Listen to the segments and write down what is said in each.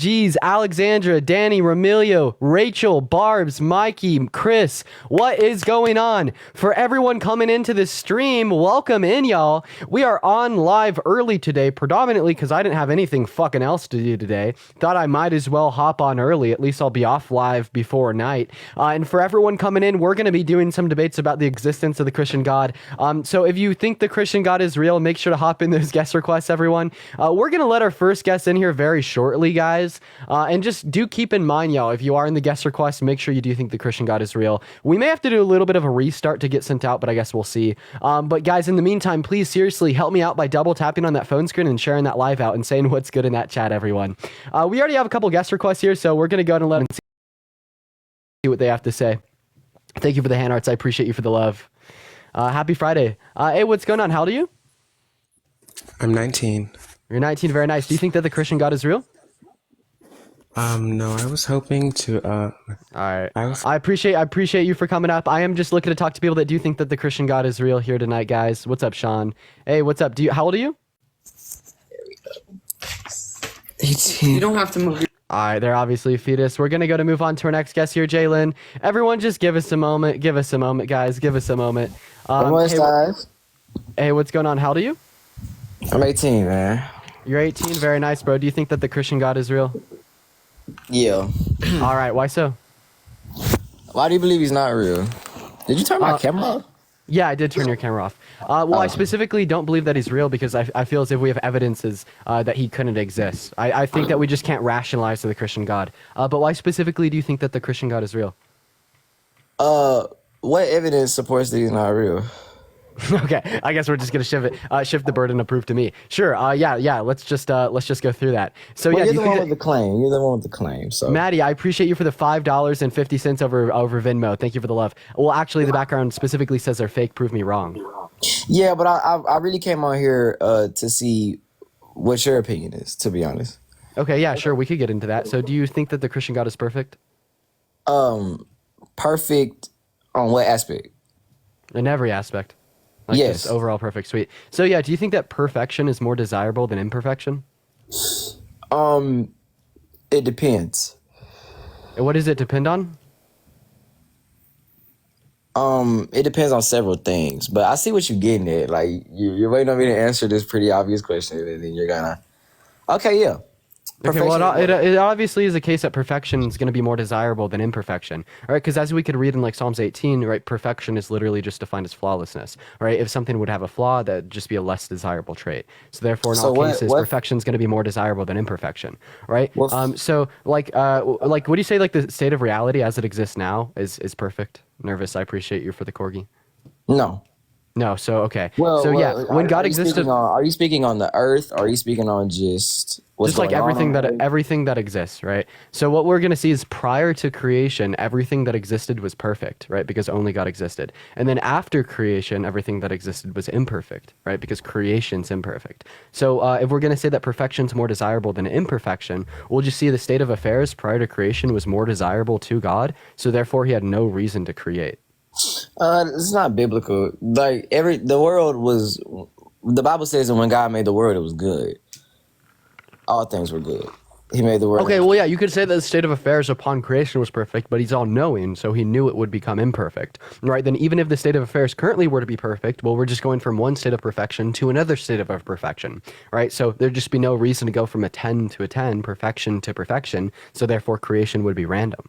Geez, Alexandra, Danny, Remilio, Rachel, Barbs, Mikey, Chris, what is going on? For everyone coming into this stream, welcome in, y'all. We are on live early today, predominantly because I didn't have anything fucking else to do today. Thought I might as well hop on early. At least I'll be off live before night. And for everyone coming in, we're going to be doing some debates about the existence of the Christian God. So if you think the Christian God is real, make sure to hop in those guest requests, everyone. We're going to let our first guest in here very shortly, guys. And just do keep in mind, y'all, if you are in the guest request, make sure you do think the Christian God is real. We may have to do a little bit of a restart to get sent out, but I guess we'll see. But guys, in the meantime, please seriously help me out by double tapping on that phone screen and sharing that live out and saying what's good in that chat, everyone. We already have a couple guest requests here, so we're going to go ahead and let them see what they have to say. Thank you for the hand arts. I appreciate you for the love. Happy Friday. Hey, what's going on? How old are you? I'm 19. You're 19. Very nice. Do you think that the Christian God is real? No, I was hoping to, All right. I appreciate you for coming up. I am just looking to talk to people that do think that the Christian God is real here tonight, guys. What's up, Sean? Hey, what's up? How old are you? 18. You don't have to move. All right, they're obviously a fetus. We're going to move on to our next guest here, Jalen. Everyone just give us a moment. Give us a moment, guys. Give us a moment. Hey, what's going on? How old are you? I'm 18, man. You're 18. Very nice, bro. Do you think that the Christian God is real? Yeah. All right. Why so? Why do you believe he's not real? Did you turn my camera off? Yeah, I did turn your camera off. I specifically don't believe that he's real because I feel as if we have evidences that he couldn't exist. I think that we just can't rationalize the Christian God. But why specifically do you think that the Christian God is real? What evidence supports that he's not real? Okay, I guess we're just gonna shift the burden of proof to me. Sure. Yeah. Let's just go through that. So Well, yeah, you're do the you one think with the claim. You're the one with the claim. So, Maddie, I appreciate you for the $5.50 over Venmo. Thank you for the love. Well, actually, the background specifically says they're fake. Prove me wrong. yeah, but I really came on here to see what your opinion is. To be honest, Okay, yeah, sure, we could get into that. So, do you think that the Christian God is perfect? perfect on what aspect? In every aspect. Like Yes. just overall perfect. Sweet. So yeah, do you think that perfection is more desirable than imperfection? It depends. And what does it depend on? It depends on several things, but I see what you're getting at. Like you're waiting on me to answer this pretty obvious question, and then you're gonna, okay, yeah. Okay, well, Perfection is it obviously is a case that perfection is going to be more desirable than imperfection, right? Because as we could read in like Psalms 18, right, perfection is literally just defined as flawlessness, right? If something would have a flaw, that'd just be a less desirable trait. So therefore, in all cases, perfection is going to be more desirable than imperfection, right? So like, what do you say? Like the state of reality as it exists now is perfect. Nervous. I appreciate you for the corgi. No. No. So okay. Well, so yeah, when God are you existed. speaking are you speaking on the earth? Or are you speaking on just what's Just like going on everything that exists, right? So what we're going to see is prior to creation, everything that existed was perfect, right? Because only God existed. And then after creation, everything that existed was imperfect, right? Because creation's imperfect. So if we're going to say that perfection's more desirable than imperfection, we'll just see the state of affairs prior to creation was more desirable to God. So therefore, he had no reason to create. It's not biblical. Like the world was. The Bible says that when God made the world, it was good. All things were good. He made the world. Okay, well, yeah, you could say that the state of affairs upon creation was perfect, but he's all-knowing, so he knew it would become imperfect, right? Then even if the state of affairs currently were to be perfect, well, we're just going from one state of perfection to another state of perfection, right? So there'd just be no reason to go from a 10 to a 10, perfection to perfection, so therefore creation would be random.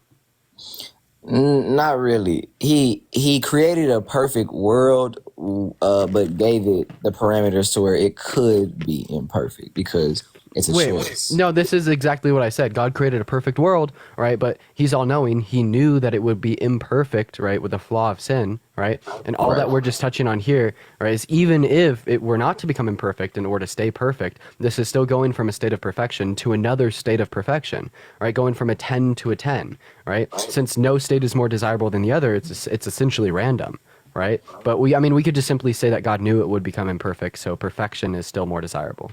Not really. He created a perfect world, but gave it the parameters to where it could be imperfect because it's a choice. No, this is exactly what I said. God created a perfect world, right? But he's all-knowing. He knew that it would be imperfect, right, with the flaw of sin, right? And all that we're just touching on here, right, is even if it were not to become imperfect and or to stay perfect, this is still going from a state of perfection to another state of perfection, right? Going from a 10 to a 10, right? Since no state is more desirable than the other, it's essentially random, right? But we could just simply say that God knew it would become imperfect, so perfection is still more desirable.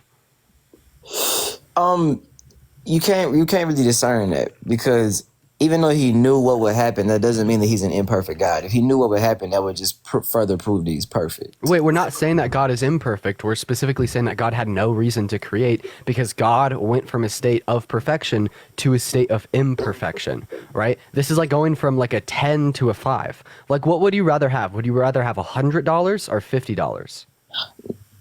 You can't really discern that because even though he knew what would happen, that doesn't mean that he's an imperfect God. If he knew what would happen, that would just further prove that he's perfect. Wait, we're not saying that God is imperfect. We're specifically saying that God had no reason to create because God went from a state of perfection to a state of imperfection, right? This is like going from like a 10 to a 5. Like, what would you rather have? Would you rather have $100 or $50?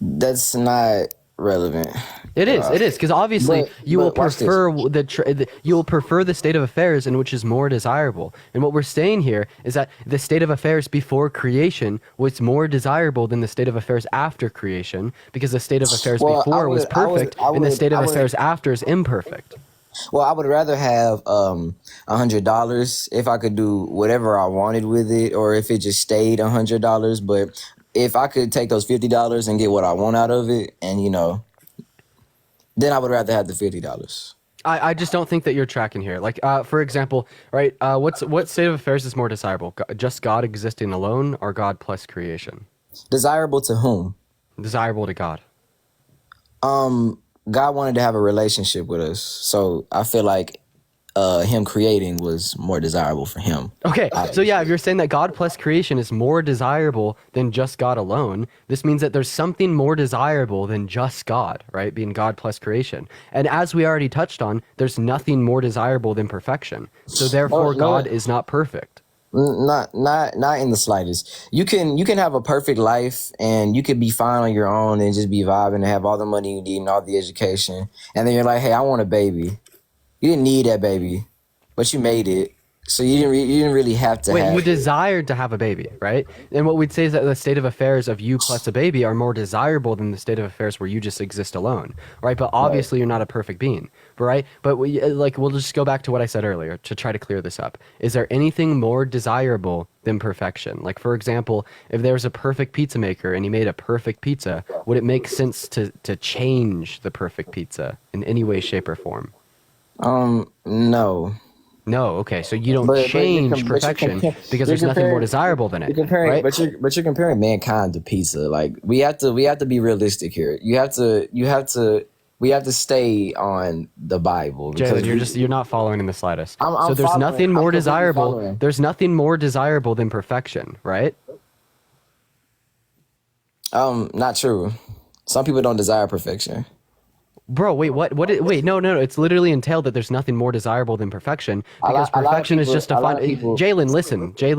That's not relevant. It is, because obviously you will watch this. prefer you will prefer the state of affairs in which is more desirable. And what we're saying here is that the state of affairs before creation was more desirable than the state of affairs after creation, because the state of affairs before was perfect, and the state of affairs after is imperfect. Well, I would rather have $100 if I could do whatever I wanted with it, or if it just stayed $100. But if I could take those $50 and get what I want out of it, and then I would rather have the $50. I just don't think that you're tracking here. Like, for example, right? What state of affairs is more desirable? Just God existing alone, or God plus creation? Desirable to whom? Desirable to God. God wanted to have a relationship with us, so I feel like him creating was more desirable for him. Okay, so yeah, if you're saying that God plus creation is more desirable than just God alone, this means that there's something more desirable than just God, right? Being God plus creation. And as we already touched on, there's nothing more desirable than perfection. So therefore, God is not perfect. Not in the slightest. You can have a perfect life, and you could be fine on your own and just be vibing and have all the money you need and all the education, and then you're like, hey, I want a baby. You didn't need that baby, but you made it. So you didn't really have to. Wait, you desired to have a baby, right? And what we'd say is that the state of affairs of you plus a baby are more desirable than the state of affairs where you just exist alone, right? But obviously, You're not a perfect being, right? But we'll just go back to what I said earlier to try to clear this up. Is there anything more desirable than perfection? Like, for example, if there was a perfect pizza maker and he made a perfect pizza, would it make sense to change the perfect pizza in any way, shape, or form? No. No, okay, so you don't change perfection because there's nothing more desirable than it. Right? But you're comparing mankind to pizza. Like, we have to be realistic here. We have to stay on the Bible. Jalen, you're not following in the slightest. I'm so there's following. nothing more I'm completely desirable. following. There's nothing more desirable than perfection, right? Not true. Some people don't desire perfection. Bro, wait, what? Wait, no. It's literally entailed that there's nothing more desirable than perfection because perfection is just defined. Jalen,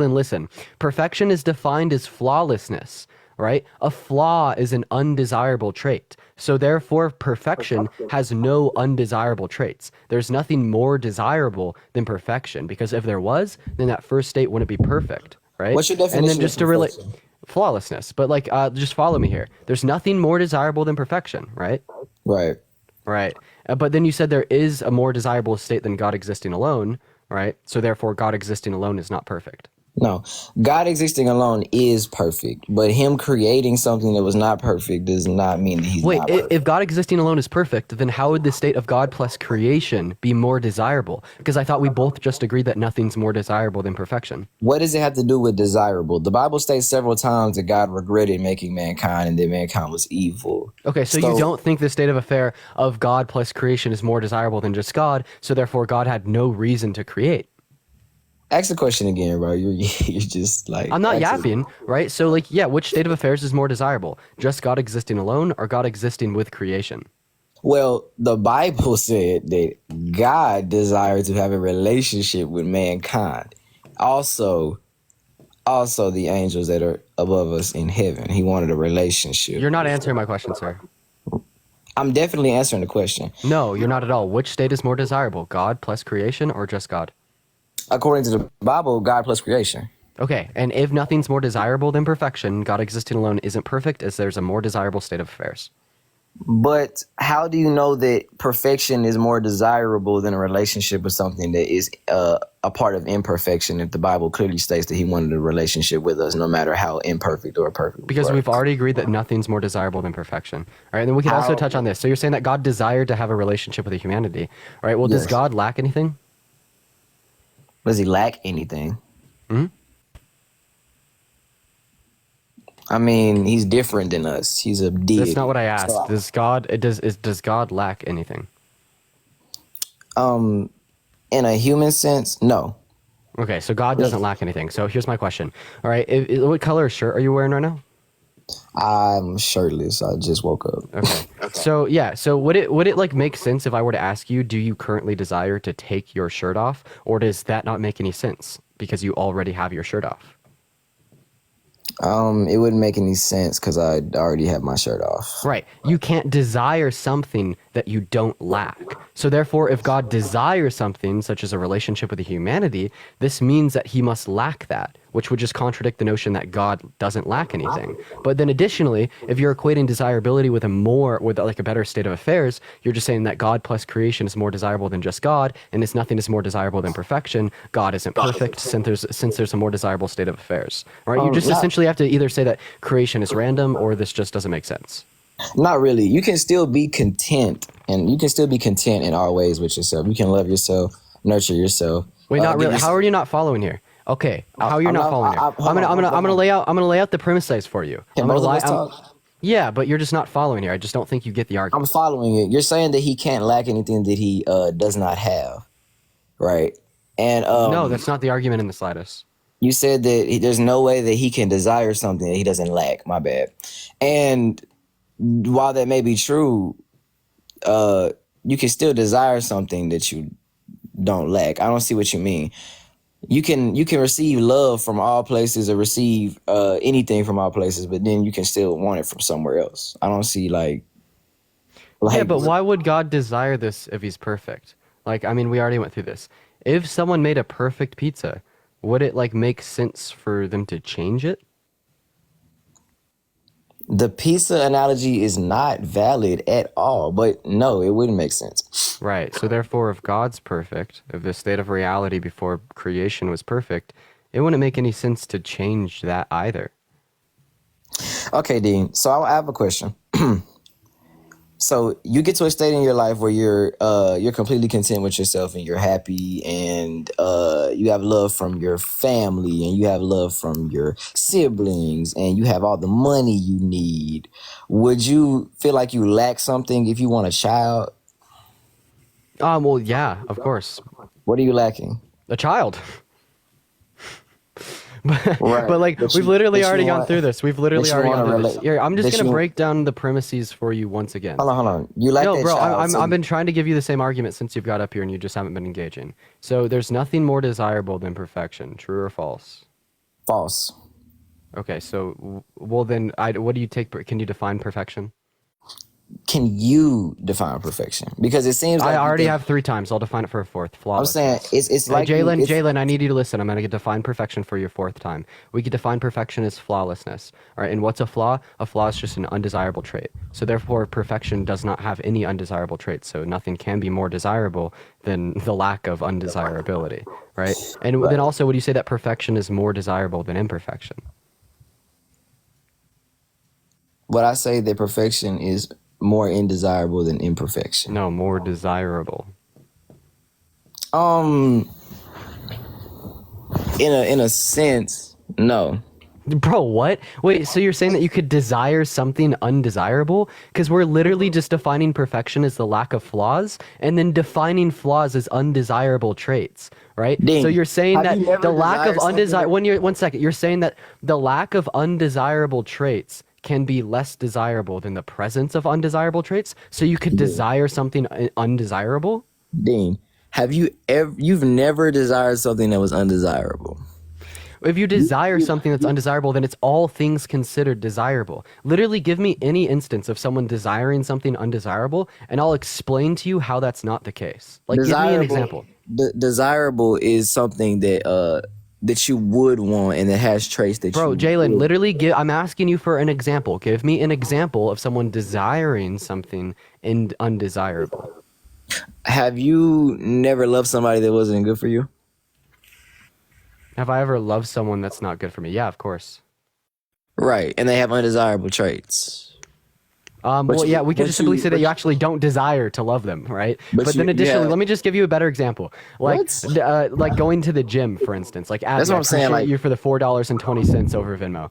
listen. Perfection is defined as flawlessness, right? A flaw is an undesirable trait. So therefore, perfection has no undesirable traits. There's nothing more desirable than perfection, because if there was, then that first state wouldn't be perfect, right? What's your definition? And then just to relate, perfection? flawlessness. But just follow me here. There's nothing more desirable than perfection, right? Right. Right. But then you said there is a more desirable state than God existing alone, right? So therefore, God existing alone is not perfect. No, God existing alone is perfect, but him creating something that was not perfect does not mean that he's not perfect. If God existing alone is perfect, then how would the state of God plus creation be more desirable? Because I thought we both just agreed that nothing's more desirable than perfection. What does it have to do with desirable? The Bible states several times that God regretted making mankind and that mankind was evil. Okay, so you don't think the state of affair of God plus creation is more desirable than just God, so therefore God had no reason to create. Ask the question again, bro. You're just like... I'm not yapping, right? So which state of affairs is more desirable? Just God existing alone or God existing with creation? Well, the Bible said that God desired to have a relationship with mankind. Also the angels that are above us in heaven. He wanted a relationship. You're not answering my question, sir. I'm definitely answering the question. No, you're not at all. Which state is more desirable? God plus creation or just God? According to the Bible, God plus creation. Okay, and if nothing's more desirable than perfection, God existing alone isn't perfect, as there's a more desirable state of affairs. But how do you know that perfection is more desirable than a relationship with something that is a part of imperfection, if the Bible clearly states that he wanted a relationship with us no matter how imperfect or perfect? Because we've already agreed that nothing's more desirable than perfection. All right, and then we can also touch on this. So you're saying that God desired to have a relationship with humanity. All right, well, does God lack anything? Does he lack anything? Hmm? I mean, he's different than us. He's a deity. That's not what I asked. Does God lack anything? In a human sense, no. Okay, so God doesn't lack anything. So here's my question. All right, what color shirt are you wearing right now? I'm shirtless. I just woke up. Okay. So yeah, so would it like make sense if I were to ask you, do you currently desire to take your shirt off, or does that not make any sense because you already have your shirt off? It wouldn't make any sense because I already have my shirt off. Right. You can't desire something that you don't lack. So therefore, if God desires something such as a relationship with humanity, this means that he must lack that, which would just contradict the notion that God doesn't lack anything. But then additionally, if you're equating desirability with like a better state of affairs, you're just saying that God plus creation is more desirable than just God, and if nothing is more desirable than perfection, God isn't perfect since there's a more desirable state of affairs. Right? You just essentially have to either say that creation is random or this just doesn't make sense. Not really. You can still be content, and you can still be content in all ways with yourself. You can love yourself, nurture yourself. Wait, not really. How are you not following here? Okay, how you're not following here? I'm gonna lay out the premises for you. Can both of us talk? Yeah, but you're just not following here. I just don't think you get the argument. I'm following it. You're saying that he can't lack anything that he does not have, right? And no, that's not the argument in the slightest. You said that there's no way that he can desire something that he doesn't lack. My bad. And while that may be true, you can still desire something that you don't lack. I don't see what you mean. You can receive love from all places or receive anything from all places, but then you can still want it from somewhere else. I don't see like yeah, but why would God desire this if he's perfect? Like, I mean, we already went through this. If someone made a perfect pizza, would it like make sense for them to change it? The pizza analogy is not valid at all, but no, it wouldn't make sense. Right. So therefore, if God's perfect, if the state of reality before creation was perfect, it wouldn't make any sense to change that either. Okay, Dean. So I have a question. So you get to a state in your life where you're completely content with yourself and you're happy and you have love from your family and you have love from your siblings and you have all the money you need. Would you feel like you lack something if you want a child? Well, yeah, of course. What are you lacking? A child. But, Right. but like we've literally already gone through this. We've literally already gone through this. Here, I'm just gonna break down the premises for you once again. Hold on. You like no, that bro. child? I've been trying to give you the same argument since you've got up here, and you just haven't been engaging. So there's nothing more desirable than perfection. True or false? False. Okay. So well then, what do you take? Can you define perfection? Can you define perfection? Because it seems like I already have 3 times. I'll define it for a 4th. I'm Flawless. saying it's like Jalen, I need you to listen. I'm going to define perfection for your 4th time. We could define perfection as flawlessness. All right, and what's a flaw? A flaw is just an undesirable trait. So therefore, perfection does not have any undesirable traits. So nothing can be more desirable than the lack of undesirability, right? And then also, would you say that perfection is more desirable than imperfection? Would I say that perfection is more indesirable than imperfection? No, more desirable. In a sense, no. Bro, what? Wait, so you're saying that you could desire something undesirable? Because we're literally just defining perfection as the lack of flaws, and then defining flaws as undesirable traits, right? Ding. So you're saying Have you that never the lack of desired undesirable... something? One second. You're saying that the lack of undesirable traits can be less desirable than the presence of undesirable traits? So you could desire something undesirable? Dean, you've never desired something that was undesirable? If you desire something that's undesirable, then it's all things considered desirable. Literally, give me any instance of someone desiring something undesirable, and I'll explain to you how that's not the case. Like, give me an example. Desirable is something that you would want and that has traits that Bro, you Jalen, would. literally, I'm asking you for an example. Give me an example of someone desiring something undesirable. Have you never loved somebody that wasn't good for you? Have I ever loved someone that's not good for me? Yeah, of course. Right, and they have undesirable traits. Well, yeah, we could just simply say that you actually don't desire to love them, right? But then additionally, let me just give you a better example. Like, like going to the gym, for instance. Like, That's what I'm saying, appreciate like- you for the $4.20 over Venmo.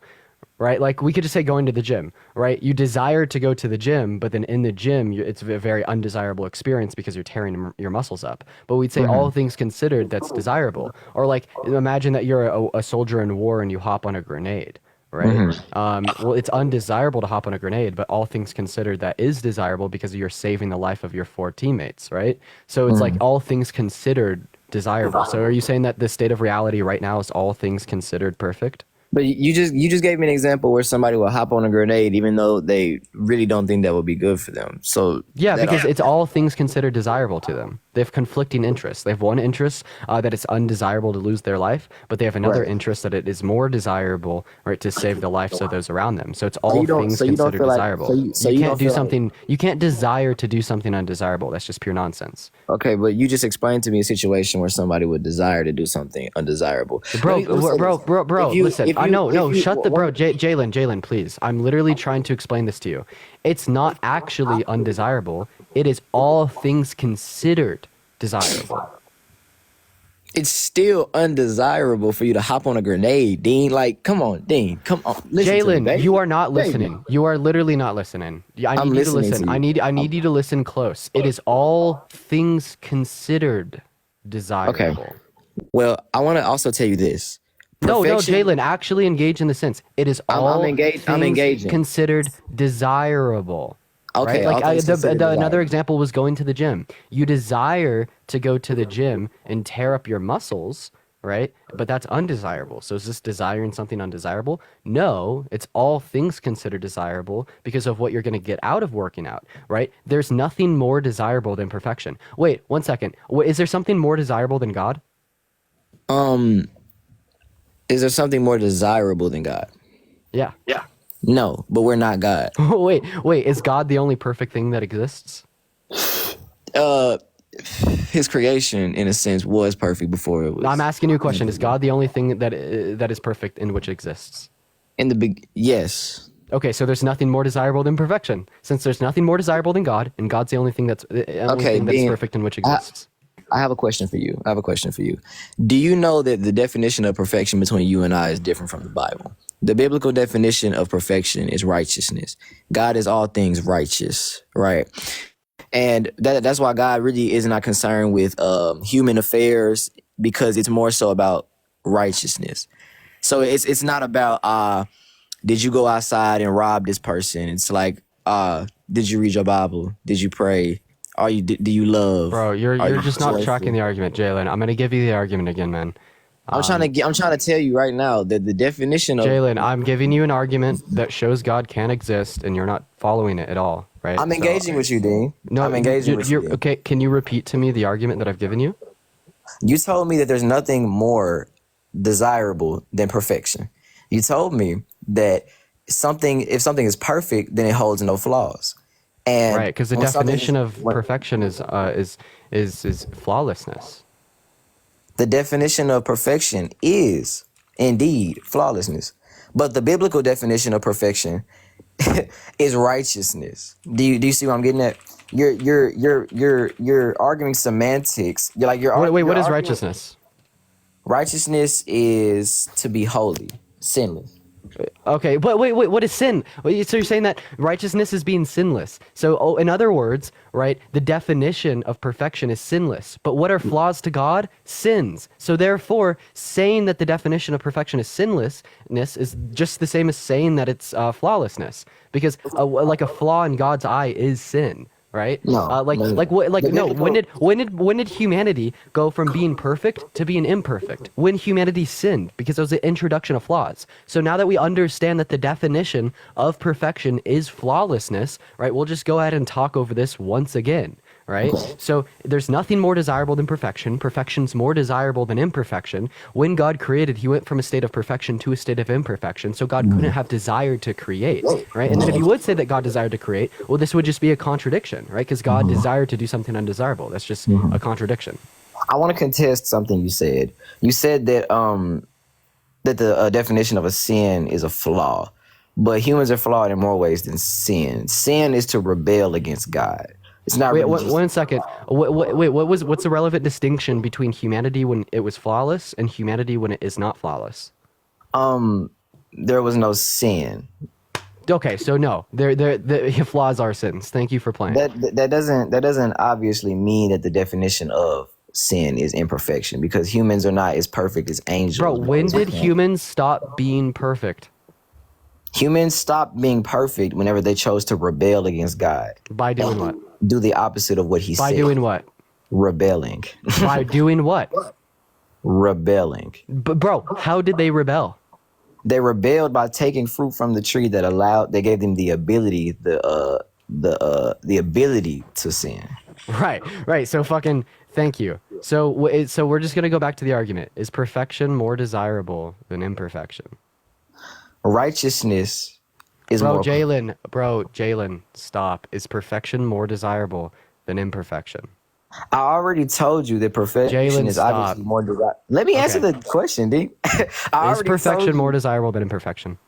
right? Like we could just say going to the gym, right? You desire to go to the gym, but then in the gym, it's a very undesirable experience because you're tearing your muscles up. But we'd say all things considered, that's desirable. Or like imagine that you're a soldier in war and you hop on a grenade, right? Well, it's undesirable to hop on a grenade, but all things considered, that is desirable because you're saving the life of your 4 teammates, right? So it's like all things considered desirable. So are you saying that the state of reality right now is all things considered perfect? But you just gave me an example where somebody will hop on a grenade even though they really don't think that would be good for them. So Yeah, because it's all things considered desirable to them. They have conflicting interests. They have one interest that it's undesirable to lose their life, but they have another Right. interest that it is more desirable, right, to save the lives of those around them. So it's So all you don't- things so you don't considered feel like- desirable. so you- so you can't don't do feel like- something. You can't desire to do something undesirable. That's just pure nonsense, Okay, but you just explained to me a situation where somebody would desire to do something undesirable. bro. Let me say this. Bro. If you- Listen, if I you- know, if no, you- shut the bro, Jalen, please. I'm literally trying to explain this to you. It's not actually undesirable. It is all things considered desirable. It's still undesirable for you to hop on a grenade, Dean. Like, come on, Dean. Come on. Listen to me, Jalen, baby. you are not Baby. listening. You are literally not listening. I I'm need you to listening listen. to you. I need you to listen close. It is all things considered desirable. Well, I want to also tell you this. No, Perfection- Jalen, actually engage in the sense. It is I'm all engaged- I'm things engaging. considered desirable. Okay, right? all Like things considered another desirable. example was going to the gym. You desire to go to the gym and tear up your muscles, right? But that's undesirable. So is this desiring something undesirable? No, it's all things considered desirable because of what you're going to get out of working out, right? There's nothing more desirable than perfection. Wait, 1 second. Is there something more desirable than God? Is there something more desirable than God? Yeah. No, but we're not God. wait, is God the only perfect thing that exists? His creation, in a sense, was perfect before it was. I'm asking you a question. Is God the only thing that is perfect in which exists? In the big, yes. Okay, so there's nothing more desirable than perfection. Since there's nothing more desirable than God, and God's the only thing that's the only Okay, thing that's Dean, perfect in which exists. I have a question for you. Do you know that the definition of perfection between you and I is different from the Bible? The biblical definition of perfection is righteousness. God is all things righteous, right? And that's why God really is not concerned with human affairs, because it's more so about righteousness. So it's not about did you go outside and rob this person? It's like did you read your Bible? Did you pray? Do you love? Bro, Are you're you just not joyful? tracking the argument, Jalen. I'm gonna give you the argument again, man. I'm trying to tell you right now that the definition of Jalen, I'm giving you an argument that shows God can exist, and you're not following it at all, right? I'm So- engaging with you, Dean. No, I'm engaging with you. you're okay. Can you repeat to me the argument that I've given you? You told me that there's nothing more desirable than perfection. You told me that if something is perfect, then it holds no flaws. And Right, because the when something definition is- of when- perfection is flawlessness. the definition of perfection is indeed flawlessness, but the biblical definition of perfection is righteousness. Do you see what I'm getting at? You're arguing semantics. Wait, what is righteousness? Righteousness is to be holy, sinless. Okay, but wait, what is sin? So you're saying that righteousness is being sinless. So in other words, right, the definition of perfection is sinless. But what are flaws to God? Sins. So therefore, saying that the definition of perfection is sinlessness is just the same as saying that it's flawlessness. Because like a flaw in God's eye is sin. Right? No, When did humanity go from being perfect to being imperfect? When humanity sinned, because it was the introduction of flaws. So now that we understand that the definition of perfection is flawlessness, right? We'll just go ahead and talk over this once again, right? So there's nothing more desirable than perfection. Perfection's more desirable than imperfection. When God created, he went from a state of perfection to a state of imperfection. So God couldn't have desired to create, right? And then if you would say that God desired to create, well, this would just be a contradiction, right? Because God desired to do something undesirable. That's just a contradiction. I want to contest something you said. You said that that the definition of a sin is a flaw, but humans are flawed in more ways than sin. Sin is to rebel against God. It's not. Wait, really just- 1 second. What's the relevant distinction between humanity when it was flawless and humanity when it is not flawless? there was no sin. Okay, so no, the flaws are sins. Thank you for playing. That doesn't obviously mean that the definition of sin is imperfection, because humans are not as perfect as angels. Bro, when did humans stop being perfect? Humans stopped being perfect whenever they chose to rebel against God. By doing what? Do the opposite of what he By said. doing what? Rebelling. By doing what? Rebelling. But bro, how did they rebel? They rebelled by taking fruit from the tree that gave them the ability, the ability to sin. Right. So fucking thank you. So we're just gonna go back to the argument. Is perfection more desirable than imperfection? Righteousness is Bro, more. Jalen, stop. Is perfection more desirable than imperfection? I already told you that perfection Jalen, is stop. obviously more desirable. Let me answer the question, D. Is perfection more desirable than imperfection?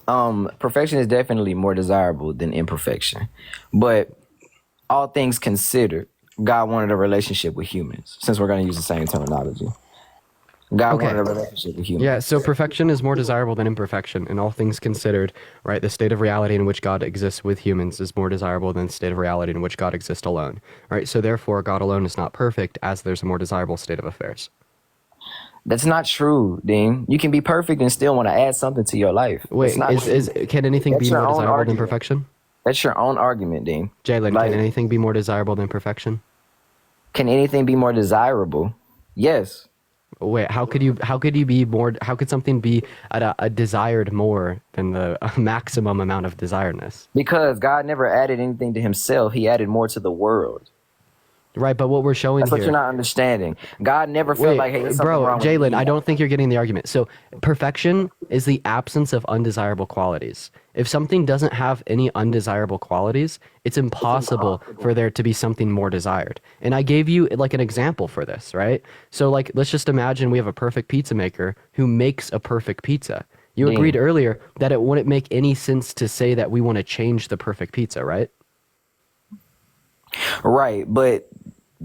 Perfection is definitely more desirable than imperfection, but all things considered, God wanted a relationship with humans. Since we're going to use the same terminology, God wanted a relationship with humans. Yeah, so perfection is more desirable than imperfection, and all things considered, right? The state of reality in which God exists with humans is more desirable than the state of reality in which God exists alone, right? So therefore, God alone is not perfect, as there's a more desirable state of affairs. That's not true, Dean. You can be perfect and still want to add something to your life. Wait, can anything be more desirable than perfection? That's your own argument, Dean. Jalen, can anything be more desirable than perfection? Can anything be more desirable? Yes. Wait, how could something be at a desired more than the maximum amount of desiredness? Because God never added anything to himself. He added more to the world. Right, but what we're showing That's here... what you're not understanding. God never felt like, hey, there's something wrong with Jalen, me. I don't think you're getting the argument. So perfection is the absence of undesirable qualities. If something doesn't have any undesirable qualities, it's impossible for there to be something more desired. And I gave you like an example for this, right? So like, let's just imagine we have a perfect pizza maker who makes a perfect pizza. You agreed earlier that it wouldn't make any sense to say that we want to change the perfect pizza, right? Right, but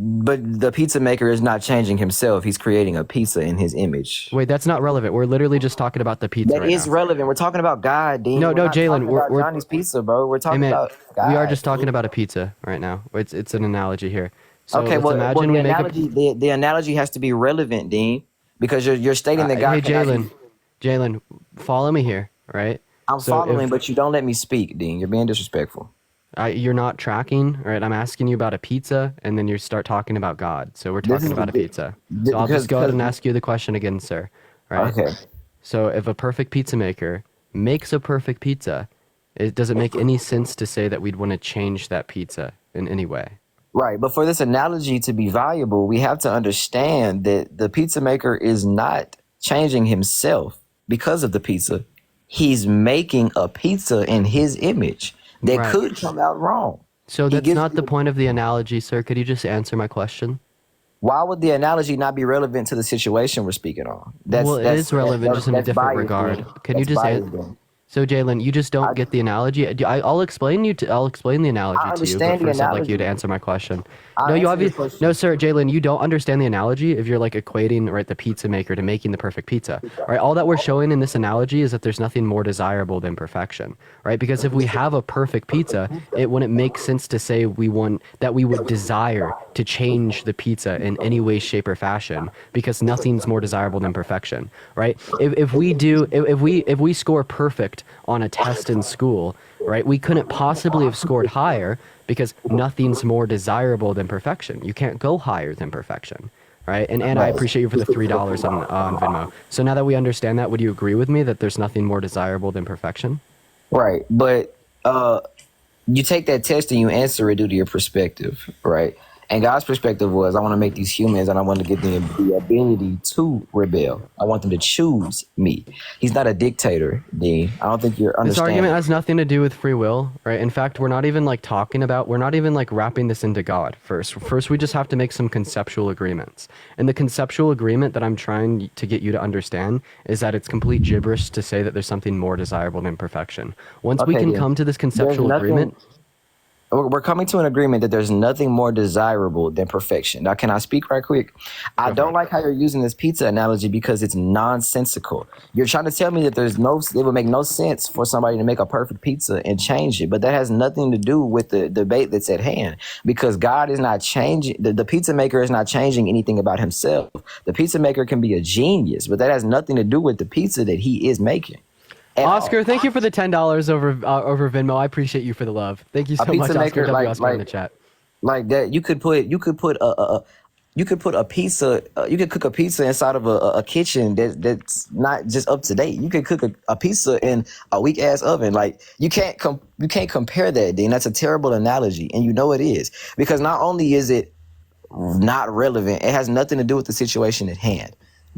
the pizza maker is not changing himself. He's creating a pizza in his image. Wait, that's not relevant. We're literally just talking about the pizza. That is relevant. We're talking about God, Dean. No, Jalen. We're Johnny's pizza, bro. We're talking about God. We are just talking about a pizza right now. It's an analogy here. So okay, well, the analogy has to be relevant, Dean, because you're stating that God. Hey, Jalen, follow me here, right? I'm following, but you don't let me speak, Dean. You're being disrespectful. You're not tracking, right? I'm asking you about a pizza, and then you start talking about God. So we're talking about a pizza. So I'll just go ahead and ask you the question again, sir. Right? Okay. So if a perfect pizza maker makes a perfect pizza, does it make any sense to say that we'd want to change that pizza in any way? Right, but for this analogy to be valuable, we have to understand that the pizza maker is not changing himself because of the pizza. He's making a pizza in his image. That could come out wrong. So that's not the point of the analogy, sir. Could you just answer my question? Why would the analogy not be relevant to the situation we're speaking on? It is relevant, just in a different regard. Can you just answer? So, Jalen, you just don't get the analogy. I'll explain the analogy to you. But first, I'd like you to answer my question. No, sir, Jalen, you don't understand the analogy if you're like equating the pizza maker to making the perfect pizza. Right? All that we're showing in this analogy is that there's nothing more desirable than perfection. Right? Because if we have a perfect pizza, it wouldn't make sense to say we would desire to change the pizza in any way, shape, or fashion, because nothing's more desirable than perfection. Right? If we score perfect on a test in school, right, we couldn't possibly have scored higher because nothing's more desirable than perfection. You can't go higher than perfection, right? And I appreciate you for the $3 on Venmo. So now that we understand that, would you agree with me that there's nothing more desirable than perfection? Right, but you take that test and you answer it due to your perspective, right? And God's perspective was, I want to make these humans and I want to give them the ability to rebel. I want them to choose me. He's not a dictator, Dean. I don't think you're understanding. This argument has nothing to do with free will, right? In fact, we're not even wrapping this into God first. First, we just have to make some conceptual agreements. And the conceptual agreement that I'm trying to get you to understand is that it's complete gibberish to say that there's something more desirable than perfection. Once we can come to this conceptual agreement... we're coming to an agreement that there's nothing more desirable than perfection. Now, can I speak right quick? I don't like how you're using this pizza analogy because it's nonsensical. You're trying to tell me that it would make no sense for somebody to make a perfect pizza and change it, but that has nothing to do with the debate that's at hand, because God is not changing. The pizza maker is not changing anything about himself. The pizza maker can be a genius, but that has nothing to do with the pizza that he is making. Oscar, thank you for the $10 over Venmo. I appreciate you for the love. Thank you so much, Oscar W. Oscar in the chat. Like that, you could put a pizza. You could cook a pizza inside of a kitchen that's not just up to date. You could cook a pizza in a weak ass oven. Like you can't compare that, Dean. That's a terrible analogy, and you know it is, because not only is it not relevant, it has nothing to do with the situation at hand.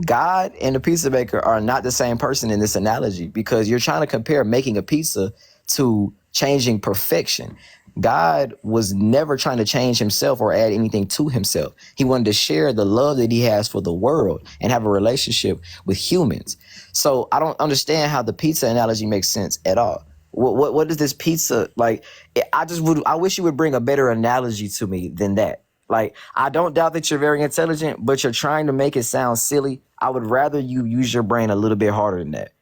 God and the pizza maker are not the same person in this analogy, because you're trying to compare making a pizza to changing perfection. God was never trying to change himself or add anything to himself. He wanted to share the love that he has for the world and have a relationship with humans. So I don't understand how the pizza analogy makes sense at all. What is this pizza like? I wish you would bring a better analogy to me than that. Like, I don't doubt that you're very intelligent, but you're trying to make it sound silly. I would rather you use your brain a little bit harder than that.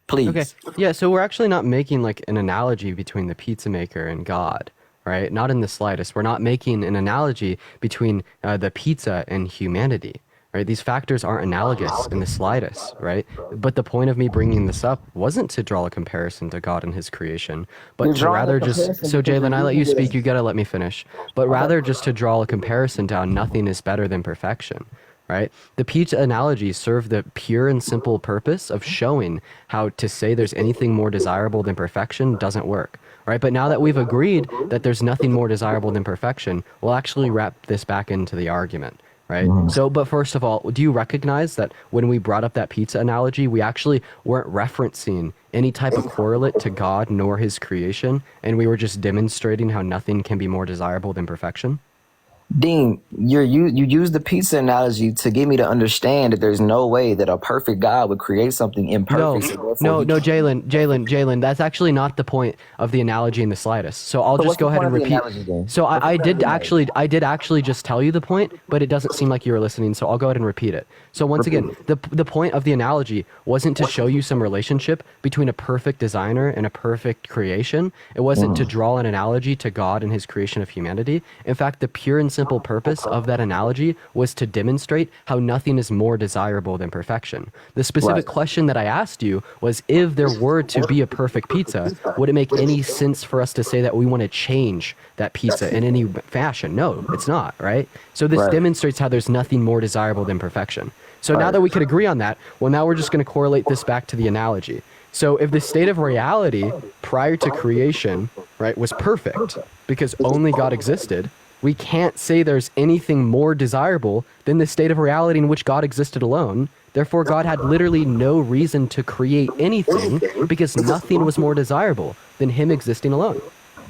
Please. Okay. Yeah, so we're actually not making like an analogy between the pizza maker and God, right? Not in the slightest. We're not making an analogy between the pizza and humanity, right? These factors aren't analogous in the slightest, right? But the point of me bringing this up wasn't to draw a comparison to God and his creation, but to rather just... So, Jalen, I let you speak. You got to let me finish. But rather just to draw a comparison to how nothing is better than perfection. Right? The pizza analogy served the pure and simple purpose of showing how to say there's anything more desirable than perfection doesn't work. Right? But now that we've agreed that there's nothing more desirable than perfection, we'll actually wrap this back into the argument. Right? So, but first of all, do you recognize that when we brought up that pizza analogy, we actually weren't referencing any type of correlate to God nor his creation, and we were just demonstrating how nothing can be more desirable than perfection? Dean, you use the pizza analogy to get me to understand that there's no way that a perfect God would create something imperfect. No, Jalen, that's actually not the point of the analogy in the slightest. So I'll just go ahead and repeat. So I did actually just tell you the point, but it doesn't seem like you were listening. So I'll go ahead and repeat it. So once again, the point of the analogy wasn't to show you some relationship between a perfect designer and a perfect creation. It wasn't to draw an analogy to God and his creation of humanity. In fact, the pure and simple purpose of that analogy was to demonstrate how nothing is more desirable than perfection. The specific question that I asked you was, if there were to be a perfect pizza, would it make any sense for us to say that we want to change that pizza in any fashion? No, it's not, right? So this demonstrates how there's nothing more desirable than perfection. So now that we could agree on that, well, now we're just going to correlate this back to the analogy. So if the state of reality prior to creation, right, was perfect because only God existed, we can't say there's anything more desirable than the state of reality in which God existed alone. Therefore, God had literally no reason to create anything because nothing was more desirable than him existing alone.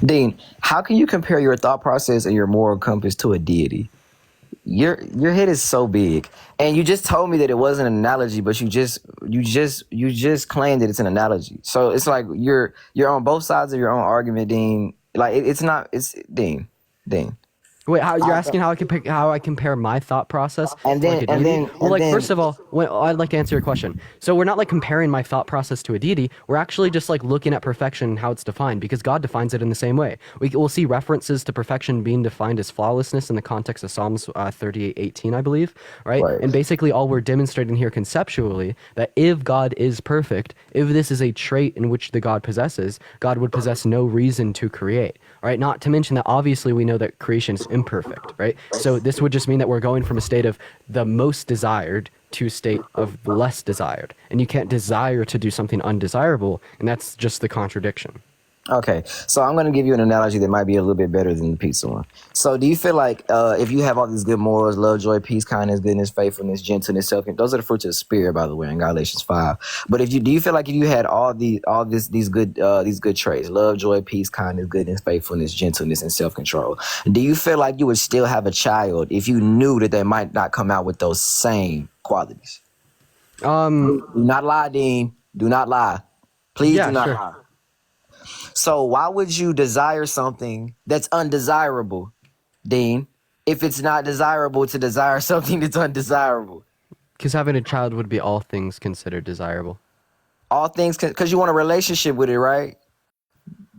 Dean, how can you compare your thought process and your moral compass to a deity? Your head is so big, and you just told me that it wasn't an analogy, but you just claimed that it's an analogy. So it's like you're on both sides of your own argument, Dean. Like it's Dean. Wait, you're asking how I compare my thought process? First of all, I'd like to answer your question. So we're not like comparing my thought process to a deity. We're actually just like looking at perfection and how it's defined, because God defines it in the same way. We'll see references to perfection being defined as flawlessness in the context of Psalms 38:18, I believe, right? And basically all we're demonstrating here conceptually that if God is perfect, if this is a trait in which the God possesses, God would possess no reason to create, right? Not to mention that obviously we know that creation is imperfect, right? So this would just mean that we're going from a state of the most desired to a state of less desired. And you can't desire to do something undesirable, and that's just the contradiction. Okay, so I'm going to give you an analogy that might be a little bit better than the pizza one. So do you feel like if you have all these good morals, love, joy, peace, kindness, goodness, faithfulness, gentleness, self-control, those are the fruits of the spirit, by the way, in Galatians 5. But do you feel like if you had these good traits, love, joy, peace, kindness, goodness, faithfulness, gentleness, and self-control, do you feel like you would still have a child if you knew that they might not come out with those same qualities? Do not lie, Dean. Do not lie. Please do not lie. So why would you desire something that's undesirable, Dean, if it's not desirable to desire something that's undesirable? Because having a child would be all things considered desirable. All things, because you want a relationship with it, right?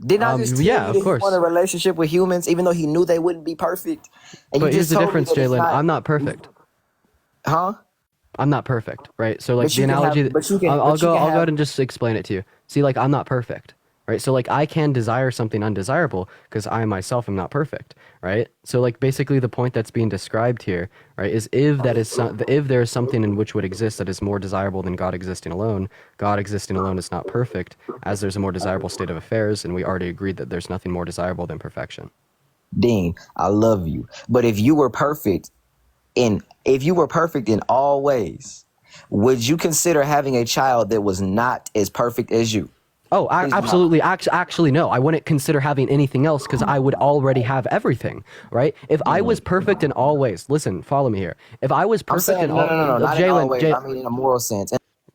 Didn't I just tell yeah, you of that he course. want a relationship with humans, even though he knew they wouldn't be perfect? And But you here's just the told me difference, that it's Jalen. not- I'm not perfect. Huh? I'm not perfect, right? So like But the you can have- analogy, but you can- I'll but you go can ahead have- and just explain it to you. See, like I'm not perfect, right? So like I can desire something undesirable because I myself am not perfect, right? So like basically the point that's being described here, right, is if there is something in which would exist that is more desirable than God existing alone, God existing alone is not perfect, as there's a more desirable state of affairs, and we already agreed that there's nothing more desirable than perfection. Dean, I love you. But if you were perfect in all ways, would you consider having a child that was not as perfect as you? Oh, Please do not. absolutely. Actually, no. I wouldn't consider having anything else because I would already have everything, right? If I was perfect in all ways, listen, follow me here. If I was I'm perfect saying in all, no, not in all Jalen, ways. I mean in a moral sense.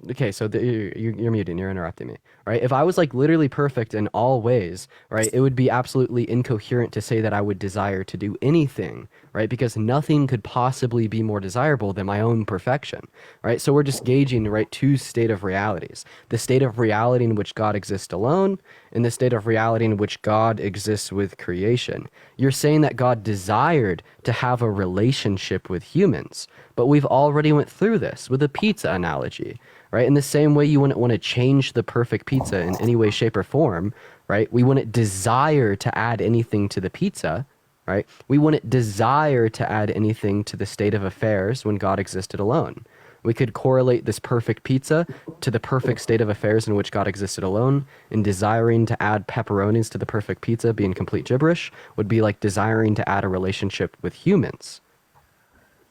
okay, so you're muting, you're interrupting me, right? If I was like literally perfect in all ways, right, it would be absolutely incoherent to say that I would desire to do anything, right? Because nothing could possibly be more desirable than my own perfection, right? So we're just gauging, right, two state of realities: the state of reality in which God exists alone, and the state of reality in which God exists with creation. You're saying that God desired to have a relationship with humans, but we've already went through this with a pizza analogy. Right? In the same way you wouldn't want to change the perfect pizza in any way, shape, or form, right? We wouldn't desire to add anything to the pizza, right? We wouldn't desire to add anything to the state of affairs when God existed alone. We could correlate this perfect pizza to the perfect state of affairs in which God existed alone, and desiring to add pepperonis to the perfect pizza being complete gibberish would be like desiring to add a relationship with humans.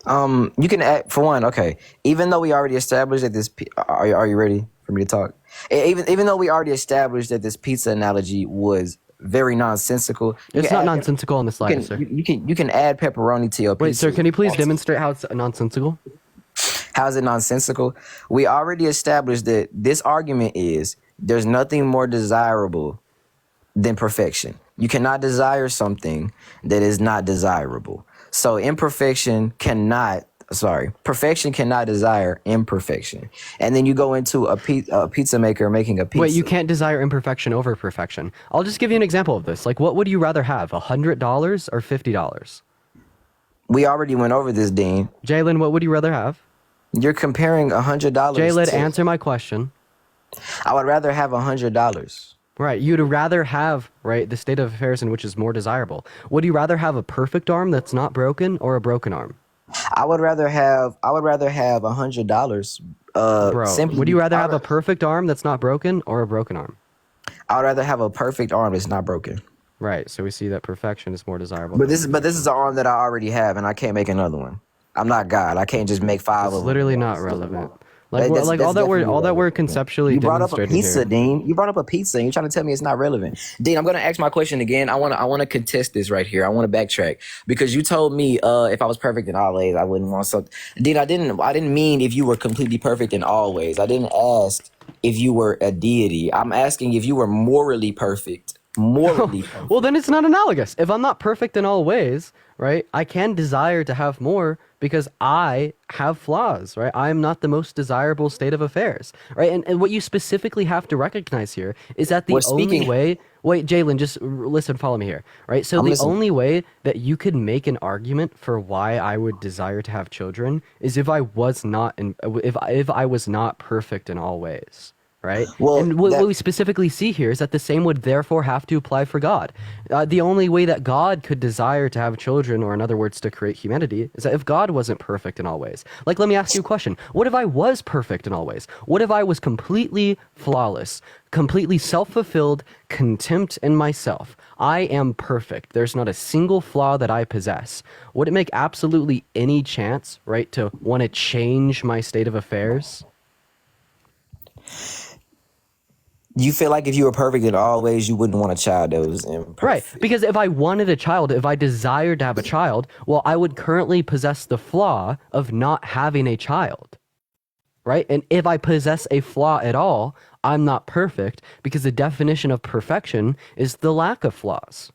You can add, for one, okay. Even though we already established that this, are you ready for me to talk? Even though we already established that this pizza analogy was very nonsensical, It's not nonsensical in the slightest, sir. you can add pepperoni to your pizza. Wait, sir, can you please demonstrate how it's nonsensical? How's it nonsensical? We already established that this argument is there's nothing more desirable than perfection. You cannot desire something that is not desirable. So perfection cannot desire imperfection. And then you go into a pizza maker making a pizza. Wait, you can't desire imperfection over perfection. I'll just give you an example of this. Like, what would you rather have, $100 or $50? We already went over this, Dean. Jalen, what would you rather have? You're comparing $100. Jalen, answer my question. I would rather have $100. Right, you'd rather have, right, the state of affairs in which is more desirable. Would you rather have a perfect arm that's not broken or a broken arm? I would rather have $100. Bro, would you rather have a perfect arm that's not broken or a broken arm? I would rather have a perfect arm that's not broken. Right, so we see that perfection is more desirable. But this is an arm that I already have, and I can't make another one. I'm not God. I can't just make 5 of them. It's literally not relevant. Like, That's all that definitely we're conceptually You brought up a demonstrating pizza, here. Dean. You brought up a pizza, and you're trying to tell me it's not relevant. Dean, I'm going to ask my question again. I want to contest this right here. I want to backtrack because you told me if I was perfect in all ways, I wouldn't want something. Dean, I didn't mean if you were completely perfect in all ways. I didn't ask if you were a deity. I'm asking if you were morally perfect. Morally perfect. Well, then it's not analogous. If I'm not perfect in all ways, right, I can desire to have more because I have flaws, right? I am not the most desirable state of affairs, right? And what you specifically have to recognize here is that the only way... Wait, Jalen, just listen, follow me here, right? So the only way that you could make an argument for why I would desire to have children is if I was not if I was not perfect in all ways. Right? Well, and what we specifically see here is that the same would therefore have to apply for God. The only way that God could desire to have children, or in other words, to create humanity, is that if God wasn't perfect in all ways. Like, let me ask you a question. What if I was perfect in all ways? What if I was completely flawless, completely self-fulfilled, contempt in myself? I am perfect. There's not a single flaw that I possess. Would it make absolutely any chance, right, to want to change my state of affairs? You feel like if you were perfect in all ways, you wouldn't want a child that was imperfect. Right, because if I wanted a child, if I desired to have a child, well, I would currently possess the flaw of not having a child. right? And if I possess a flaw at all, I'm not perfect because the definition of perfection is the lack of flaws.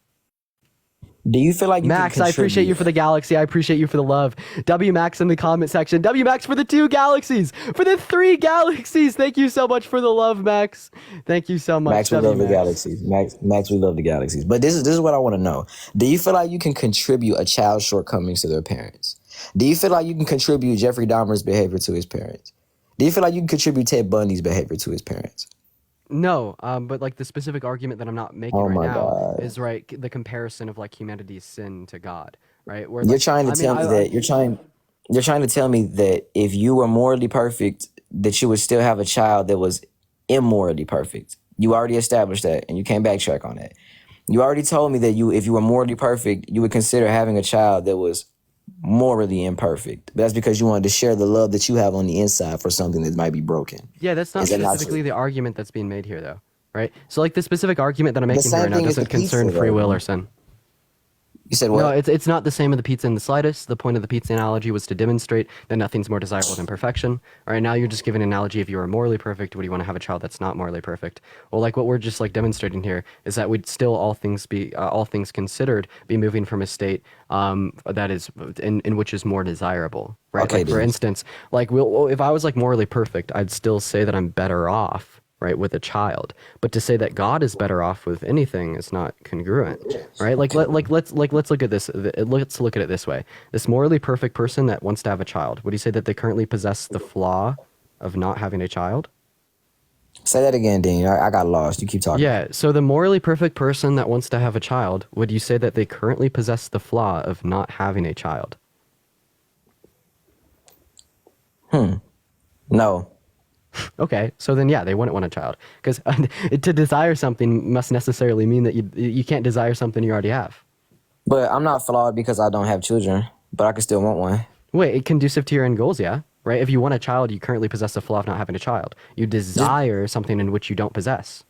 Do you feel like you Max, can I appreciate you for the galaxy. I appreciate you for the love. W Max in the comment section. W Max for the 2 galaxies. For the 3 galaxies. Thank you so much for the love, Max. Thank you so much. Max, we love the galaxies. Max, we love the galaxies. But this is what I want to know. Do you feel like you can contribute a child's shortcomings to their parents? Do you feel like you can contribute Jeffrey Dahmer's behavior to his parents? Do you feel like you can contribute Ted Bundy's behavior to his parents? No, but like the specific argument that I'm not making Oh right my now God. is right the comparison of like humanity's sin to God, right? Where You're like, trying to tell me that you're trying to tell me that if you were morally perfect, that you would still have a child that was immorally perfect. You already established that, and you can't backtrack on that. You already told me that if you were morally perfect, you would consider having a child that was morally imperfect. But that's because you wanted to share the love that you have on the inside for something that might be broken. Yeah, that's not Is that not specifically true? the argument that's being made here, though, right? So like the specific argument that I'm making same here right now thing as doesn't the pizza, concern free though. will or sin. You said what? No, it's not the same with the pizza in the slightest. The point of the pizza analogy was to demonstrate that nothing's more desirable than perfection. All right, now you're just giving an analogy. If you were morally perfect, would you want to have a child that's not morally perfect? Well, like what we're just like demonstrating here is that we'd still, all things considered, be moving from a state that is in which is more desirable, right? Okay, like for dude. instance, like if I was like morally perfect, I'd still say that I'm better off, right, with a child. But to say that God is better off with anything is not congruent, right? Let's look at this. Let's look at it this way. This morally perfect person that wants to have a child, would you say that they currently possess the flaw of not having a child? Say that again, Dean. I got lost. You keep talking. Yeah. So the morally perfect person that wants to have a child, would you say that they currently possess the flaw of not having a child? No. Okay, so then yeah, they wouldn't want a child because to desire something must necessarily mean that you can't desire something you already have. But I'm not flawed because I don't have children, but I can still want one. Wait, conducive to your end goals, yeah, right? If you want a child, you currently possess the flaw of not having a child. You desire something in which you don't possess.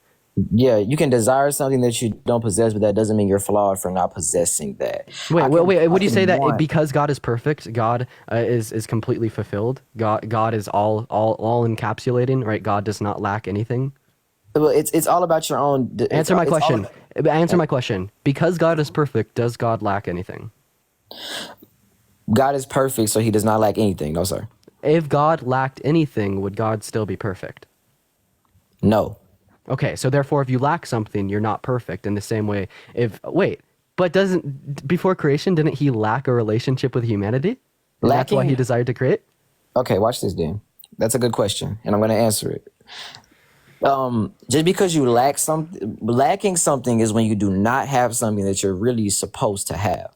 Yeah, you can desire something that you don't possess, but that doesn't mean you're flawed for not possessing that. Wait, would you say that want- because God is perfect, God is completely fulfilled? God is all encapsulating, right? God does not lack anything. Well, it's all about your own. Answer my question. Answer my question. Because God is perfect, does God lack anything? God is perfect, so he does not lack anything. No, sir. If God lacked anything, would God still be perfect? No. Okay, so therefore, if you lack something, you're not perfect. In the same way, before creation, didn't he lack a relationship with humanity? And that's why he desired to create? Okay, watch this, Dan. That's a good question, and I'm going to answer it. Just because you lacking something is when you do not have something that you're really supposed to have.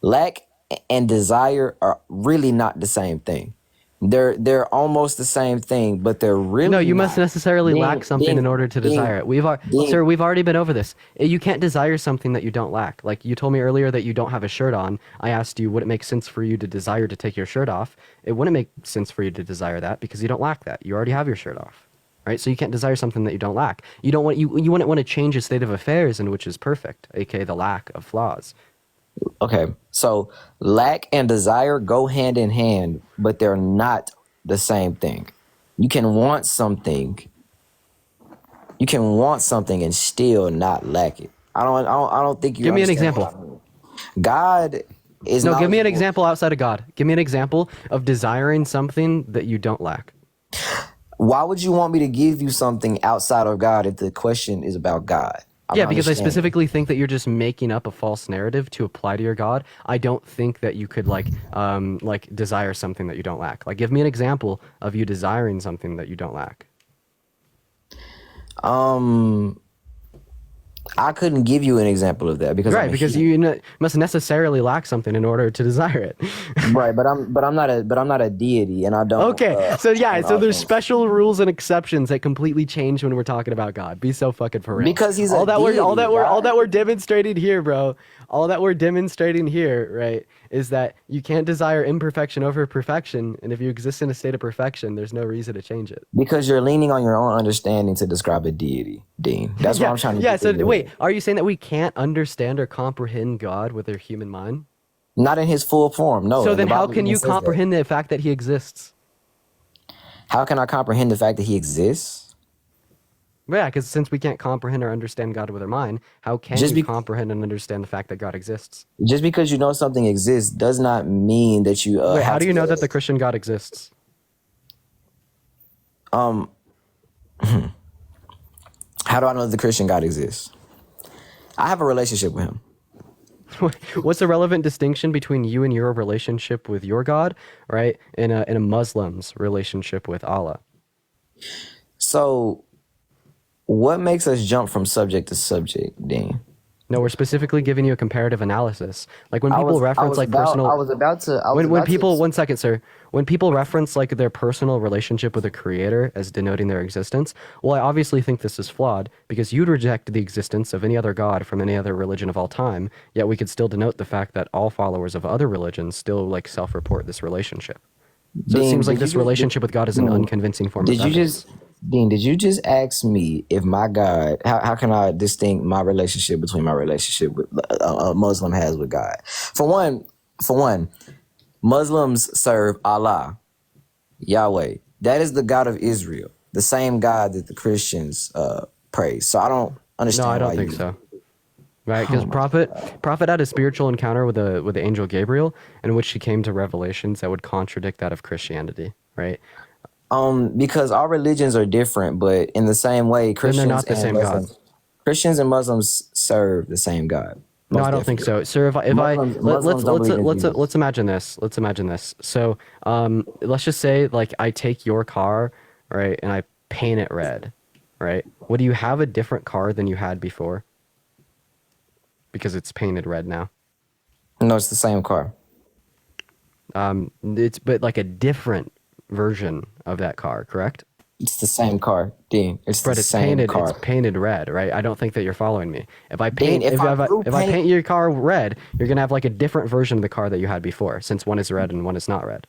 Lack and desire are really not the same thing. They're almost the same thing, but they're really No, you not. must necessarily lack something in order to desire it. Sir, we've already been over this. You can't desire something that you don't lack. Like you told me earlier that you don't have a shirt on. I asked you, would it make sense for you to desire to take your shirt off? It wouldn't make sense for you to desire that because you don't lack that. You already have your shirt off, right? So you can't desire something that you don't lack. You wouldn't want to change a state of affairs in which is perfect, aka the lack of flaws. Okay, so lack and desire go hand in hand, but they're not the same thing. You can want something and still not lack it. I don't think you Give me an understand example. what I mean. God is No, give me an knowledgeable. example outside of God. Give me an example of desiring something that you don't lack. Why would you want me to give you something outside of God if the question is about God? Yeah, because I understand. specifically think that you're just making up a false narrative to apply to your God. I don't think that you could like desire something that you don't lack. Like, give me an example of you desiring something that you don't lack. I couldn't give you an example of that because Because you must necessarily lack something in order to desire it. right, but I'm not a deity, and I don't. Okay, so and so there's things. special rules and exceptions that completely change when we're talking about God. Be so fucking for real. Because he's all a that deity, all that right? we're demonstrating here, bro. All that we're demonstrating here, right, is that you can't desire imperfection over perfection, and if you exist in a state of perfection, there's no reason to change it. Because you're leaning on your own understanding to describe a deity, Dean. That's what I'm trying to. Yeah. get So through here. wait, are you saying that we can't understand or comprehend God with our human mind? Not in his full form. No. So and then, the how Bible can even you says that. comprehend the fact that He exists? How can I comprehend the fact that he exists? Yeah, because since we can't comprehend or understand God with our mind, how can Just you be- comprehend and understand the fact that God exists? Just because you know something exists does not mean that you Wait, have how do to you know that the Christian God exists? How do I know that the Christian God exists? I have a relationship with him. What's the relevant distinction between you and your relationship with your God, right? And a Muslim's relationship with Allah? So, what makes us jump from subject to subject, Dean? No, we're specifically giving you a comparative analysis. Like when people reference like personal. When people, 1 second, sir. When people reference like their personal relationship with a creator as denoting their existence, well, I obviously think this is flawed because you'd reject the existence of any other god from any other religion of all time. Yet we could still denote the fact that all followers of other religions still like self-report this relationship. So Dean, it seems like did you this just- relationship with God is an unconvincing form of Did you evidence. Dean, did you just ask me if my God, how can I distinct my relationship between my relationship with a Muslim has with God? For one, Muslims serve Allah, Yahweh. That is the God of Israel, the same God that the Christians praise. So I don't understand. No, I don't why think you, so. Right, because prophet had a spiritual encounter with the angel Gabriel, in which he came to revelations that would contradict that of Christianity. Right, Because our religions are different, but in the same way, then Christians they're not the and same God. Muslims, Christians and Muslims serve the same God. No, Most I don't think definitely. so, sir. If Muslims don't believe in Jesus. let's imagine this. Let's imagine this. So, let's just say like I take your car, right, and I paint it red, right? Would you have a different car than you had before? Because it's painted red now. No, it's the same car. It's but like a different version of that car, correct? It's the same car, Dean. It's But the it's same painted. car. It's painted red, right? I don't think that you're following me. If I Dean, paint, if I threw if I paint- paint your car red, you're gonna have like a different version of the car that you had before, since one is red and one is not red.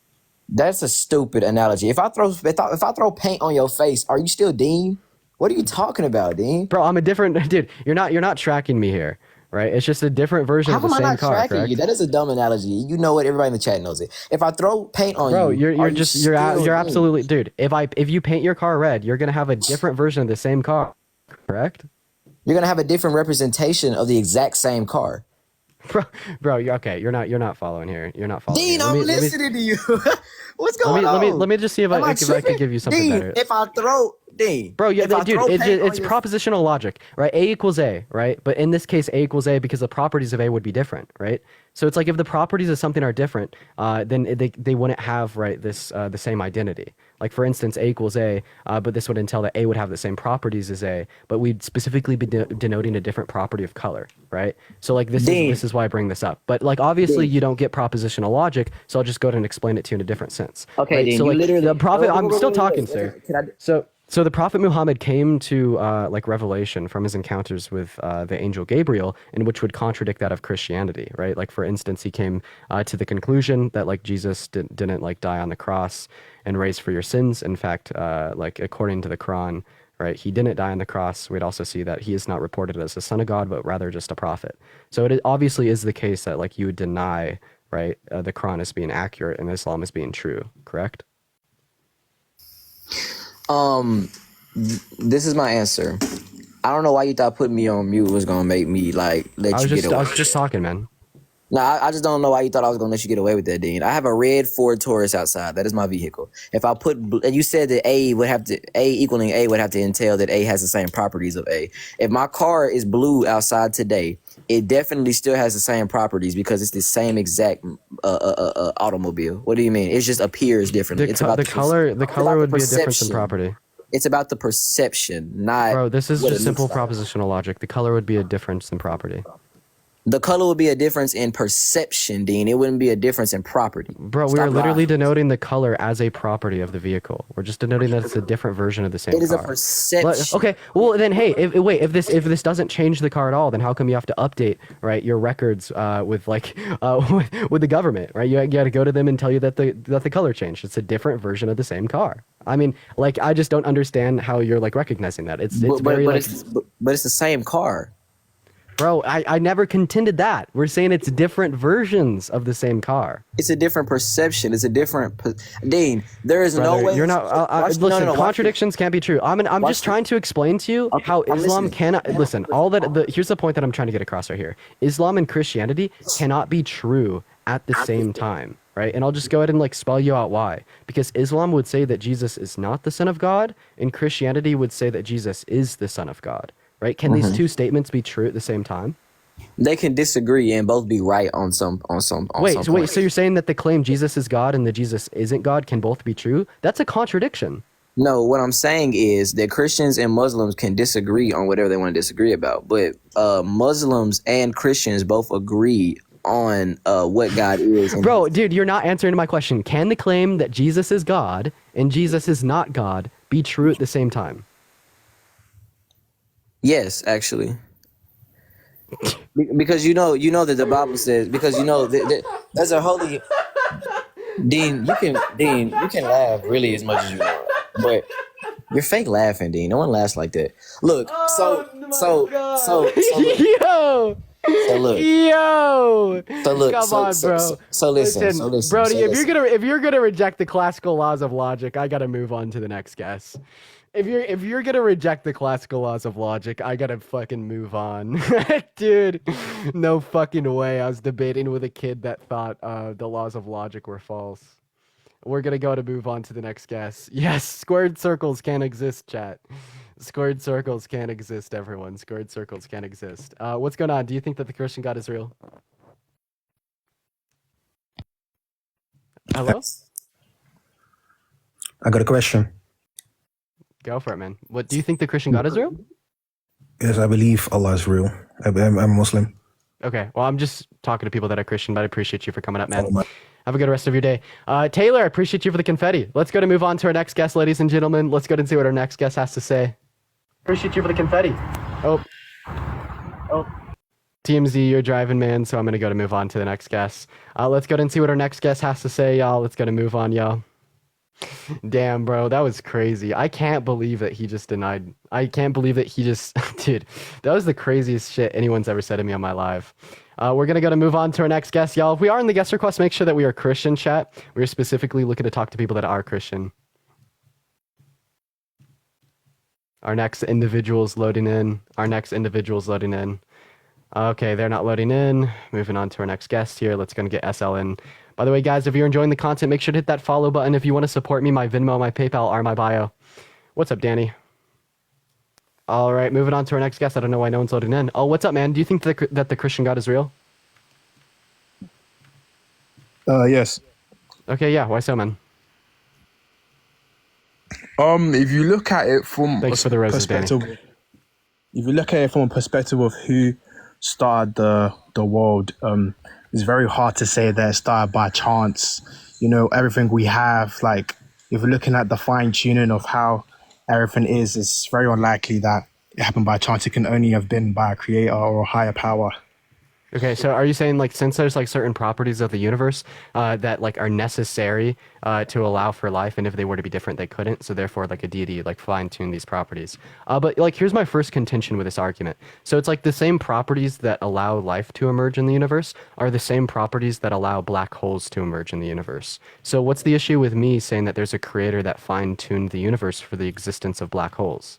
That's a stupid analogy. If I throw paint on your face, are you still Dean? What are you talking about, Dean? Bro, I'm a different dude. You're not tracking me here, right? It's just a different version How of the am I same not car, tracking correct? you? That is a dumb analogy. You know it. Everybody in the chat knows it. If I throw paint on Bro, you, you're still Dean? absolutely dude. If you paint your car red, you're gonna have a different version of the same car, correct? You're gonna have a different representation of the exact same car. Bro, you're okay. You're not following here. You're not following. Dean, here. I'm listening to you. What's going on? Let me just see if Am I could tripping? give you something Dean, better. If I throw Dean, Bro, yeah, if I dude, throw paint on it's your- propositional logic, right? A equals A, right? But in this case, A equals A because the properties of A would be different, right? So it's like if the properties of something are different, then they wouldn't have right this the same identity. Like for instance, A equals A, but this would entail that A would have the same properties as A, but we'd specifically be denoting a different property of color, right? So like this is why I bring this up. But like obviously you don't get propositional logic, so I'll just go ahead and explain it to you in a different sense. Okay, right? Dean, So you like literally- the prophet, I'm still wait, talking, wait, sir. can I- So the Prophet Muhammad came to like revelation from his encounters with the angel Gabriel, in which would contradict that of Christianity, right? Like for instance, he came to the conclusion that like Jesus didn't like die on the cross and raise for your sins. In fact, like according to the Quran, right, he didn't die on the cross. We'd also see that he is not reported as the son of God, but rather just a prophet. So it obviously is the case that like you would deny, right, the Quran as being accurate and Islam as being true, correct? This is my answer. I don't know why you thought putting me on mute was gonna make me like let you get away. I was just talking, man. No, I just don't know why you thought I was gonna let you get away with that, Dean. I have a red Ford Taurus outside. That is my vehicle. If I put, and you said that A equaling A would have to entail that A has the same properties of A. If my car is blue outside today, it definitely still has the same properties because it's the same exact automobile. What do you mean? It just appears differently. The color would be a difference in property. It's about the perception, not. Bro, this is what just it simple looks like. propositional logic. The color would be a difference in property. The color would be a difference in perception, Dean. It wouldn't be a difference in property. Bro, we Stop are literally lying. denoting the color as a property of the vehicle. We're just denoting that it's a different version of the same It is a car. perception. Okay, well then, hey, if this doesn't change the car at all, then how come you have to update right your records with like with the government, right? You got to go to them and tell you that the color changed. It's a different version of the same car. I mean, like I just don't understand how you're like recognizing that. It's very like. But it's the same car. Bro, I never contended that. We're saying it's different versions of the same car. It's a different perception. It's a different. Dean, there is no Brother, way. you're not. Watch, Listen, no, watch this. contradictions can't be true. I'm Watch just this. trying to explain to you Okay, how I'm Islam listening. cannot. Listen, all that. Here's the point that I'm trying to get across right here. Islam and Christianity cannot be true at the same time, right? And I'll just go ahead and like spell you out why. Because Islam would say that Jesus is not the Son of God, and Christianity would say that Jesus is the Son of God, right? Can these two statements be true at the same time? They can disagree and both be right on some. Wait, point. so you're saying that the claim Jesus is God and that Jesus isn't God can both be true? That's a contradiction. No, what I'm saying is that Christians and Muslims can disagree on whatever they want to disagree about, but Muslims and Christians both agree on what God is. And Bro, dude, you're not answering my question. Can the claim that Jesus is God and Jesus is not God be true at the same time? yes, actually, because you know that the Bible says, because there's a holy. Dean, you can laugh really as much as you want, but you're fake laughing, Dean. No one laughs like that. Look, so look, Yo! so look, Yo! so look, Come on, bro. so listen, Brody, so if listen. you're gonna reject the classical laws of logic, I gotta move on to the next guess. If you're gonna reject the classical laws of logic, I gotta fucking move on. Dude, no fucking way. I was debating with a kid that thought the laws of logic were false. We're gonna go to move on to the next guess. Yes, squared circles can't exist, chat. Squared circles can't exist, everyone. Squared circles can't exist. What's going on? Do you think that the Christian God is real? Hello? I got a question. Go for it, man. What do you think the Christian God is real? Yes, I believe Allah is real. I'm a Muslim. Okay, well, I'm just talking to people that are Christian, but I appreciate you for coming up, man. Oh, my- Have a good rest of your day. Taylor, I appreciate you for the confetti. Let's go to move on to our next guest, ladies and gentlemen. Let's go and see what our next guest has to say. Appreciate you for the confetti. Oh. TMZ, you're driving, man, so I'm going to go to move on to the next guest. Let's go and see what our next guest has to say, y'all. Let's go to move on, y'all. Damn, bro, that was crazy. I can't believe that he just denied. I can't believe that he just, dude, that was the craziest shit anyone's ever said to me on my live. We're going to move on to our next guest, y'all. If we are in the guest request, make sure that we are Christian, chat. We're specifically looking to talk to people that are Christian. Our next individual's loading in. Okay, they're not loading in. Moving on to our next guest here. Let's go and get SL in. By the way, guys, if you're enjoying the content, make sure to hit that follow button. If you want to support me, my Venmo, my PayPal are my bio. What's up, Danny? All right, moving on to our next guest. I don't know why no one's loading in. Oh, what's up, man? Do you think that the Christian God is real? Yes. Okay, yeah. Why so, man? If you look at it from Thanks for the roses, Danny. if you look at it from a perspective of who started the world, it's very hard to say that it started by chance. You know, everything we have, like if you're looking at the fine tuning of how everything is, it's very unlikely that it happened by chance. It can only have been by a creator or a higher power. Okay, so are you saying like since there's like certain properties of the universe that like are necessary to allow for life, and if they were to be different, they couldn't. So therefore, like a deity like fine-tune these properties. But like here's my first contention with this argument. So it's like the same properties that allow life to emerge in the universe are the same properties that allow black holes to emerge in the universe. So what's the issue with me saying that there's a creator that fine-tuned the universe for the existence of black holes?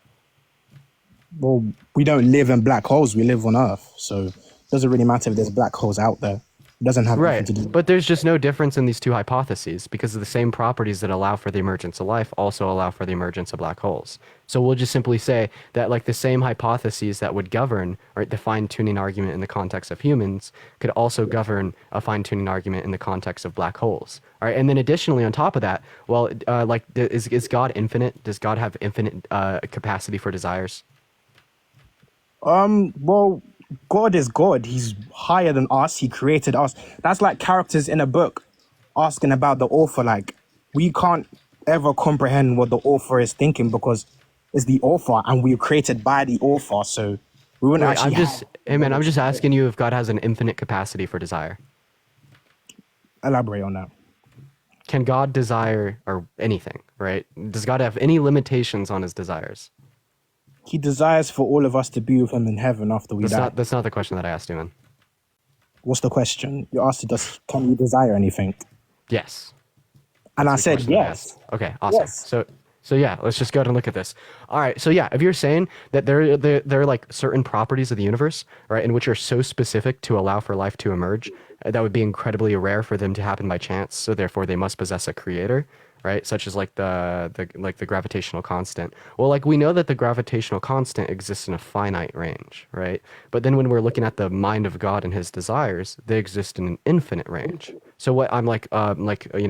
Well, we don't live in black holes. We live on Earth, so it doesn't really matter if there's black holes out there. It doesn't have Right, anything to do. but there's just no difference in these two hypotheses because of the same properties that allow for the emergence of life also allow for the emergence of black holes. So we'll just simply say that like the same hypotheses that would govern right, the fine-tuning argument in the context of humans could also govern a fine-tuning argument in the context of black holes. All right, and then additionally on top of that, well, is God infinite? Does God have infinite capacity for desires? Well, God is God. He's higher than us. He created us. That's like characters in a book asking about the author. Like, we can't ever comprehend what the author is thinking because it's the author and we were created by the author. So we wouldn't Wait, actually hey man, I'm just asking you if God has an infinite capacity for desire. elaborate on that. Can God desire or anything, right? Does God have any limitations on his desires? he desires for all of us to be with him in heaven after we die. That's not the question that I asked you, man. What's the question? You asked, can you desire anything? Yes. And I That's the said question that I yes. asked. Okay, awesome. Yes. So yeah, let's just go ahead and look at this. All right, so yeah, if you're saying that there are like certain properties of the universe, right, in which are so specific to allow for life to emerge, that would be incredibly rare for them to happen by chance. So therefore, they must possess a creator, right? Such as like the gravitational constant. Well, like we know that the gravitational constant exists in a finite range, right? But then when we're looking at the mind of God and his desires, they exist in an infinite range. So what I'm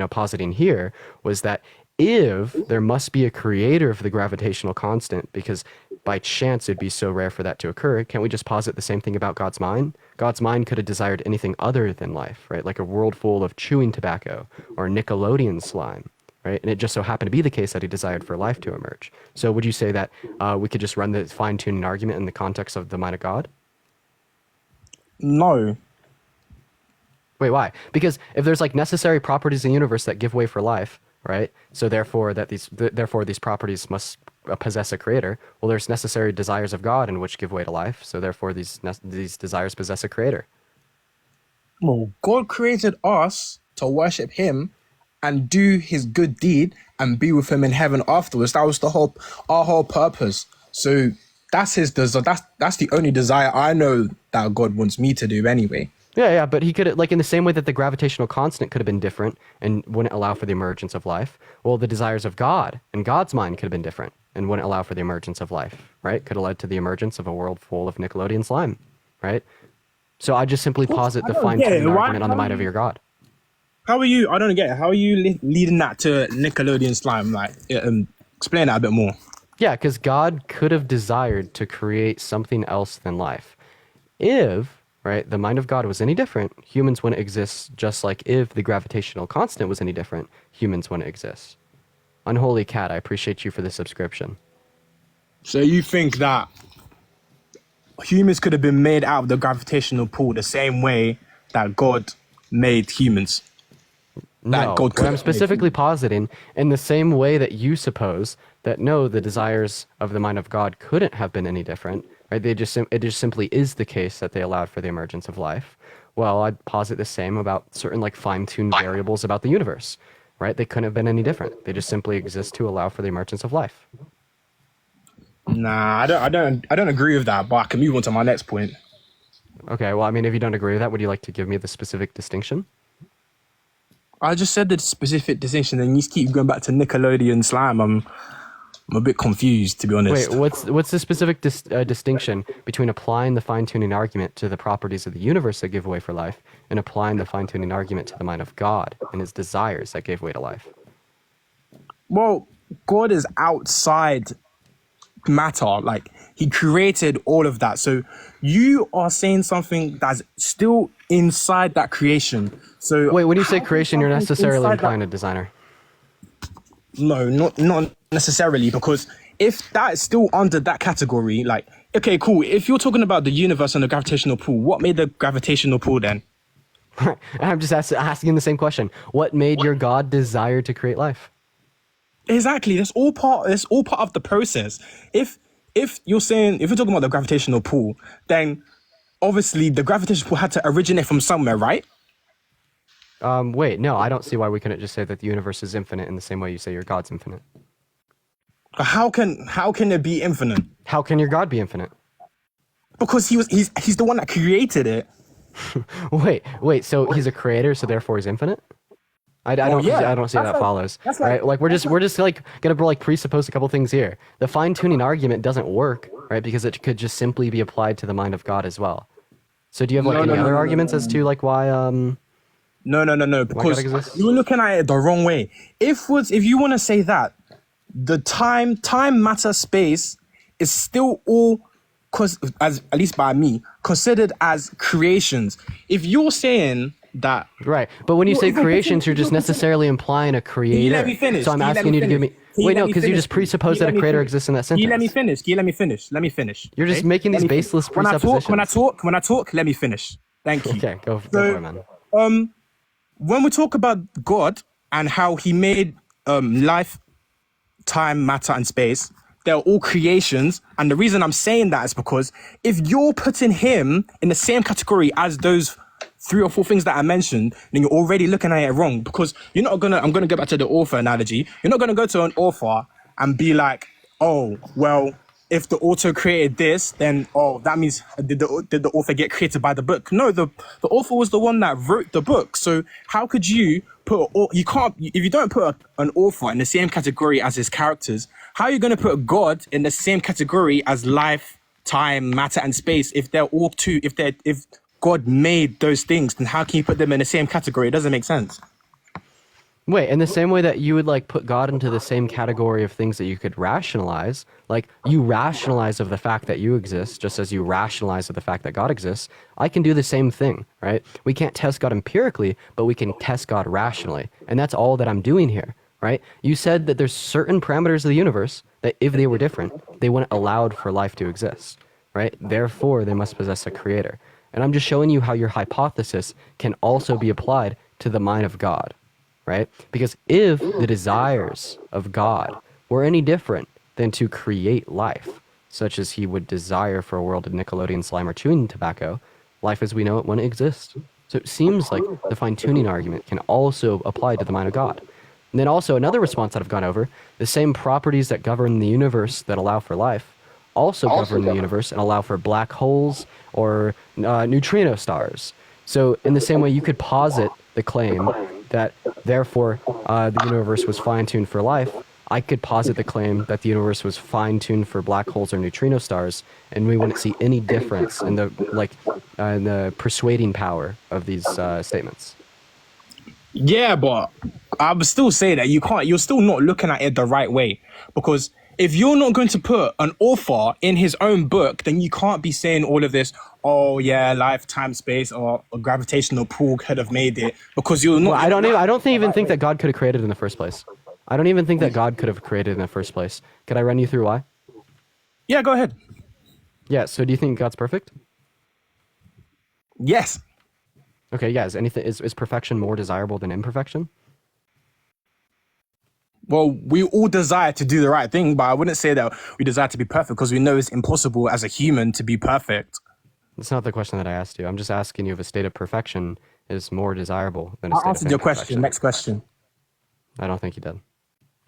positing here was that if there must be a creator of the gravitational constant, because by chance it'd be so rare for that to occur, can't we just posit the same thing about God's mind? God's mind could have desired anything other than life, right? Like a world full of chewing tobacco or Nickelodeon slime, right? And it just so happened to be the case that he desired for life to emerge. So would you say that we could just run the fine-tuning argument in the context of the mind of God? No. Wait, why? Because if there's like necessary properties in the universe that give way for life, right? So therefore these properties must possess a creator. Well, there's necessary desires of God in which give way to life. So therefore these desires possess a creator. Well, God created us to worship him and do his good deed and be with him in heaven afterwards. That was our whole purpose. So that's his desire. That's the only desire I know that God wants me to do anyway. Yeah, but he could, like, in the same way that the gravitational constant could have been different and wouldn't allow for the emergence of life, well, the desires of God and God's mind could have been different and wouldn't allow for the emergence of life, right? Could have led to the emergence of a world full of Nickelodeon slime, right? So I just simply posit the fine-tuning argument on the mind of your God. How are you? I don't get it. How are you leading that to Nickelodeon slime? Like, explain that a bit more. Yeah, because God could have desired to create something else than life. If, right, the mind of God was any different, humans wouldn't exist, just like if the gravitational constant was any different, humans wouldn't exist. Unholy Cat, I appreciate you for the subscription. So you think that humans could have been made out of the gravitational pull the same way that God made humans? No, what I'm specifically positing, in the same way that you suppose that no, the desires of the mind of God couldn't have been any different, right? It just simply is the case that they allowed for the emergence of life. Well, I'd posit the same about certain like fine-tuned variables about the universe, right? They couldn't have been any different. They just simply exist to allow for the emergence of life. Nah, I don't agree with that, but I can move on to my next point. Okay, well, I mean, if you don't agree with that, would you like to give me the specific distinction? I just said the specific distinction, and you keep going back to Nickelodeon slime. I'm a bit confused, to be honest. Wait, what's the specific distinction between applying the fine-tuning argument to the properties of the universe that give way for life and applying the fine-tuning argument to the mind of God and his desires that gave way to life? Well, God is outside matter. Like, he created all of that. So you are saying something that's still inside that creation. So wait, when you say creation, you're necessarily implying a designer. No, not necessarily, because if that is still under that category, like, okay, cool. If you're talking about the universe and the gravitational pull, what made the gravitational pull then? I'm just asking the same question. What made your God desire to create life? Exactly. That's all part of the process. If you're talking about the gravitational pull, then obviously the gravitational pull had to originate from somewhere, right? Wait, no, I don't see why we couldn't just say that the universe is infinite in the same way you say your God's infinite. How can it be infinite? How can your God be infinite? Because he's the one that created it. Wait, so he's a creator, so therefore he's infinite? I don't see how that follows. Right? Like we're just like gonna like presuppose a couple things here. The fine-tuning argument doesn't work, right? Because it could just simply be applied to the mind of God as well. So do you have like any other arguments as to like why No, because you're looking at it the wrong way. If you want to say that the time, matter, space is still all, as at least by me, considered as creations. If you're saying that, right, but when you say creations, you're just necessarily implying a creator. Can you let me finish? So I'm asking you to give me. Wait, no, because you just presuppose that a creator exists in that sentence. Can you let me finish? Let me finish. You're just making these baseless presuppositions. When I talk, let me finish. Thank you. Okay, go for it, man. When we talk about God and how he made life, time, matter, and space, they're all creations. And the reason I'm saying that is because if you're putting him in the same category as those 3 or 4 things that I mentioned, then you're already looking at it wrong, because I'm gonna go back to the author analogy. You're not gonna go to an author and be like, oh, well, if the author created this, then that means did the author get created by the book? No, the author was the one that wrote the book. So how could you if you don't put an author in the same category as his characters, how are you going to put God in the same category as life, time, matter, and space? If they're all two, if God made those things, then how can you put them in the same category? It doesn't make sense. Wait, in the same way that you would like put God into the same category of things that you could rationalize, like you rationalize of the fact that you exist, just as you rationalize of the fact that God exists, I can do the same thing, right? We can't test God empirically, but we can test God rationally. And that's all that I'm doing here, right? You said that there's certain parameters of the universe that if they were different, they wouldn't allowed for life to exist, right? Therefore, they must possess a creator. And I'm just showing you how your hypothesis can also be applied to the mind of God. Right? Because if the desires of God were any different than to create life, such as he would desire for a world of Nickelodeon slime or chewing tobacco, life as we know it wouldn't exist. So it seems like the fine-tuning argument can also apply to the mind of God. And then also another response that I've gone over, the same properties that govern the universe that allow for life also govern the universe and allow for black holes or neutrino stars. So in the same way, you could posit the claim that therefore the universe was fine-tuned for life, I could posit the claim that the universe was fine-tuned for black holes or neutrino stars, and we wouldn't see any difference in the persuading power of these statements. Yeah, but I would still say that you're still not looking at it the right way, because if you're not going to put an author in his own book, then you can't be saying all of this, oh yeah, life, time, space, or a gravitational pull could have made it, because you're not... Well, I don't even think that God could have created it in the first place. I don't even think that God could have created it in the first place. Could I run you through why? Yeah, go ahead. Yeah, so do you think God's perfect? Yes. Okay, yeah, is perfection more desirable than imperfection? Well, we all desire to do the right thing, but I wouldn't say that we desire to be perfect, because we know it's impossible as a human to be perfect. That's not the question that I asked you. I'm just asking you if a state of perfection is more desirable than a state I of answered your question. imperfection. Next question. I don't think you did.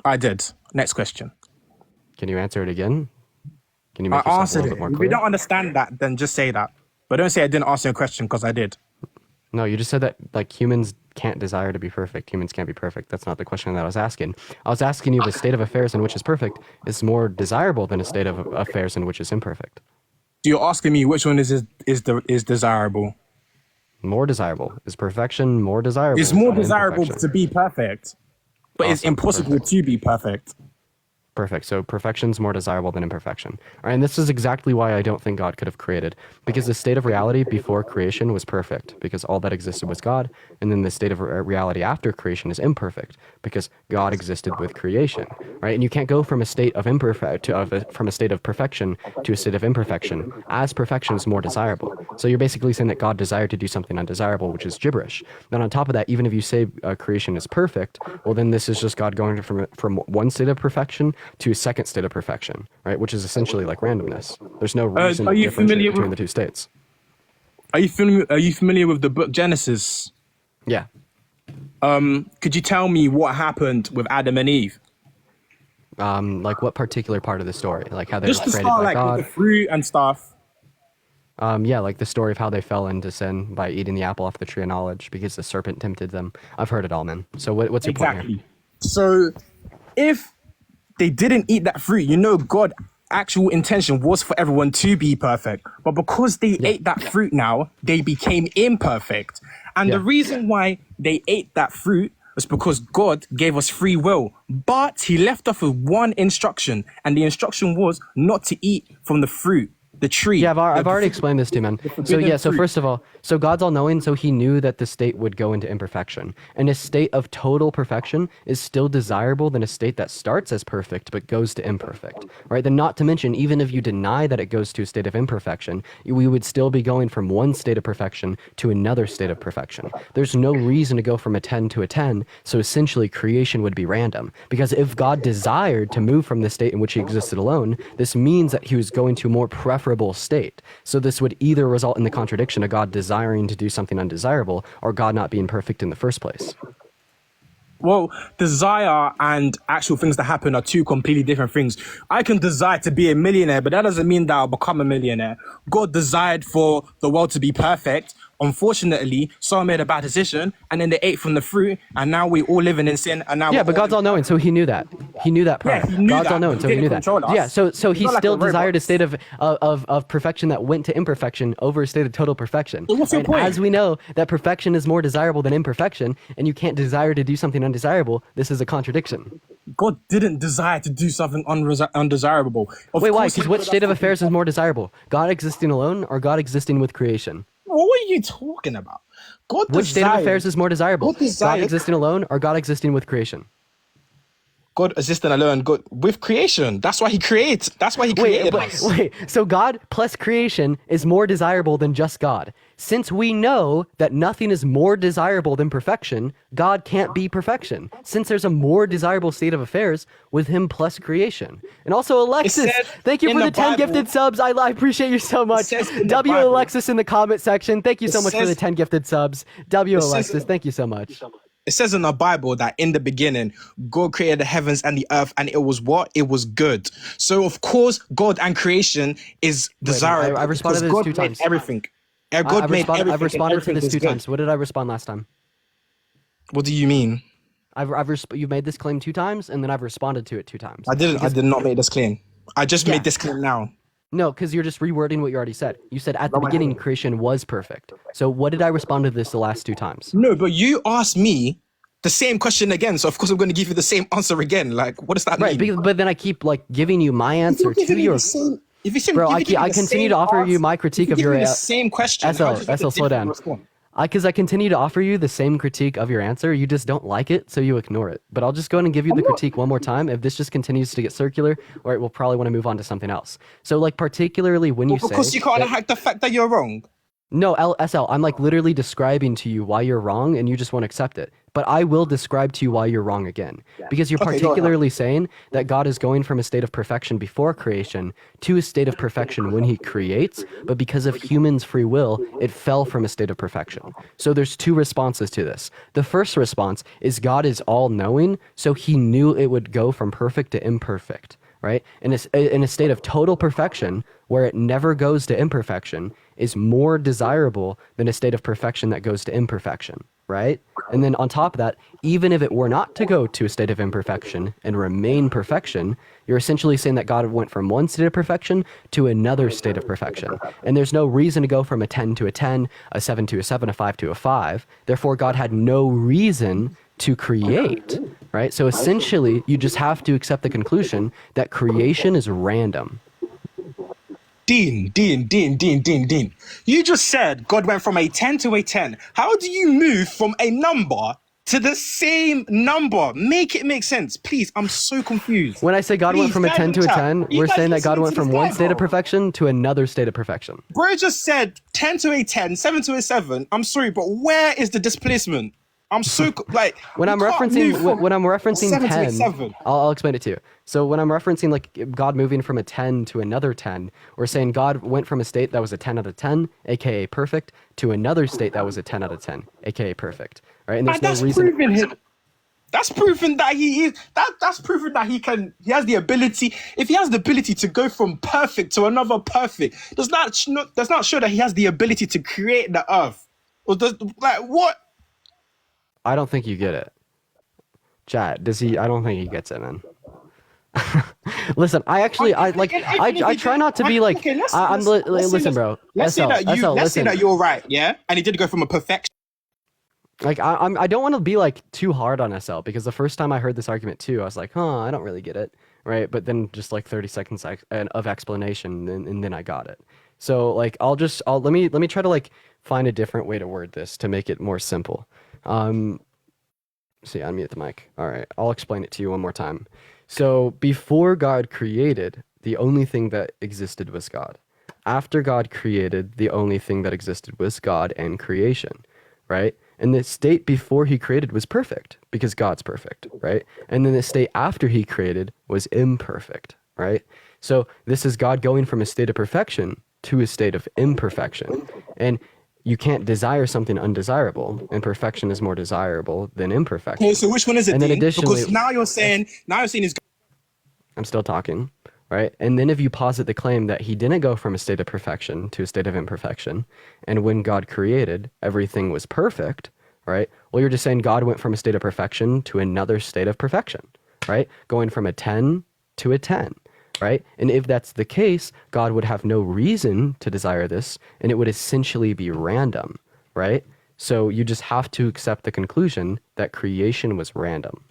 I did. Next question. Can you answer it again? Can you make I yourself a answered little it. bit more If clear? you don't understand that, then just say that. But don't say I didn't answer your question, because I did. No, you just said that like humans can't desire to be perfect. Humans can't be perfect. That's not the question that I was asking. I was asking you if a state of affairs in which is perfect is more desirable than a state of affairs in which is imperfect. So you're asking me which one is desirable? More desirable. Is perfection more desirable? It's more than desirable imperfection? to be perfect, but it's Awesome. impossible Perfect. to be perfect. Perfect. So perfection's more desirable than imperfection. All right, and this is exactly why I don't think God could have created, because the state of reality before creation was perfect, because all that existed was God, and then the state of reality after creation is imperfect, because God existed with creation, right? And you can't go from a state of from a state of perfection to a state of imperfection, as perfection is more desirable. So you're basically saying that God desired to do something undesirable, which is gibberish. Then on top of that, even if you say creation is perfect, well then this is just God going from one state of perfection to a second state of perfection, right? Which is essentially like randomness. There's no reason to differentiate between the two states. Are you familiar with the book Genesis? Yeah. Could you tell me what happened with Adam and Eve? Like what particular part of the story? Like how they Just were to created start, by like God? with the fruit and stuff. Yeah, like the story of how they fell into sin by eating the apple off the tree of knowledge because the serpent tempted them. I've heard it all, man. So what's your point here? So if they didn't eat that fruit, God actual intention was for everyone to be perfect, but because they ate that fruit now, they became imperfect. And the reason why they ate that fruit was because God gave us free will, but he left off with one instruction, and the instruction was not to eat from the fruit the tree. Yeah, I've already explained this to you, man. So forbidden yeah, so fruit. first of all, so God's all-knowing, so he knew that the state would go into imperfection. And a state of total perfection is still desirable than a state that starts as perfect but goes to imperfect, right? Then not to mention, even if you deny that it goes to a state of imperfection, we would still be going from one state of perfection to another state of perfection. There's no reason to go from a 10 to a 10, so essentially creation would be random. Because if God desired to move from the state in which he existed alone, this means that he was going to a more preferable state. So this would either result in the contradiction of God desiring to do something undesirable or God not being perfect in the first place. Well, desire and actual things that happen are two completely different things. I can desire to be a millionaire, but that doesn't mean that I'll become a millionaire. God desired for the world to be perfect. Unfortunately, someone made a bad decision, and then they ate from the fruit, and now we're all living in sin. And now Yeah, but God's all-knowing, so he knew that. He knew that prior. Yeah, he knew God's that, all-knowing, but so he he knew didn't that. control us. Yeah, so he not like still the desired a robots. state of perfection that went to imperfection over a state of total perfection. So what's your And point? as we know, that perfection is more desirable than imperfection, and you can't desire to do something undesirable. This is a contradiction. God didn't desire to do something undesirable. Wait, why? Because which state of affairs is more desirable? God existing alone or God existing with creation? What are you talking about? God Which state of desired- affairs is more desirable? God desired- God existing alone or God existing with creation? God existing alone, God with creation. That's why he creates. That's why he created us. Wait, so God plus creation is more desirable than just God. Since we know that nothing is more desirable than perfection, God can't be perfection. Since there's a more desirable state of affairs with him plus creation. And also Alexis, said thank you in for the the 10 Bible- gifted subs. I appreciate you so much. says in the W Bible- Alexis in the comment section. Thank you so much for says- the 10 gifted subs. W says- Alexis, thank you so much. It says in the Bible that in the beginning, God created the heavens and the earth, and it was what? It was good. So of course, God and creation is desirable. I responded because to this God 2 made times. everything. God I've made everything. I've responded to everything this was 2 good. times. What did I respond last time? What do you mean? You've made this claim 2 times, and then I've responded to it 2 times. I did not make this claim. I just Yeah. made this claim now. No, because you're just rewording what you already said. You said at the beginning creation was perfect. So what did I respond to this the last 2 times? No, but you asked me the same question again, so of course I'm going to give you the same answer again. Like, what does that Right, mean? but then I keep like giving you my answer to your. Bro, I continue to offer you my critique of your the same question. SL, how do you get a SL, slow different down. response? Because I continue to offer you the same critique of your answer. You just don't like it, so you ignore it. But I'll just go ahead and give you the critique one more time. If this just continues to get circular, all right, we'll probably want to move on to something else. So, like, particularly when you say. Because you can't that- hack the fact that you're wrong. No, SL, I'm like literally describing to you why you're wrong and you just won't accept it. But I will describe to you why you're wrong again. Because you're Okay, go ahead. particularly saying that God is going from a state of perfection before creation to a state of perfection when he creates, but because of humans' free will, it fell from a state of perfection. So there's 2 responses to this. The first response is God is all-knowing, so he knew it would go from perfect to imperfect, right? In a state of total perfection, where it never goes to imperfection, is more desirable than a state of perfection that goes to imperfection, right? And then on top of that, even if it were not to go to a state of imperfection and remain perfection, you're essentially saying that God went from one state of perfection to another state of perfection. And there's no reason to go from a 10 to a 10, a 7 to a 7, a 5 to a 5. Therefore, God had no reason to create, right? So essentially, you just have to accept the conclusion that creation is random. Dean. You just said God went from a 10 to a 10. How do you move from a number to the same number? Make it make sense. Please, I'm so confused. When I say God went Please, from a guys 10 in to a chat, 10, you we're guys saying that God listening went to from this one guy, state of bro? perfection to another state of perfection. Bro just said 10 to a 10, 7 to a 7. I'm sorry, but where is the displacement? I'm so like When you I'm can't referencing move from when I'm referencing 7 to a 10, 7. I'll explain it to you. So when I'm referencing like God moving from a 10 to another 10, we're saying God went from a state that was a 10 out of 10, aka perfect, to another state that was a 10 out of 10, aka perfect. Right? And there's And no that's reason. proving him. That's proving that he is. That's proving that he has the ability. If he has the ability to go from perfect to another perfect, does not show that he has the ability to create the earth? Or does like what? I don't think you get it. Chat, does he? I don't think he gets it, man. Listen, I try not to be like. Listen, bro. Let's say that you. Let's say listen. that you're right, yeah. And he did go from a perfection. Like I don't want to be like too hard on SL because the first time I heard this argument too, I was like, I don't really get it. right? But then just like 30 seconds of explanation, and then I got it. So like let me try to like find a different way to word this to make it more simple. See, unmute the mic. All right, I'll explain it to you one more time. So before God created, the only thing that existed was God. After God created, the only thing that existed was God and creation, right? And the state before he created was perfect because God's perfect, right? And then the state after he created was imperfect, right? So this is God going from a state of perfection to a state of imperfection. And you can't desire something undesirable, and perfection is more desirable than imperfection. Okay, so which one is it, And then Dean? additionally, Because now you're saying is I'm still talking, right? And then if you posit the claim that he didn't go from a state of perfection to a state of imperfection, and when God created, everything was perfect, right? Well, you're just saying God went from a state of perfection to another state of perfection, right? Going from a 10 to a 10, right? And if that's the case, God would have no reason to desire this, and it would essentially be random, right? So you just have to accept the conclusion that creation was random.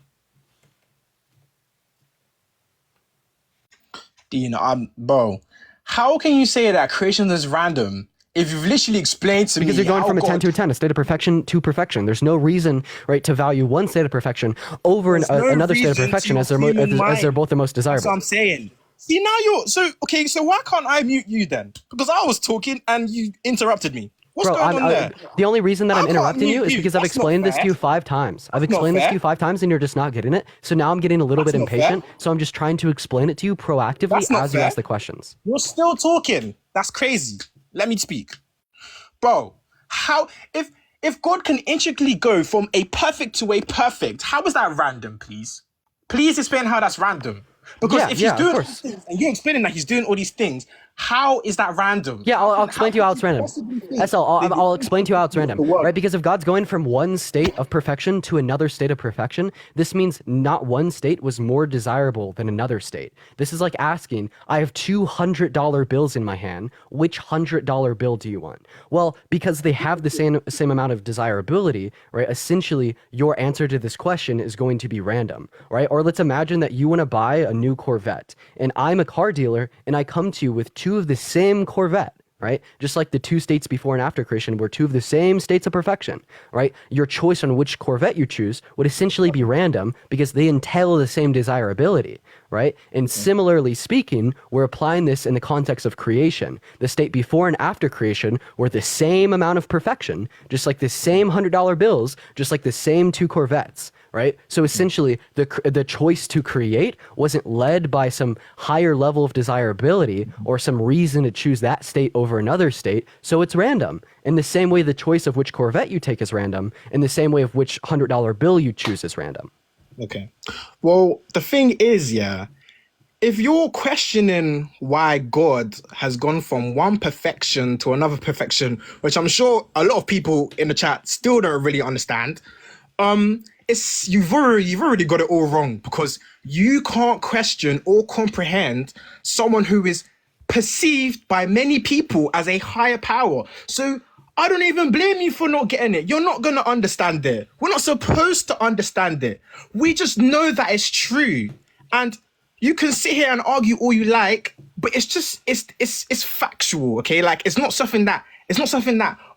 Bro, how can you say that creation is random if you've literally explained to me Because you're going how from a 10 God- to a 10, a state of perfection to perfection. There's no reason, right, to value one state of perfection over There's no another state of reason perfection to as human they're mind. both the most That's what desirable. I'm saying. See, now you're so why can't I mute you then? Because I was talking and you interrupted me. What's Bro, going on there? the only reason that I I'm can't interrupting you mute is you. because I've That's not explained this to fair. you 5 times. I've That's not explained this to fair. you 5 times and you're just not getting it. So now I'm getting a little That's bit not fair. impatient. So I'm just trying to explain it to you proactively That's not as you fair. ask the questions. You're still talking. That's crazy. Let me speak. Bro, how if God can intricately go from a perfect to a perfect, how is that random, please? Please explain how that's random. Because if he's Yeah, of doing all course. these things and you're explaining that he's doing all these things, how is that random? Yeah, I'll explain to you how it's random. I'll explain to you how it's random, right? Because if God's going from one state of perfection to another state of perfection, this means not one state was more desirable than another state. This is like asking, I have $200 bills in my hand. Which $100 bill do you want? Well, because they have the same amount of desirability, right? Essentially, your answer to this question is going to be random, right? Or let's imagine that you want to buy a new Corvette, and I'm a car dealer, and I come to you with 2 of the same Corvette, right? Just like the 2 states before and after creation were 2 of the same states of perfection, right? Your choice on which Corvette you choose would essentially be random because they entail the same desirability, right? And similarly speaking, we're applying this in the context of creation. The state before and after creation were the same amount of perfection, just like the same $100 bills, just like the same 2 Corvettes, right? So essentially, the choice to create wasn't led by some higher level of desirability or some reason to choose that state over another state, so it's random. In the same way the choice of which Corvette you take is random, in the same way of which $100 bill you choose is random. Okay. Well, the thing is, yeah, if you're questioning why God has gone from one perfection to another perfection, which I'm sure a lot of people in the chat still don't really understand, it's you've already got it all wrong, because you can't question or comprehend someone who is perceived by many people as a higher power. So I don't even blame you for not getting it. You're not going to understand it. We're not supposed to understand it. We just know that it's true. And you can sit here and argue all you like, but it's just, it's factual, okay? Like, it's not something that,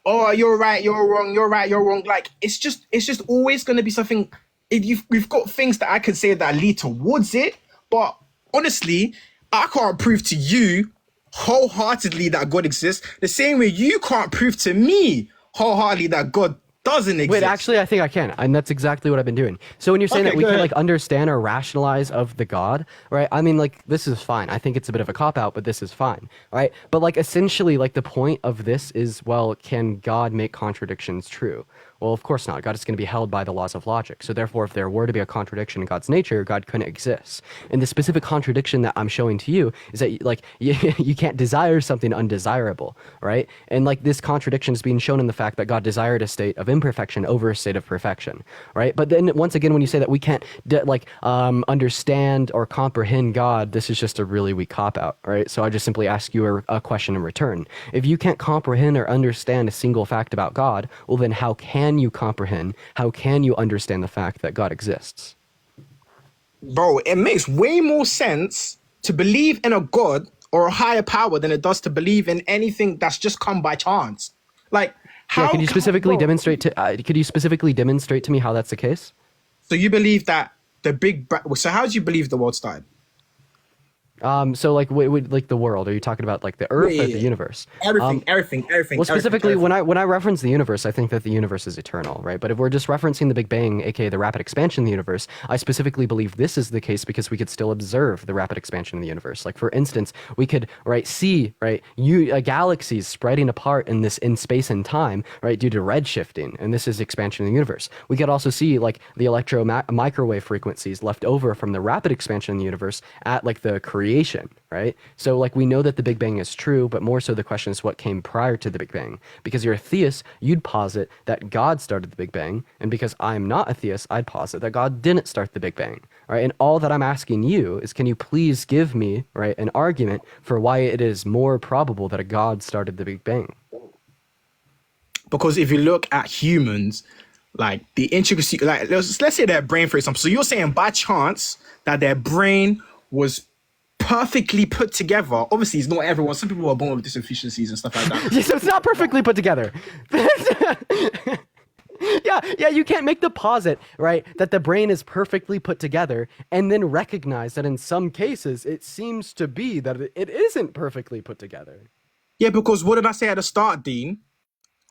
oh, you're right, you're wrong, you're right, you're wrong. Like, it's just always going to be something. We've got things that I could say that lead towards it, but honestly, I can't prove to you wholeheartedly that God exists, the same way you can't prove to me wholeheartedly that God doesn't exist. Wait, actually, I think I can, and that's exactly what I've been doing. So when you're saying Okay, that we go can ahead. like understand or rationalize of the God, right? I mean, like, this is fine. I think it's a bit of a cop out, but this is fine, right? But like, essentially, like, the point of this is, well, can God make contradictions true? Well, of course not. God is going to be held by the laws of logic. So therefore, if there were to be a contradiction in God's nature, God couldn't exist. And the specific contradiction that I'm showing to you is that, like, you can't desire something undesirable, right? And like, this contradiction is being shown in the fact that God desired a state of imperfection over a state of perfection, right? But then once again, when you say that we can't understand or comprehend God, this is just a really weak cop out, right? So I just simply ask you a question in return. If you can't comprehend or understand a single fact about God, well, then how can you comprehend, how can you understand the fact that God exists? bro, it makes way more sense to believe in a god or a higher power than it does to believe in anything that's just come by chance. Like, how? Yeah, could you specifically bro, demonstrate to could you specifically demonstrate to me how that's the case? So you believe that the so how do you believe the world started? So like like the world, are you talking about like the earth or the universe? Everything. Well, specifically, when I reference the universe, I think that the universe is eternal, right? But if we're just referencing the Big Bang, aka the rapid expansion of the universe, I specifically believe this is the case because we could still observe the rapid expansion of the universe. Like, for instance, we could see galaxies spreading apart in space and time, right, due to redshifting, and this is expansion of the universe. We could also see like the microwave frequencies left over from the rapid expansion of the universe at like the creation, right? So like we know that the Big Bang is true, but more so the question is what came prior to the Big Bang. Because you're a theist, you'd posit that God started the Big Bang, and because I'm not a theist, I'd posit that God didn't start the Big Bang, right? And all that I'm asking you is, can you please give me, right, an argument for why it is more probable that a God started the Big Bang? Because if you look at humans, like the intricacy, like let's say their brain, for example. So you're saying by chance that their brain was perfectly put together. Obviously, it's not everyone. Some people are born with deficiencies and stuff like that. So it's not perfectly put together. Yeah, you can't make the posit, right, that the brain is perfectly put together and then recognize that in some cases it seems to be that it isn't perfectly put together. Yeah, because what did I say at the start, Dean?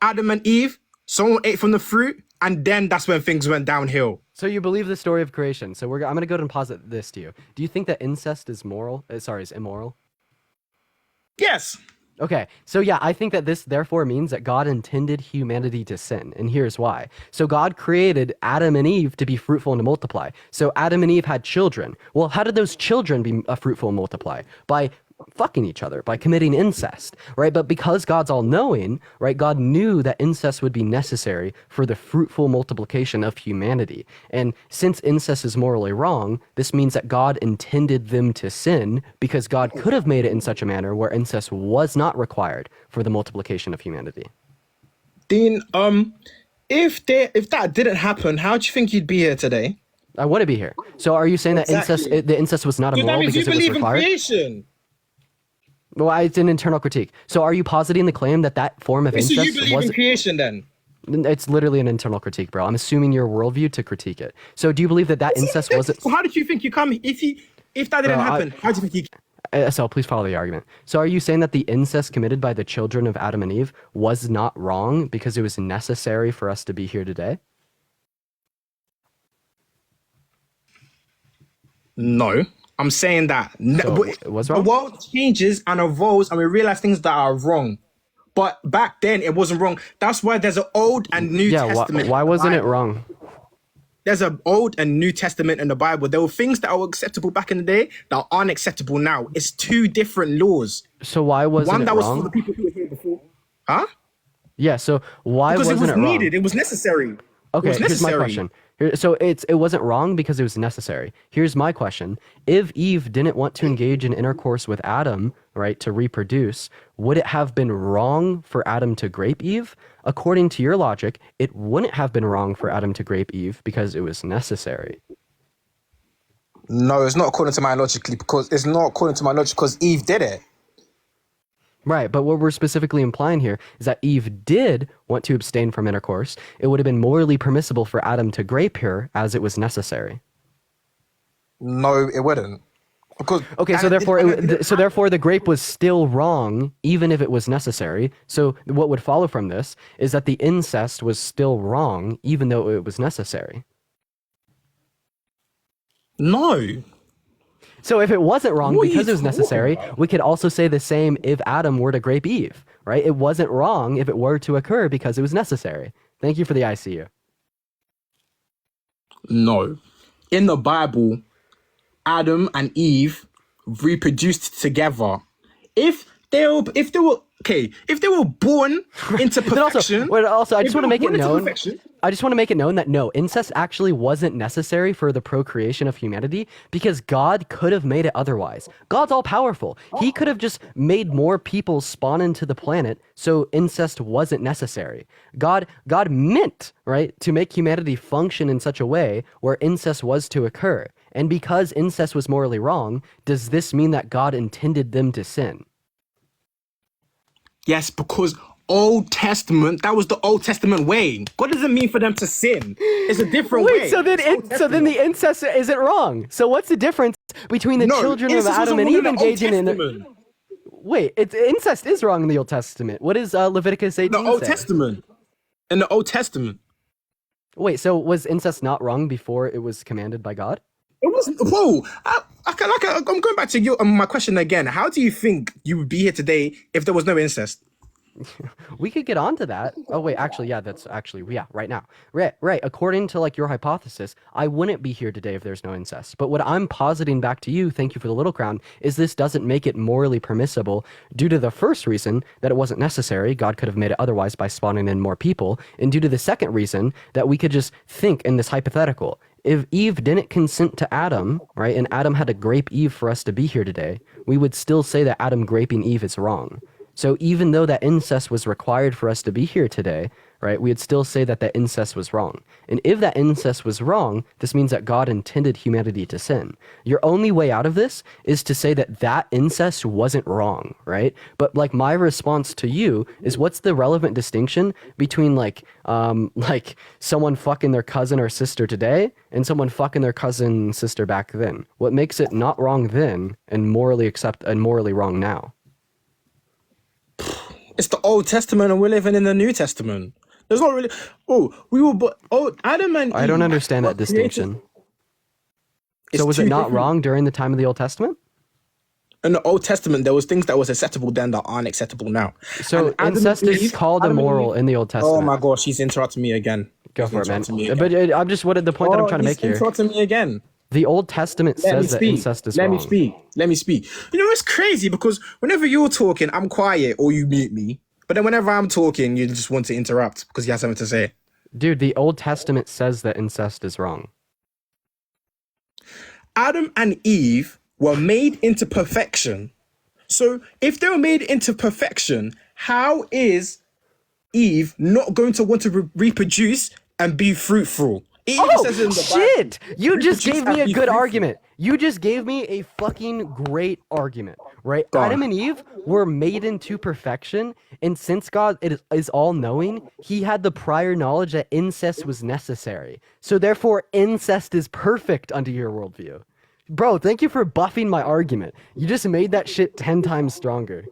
Adam and Eve, someone ate from the fruit, and then that's when things went downhill. So you believe the story of creation. So I'm going to go ahead and posit this to you. Do you think that incest is is immoral? Yes. Okay, so yeah, I think that this therefore means that God intended humanity to sin, and here's why. So God created Adam and Eve to be fruitful and to multiply. So Adam and Eve had children. Well, how did those children be fruitful and multiply? By fucking each other, by committing incest, right? But because God's all-knowing, right, God knew that incest would be necessary for the fruitful multiplication of humanity. And since incest is morally wrong, this means that God intended them to sin because God could have made it in such a manner where incest was not required for the multiplication of humanity. Dean, if that didn't happen, how do you think you'd be here today? I want to be here. So are you saying that the incest was not immoral because it was required? In creation. Well, it's an internal critique. So are you positing the claim that form of incest So you believe in creation then? It's literally an internal critique, bro. I'm assuming your worldview to critique it. So do you believe that incest wasn't... How did you think you come... If that didn't happen, how do you think you... So please follow the argument. So are you saying that the incest committed by the children of Adam and Eve was not wrong because it was necessary for us to be here today? No. I'm saying that it was wrong? The world changes and evolves and we realize things that are wrong. But back then, it wasn't wrong. That's why there's an Old and New Testament. Why wasn't it wrong? There's an Old and New Testament in the Bible. There were things that were acceptable back in the day that aren't acceptable now. It's two different laws. So why wasn't it wrong? One that was for the people who were here before. Huh? Yeah, so why wasn't it wrong? Because it was needed. It was necessary. Okay, here's my question. So it wasn't wrong because it was necessary. Here's my question. If Eve didn't want to engage in intercourse with Adam, right, to reproduce, would it have been wrong for Adam to grape Eve? According to your logic, it wouldn't have been wrong for Adam to grape Eve because it was necessary. No, it's not according to my logic because Eve did it. Right, but what we're specifically implying here is that Eve did want to abstain from intercourse. It would have been morally permissible for Adam to grape her as it was necessary. No, it wouldn't. Because so therefore the grape was still wrong even if it was necessary. So what would follow from this is that the incest was still wrong even though it was necessary. No. So if it wasn't wrong because it was necessary, we could also say the same if Adam were to grape Eve, right? It wasn't wrong if it were to occur because it was necessary. Thank you for the ICU. No. In the Bible, Adam and Eve reproduced together. If they were born into perfection. I just want to make it known. I just want to make it known that no, incest actually wasn't necessary for the procreation of humanity because God could have made it otherwise. God's all powerful. He could have just made more people spawn into the planet, so incest wasn't necessary. God meant, right, to make humanity function in such a way where incest was to occur. And because incest was morally wrong, does this mean that God intended them to sin? Yes, because Old Testament, that was the Old Testament way. What does it mean for them to sin? It's a different way. Wait, so then the incest isn't wrong. So what's the difference between the children of incest was Adam and wrong Eve in the Old engaging in Testament. Wait, incest is wrong in the Old Testament. What does Leviticus 18 The Old say? Testament. In the Old Testament. Wait, so was incest not wrong before it was commanded by God? It wasn't. Whoa! I'm going back to you. My question again. How do you think you would be here today if there was no incest? We could get onto that. Oh wait, actually, yeah, that's actually right now. Right. According to like your hypothesis, I wouldn't be here today if there's no incest. But what I'm positing back to you, thank you for the little crown, is this doesn't make it morally permissible due to the first reason that it wasn't necessary. God could have made it otherwise by spawning in more people, and due to the second reason that we could just think in this hypothetical. If Eve didn't consent to Adam, right, and Adam had to grape Eve for us to be here today, we would still say that Adam graping Eve is wrong. So even though that incest was required for us to be here today, right, we would still say that that incest was wrong. And if that incest was wrong, this means that God intended humanity to sin. Your only way out of this is to say that that incest wasn't wrong, right? But like my response to you is, what's the relevant distinction between like someone fucking their cousin or sister today and someone fucking their cousin and sister back then? What makes it not wrong then and morally wrong now? It's the Old Testament and we're living in the New Testament. There's not really. Adam and Eve. I don't understand that distinction. So was it not wrong during the time of the Old Testament? In the Old Testament, there was things that was acceptable then that aren't acceptable now. So incest is called immoral in the Old Testament. Oh my gosh, she's interrupting me again. Go for it, man. But I'm just the point that I'm trying to make here. Interrupting me again. The Old Testament says that incest is wrong. Let me speak. You know, it's crazy because whenever you're talking, I'm quiet or you mute me. But then whenever I'm talking, you just want to interrupt because you have something to say. Dude, the Old Testament says that incest is wrong. Adam and Eve were made into perfection. So if they were made into perfection, how is Eve not going to want to reproduce and be fruitful? Shit! You just gave me a good argument. You just gave me a fucking great argument, right? Adam and Eve were made into perfection, and since God is all-knowing, he had the prior knowledge that incest was necessary. So therefore, incest is perfect under your worldview. Bro, thank you for buffing my argument. You just made that shit 10 times stronger.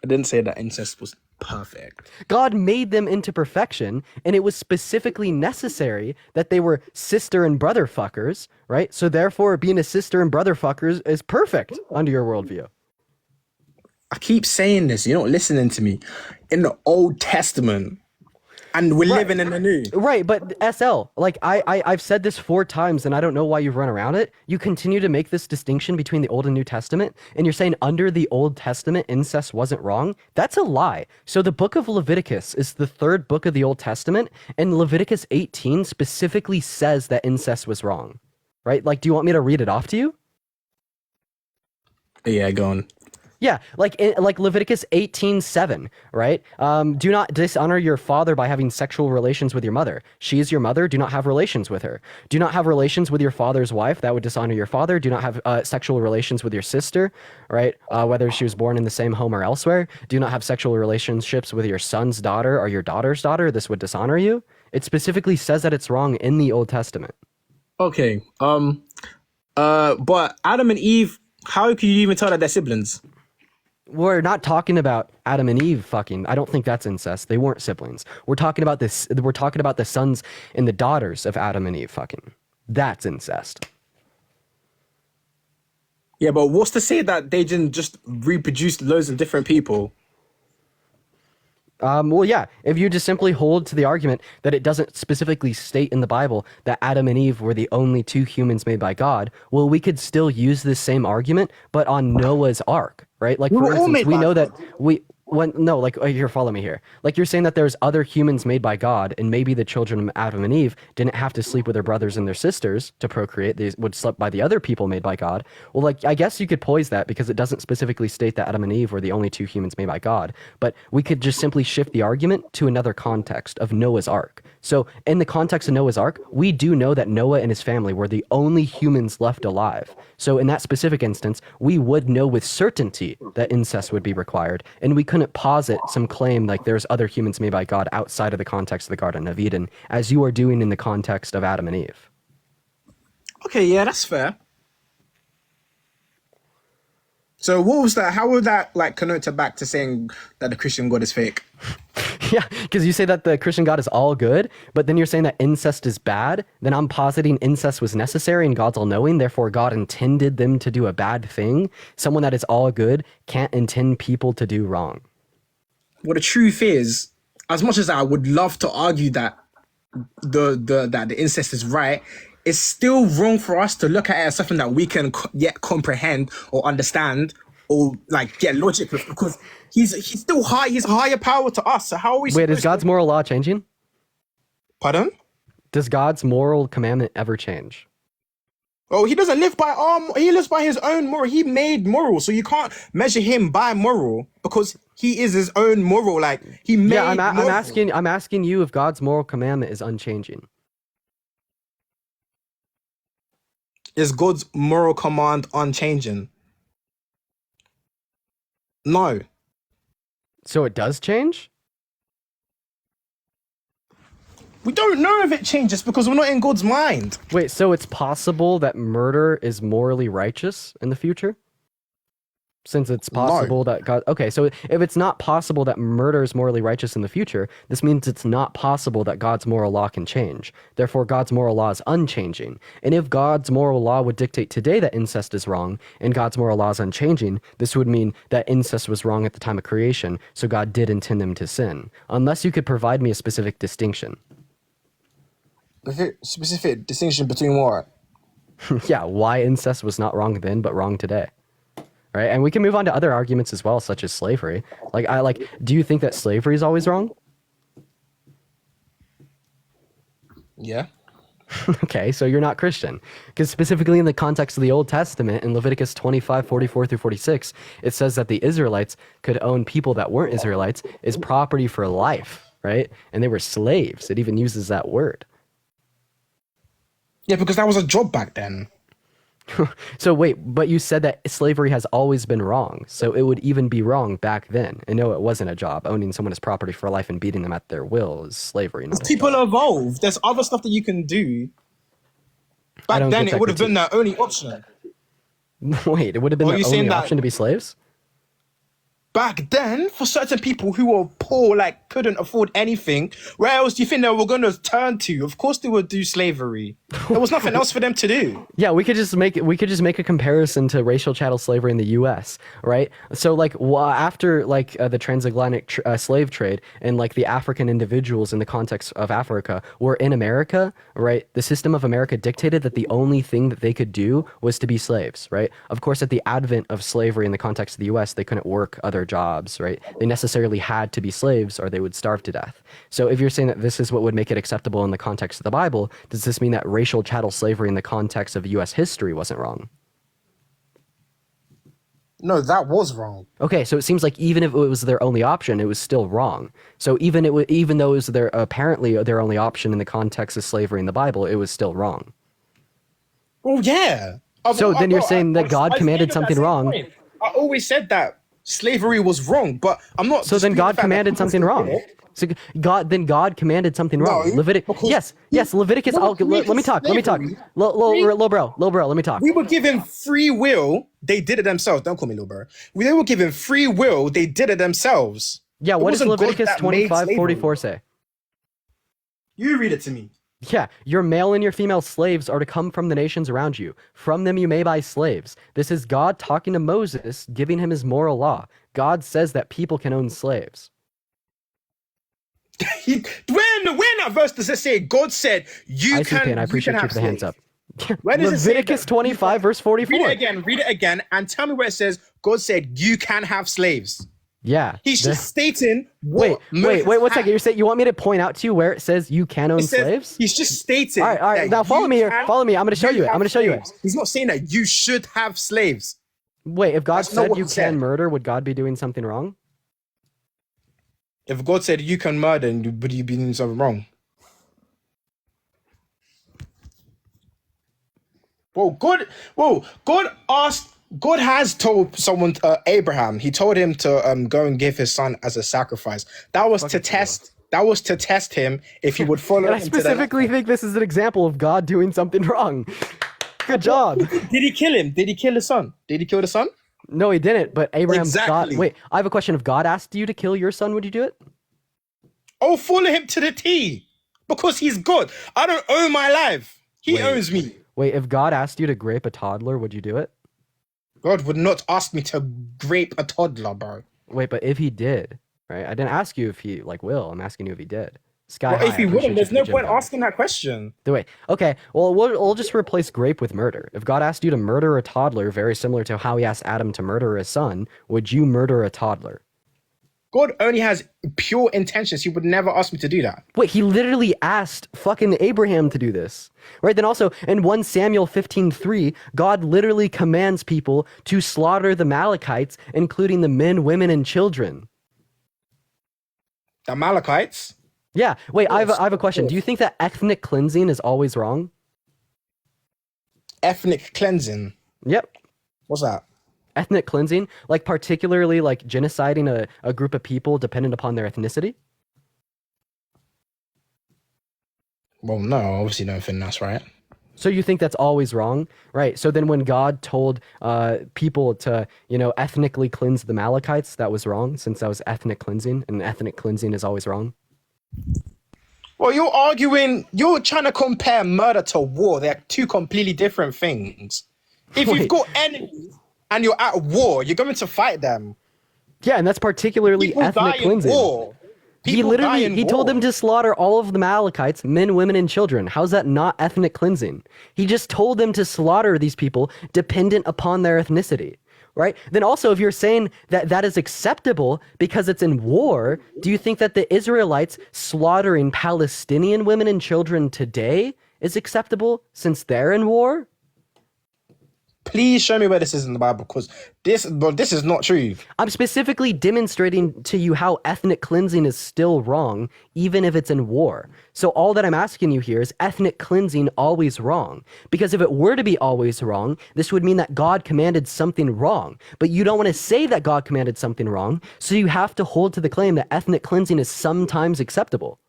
I didn't say that incest was perfect. God made them into perfection, and it was specifically necessary that they were sister and brother fuckers, right? So therefore, being a sister and brother fuckers is perfect under your worldview. I keep saying this. You're not listening to me. In the Old Testament, and we're living in the New. Right, but SL, like I've said this 4 times, and I don't know why you've run around it. You continue to make this distinction between the Old and New Testament, and you're saying under the Old Testament, incest wasn't wrong. That's a lie. So the book of Leviticus is the 3rd book of the Old Testament, and Leviticus 18 specifically says that incest was wrong. Right? Like, do you want me to read it off to you? Yeah, go on. Yeah, like Leviticus 18:7, right? Do not dishonor your father by having sexual relations with your mother. She is your mother. Do not have relations with her. Do not have relations with your father's wife. That would dishonor your father. Do not have sexual relations with your sister, right? Whether she was born in the same home or elsewhere. Do not have sexual relationships with your son's daughter or your daughter's daughter. This would dishonor you. It specifically says that it's wrong in the Old Testament. Okay. But Adam and Eve, how could you even tell that they're siblings? We're not talking about Adam and Eve fucking. I don't think that's incest. They weren't siblings. We're talking about this. We're talking about the sons and the daughters of Adam and Eve fucking. That's incest. Yeah, but what's to say that they didn't just reproduce loads of different people? Well, yeah, if you just simply hold to the argument that it doesn't specifically state in the Bible that Adam and Eve were the only 2 humans made by God, well, we could still use this same argument, but on Noah's Ark, right? Like, for instance, we know that Here, follow me here. Like, you're saying that there's other humans made by God, and maybe the children of Adam and Eve didn't have to sleep with their brothers and their sisters to procreate. They would sleep by the other people made by God. Well, like, I guess you could poise that because it doesn't specifically state that Adam and Eve were the only two humans made by God. But we could just simply shift the argument to another context of Noah's Ark. So in the context of Noah's Ark, we do know that Noah and his family were the only humans left alive. So in that specific instance, we would know with certainty that incest would be required, and we couldn't posit some claim like there's other humans made by God outside of the context of the Garden of Eden, as you are doing in the context of Adam and Eve. Okay, yeah, that's fair. So what was that? How would that like connote it back to saying that the Christian God is fake? Yeah, because you say that the Christian God is all good, but then you're saying that incest is bad. Then I'm positing incest was necessary and God's all knowing, therefore God intended them to do a bad thing. Someone that is all good can't intend people to do wrong. Well, the truth is, as much as I would love to argue that the incest is right, it's still wrong for us to look at it as something that we can yet comprehend or understand or like get logic with, because he's still high. He's a higher power to us. So how are we? Wait, is God's moral law changing? Pardon? Does God's moral commandment ever change? Oh, he doesn't live by he lives by his own moral. He made moral, so you can't measure him by moral because he is his own moral. Like he made. Yeah, moral. I'm asking you if God's moral commandment is unchanging. Is God's moral command unchanging? No. So it does change? We don't know if it changes because we're not in God's mind. Wait, so it's possible that murder is morally righteous in the future? Since it's possible that God... Okay, so if it's not possible that murder is morally righteous in the future, this means it's not possible that God's moral law can change. Therefore, God's moral law is unchanging. And if God's moral law would dictate today that incest is wrong, and God's moral law is unchanging, this would mean that incest was wrong at the time of creation, so God did intend them to sin. Unless you could provide me a specific distinction. Specific distinction between what? Yeah, why incest was not wrong then, but wrong today. Right, and we can move on to other arguments as well, such as slavery. Do you think that slavery is always wrong? Yeah. Okay, so you're not Christian. Because specifically in the context of the Old Testament, in Leviticus 25:44-46, it says that the Israelites could own people that weren't Israelites as property for life, right? And they were slaves. It even uses that word. Yeah, because that was a job back then. So wait, but you said that slavery has always been wrong, so it would even be wrong back then. And no, it wasn't a job. Owning someone as property for life and beating them at their will is slavery. Not people evolve. There's other stuff that you can do. Back then, it would have been the only option. Wait, it would have been the only option to be slaves? Back then, for certain people who were poor, like couldn't afford anything, where else do you think they were going to turn to? Of course, they would do slavery. There was nothing else for them to do. Yeah, we could just make a comparison to racial chattel slavery in the U.S. Right? So like after like the transatlantic slave trade and like the African individuals in the context of Africa were in America, right? The system of America dictated that the only thing that they could do was to be slaves, right? Of course, at the advent of slavery in the context of the U.S., they couldn't work other jobs, right? They necessarily had to be slaves or they would starve to death. So if you're saying that this is what would make it acceptable in the context of the Bible, does this mean that racial chattel slavery in the context of U.S. history wasn't wrong? No, that was wrong. Okay, so it seems like even if it was their only option, it was still wrong. So even though it was apparently their only option in the context of slavery in the Bible, it was still wrong. Well, yeah. So then you're saying that God commanded something wrong. I always said that slavery was wrong, but I'm not. So then God commanded something wrong. So God commanded something wrong. No, Leviticus. Yes. Leviticus. Let me talk. Little bro. Let me talk. We were given free will. They did it themselves. Don't call me little bro. They were given free will. They did it themselves. Yeah. What does Leviticus 25:44 say? You read it to me. Yeah, your male and your female slaves are to come from the nations around you. From them you may buy slaves. This is God talking to Moses, giving him his moral law. God says that people can own slaves. When that verse does it say God said you can? I appreciate you put the hands up. Where does Leviticus 25 verse 44. Read it again, and tell me where it says God said you can have slaves. Yeah. He's just stating what Wait, Moses 1 second. had. You're saying you want me to point out to you where it says you can own It says- slaves? He's just stating. All right. that Now follow you me here. can- Follow me. I'm going to show you it. I'm have going to show you it. slaves. He's not saying that you should have slaves. Wait, if God That's not said what you he can said. murder, would God be doing something wrong? If God said you can murder, would you be doing something wrong? God has told someone, Abraham. He told him to go and give his son as a sacrifice. That was to test. That was to test him if he would follow And I him to the. specifically think this is an example of God doing something wrong. Good job. Did he kill him? Did he kill the son? Did he kill the son? No, he didn't. But Abraham Exactly. Wait, I have a question. If God asked you to kill your son, would you do it? Oh, follow him to the T, because he's God. I don't own my life. He Wait. owns me. Wait, if God asked you to grape a toddler, would you do it? God would not ask me to grape a toddler, bro. Wait, but if he did, right? I didn't ask you if he will. I'm asking you if he did. Sky Well, high, if he I appreciate wouldn't, you there's for no the point gym asking that question. Wait, okay. Well, we'll just replace grape with murder. If God asked you to murder a toddler, very similar to how he asked Adam to murder his son, would you murder a toddler? God only has pure intentions. He would never ask me to do that. Wait, he literally asked fucking Abraham to do this. Right? Then also in 1 Samuel 15:3, God literally commands people to slaughter the Amalekites, including the men, women, and children. The Amalekites. Yeah. Wait, I have a question. Do you think that ethnic cleansing is always wrong? Ethnic cleansing. Yep. What's that? Ethnic cleansing, like particularly like genociding a group of people dependent upon their ethnicity? Well, no, I obviously don't think that's right. So you think that's always wrong, right? So then when God told people to, ethnically cleanse the Amalekites, that was wrong, since that was ethnic cleansing, and ethnic cleansing is always wrong? Well, you're trying to compare murder to war. They're two completely different things. If Wait. you've got enemies and you're at war, you're going to fight them. Yeah, and that's particularly People die ethnic in cleansing. war. People die in He told war. them to slaughter all of the Amalekites, men, women, and children. How's that not ethnic cleansing? He just told them to slaughter these people dependent upon their ethnicity, right? Then also, if you're saying that that is acceptable because it's in war, do you think that the Israelites slaughtering Palestinian women and children today is acceptable since they're in war? Please show me where this is in the Bible, because this is not true. I'm specifically demonstrating to you how ethnic cleansing is still wrong, even if it's in war. So all that I'm asking you here is ethnic cleansing always wrong? Because if it were to be always wrong, this would mean that God commanded something wrong. But you don't want to say that God commanded something wrong, so you have to hold to the claim that ethnic cleansing is sometimes acceptable.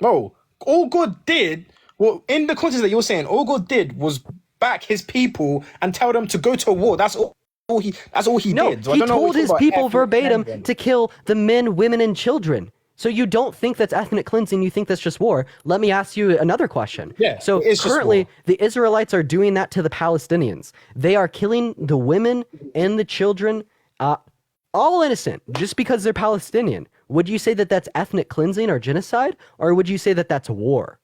No, all God did, well, in the context that you're saying, all God did was back his people and tell them to go to war. That's all he No, did. So I he don't know what told you're his talking about people ethnic verbatim cleansing. to kill the men, women, and children. So you don't think that's ethnic cleansing, you think that's just war. Let me ask you another question. Yeah, So it is just currently, war. the Israelites are doing that to the Palestinians. They are killing the women and the children, all innocent, just because they're Palestinian. Would you say that that's ethnic cleansing or genocide? Or would you say that that's war?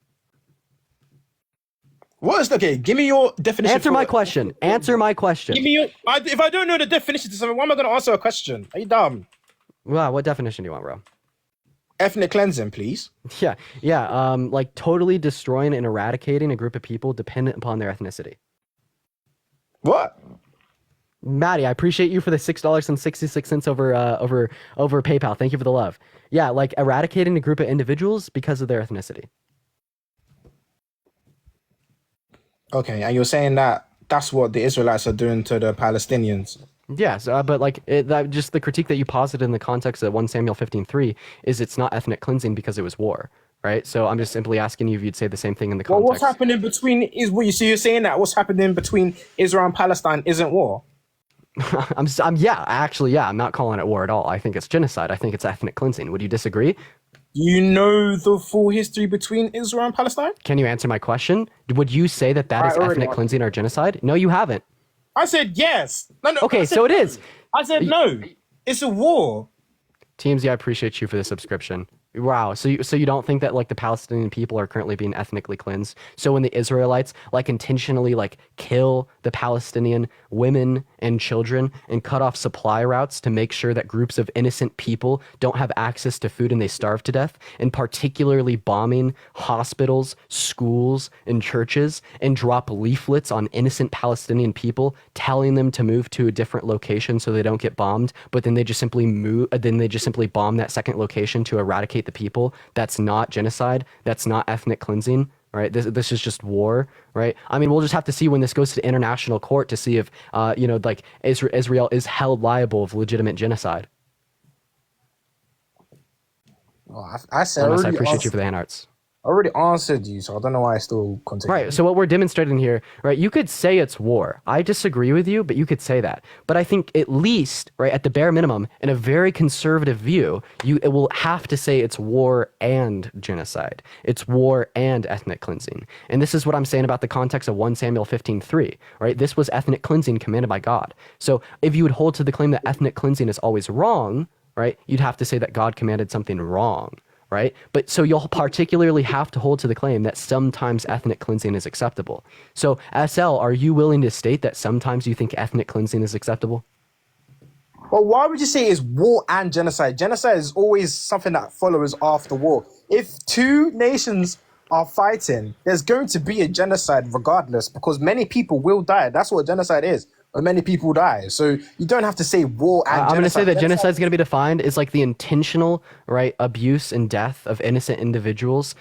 Okay, give me your definition. Answer my question. Answer my question. Give me your. If I don't know the definition to something, why am I going to answer a question? Are you dumb? Wow, what definition do you want, bro? Ethnic cleansing, please. Yeah, like totally destroying and eradicating a group of people dependent upon their ethnicity. What? Maddie, I appreciate you for the $6.66 over PayPal. Thank you for the love. Yeah, like eradicating a group of individuals because of their ethnicity. Okay, and you're saying that that's what the Israelites are doing to the Palestinians. Yes, but like just the critique that you posited in the context of 1 Samuel 15:3 is it's not ethnic cleansing because it was war, right? So I'm just simply asking you if you'd say the same thing in the Well, context. what's happening between is what you see? You're saying that what's happening between Israel and Palestine isn't war. I'm not calling it war at all. I think it's genocide. I think it's ethnic cleansing. Would you disagree? Do you know the full history between Israel and Palestine? Can you answer my question? Would you say that that is already ethnic answered. cleansing or genocide? No, you haven't. I said yes. No. Okay, I said so it no. is. I said no. It's a war. TMZ, I appreciate you for the subscription. Wow. So you don't think that like the Palestinian people are currently being ethnically cleansed? So when the Israelites like intentionally like kill the Palestinian women and children and cut off supply routes to make sure that groups of innocent people don't have access to food and they starve to death, and particularly bombing hospitals, schools, and churches, and drop leaflets on innocent Palestinian people telling them to move to a different location so they don't get bombed, but then they just simply bomb that second location to eradicate the people. That's not genocide. That's not ethnic cleansing, right? This is just war, right? I mean, we'll just have to see when this goes to the international court to see if, like Israel is held liable of legitimate genocide. Oh, I said Unless I already appreciate you answered, for the hand arts. already answered you, so I don't know why I still continue. Right. So what we're demonstrating here, right? You could say it's war. I disagree with you, but you could say that. But I think at least, right, at the bare minimum, in a very conservative view, it will have to say it's war and genocide. It's war and ethnic cleansing. And this is what I'm saying about the context of 1 Samuel 15:3, right? This was ethnic cleansing commanded by God. So if you would hold to the claim that ethnic cleansing is always wrong, right, you'd have to say that God commanded something wrong. Right? But so you'll particularly have to hold to the claim that sometimes ethnic cleansing is acceptable. So SL, are you willing to state that sometimes you think ethnic cleansing is acceptable? But why would you say it's war and genocide? Genocide is always something that follows after war. If two nations are fighting, there's going to be a genocide regardless, because many people will die. That's what genocide is. But many people die. So you don't have to say war and genocide. I'm going to say that genocide is going to be defined as like the intentional, right, abuse and death of innocent individuals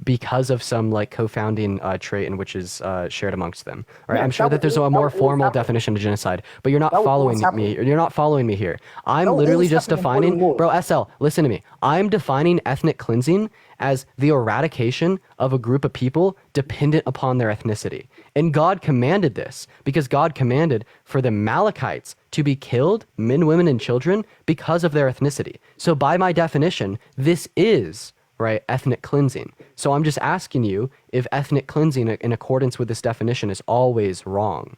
because of some like co-founding trait in which is shared amongst them. Right? Yeah, I'm sure that there's a more formal definition of genocide, but you're not following me. You're not following me here. I'm literally just defining, bro. SL, listen to me. I'm defining ethnic cleansing as the eradication of a group of people dependent upon their ethnicity. And God commanded this because God commanded for the Amalekites to be killed, men, women, and children, because of their ethnicity. So by my definition, this is, right, ethnic cleansing. So I'm just asking you if ethnic cleansing in accordance with this definition is always wrong.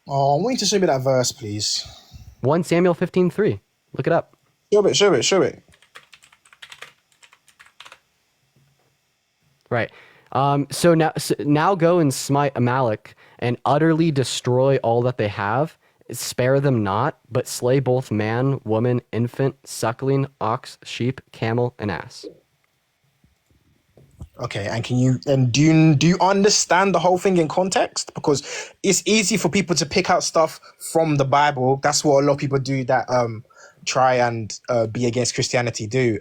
Oh, I want you to show me that verse, please. 1 Samuel 15:3. Look it up. Show it. Right. So now go and smite Amalek and utterly destroy all that they have. Spare them not, but slay both man, woman, infant, suckling, ox, sheep, camel, and ass. Okay, and do you understand the whole thing in context? Because it's easy for people to pick out stuff from the Bible. That's what a lot of people do that try and be against Christianity do.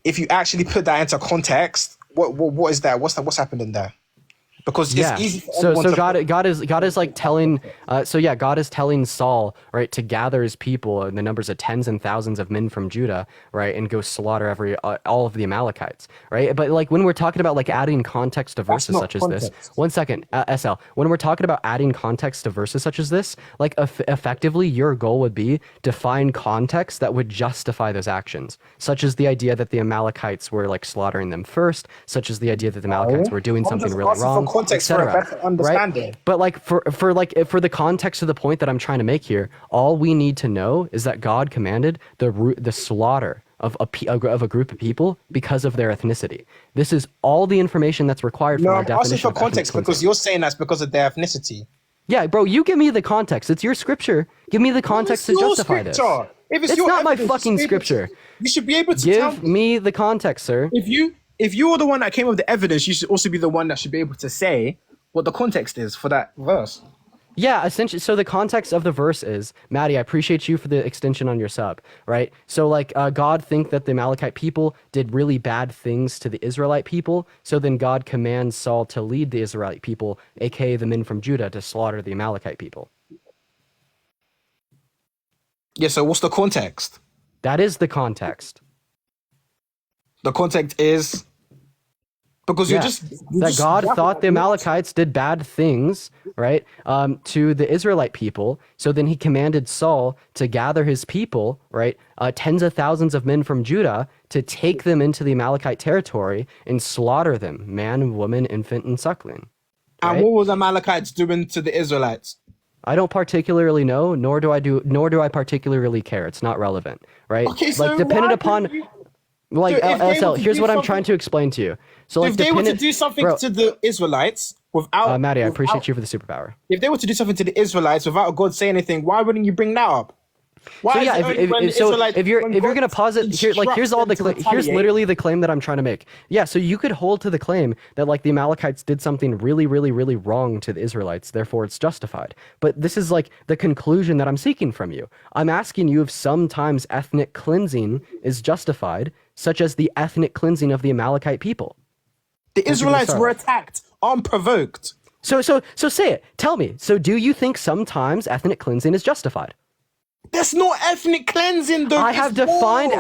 If you actually put that into context, what is that? What's happened in there? Because it's easy for So anyone to... God is like telling God is telling Saul, right, to gather his people in the numbers of tens and thousands of men from Judah, right, and go slaughter all of the Amalekites, right? But like when we're talking about like adding context to verses such as this, 1 second, SL, when we're talking about adding context to verses such as this, like effectively your goal would be to find context that would justify those actions, such as the idea that the Amalekites were like slaughtering them first, such as the idea that the Amalekites were doing something really wrong. Context for a better understanding. Right? But like for the context of the point that I'm trying to make here, all we need to know is that God commanded the slaughter of a group of people because of their ethnicity. This is all the information that's required for our definition. No, I'm asking for context because you're saying that's because of their ethnicity. Yeah, bro, you give me the context. It's your scripture. Give me the context to justify this. If it's not my fucking scripture. You should be able to give me the context, sir. If you're the one that came up with the evidence, you should also be the one that should be able to say what the context is for that verse. Yeah, essentially. So the context of the verse is, Maddie, I appreciate you for the extension on your sub, right? So like God think that the Amalekite people did really bad things to the Israelite people. So then God commands Saul to lead the Israelite people, aka the men from Judah, to slaughter the Amalekite people. Yeah, so what's the context? That is the context. The context is because God thought the Amalekites did bad things, right, to the Israelite people. So then he commanded Saul to gather his people, right, tens of thousands of men from Judah, to take them into the Amalekite territory and slaughter them, man, woman, infant, and suckling. Right? And what was Amalekites doing to the Israelites? I don't particularly know, nor do I particularly care. It's not relevant, right? Okay, so like dependent upon. Like Dude, if they SL, were to here's do what I'm something- trying to explain to you. So like if they were to dependent- do something bro, to the Israelites without, Maddie, I appreciate without- you for the superpower. If they were to do something to the Israelites without God saying anything, why wouldn't you bring that up? Why So is yeah, it only when the Israelites- if you're when gonna God pause it here, like here's all the instructs them to here's retaliate? literally the claim that I'm trying to make. Yeah, so you could hold to the claim that like the Amalekites did something really, really, really wrong to the Israelites, therefore it's justified. But this is like the conclusion that I'm seeking from you. I'm asking you if sometimes ethnic cleansing is justified, such as the ethnic cleansing of the Amalekite people. The Israelites start were with. attacked unprovoked. So say it. Tell me. So do you think sometimes ethnic cleansing is justified? That's not ethnic cleansing, though. I have defined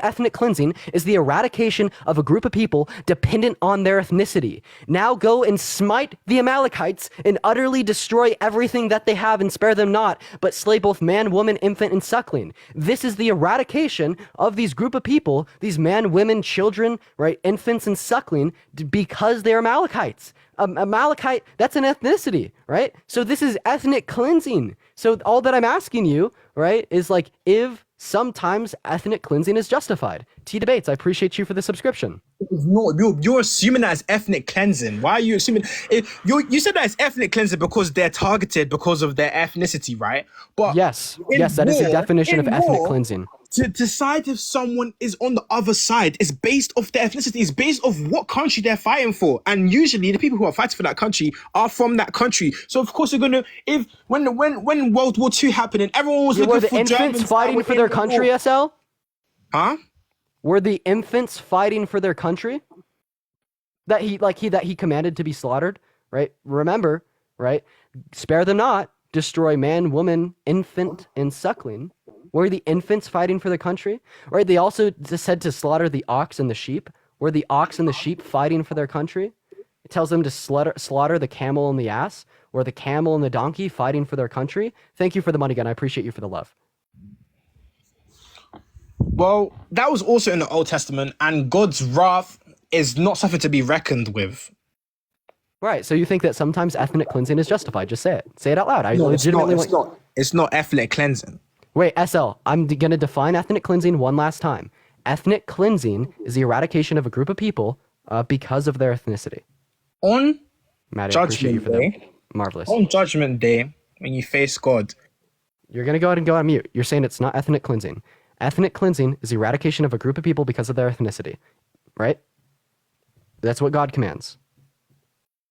ethnic cleansing as the eradication of a group of people dependent on their ethnicity. Now go and smite the Amalekites and utterly destroy everything that they have and spare them not, but slay both man, woman, infant, and suckling. This is the eradication of these group of people, these man, women, children, right, infants, and suckling, because they're Amalekites. Amalekite, that's an ethnicity, right? So this is ethnic cleansing. So all that I'm asking you, right, is like if sometimes ethnic cleansing is justified. T Debates, I appreciate you for the subscription. No, you're assuming that it's ethnic cleansing. Why are you assuming? You said that it's ethnic cleansing because they're targeted because of their ethnicity, right? But Yes, in yes, that is the definition of in ethnic war, cleansing. To decide if someone is on the other side is based off their ethnicity, is based off what country they're fighting for. And usually the people who are fighting for that country are from that country. So of course you're gonna, if when World War II happened and everyone was Were looking the for infants Germans that fighting were for in their the country, war. SL? Huh? Were the infants fighting for their country that he commanded to be slaughtered, right? Remember, right? Spare them not, destroy man, woman, infant, and suckling. Were the infants fighting for their country? Right? They also said to slaughter the ox and the sheep. Were the ox and the sheep fighting for their country? It tells them to slaughter the camel and the ass. Were the camel and the donkey fighting for their country? Thank you for the money, gun. I appreciate you for the love. Well, that was also in the Old Testament, and God's wrath is not something to be reckoned with. Right. So you think that sometimes ethnic cleansing is justified? Just say it. Say it out loud. I No, it's legitimately not. want. It's not ethnic cleansing. Wait, SL, I'm going to define ethnic cleansing one last time. Ethnic cleansing is the eradication of a group of people because of their ethnicity. On Maddie, I appreciate you Judgment for Day, that. Marvelous. on Judgment Day, when you face God, You're going to go ahead and go on mute. You're saying it's not ethnic cleansing. Ethnic cleansing is the eradication of a group of people because of their ethnicity, right? That's what God commands.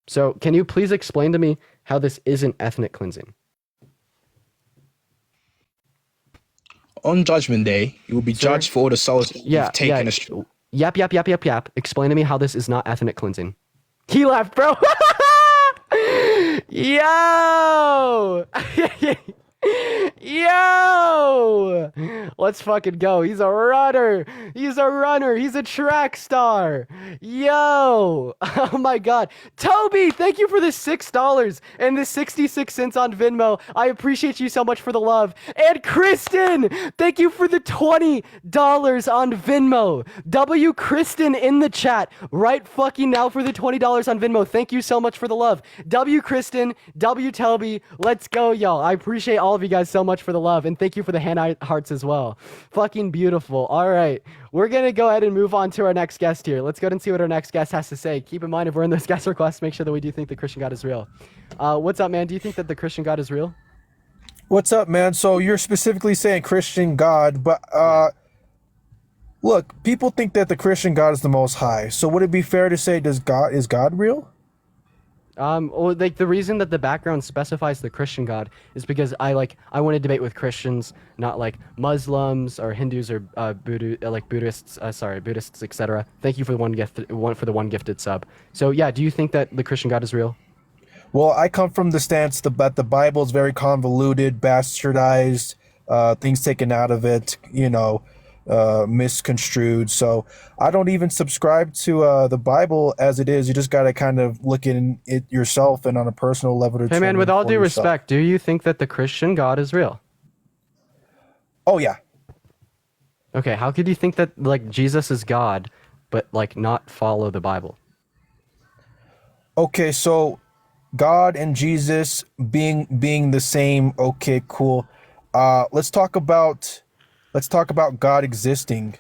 So can you please explain to me how this isn't ethnic cleansing? on Judgment Day, you will be judged for all the souls you've taken astray. Yap. Explain to me how this is not ethnic cleansing. He left, bro. Yo! Yo! Let's fucking go. He's a runner. He's a track star. Yo! Oh my god. Toby, thank you for the $6 and the 66 cents on Venmo. I appreciate you so much for the love. And Kristen, thank you for the $20 on Venmo. W Kristen in the chat right fucking now for the $20 on Venmo. Thank you so much for the love. W Kristen, W Toby, let's go, y'all. I appreciate all of you guys so much for the love, and thank you for the hand hearts as well. Fucking beautiful. All right, we're gonna go ahead and move on to our next guest here. Let's go ahead and see what our next guest has to say. Keep in mind, if we're in those guest requests, make sure that we do think the Christian God is real. What's up, man? Do you think that the Christian God is real? What's up, man? So you're specifically saying Christian God, but look, people think that the Christian God is the Most High. So would it be fair to say, is God real? Well, like the reason that the background specifies the Christian God is because I want to debate with Christians, not like Muslims or Hindus or Buddhists, etc. Thank you for the one gifted sub. So yeah, do you think that the Christian God is real? Well, I come from the stance that the Bible is very convoluted, bastardized, things taken out of it, misconstrued. So I don't even subscribe to the Bible as it is. You just got to kind of look in it yourself and on a personal level. Hey man, with all due respect, do you think that the Christian God is real? Oh yeah. Okay, how could you think that like Jesus is God, but like not follow the Bible? Okay, so God and Jesus being the same. Okay, cool. Let's talk about God existing.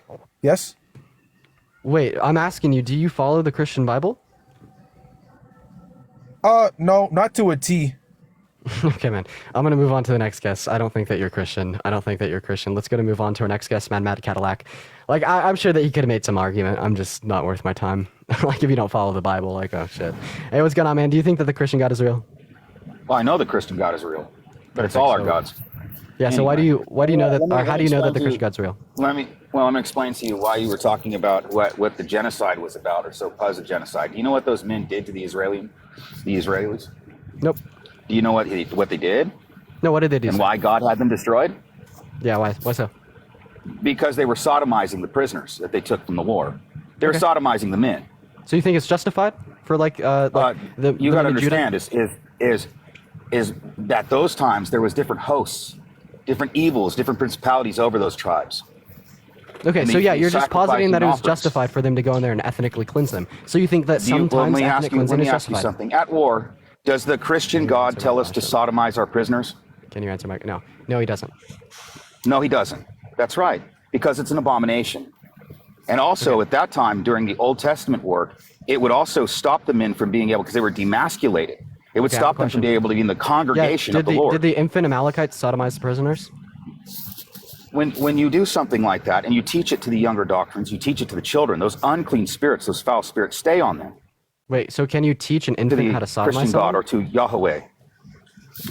Yes. Wait, I'm asking you, do you follow the Christian Bible? No, not to a T. Okay, man. I'm going to move on to the next guest. I don't think that you're Christian. Let's go to move on to our next guest, Mad Cadillac. Like, I'm sure that he could have made some argument. I'm just not worth my time. Like, if you don't follow the Bible, like, oh, shit. Hey, what's going on, man? Do you think that the Christian God is real? Well, I know the Christian God is real, but it's all our gods. Yeah, so why do you know that, or how do you know that the Christian God's real? Let me explain to you why you were talking about what the genocide was about, or supposed genocide. Do you know what those men did to the Israelis? Nope. Do you know what they did? No, what did they do? And why God had them destroyed? Yeah, why? Why so? Because they were sodomizing the prisoners that they took from the war. They were sodomizing the men. So you think it's justified for like you got to understand is that those times there was different hosts, different evils, different principalities over those tribes. Okay, And so yeah, you're just sacrificing positing that it was offerings. justified for them to go in there and ethnically cleanse them. So you think that sometimes Let me ethnic cleansing is ask you justified? something. At war, does the Christian God tell us to sodomize our prisoners? Can you answer my... No, he doesn't. No, he doesn't. That's right, because it's an abomination. And also, at that time, during the Old Testament work, it would also stop the men from being able, because they were demasculated. It would stop them from being able to be in the congregation of the Lord. Did the infant Amalekites sodomize the prisoners? When you do something like that, and you teach it to the younger doctrines, you teach it to the children, those unclean spirits, those foul spirits, stay on them. Wait, so can you teach an To infant the how to sodomize Christian God someone? or to Yahweh.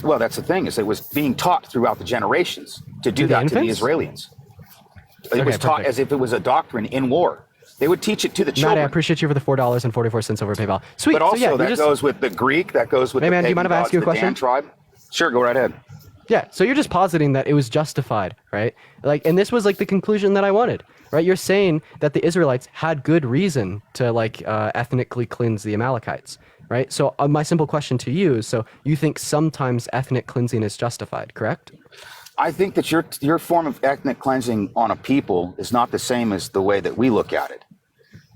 Well, that's the thing, is it was being taught throughout the generations to do that to the infants? Israelis. It was taught perfect. as if it was a doctrine in war. They would teach it to the Maddie, children. I appreciate you for the $4.44 over PayPal. Sweet. But also, so yeah, that goes with the Greek, that goes with Hey, the man, do you pagan mind if I ask gods, you a the question? Dan tribe. Sure, go right ahead. Yeah, so you're just positing that it was justified, right? Like, and this was like the conclusion that I wanted, right? You're saying that the Israelites had good reason to like ethnically cleanse the Amalekites, right? So my simple question to you is, so you think sometimes ethnic cleansing is justified, correct? I think that your form of ethnic cleansing on a people is not the same as the way that we look at it.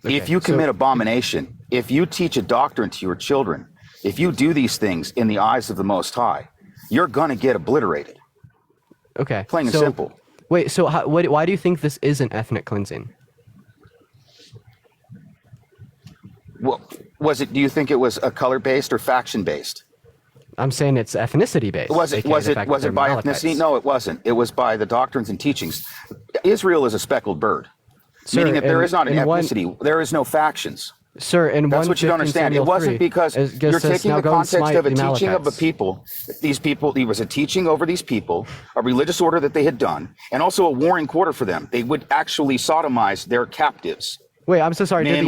If you commit abomination, if you teach a doctrine to your children, if you do these things in the eyes of the Most High, you're going to get obliterated. Okay. Plain and simple. Wait, so why do you think this isn't ethnic cleansing? Well, do you think it was a color-based or faction-based? I'm saying it's ethnicity based. Was it by ethnicity? No, it wasn't. It was by the doctrines and teachings. Israel is a speckled bird, meaning that there is not an ethnicity. There is no factions. Sir, in That's what you don't understand. It wasn't because you're taking the context of a teaching of a people. These people, it was a teaching over these people, a religious order that they had done, and also a warring quarter for them. They would actually sodomize their captives. Wait, I'm so sorry. Men,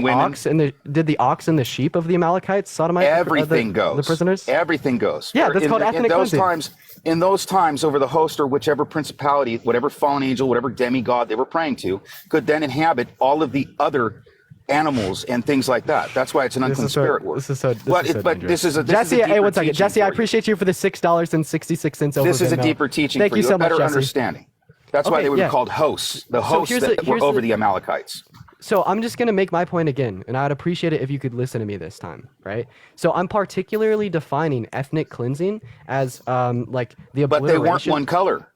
Did the ox and the sheep of the Amalekites sodomize Everything goes. the prisoners? Everything goes. Yeah, that's called ethnic cleansing. In those times, over the host or whichever principality, whatever fallen angel, whatever demigod they were praying to, could then inhabit all of the other animals and things like that. That's why it's an unclean spirit word. This is so Jesse, hey, one second. Jesse, I appreciate you for the $6.66 over. This is a deeper teaching Thank for you so a much, better Jesse. understanding. That's why they would be called hosts. The hosts that were over the Amalekites. So I'm just going to make my point again, and I'd appreciate it if you could listen to me this time, right? So I'm particularly defining ethnic cleansing as like the obliteration. But they weren't one color.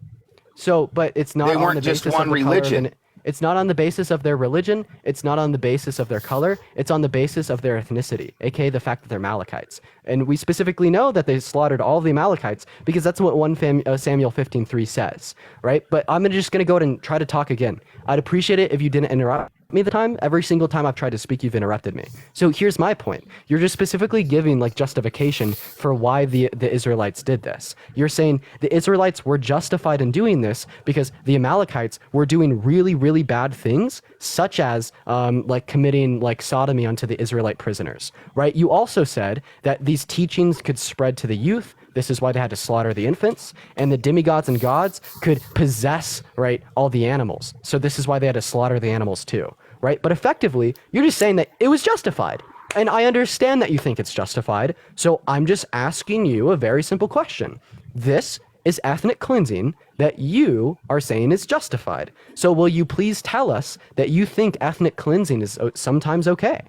So, but it's not They on weren't the just basis one of the color of religion. it's not on the basis of their religion. It's not on the basis of their color. It's on the basis of their ethnicity, aka the fact that they're Amalekites. And we specifically know that they slaughtered all the Amalekites because that's what 1 Samuel 15:3 says, right? But I'm just going to go ahead and try to talk again. I'd appreciate it if you didn't interrupt me the time. Every single time I've tried to speak, you've interrupted me. So here's my point. You're just specifically giving like justification for why the Israelites did this. You're saying the Israelites were justified in doing this because the Amalekites were doing really, really bad things, such as like committing like sodomy onto the Israelite prisoners, right? You also said that these teachings could spread to the youth. This is why they had to slaughter the infants, and the demigods and gods could possess, right, all the animals. So this is why they had to slaughter the animals too, right? But effectively, you're just saying that it was justified. And I understand that you think it's justified, so I'm just asking you a very simple question. This is ethnic cleansing that you are saying is justified. So will you please tell us that you think ethnic cleansing is sometimes okay?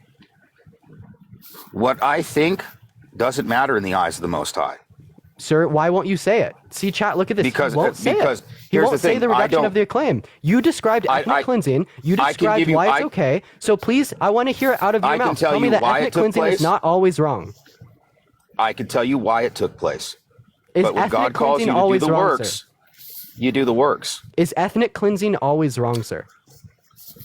What I think doesn't matter in the eyes of the Most High. Sir, why won't you say it? See, chat, look at this. Because he won't say it. He Here's won't the say thing, the I reduction don't- of the claim. You described ethnic cleansing. You I can described give you- why I- it's okay. So please, I want to hear it out of your I can mouth. tell me you that why it ethnic took cleansing is place. not always wrong. I can tell you why it took place. Is But when ethnic God calls cleansing you to do always the wrong, works, sir? you do the works. Is ethnic cleansing always wrong, sir?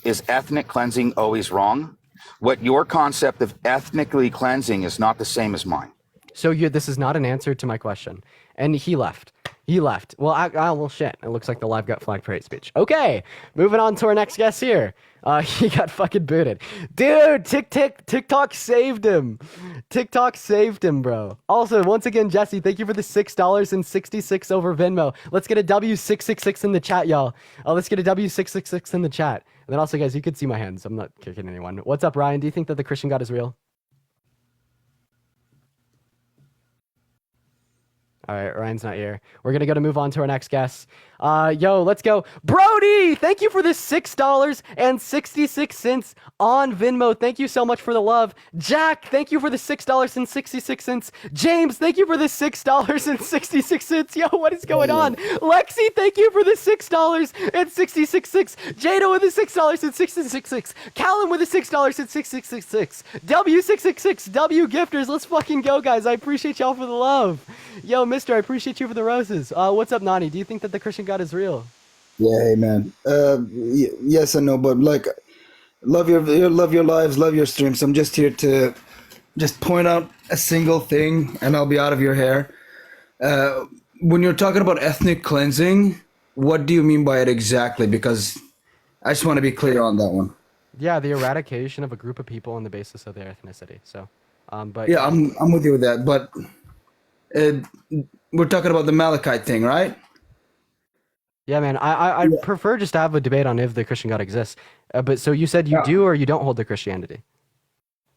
Is ethnic cleansing always wrong? What your concept of ethnically cleansing is not the same as mine. So this is not an answer to my question. And he left. He left. Well, well, shit. It looks like the live got flagged for hate speech. Okay, moving on to our next guest here. He got fucking booted. Dude, TikTok saved him. TikTok saved him, bro. Also, once again, Jesse, thank you for the $6.66 over Venmo. Let's get a W666 in the chat, y'all. Let's get a W666 in the chat. And then also, guys, you can see my hands. I'm not kicking anyone. What's up, Ryan? Do you think that the Christian God is real? All right, Ryan's not here. We're going to move on to our next guest. Yo, let's go. Brody, thank you for the $6.66 on Venmo. Thank you so much for the love. Jack, thank you for the $6.66. James, thank you for the $6.66. Yo, what is going on? Lexi, thank you for the $6.66. Jado with the $6.66. Callum with the $6.66. W666, W gifters. Let's fucking go, guys. I appreciate y'all for the love. Yo, mister, I appreciate you for the roses. What's up, Nani? Do you think that the Christian God is real? Yeah, hey man. Yes and no, but like, love your lives, love your streams. I'm just here to just point out a single thing, and I'll be out of your hair. When you're talking about ethnic cleansing, what do you mean by it exactly? Because I just want to be clear on that one. Yeah, the eradication of a group of people on the basis of their ethnicity. So, but Yeah, I'm with you with that, but we're talking about the Malachite thing, right? yeah, man, I prefer just to have a debate on if the Christian God exists. But so you said you do or you don't hold to Christianity?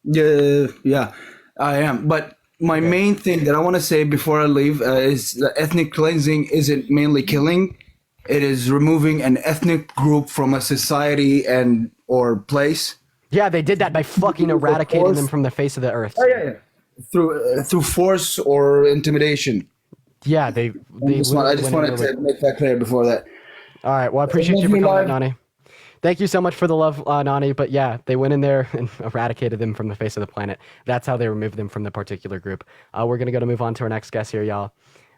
Yeah, I am. But my main thing that I want to say before I leave is that ethnic cleansing isn't mainly killing. It is removing an ethnic group from a society and or place. Yeah, they did that by fucking eradicating them from the face of the earth. Oh, yeah. Through force or intimidation. Yeah, I just wanted to make that clear before that. All right, well, I appreciate you for coming, Nani. Thank you so much for the love, Nani. But yeah, they went in there and eradicated them from the face of the planet. That's how they removed them from the particular group. We're going to move on to our next guest here, y'all.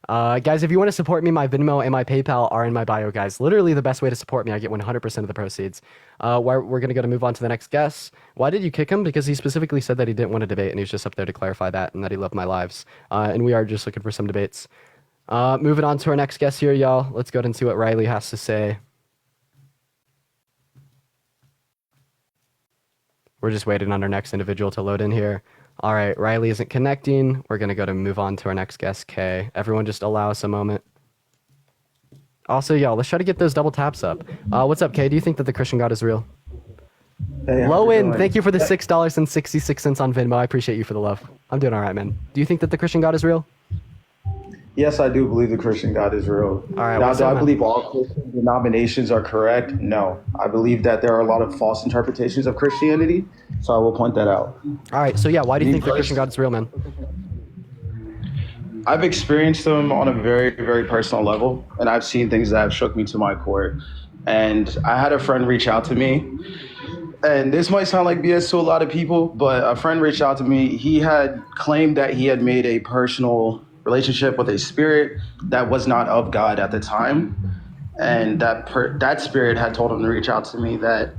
Guys, if you want to support me, my Venmo and my PayPal are in my bio, guys. Literally the best way to support me. I get 100% of the proceeds. We're going to move on to the next guest. Why did you kick him? Because he specifically said that he didn't want to debate, and he was just up there to clarify that, and that he loved my lives. And we are just looking for some debates. Moving on to our next guest here, y'all. Let's go ahead and see what Riley has to say. We're just waiting on our next individual to load in here. All right, Riley isn't connecting. We're going to move on to our next guest, Kay. Everyone just allow us a moment. Also, y'all, let's try to get those double taps up. What's up, Kay? Do you think that the Christian God is real? Hey, Lowen, thank you for the $6.66 on Venmo. I appreciate you for the love. I'm doing all right, man. Do you think that the Christian God is real? Yes, I do believe the Christian God is real. All right, Now, what's do up, I man? believe all Christian denominations are correct? No. I believe that there are a lot of false interpretations of Christianity, so I will point that out. All right, so yeah, why do you Me think the Christian God is real, man? I've experienced them on a very, very personal level, and I've seen things that have shook me to my core. And I had a friend reach out to me, and this might sound like BS to a lot of people, but a friend reached out to me. He had claimed that he had made a personal relationship with a spirit that was not of God at the time. And that spirit had told him to reach out to me that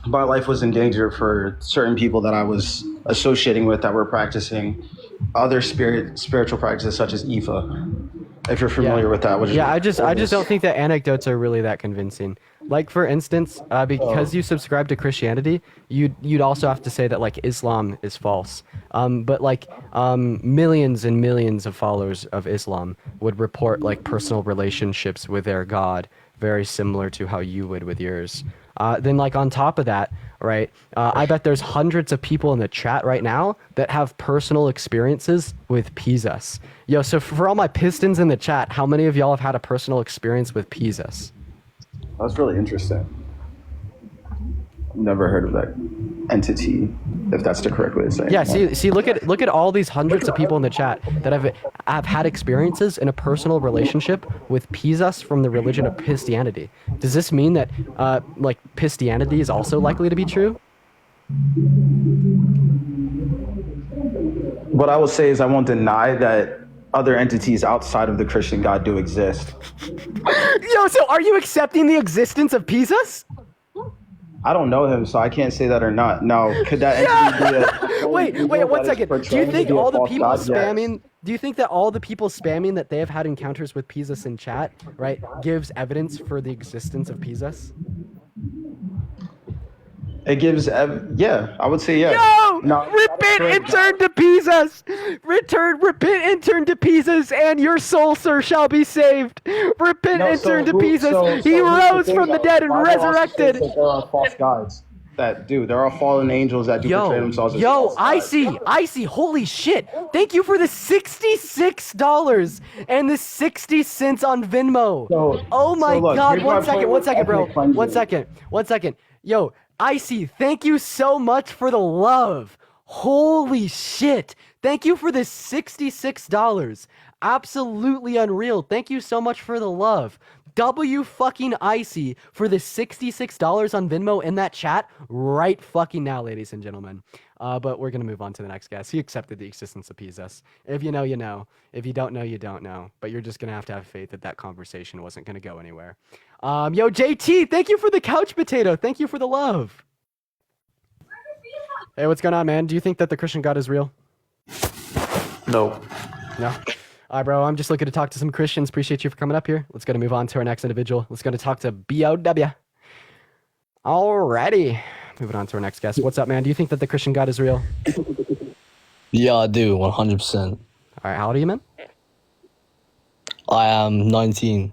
my life was in danger for certain people that I was associating with that were practicing other spiritual practices such as Ifa. If you're familiar with that, which I just don't think that anecdotes are really that convincing. Like, for instance, because you subscribe to Christianity, you'd also have to say that like Islam is false. But like millions and millions of followers of Islam would report like personal relationships with their God, very similar to how you would with yours. Then like on top of that, right, I bet there's hundreds of people in the chat right now that have personal experiences with Jesus. Yo, so for all my Pistons in the chat, how many of y'all have had a personal experience with Jesus? That's really interesting. I've never heard of that entity, if that's the correct way to say it. Yeah, see, look at all these hundreds of people in the chat that have had experiences in a personal relationship with Jesus from the religion of Christianity. Does this mean that like Christianity is also likely to be true? What I will say is I won't deny that other entities outside of the Christian God do exist. Yo, so are you accepting the existence of Jesus? I don't know him, so I can't say that or not. Now, could that entity be a Wait, 1 second. Do you think all the people spamming? Yes. Do you think that all the people spamming that they have had encounters with Jesus in chat, right, gives evidence for the existence of Jesus? It gives, yeah, I would say yes. Yo! No, repent and turn to Jesus! Repent and turn to Jesus, and your soul, sir, shall be saved. Repent and turn to Jesus. He rose from the dead and resurrected. There are false gods that do. There are fallen angels that do portray themselves as false gods. I see. Holy shit. Thank you for the $66 and the 60 cents on Venmo. Oh my God. 1 second, bro. 1 second. Yo, Icy, thank you so much for the love. Holy shit. Thank you for the $66. Absolutely unreal. Thank you so much for the love. W fucking Icy for the $66 on Venmo in that chat right fucking now, ladies and gentlemen. But we're going to move on to the next guest. He accepted the existence of Jesus. If you know, you know. If you don't know, you don't know. But you're just going to have faith that that conversation wasn't going to go anywhere. Yo, JT, thank you for the couch potato. Thank you for the love. Hey, what's going on, man? Do you think that the Christian God is real? No. No? All right, bro. I'm just looking to talk to some Christians. Appreciate you for coming up here. Let's go to move on to our next individual. Let's go to talk to BOW. Alrighty. Moving on to our next guest. What's up, man? Do you think that the Christian God is real? Yeah, I do, 100%. All right, how old are you, man? I am 19.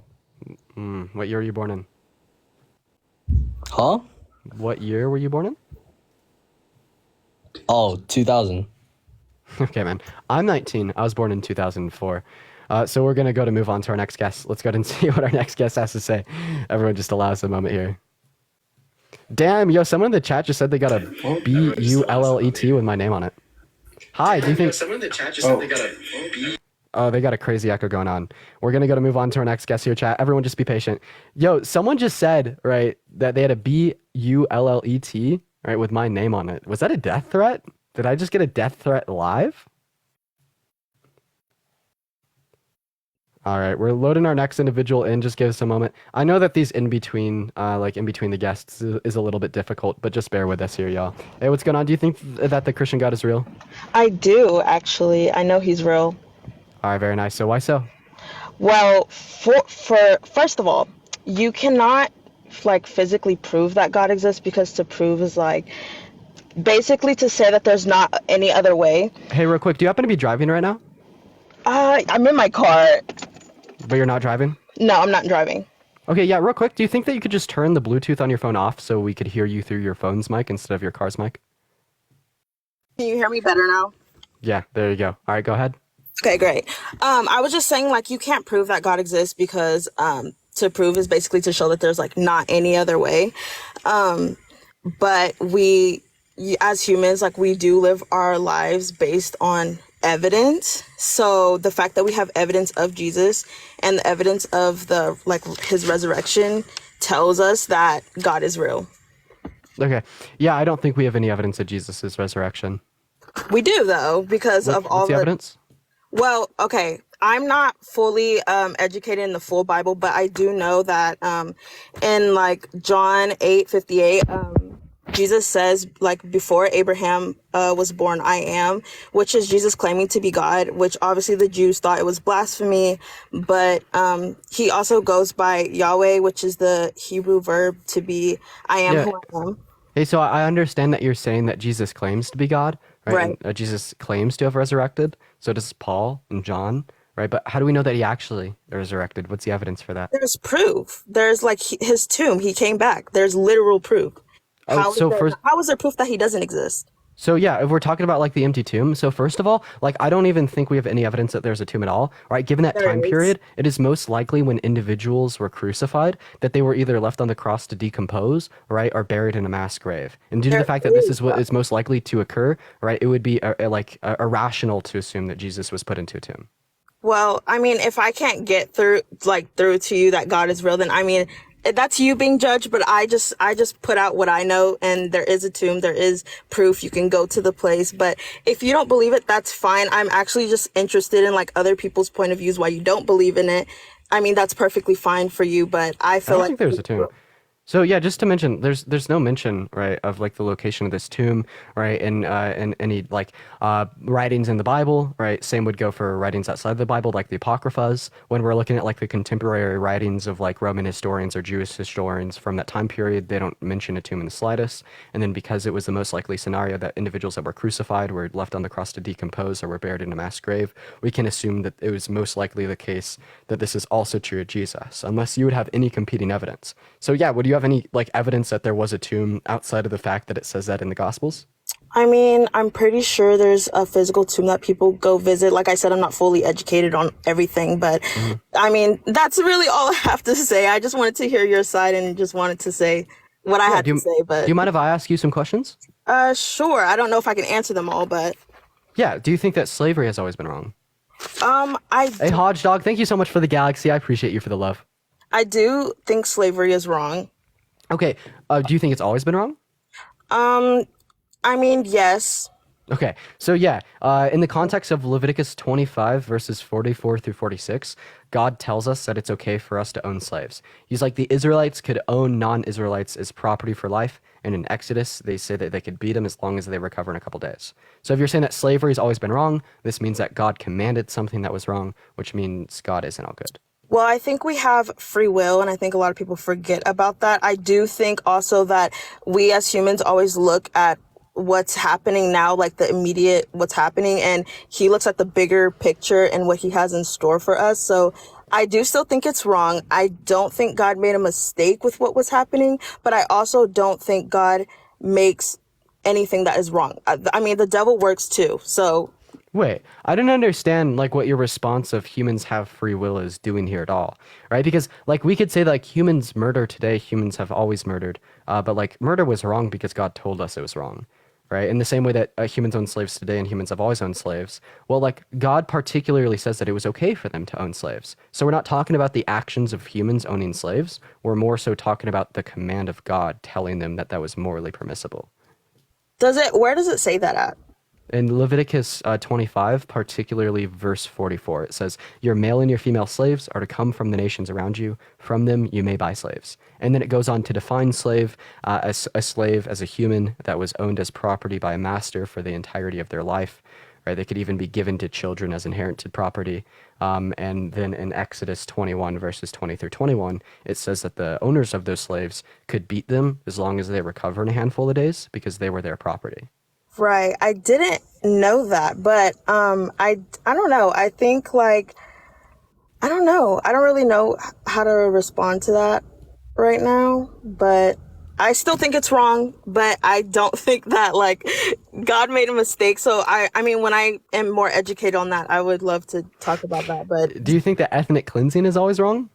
What year were you born in? Huh? What year were you born in? Oh, 2000. Okay, man. I'm 19. I was born in 2004. So we're going to move on to our next guest. Let's go ahead and see what our next guest has to say. Everyone just allow us a moment here. Damn, yo, someone in the chat just said they got a BULLET with my name on it. Hi, do you think... Someone in the chat just said they got a B... Oh, they got a crazy echo going on. We're going to move on to our next guest here, chat. Everyone just be patient. Yo, someone just said, right, that they had a BULLET, right, with my name on it. Was that a death threat? Did I just get a death threat live? All right, we're loading our next individual in. Just give us a moment. I know that these in between the guests is a little bit difficult, but just bear with us here, y'all. Hey, what's going on? Do you think that the Christian God is real? I do, actually. I know he's real. All right, very nice. So why so? Well, for first of all, you cannot physically prove that God exists, because to prove is basically to say that there's not any other way. Hey, real quick, do you happen to be driving right now? I'm in my car. But you're not driving? No, I'm not driving. Okay, yeah, real quick, do you think that you could just turn the Bluetooth on your phone off so we could hear you through your phone's mic instead of your car's mic? Can you hear me better now? Yeah, there you go. All right, go ahead. Okay, great. I was just saying, you can't prove that God exists, because to prove is basically to show that there's not any other way. But we, as humans, we do live our lives based on evidence. So the fact that we have evidence of Jesus and the evidence of his resurrection tells us that God is real. Okay. Yeah, I don't think we have any evidence of Jesus' resurrection. We do, though, because of all what's the evidence? Well, okay, I'm not fully educated in the full Bible, but I do know that in John 8:58, Jesus says, before Abraham was born, I am, which is Jesus claiming to be God, which obviously the Jews thought it was blasphemy. But he also goes by Yahweh, which is the Hebrew verb to be I am who I am. Hey, so I understand that you're saying that Jesus claims to be God, right? Right. And, Jesus claims to have resurrected. So does Paul and John, right? But how do we know that he actually resurrected? What's the evidence for that? There's proof. There's his tomb. He came back. There's literal proof. How is there proof that he doesn't exist? So yeah, if we're talking about like the empty tomb, so first of all, like I don't even think we have any evidence that there's a tomb at all, right? Given that There time is. period, it is most likely when individuals were crucified that they were either left on the cross to decompose, right, or buried in a mass grave. And due to the There fact that this is. is what is most likely to occur, right, it would be irrational to assume that Jesus was put into a tomb. Well, I mean, if I can't get through to you that God is real, then I mean, that's you being judged, but I just put out what I know, and there is a tomb, there is proof, you can go to the place. But if you don't believe it, that's fine. I'm actually just interested in like other people's point of views why you don't believe in it. I mean, that's perfectly fine for you, but I I feel don't like think there's a tomb. So yeah, just to mention, there's no mention, right, of like the location of this tomb, right, in any like writings in the Bible, right. Same would go for writings outside the Bible, like the Apocryphas. When we're looking at like the contemporary writings of like Roman historians or Jewish historians from that time period, they don't mention a tomb in the slightest. And then because it was the most likely scenario that individuals that were crucified were left on the cross to decompose or were buried in a mass grave, we can assume that it was most likely the case that this is also true of Jesus, unless you would have any competing evidence. So yeah, would you have any like evidence that there was a tomb outside of the fact that it says that in the Gospels? I mean, I'm pretty sure there's a physical tomb that people go visit. Like I said, I'm not fully educated on everything, but I mean, that's really all I have to say. I just wanted to hear your side and just wanted to say what I Yeah, had to say, do but you mind if I ask you some questions? sure. I don't know if I can answer them all, but Yeah, do you think that slavery has always been wrong? I Hey, Hodge Dog, thank you so much for the galaxy. I appreciate you for the love. I do think slavery is wrong. Okay, do you think it's always been wrong? I mean, yes. Okay, so yeah, in the context of Leviticus 25, verses 44 through 46, God tells us that it's okay for us to own slaves. He's like, the Israelites could own non-Israelites as property for life, and in Exodus, they say that they could beat them as long as they recover in a couple days. So if you're saying that slavery has always been wrong, this means that God commanded something that was wrong, which means God isn't all good. Well, I think we have free will, and I think a lot of people forget about that. I do think also that we as humans always look at what's happening now, like the immediate what's happening, and he looks at the bigger picture and what he has in store for us. So I do still think it's wrong. I don't think God made a mistake with what was happening, but I also don't think God makes anything that is wrong. I mean, the devil works too, so Wait, I don't understand like what your response of humans have free will is doing here at all, right? Because like we could say like humans murder today, humans have always murdered, but like murder was wrong because God told us it was wrong, right? In the same way that humans own slaves today and humans have always owned slaves. Well, like God particularly says that it was okay for them to own slaves. So we're not talking about the actions of humans owning slaves. We're more so talking about the command of God telling them that that was morally permissible. where does it say that at? In Leviticus 25, particularly verse 44, it says, your male and your female slaves are to come from the nations around you. From them you may buy slaves. And then it goes on to define slave as a slave as a human that was owned as property by a master for the entirety of their life. Right? They could even be given to children as inherited property. And then in Exodus 21, verses 20 through 21, it says that the owners of those slaves could beat them as long as they recover in a handful of days because they were their property. Right. I didn't know that, but I don't know. I think like I don't know. I don't really know how to respond to that right now, but I still think it's wrong, but I don't think that like God made a mistake. So I mean when I am more educated on that, I would love to talk about that, but Do you think that ethnic cleansing is always wrong?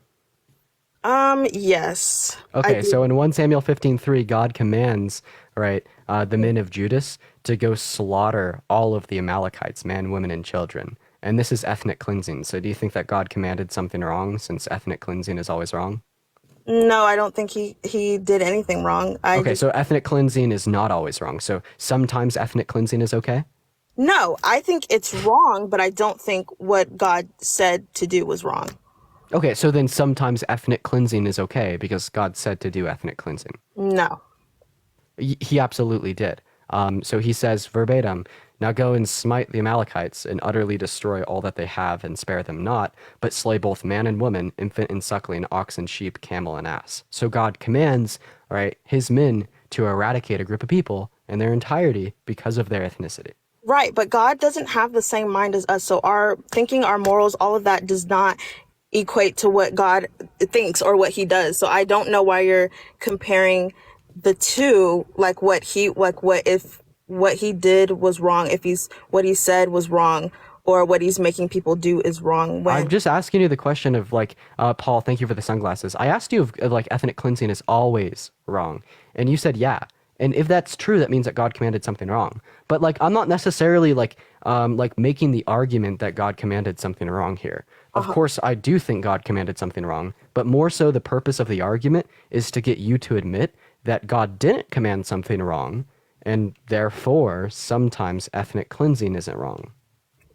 yes. Okay, so in 1 Samuel 15:3, God commands, right, the men of Judas to go slaughter all of the Amalekites, men, women, and children. And this is ethnic cleansing. So do you think that God commanded something wrong since ethnic cleansing is always wrong? No, I don't think he did anything wrong. Okay, so ethnic cleansing is not always wrong. So sometimes ethnic cleansing is okay? No, I think it's wrong, but I don't think what God said to do was wrong. Okay, so then sometimes ethnic cleansing is okay because God said to do ethnic cleansing. No. He absolutely did. So he says verbatim, now go and smite the Amalekites and utterly destroy all that they have and spare them not, but slay both man and woman, infant and suckling, ox and sheep, camel and ass. So God commands, right, his men to eradicate a group of people in their entirety because of their ethnicity. Right, but God doesn't have the same mind as us. So our thinking, our morals, all of that does not equate to what God thinks or what he does. So I don't know why you're comparing the two, like what if what he did was wrong, if what he said was wrong, or what he's making people do is wrong. When I'm just asking you the question of like, Paul, thank you for the sunglasses. I asked you if like ethnic cleansing is always wrong, and you said yeah. And if that's true, that means that God commanded something wrong. But like, I'm not necessarily like making the argument that God commanded something wrong here. Of course, I do think God commanded something wrong, but more so the purpose of the argument is to get you to admit that God didn't command something wrong, and therefore sometimes ethnic cleansing isn't wrong.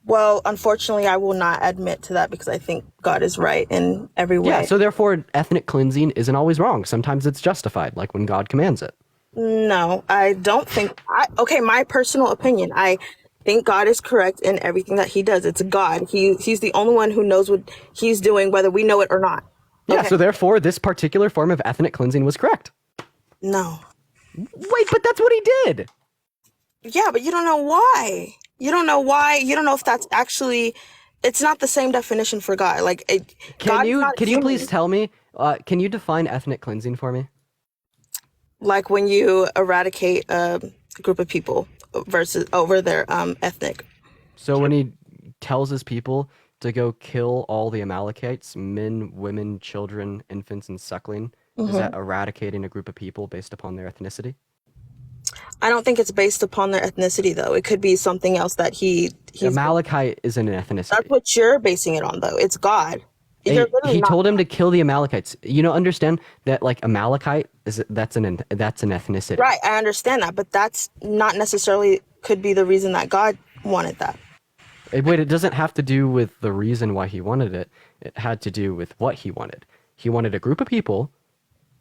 Well, unfortunately, I will not admit to that because I think God is right in every way. Yeah, so therefore ethnic cleansing isn't always wrong. Sometimes it's justified, like when God commands it. No, I don't think. Okay, my personal opinion. I think God is correct in everything that he does. It's God. He's the only one who knows what he's doing, whether we know it or not. Yeah, Okay. so therefore this particular form of ethnic cleansing was correct. No. Wait, but that's what he did. Yeah, but you don't know why. You don't know why. You don't know if that's actually. It's not the same definition for God. Like, Can you please tell me? Can you define ethnic cleansing for me? Like when you eradicate a group of people versus over their ethnic. So when he tells his people to go kill all the Amalekites, men, women, children, infants, and suckling, is that eradicating a group of people based upon their ethnicity? I don't think it's based upon their ethnicity, though. It could be something else that he's. Amalekite isn't an ethnicity. That's what you're basing it on, though. It's God. He told him to kill the Amalekites. You know, understand that like Amalekite that's an ethnicity. Right, I understand that, but that's not necessarily could be the reason that God wanted that. Wait, it doesn't have to do with the reason why he wanted it. It had to do with what he wanted. He wanted a group of people,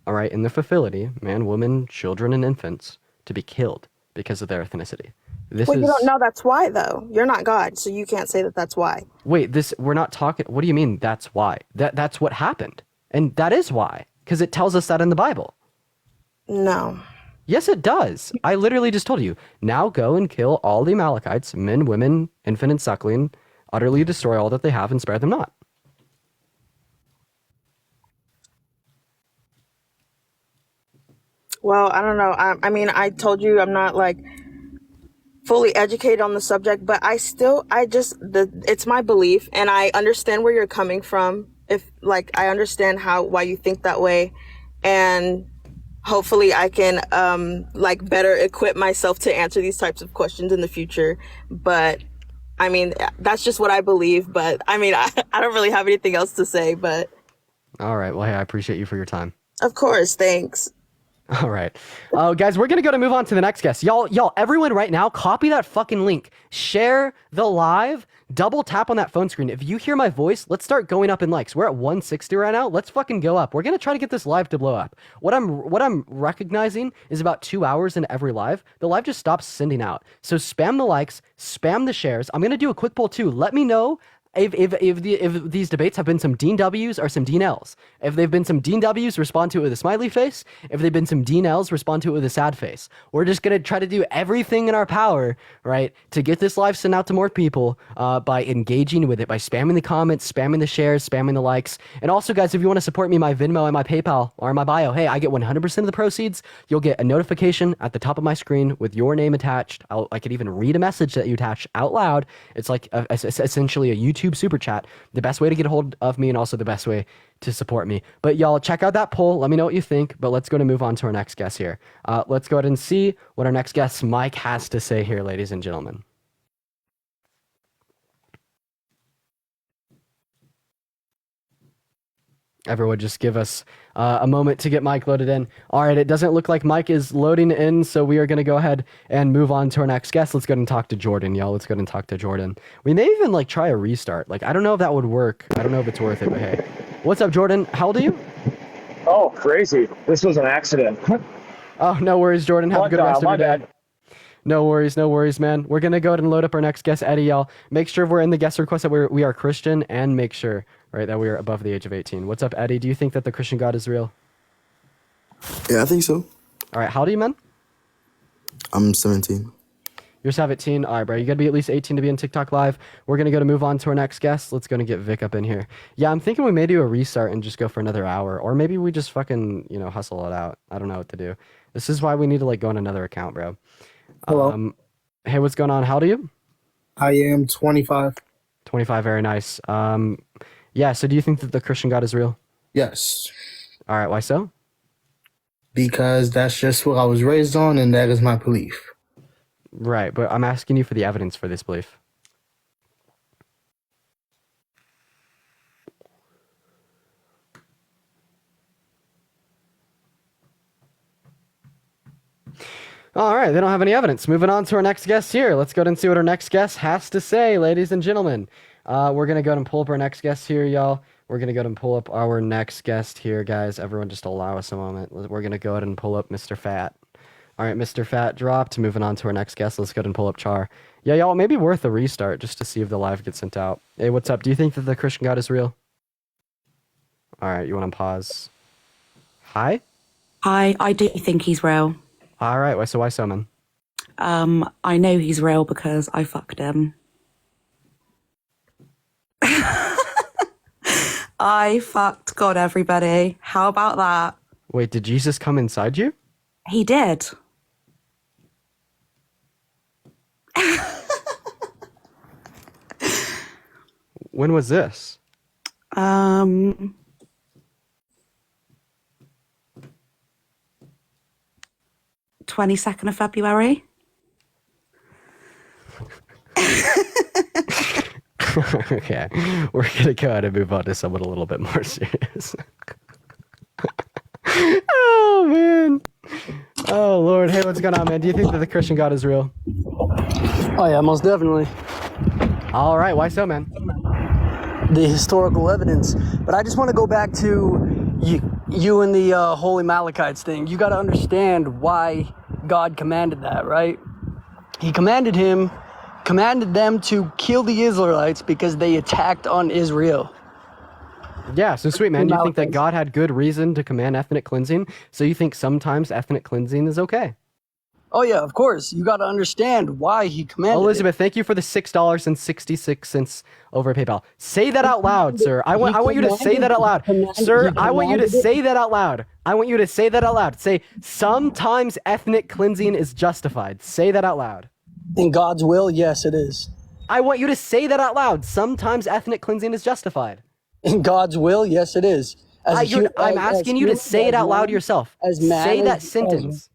all right, in the facility, man, woman, children, and infants, to be killed because of their ethnicity. You don't know that's why, though. You're not God, so you can't say that that's why. Wait, we're not talking. What do you mean? That's why? That's what happened, and that is why, because it tells us that in the Bible. No. Yes, it does. I literally just told you. Now go and kill all the Amalekites, men, women, infant, and suckling. Utterly destroy all that they have and spare them not. Well, I don't know. I mean, I told you I'm not like fully educated on the subject, but it's my belief, and I understand where you're coming from. If like I understand why you think that way, and hopefully I can like better equip myself to answer these types of questions in the future. But I mean, that's just what I believe. But I mean, I don't really have anything else to say. But all right. Well, hey, I appreciate you for your time. Of course. Thanks. All right. Guys, we're going to move on to the next guest. Y'all, everyone right now, copy that fucking link. Share the live. Double tap on that phone screen. If you hear my voice, let's start going up in likes. We're at 160 right now. Let's fucking go up. We're going to try to get this live to blow up. What I'm recognizing is about 2 hours into every live, the live just stops sending out. So spam the likes, spam the shares. I'm going to do a quick poll too. Let me know if these debates have been some Dean W's or some Dean L's. If they've been some Dean W's, respond to it with a smiley face. If they've been some Dean L's, respond to it with a sad face. We're just going to try to do everything in our power, right, to get this live sent out to more people by engaging with it, by spamming the comments, spamming the shares, spamming the likes. And also, guys, if you want to support me, my Venmo and my PayPal are in my bio. Hey, I get 100% of the proceeds. You'll get a notification at the top of my screen with your name attached. I could even read a message that you attach out loud. It's like essentially a YouTube super chat, the best way to get a hold of me and also the best way to support me. But y'all check out that poll. Let me know what you think, but let's go to move on to our next guest here. Let's go ahead and see what our next guest, Mike, has to say here, ladies and gentlemen. Everyone just give us a moment to get Mike loaded in. All right, it doesn't look like Mike is loading in, so we are going to go ahead and move on to our next guest. Let's go ahead and talk to Jordan, y'all. Let's go ahead and talk to Jordan. We may even like try a restart. Like, I don't know if that would work. I don't know if it's worth it, but hey. What's up, Jordan? How old are you? Oh, crazy. This was an accident. Oh, no worries, Jordan. Have a good rest of your day. No worries, man. We're going to go ahead and load up our next guest, Eddie, y'all. Make sure we're in the guest request that we are Christian, and make sure, right, that we are above the age of 18. What's up, Eddie? Do you think that the Christian God is real? Yeah, I think so. All right, how old are you, man? I'm 17. You're 17? All right, bro. You got to be at least 18 to be in TikTok Live. We're going to move on to our next guest. Let's go and get Vic up in here. Yeah, I'm thinking we may do a restart and just go for another hour, or maybe we just fucking, hustle it out. I don't know what to do. This is why we need to, like, go on another account, bro. Hello. Hey, what's going on? How old are you? I am 25. 25, very nice. Yeah, so do you think that the Christian God is real? Yes. All right, why so? Because that's just what I was raised on, and that is my belief. Right, but I'm asking you for the evidence for this belief. All right, they don't have any evidence. Moving on to our next guest here. Let's go ahead and see what our next guest has to say, ladies and gentlemen. We're going to go ahead and pull up our next guest here, y'all. We're going to go ahead and pull up our next guest here, guys. Everyone just allow us a moment. We're going to go ahead and pull up Mr. Fat. All right, Mr. Fat dropped. Moving on to our next guest. Let's go ahead and pull up Char. Yeah, y'all, it may be worth a restart just to see if the live gets sent out. Hey, what's up? Do you think that the Christian God is real? All right, you want to pause? Hi? Hi, I do think he's real. All right, why so, man? I know he's real because I fucked him. I fucked God, everybody. How about that? Wait, did Jesus come inside you? He did. When was this? 22nd of February. Okay, we're gonna go ahead and move on to someone a little bit more serious. Oh man, oh Lord, hey, what's going on, man? Do you think that the Christian God is real? Oh yeah, most definitely. All right, why so, man? The historical evidence. But I just want to go back to you and the Holy Malachites thing. You got to understand why God commanded that, right? He commanded them to kill the Israelites because they attacked on Israel. Yeah, so sweet, man. You think that God had good reason to command ethnic cleansing, so you think sometimes ethnic cleansing is okay? Oh yeah, of course. You got to understand why he commanded Elizabeth, thank you for the $6.66 over PayPal. Say that out loud, sir. I want you to say that out loud. Sir, I want you to say that out loud. I want you to say that out loud. Say, sometimes ethnic cleansing is justified. Say that out loud. In God's will, yes, it is. I want you to say that out loud. Sometimes ethnic cleansing is justified. In God's will, yes, it is. I'm asking you to say it out loud yourself. Say that sentence.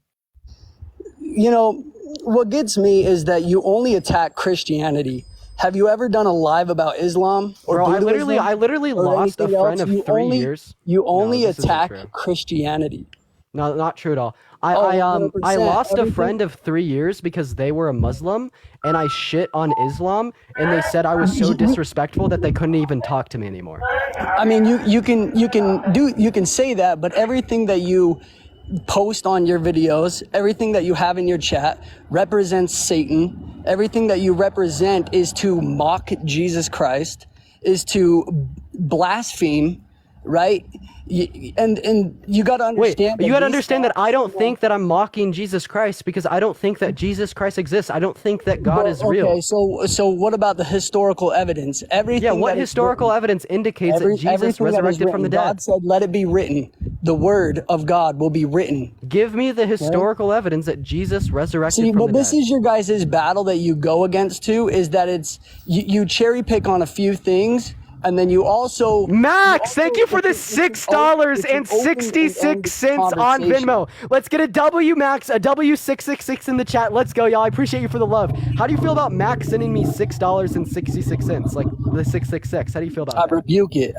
You know, what gets me is that you only attack Christianity. Have you ever done a live about Islam? Or Bro, I Buddhism literally or lost a anything friend else? of 3 years. You only this isn't attack true. Christianity. No, not true at all. I 100%. lost a Everything- friend of 3 years because they were a Muslim and I shit on Islam and they said I was so disrespectful that they couldn't even talk to me anymore. I mean, you can say that, but everything that you post on your videos, everything that you have in your chat represents Satan. Everything that you represent is to mock Jesus Christ, is to blaspheme, right? And you got to understand. Wait, you got to understand that I don't think that I'm mocking Jesus Christ because I don't think that Jesus Christ exists. I don't think that God is real. Okay, so what about the historical evidence? Everything. Yeah, what historical evidence indicates that Jesus resurrected from the dead? God said, "Let it be written." The word of God will be written. Give me the historical evidence that Jesus resurrected from the dead. But this is your guys' battle that you go against too, is that it's you cherry pick on a few things. And then you also... Max, thank you for the $6.66 on Venmo. Let's get a W, Max, a W666 in the chat. Let's go, y'all. I appreciate you for the love. How do you feel about Max sending me $6.66? Like the 666. How do you feel about that? I rebuke it.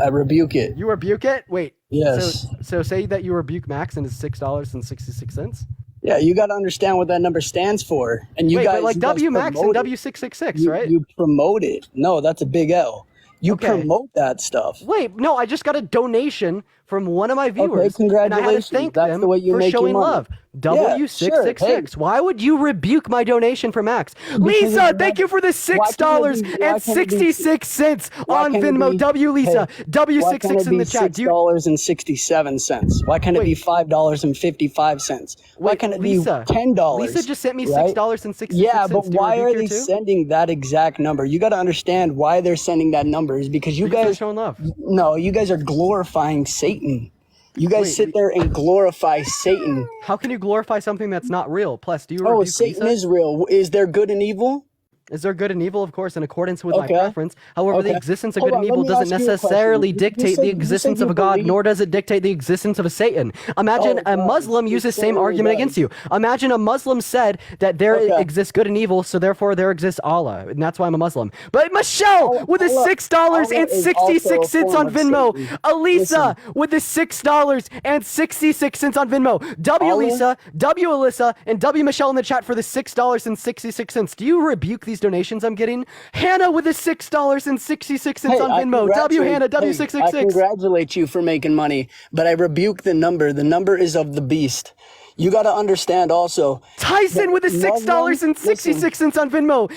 You rebuke it? Wait. Yes. So say that you rebuke Max and his $6.66? Yeah, you got to understand what that number stands for. And you guys... but like W Max and W666, right? You promote it. No, that's a big L. You promote that stuff. Wait, no, I just got a donation from one of my viewers. Okay, congratulations. And I had to thank That's them the way you for make your showing money. love. W666. Sure. Hey. Why would you rebuke my donation for Max? Lisa, thank you for the $6.66 on Venmo. W Lisa, W66 in the chat. $6.67. Why can't it be $5.55? Why can't it be $10? Lisa just sent me $6.66. Yeah, but why are they sending that exact number? You got to understand why they're sending that number is because you guys are showing love. No, you guys are glorifying Satan. You guys sit there and glorify Satan. How can you glorify something that's not real? Plus, do you Oh, rebuke Satan Lisa? is real. Is there good and evil? Is there good and evil? Of course, in accordance with my Okay. preference. However, the Okay. existence of Hold good on, and let evil me doesn't ask you a necessarily question. You dictate said- the you existence said of you a God, believe- nor does it dictate the existence of a Satan. Imagine Oh, a God. Muslim uses the It same certainly argument does. against you. Imagine a Muslim said that there Okay. exists good and evil, so therefore there exists Allah, and that's why I'm a Muslim. But Michelle with the Allah- $6.66 Allah is also on a form of Venmo, Satan. Elisa with the $6.66 on Venmo, W Allah- Lisa, W Alyssa, and W Michelle in the chat for the $6.66. Do you rebuke these donations I'm getting? Hannah with the $6.66 Hey, on I Venmo. W congratulate- Hannah, hey, I W666. congratulate you for making money, but I rebuke the number. The number is of the beast. You got to understand also. Tyson with the $6.66 on Venmo.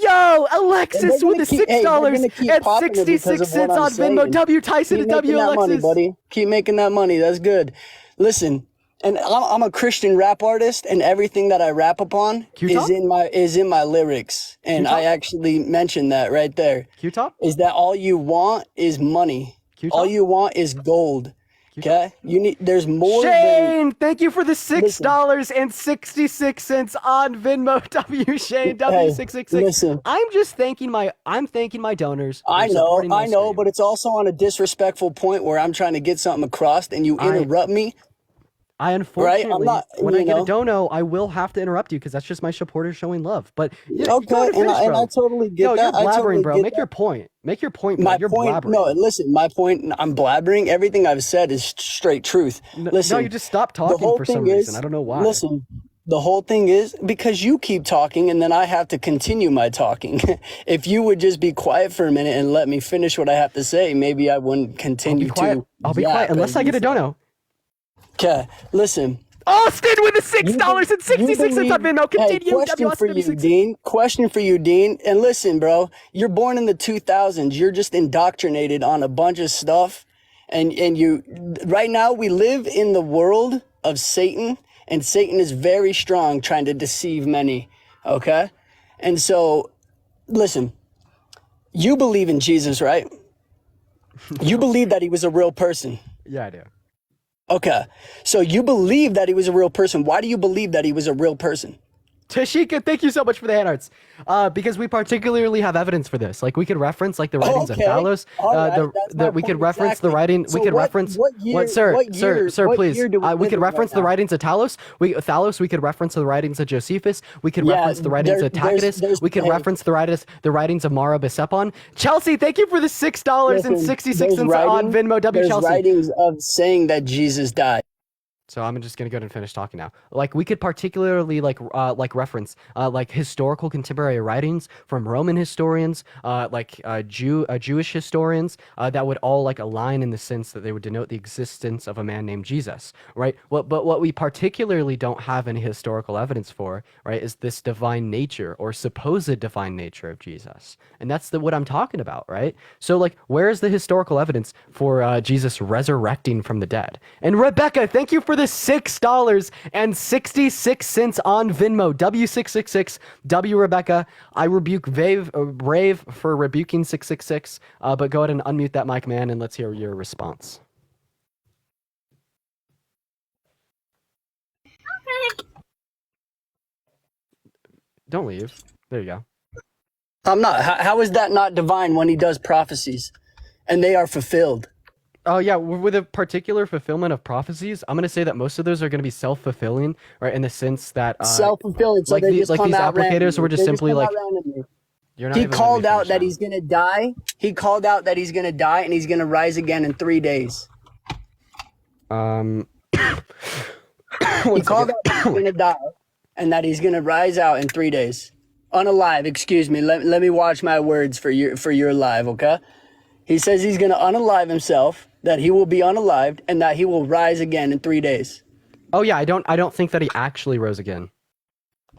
Yo, Alexis with the $6.66 on Venmo. W Tyson Keep to W making that money, Alexis. buddy. Keep making that money. That's good. Listen, and I'm a Christian rap artist, and everything that I rap upon Q-Top? is in my lyrics, and Q-Top? I actually mentioned that right there. Q-Top? Is that all you want is money? Q-Top? All you want is gold. Okay, there's more. Shane, thank you for the $6.66 on Venmo. W Shane, W666. Listen. I'm thanking my donors. I for know, supporting my I know, stream. but it's also on a disrespectful point where I'm trying to get something across, and you interrupt me. I unfortunately, I'm not- when I you get know. a dono, I will have to interrupt you because that's just my supporters showing love. But Okay, and I totally get Yo, that. you're I blabbering, totally bro. get Make that. your point. Make your point, bro. My You're point, blabbering. no, listen, my point, I'm blabbering. Everything I've said is straight truth. Listen, no, you just stopped the talking whole for some thing reason. is- I don't know why. Listen, the whole thing is because you keep talking and then I have to continue my talking. If you would just be quiet for a minute and let me finish what I have to say, maybe I wouldn't continue to. I'll be quiet unless I get a dono. Okay, listen. Austin with the $6.66 on Venmo. Continue. Question for you, Dean. Question for you, Dean. And listen, bro, you're born in the 2000s. You're just indoctrinated on a bunch of stuff. And you, right now, we live in the world of Satan, and Satan is very strong trying to deceive many. Okay? And so, listen, you believe in Jesus, right? You believe that he was a real person. Yeah, I do. Okay. So you believe that he was a real person. Why do you believe that he was a real person? Tashika, thank you so much for the hand arts. Because we particularly have evidence for this. Like we could reference like the writings of Thales. We could reference the writing. We could reference. Sir, please. We could reference the writings of Talos. We could reference the writings of Josephus. We could reference the writings of Tacitus. We could reference the writings of Mara Besepon. Chelsea, thank you for the $6.66 on Venmo. W There's Chelsea. writings of saying that Jesus died. So I'm just gonna go ahead and finish talking now. Like we could particularly reference like historical contemporary writings from Roman historians, Jewish historians that would all like align in the sense that they would denote the existence of a man named Jesus, right? But what we particularly don't have any historical evidence for, right, is this divine nature or supposed divine nature of Jesus, and that's what I'm talking about, right? So like, where is the historical evidence for Jesus resurrecting from the dead? And Rebecca, thank you for the $6.66 on Venmo. W666. W Rebecca. I rebuke Rave for rebuking 666. But go ahead and unmute that mic, man, and let's hear your response. Don't leave. There you go. I'm not. How is that not divine when he does prophecies and they are fulfilled? Oh yeah, with a particular fulfillment of prophecies, I'm gonna say that most of those are gonna be self-fulfilling, right? In the sense that self-fulfilling, so like they these just like come these out applicators randomly. were just They simply come like out randomly. you're not. He even called letting me out that finish he's gonna die. He called out that he's gonna die and he's gonna rise again in 3 days. now. He called out that he's gonna die and that he's gonna rise out in 3 days. Unalive, excuse me. Let me watch my words for your live, okay? He says he's gonna unalive himself, that he will be unalived, and that he will rise again in 3 days. Oh yeah, I don't think that he actually rose again.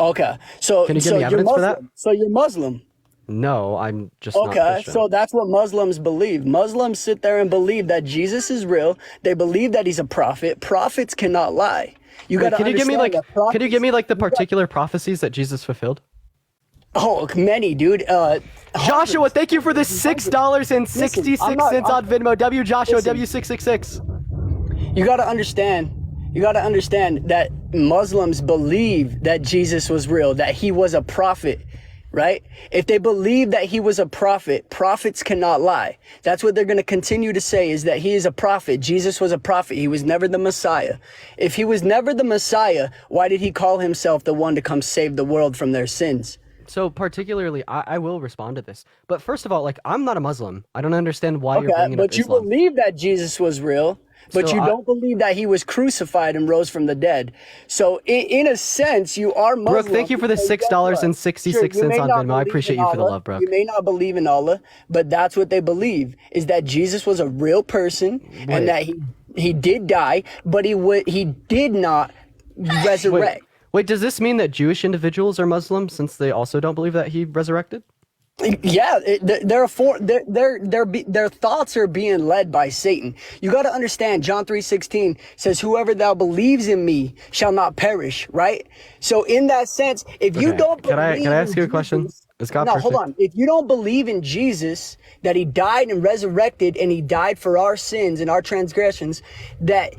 Okay, so Can you give me you're evidence for Muslim. that? So you're Muslim. No, I'm just not Okay, Christian. so that's what Muslims believe. Muslims sit there and believe that Jesus is real. They believe that he's a prophet. Prophets cannot lie. You got to Can you give me like understand that could you give me like the particular prophecies that Jesus fulfilled? Oh, many, dude. Joshua, thank you for the $6.66 on Venmo. W Joshua, Listen. W666. You got to understand. You got to understand that Muslims believe that Jesus was real, that he was a prophet, right? If they believe that he was a prophet, prophets cannot lie. That's what they're going to continue to say, is that he is a prophet. Jesus was a prophet. He was never the Messiah. If he was never the Messiah, why did he call himself the one to come save the world from their sins? So particularly, I will respond to this. But first of all, like, I'm not a Muslim. I don't understand why you're bringing up But you Islam. believe that Jesus was real, but So you don't believe that he was crucified and rose from the dead. So in a sense, you are Muslim. Brooke, thank you for the because guess what? $6.66 Sure, you may on not Venmo. I believe appreciate in you for the Allah. love, Brooke. You may not believe in Allah, but that's what they believe, is that Jesus was a real person and that he did die, but he did not resurrect. Wait, does this mean that Jewish individuals are Muslim since they also don't believe that he resurrected? Yeah, their thoughts are being led by Satan. You got to understand, John 3:16 says, "Whoever thou believes in me shall not perish." Right. So in that sense, if you don't believe, can I ask you a question? Is God no, perfect? hold on. If you don't believe in Jesus, that he died and resurrected and he died for our sins and our transgressions, that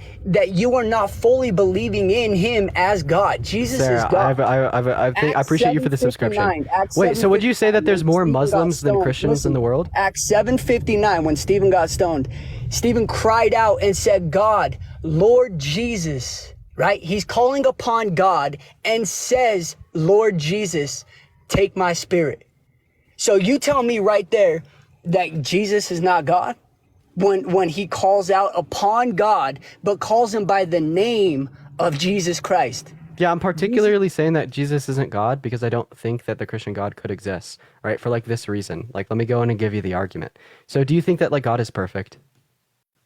you are not fully believing in him as God. Jesus is God. I appreciate you for the subscription. Wait, so would you say that there's more Muslims than Christians in the world? Acts 7:59, when Stephen got stoned, Stephen cried out and said, "God, Lord Jesus," right? He's calling upon God and says, "Lord Jesus, take my spirit." So you tell me right there that Jesus is not God when he calls out upon God, but calls him by the name of Jesus Christ. Yeah, I'm particularly saying that Jesus isn't God because I don't think that the Christian God could exist, right? For like this reason. Like, let me go in and give you the argument. So do you think that like God is perfect?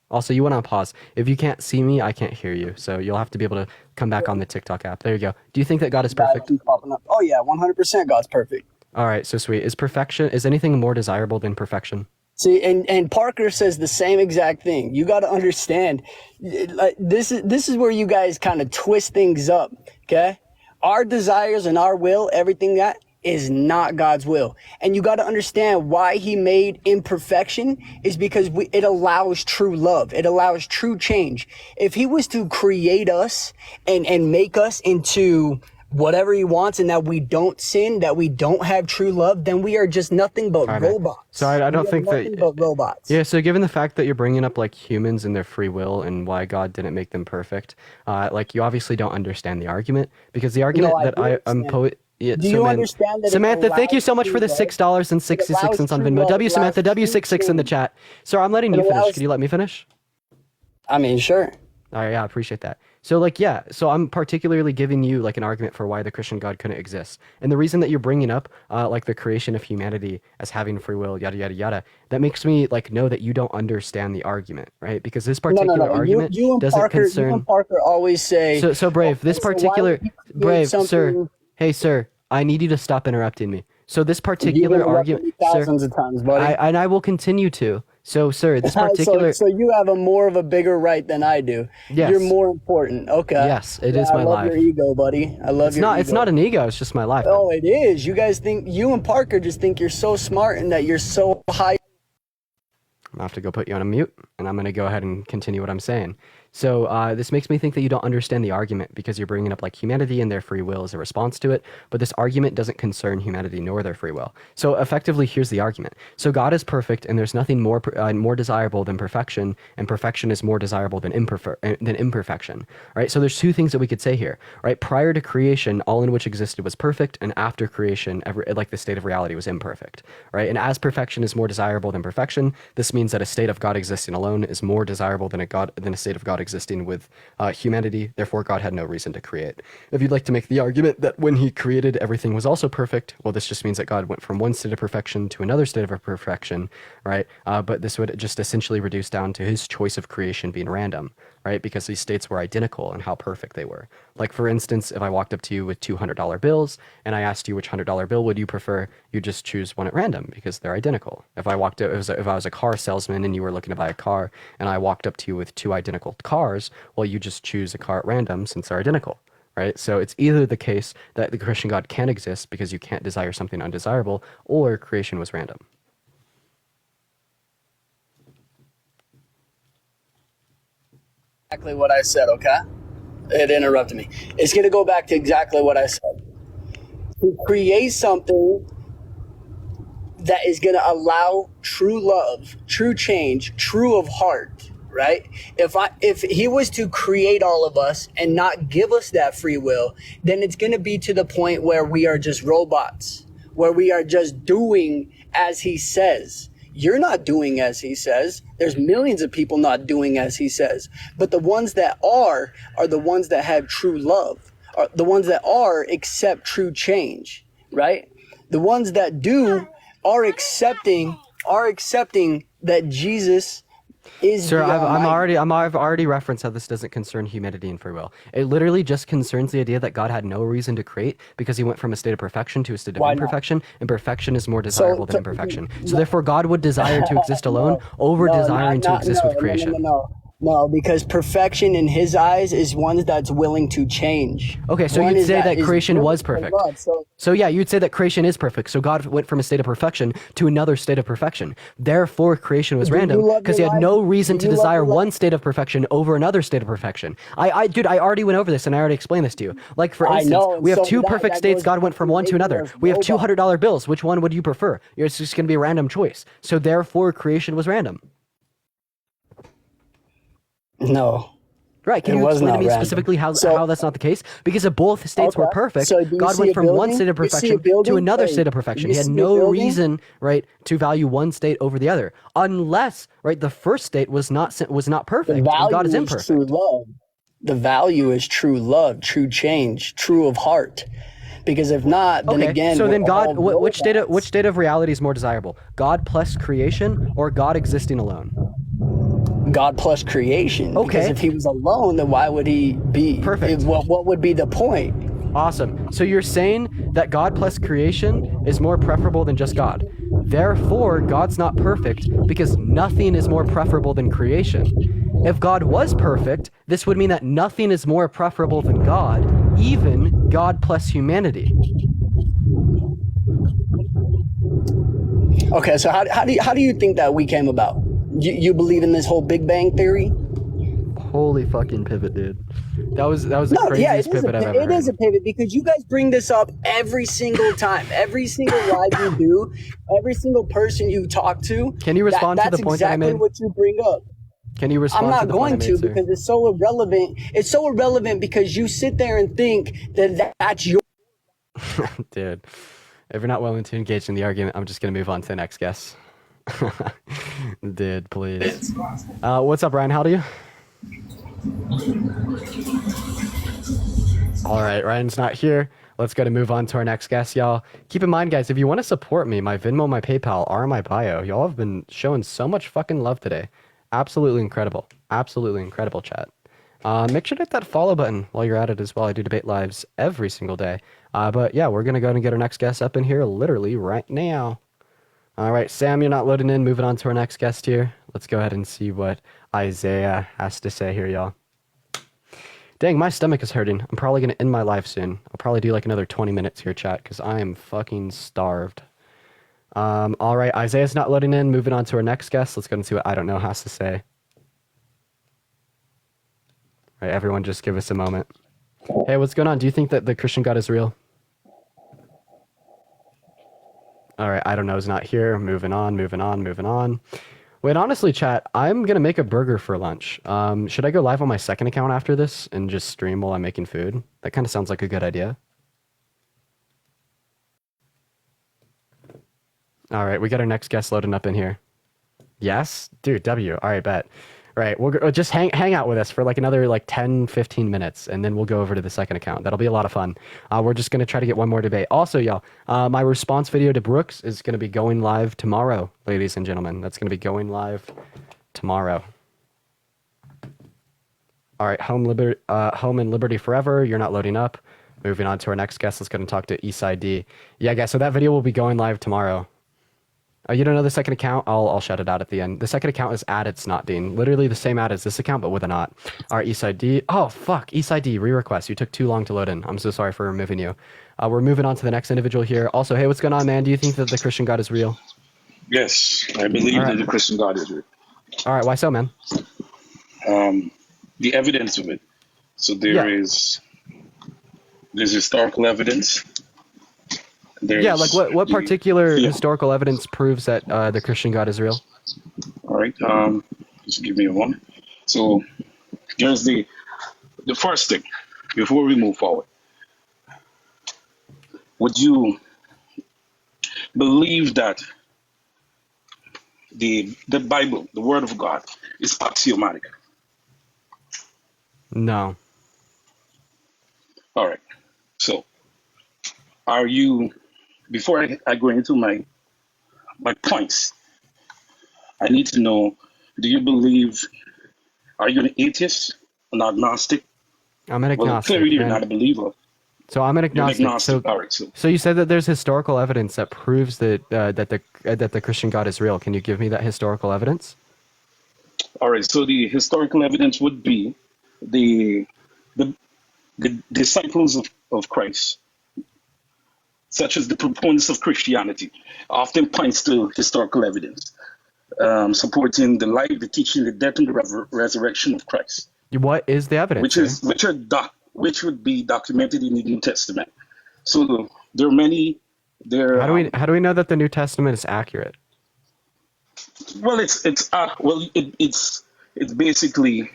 Also, you went on pause. If you can't see me, I can't hear you. So you'll have to be able to come back on the TikTok app. There you go. Do you think that God is perfect? Oh yeah, 100% God's perfect. All right, so sweet. Is anything more desirable than perfection? See, and Parker says the same exact thing. You got to understand, like, this is where you guys kind of twist things up, okay? Our desires and our will, everything that is not God's will. And you got to understand why he made imperfection is because it allows true love. It allows true change. If he was to create us and make us into whatever he wants and that we don't sin, that we don't have true love, then we are just nothing but robots. So I don't think nothing but robots. Yeah, so given the fact that you're bringing up like humans and their free will and why God didn't make them perfect, like you obviously don't understand the argument, because the argument Yeah, do you understand that Samantha, thank you so much for the $6.66 on Venmo. Samantha, W66 in the chat. Sir, I'm letting you finish. Can you let me finish? I mean, sure. All right, yeah, I appreciate that. So like, yeah, so I'm particularly giving you like an argument for why the Christian God couldn't exist. And the reason that you're bringing up like the creation of humanity as having free will, yada, yada, yada, that makes me like know that you don't understand the argument, right? Because this particular argument doesn't concern... You and Parker always say... So Brave, this particular... Brave, sir, hey, sir, I need you to stop interrupting me. So this particular argument... Thousands of times, buddy. And I will continue to. So, sir, this particular... so you have more of a bigger right than I do. Yes. You're more important. Okay. Yes, it is my life. I love your ego, buddy. I love your ego. It's not an ego. It's just my life. Oh, it is. You guys think... You and Parker just think you're so smart and that you're so high... I'm going to have to go put you on a mute, and I'm going to go ahead and continue what I'm saying. So this makes me think that you don't understand the argument because you're bringing up like humanity and their free will as a response to it. But this argument doesn't concern humanity nor their free will. So effectively, here's the argument. So God is perfect, and there's nothing more desirable than perfection, and perfection is more desirable than imperfection. Right? So there's two things that we could say here. Right? Prior to creation, all in which existed was perfect, and after creation, like the state of reality was imperfect. Right? And as perfection is more desirable than perfection, this means that a state of God existing alone is more desirable than a state of God existing with humanity. Therefore, God had no reason to create. If you'd like to make the argument that when he created, everything was also perfect, well, this just means that God went from one state of perfection to another state of perfection, right? But this would just essentially reduce down to his choice of creation being random, right? Because these states were identical and how perfect they were. Like, for instance, if I walked up to you with $200 bills and I asked you which $100 bill would you prefer, you just choose one at random because they're identical. If I was a car salesman and you were looking to buy a car and I walked up to you with two identical cars, well, you just choose a car at random since they're identical, right? So it's either the case that the Christian God can exist because you can't desire something undesirable, or creation was random. Exactly what I said, okay? It interrupted me. It's going to go back to exactly what I said. To create something that is going to allow true love, true change, true of heart, right? If he was to create all of us and not give us that free will, then it's going to be to the point where we are just robots, where we are just doing as he says. You're not doing as he says. There's millions of people not doing as he says. But the ones that are the ones that have true love, are the ones that accept true change, right? The ones that do are accepting that Jesus is Sir, the Almighty. I've already referenced how this doesn't concern humanity and free will. It literally just concerns the idea that God had no reason to create because he went from a state of perfection to a state of Why not? imperfection, and perfection is more desirable than imperfection. So therefore, God would desire to exist alone over desiring to exist with creation. No, because perfection in his eyes is one that's willing to change. Okay, so One you'd is say that is creation willing was to perfect. love. So yeah, you'd say that creation is perfect. So God went from a state of perfection to another state of perfection. Therefore, creation was Do you random love because he your had life? no reason Do to you love desire your life? one state of perfection over another state of perfection. Dude, I already went over this and I already explained this to you. Like, for I instance, know, and we have so two that perfect states. goes God went back from to one to making another. us We have robots. $200 bills. Which one would you prefer? It's just going to be a random choice. So therefore, creation was random. No. Right, can It you was explain to not me random. specifically how that's not the case? Because if both states were Okay. perfect, So do you God see went a from one building? state of You see a perfection to building? another Hey, state of do perfection. you He had see a no building? reason, right, to value one state over the other, unless, right, the first state was not The perfect, and God is value is true imperfect. love. The value is true love, true change, true of heart. Because if not, then Okay, again, so we're then God, all which robots. state of reality is more desirable? God plus creation or God existing alone? God plus creation. Because Okay. if he was alone, then why would he be? Perfect. What would be the point? Awesome. So you're saying that God plus creation is more preferable than just God. Therefore, God's not perfect because nothing is more preferable than creation. If God was perfect, this would mean that nothing is more preferable than God, even God plus humanity. Okay, so how do you think that we came about? You believe in this whole Big Bang theory? Holy fucking pivot, dude. That was the No, yeah, craziest pivot I've ever it is a heard. pivot because you guys bring this up every single time, every single live you do, every single person you talk to. Can you respond to the that's point that I exactly made? what you bring up. Can you I'm respond to not the point I going made, to sir? because it's so irrelevant. It's so irrelevant because you sit there and think that that's your. Dude, if you're not willing to engage in the argument, I'm just going to move on to the next guest. Dude, please. What's up, Ryan? How do you? All right, Ryan's not here. Let's go to move on to our next guest, y'all. Keep in mind, guys, if you want to support me, my Venmo, my PayPal are in my bio. Y'all have been showing so much fucking love today. Absolutely incredible. Absolutely incredible, chat. Make sure to hit that follow button while you're at it as well. I do debate lives every single day. But yeah, we're going to go and get our next guest up in here literally right now. All right, Sam, you're not loading in. Moving on to our next guest here. Let's go ahead and see what Isaiah has to say here, y'all. Dang, my stomach is hurting. I'm probably going to end my live soon. I'll probably do like another 20 minutes here, chat, because I am fucking starved. All right, Isaiah's not loading in. Moving on to our next guest. Let's go and see what I Don't Know has to say. All right, everyone, just give us a moment. Hey, what's going on? Do you think that the Christian God is real? All right, I Don't Know is not here. Moving on. Wait, honestly, chat, I'm going to make a burger for lunch. Should I go live on my second account after this and just stream while I'm making food? That kind of sounds like a good idea. All right, we got our next guest loading up in here. Yes? Dude, W. All right, bet. Right, we'll just hang out with us for like another like 10, 15 minutes, and then we'll go over to the second account. That'll be a lot of fun. We're just going to try to get one more debate. Also, y'all, my response video to Brooks is going to be going live tomorrow, ladies and gentlemen. That's going to be going live tomorrow. All right, Home and Liberty Forever. You're not loading up. Moving on to our next guest. Let's go and talk to Eastside D. Yeah, guys, so that video will be going live tomorrow. You don't know the second account? I'll shout it out at the end. The second account is @itsnotdean. Literally the same ad as this account, but with a not. All right, Eastside D. Oh, fuck. Eastside D, re-request. You took too long to load in. I'm so sorry for removing you. We're moving on to the next individual here. Also, hey, what's going on, man? Do you think that the Christian God is real? Yes, I believe that the Christian God is real. All right, why so, man? the evidence of it. So Yeah. there's historical evidence. Yeah, like what particular yeah. historical evidence proves that the Christian God is real? All right. Just give me a moment. So here's the first thing before we move forward. Would you believe that the Bible, the Word of God, is axiomatic? No. All right. So, are you? Before I go into my points, I need to know: do you believe? Are you an atheist, an agnostic? I'm an Well, agnostic. clearly you're and- not a believer. So I'm an You're an agnostic. agnostic. So, All right. so you said that there's historical evidence that proves that that the Christian God is real. Can you give me that historical evidence? All right. So the historical evidence would be the disciples of Christ, such as the proponents of Christianity, often points to historical evidence supporting the life, the teaching, the death, and the resurrection of Christ. What is the evidence? Which would be documented in the New Testament. So there are many. There. How do we know that the New Testament is accurate? Well, it's basically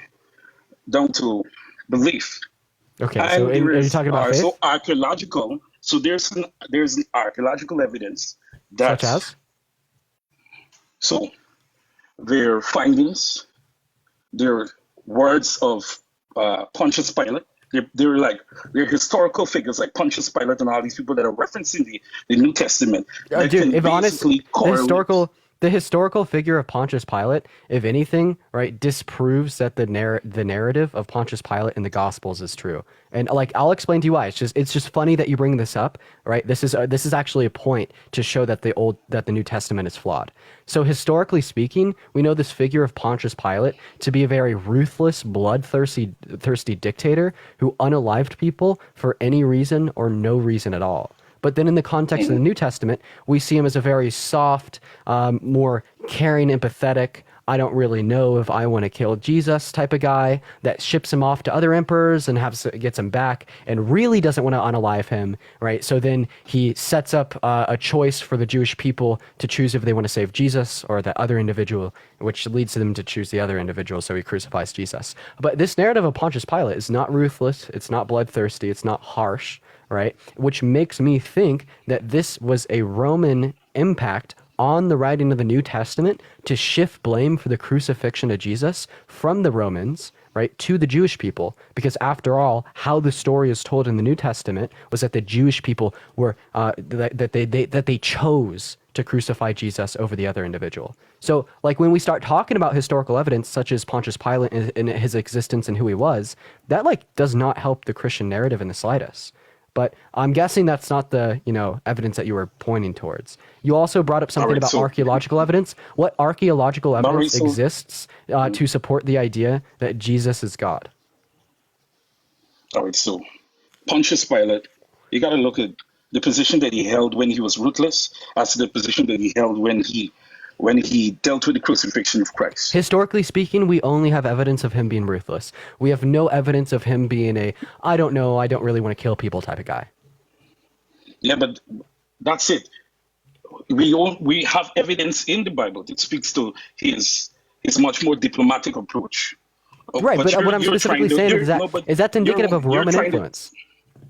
down to belief. Okay, so are you talking about faith? So archaeological. So there's an archaeological evidence that Such as? So their findings, their words of Pontius Pilate. They're historical figures like Pontius Pilate and all these people that are referencing the New Testament. Dude, if honest, the historical figure of Pontius Pilate, if anything, right, disproves that the narrative of Pontius Pilate in the Gospels is true. And like, I'll explain to you why. It's just funny that you bring this up, right? This is actually a point to show that the New Testament is flawed. So historically speaking, we know this figure of Pontius Pilate to be a very ruthless, bloodthirsty dictator who unalived people for any reason or no reason at all. But then in the context of the New Testament, we see him as a very soft, more caring, empathetic, I don't really know if I want to kill Jesus type of guy that ships him off to other emperors and gets him back and really doesn't want to unalive him, right? So then he sets up a choice for the Jewish people to choose if they want to save Jesus or that other individual, which leads them to choose the other individual, so he crucifies Jesus. But this narrative of Pontius Pilate is not ruthless, it's not bloodthirsty, it's not harsh, right? Which makes me think that this was a Roman impact on the writing of the New Testament to shift blame for the crucifixion of Jesus from the Romans, right, to the Jewish people. Because after all, how the story is told in the New Testament was that the Jewish people were that they chose to crucify Jesus over the other individual. So, like, when we start talking about historical evidence, such as Pontius Pilate and his existence and who he was, that does not help the Christian narrative in the slightest. But I'm guessing that's not the, evidence that you were pointing towards. You also brought up something about archaeological evidence. What archaeological evidence exists to support the idea that Jesus is God? All right, so Pontius Pilate, you got to look at the position that he held when he was ruthless as to the position that he held when he dealt with the crucifixion of Christ. Historically speaking, we only have evidence of him being ruthless. We have no evidence of him being I don't really want to kill people type of guy. Yeah, but that's it. We have evidence in the Bible that speaks to his much more diplomatic approach. Right, but what I'm specifically saying is that's indicative of Roman influence.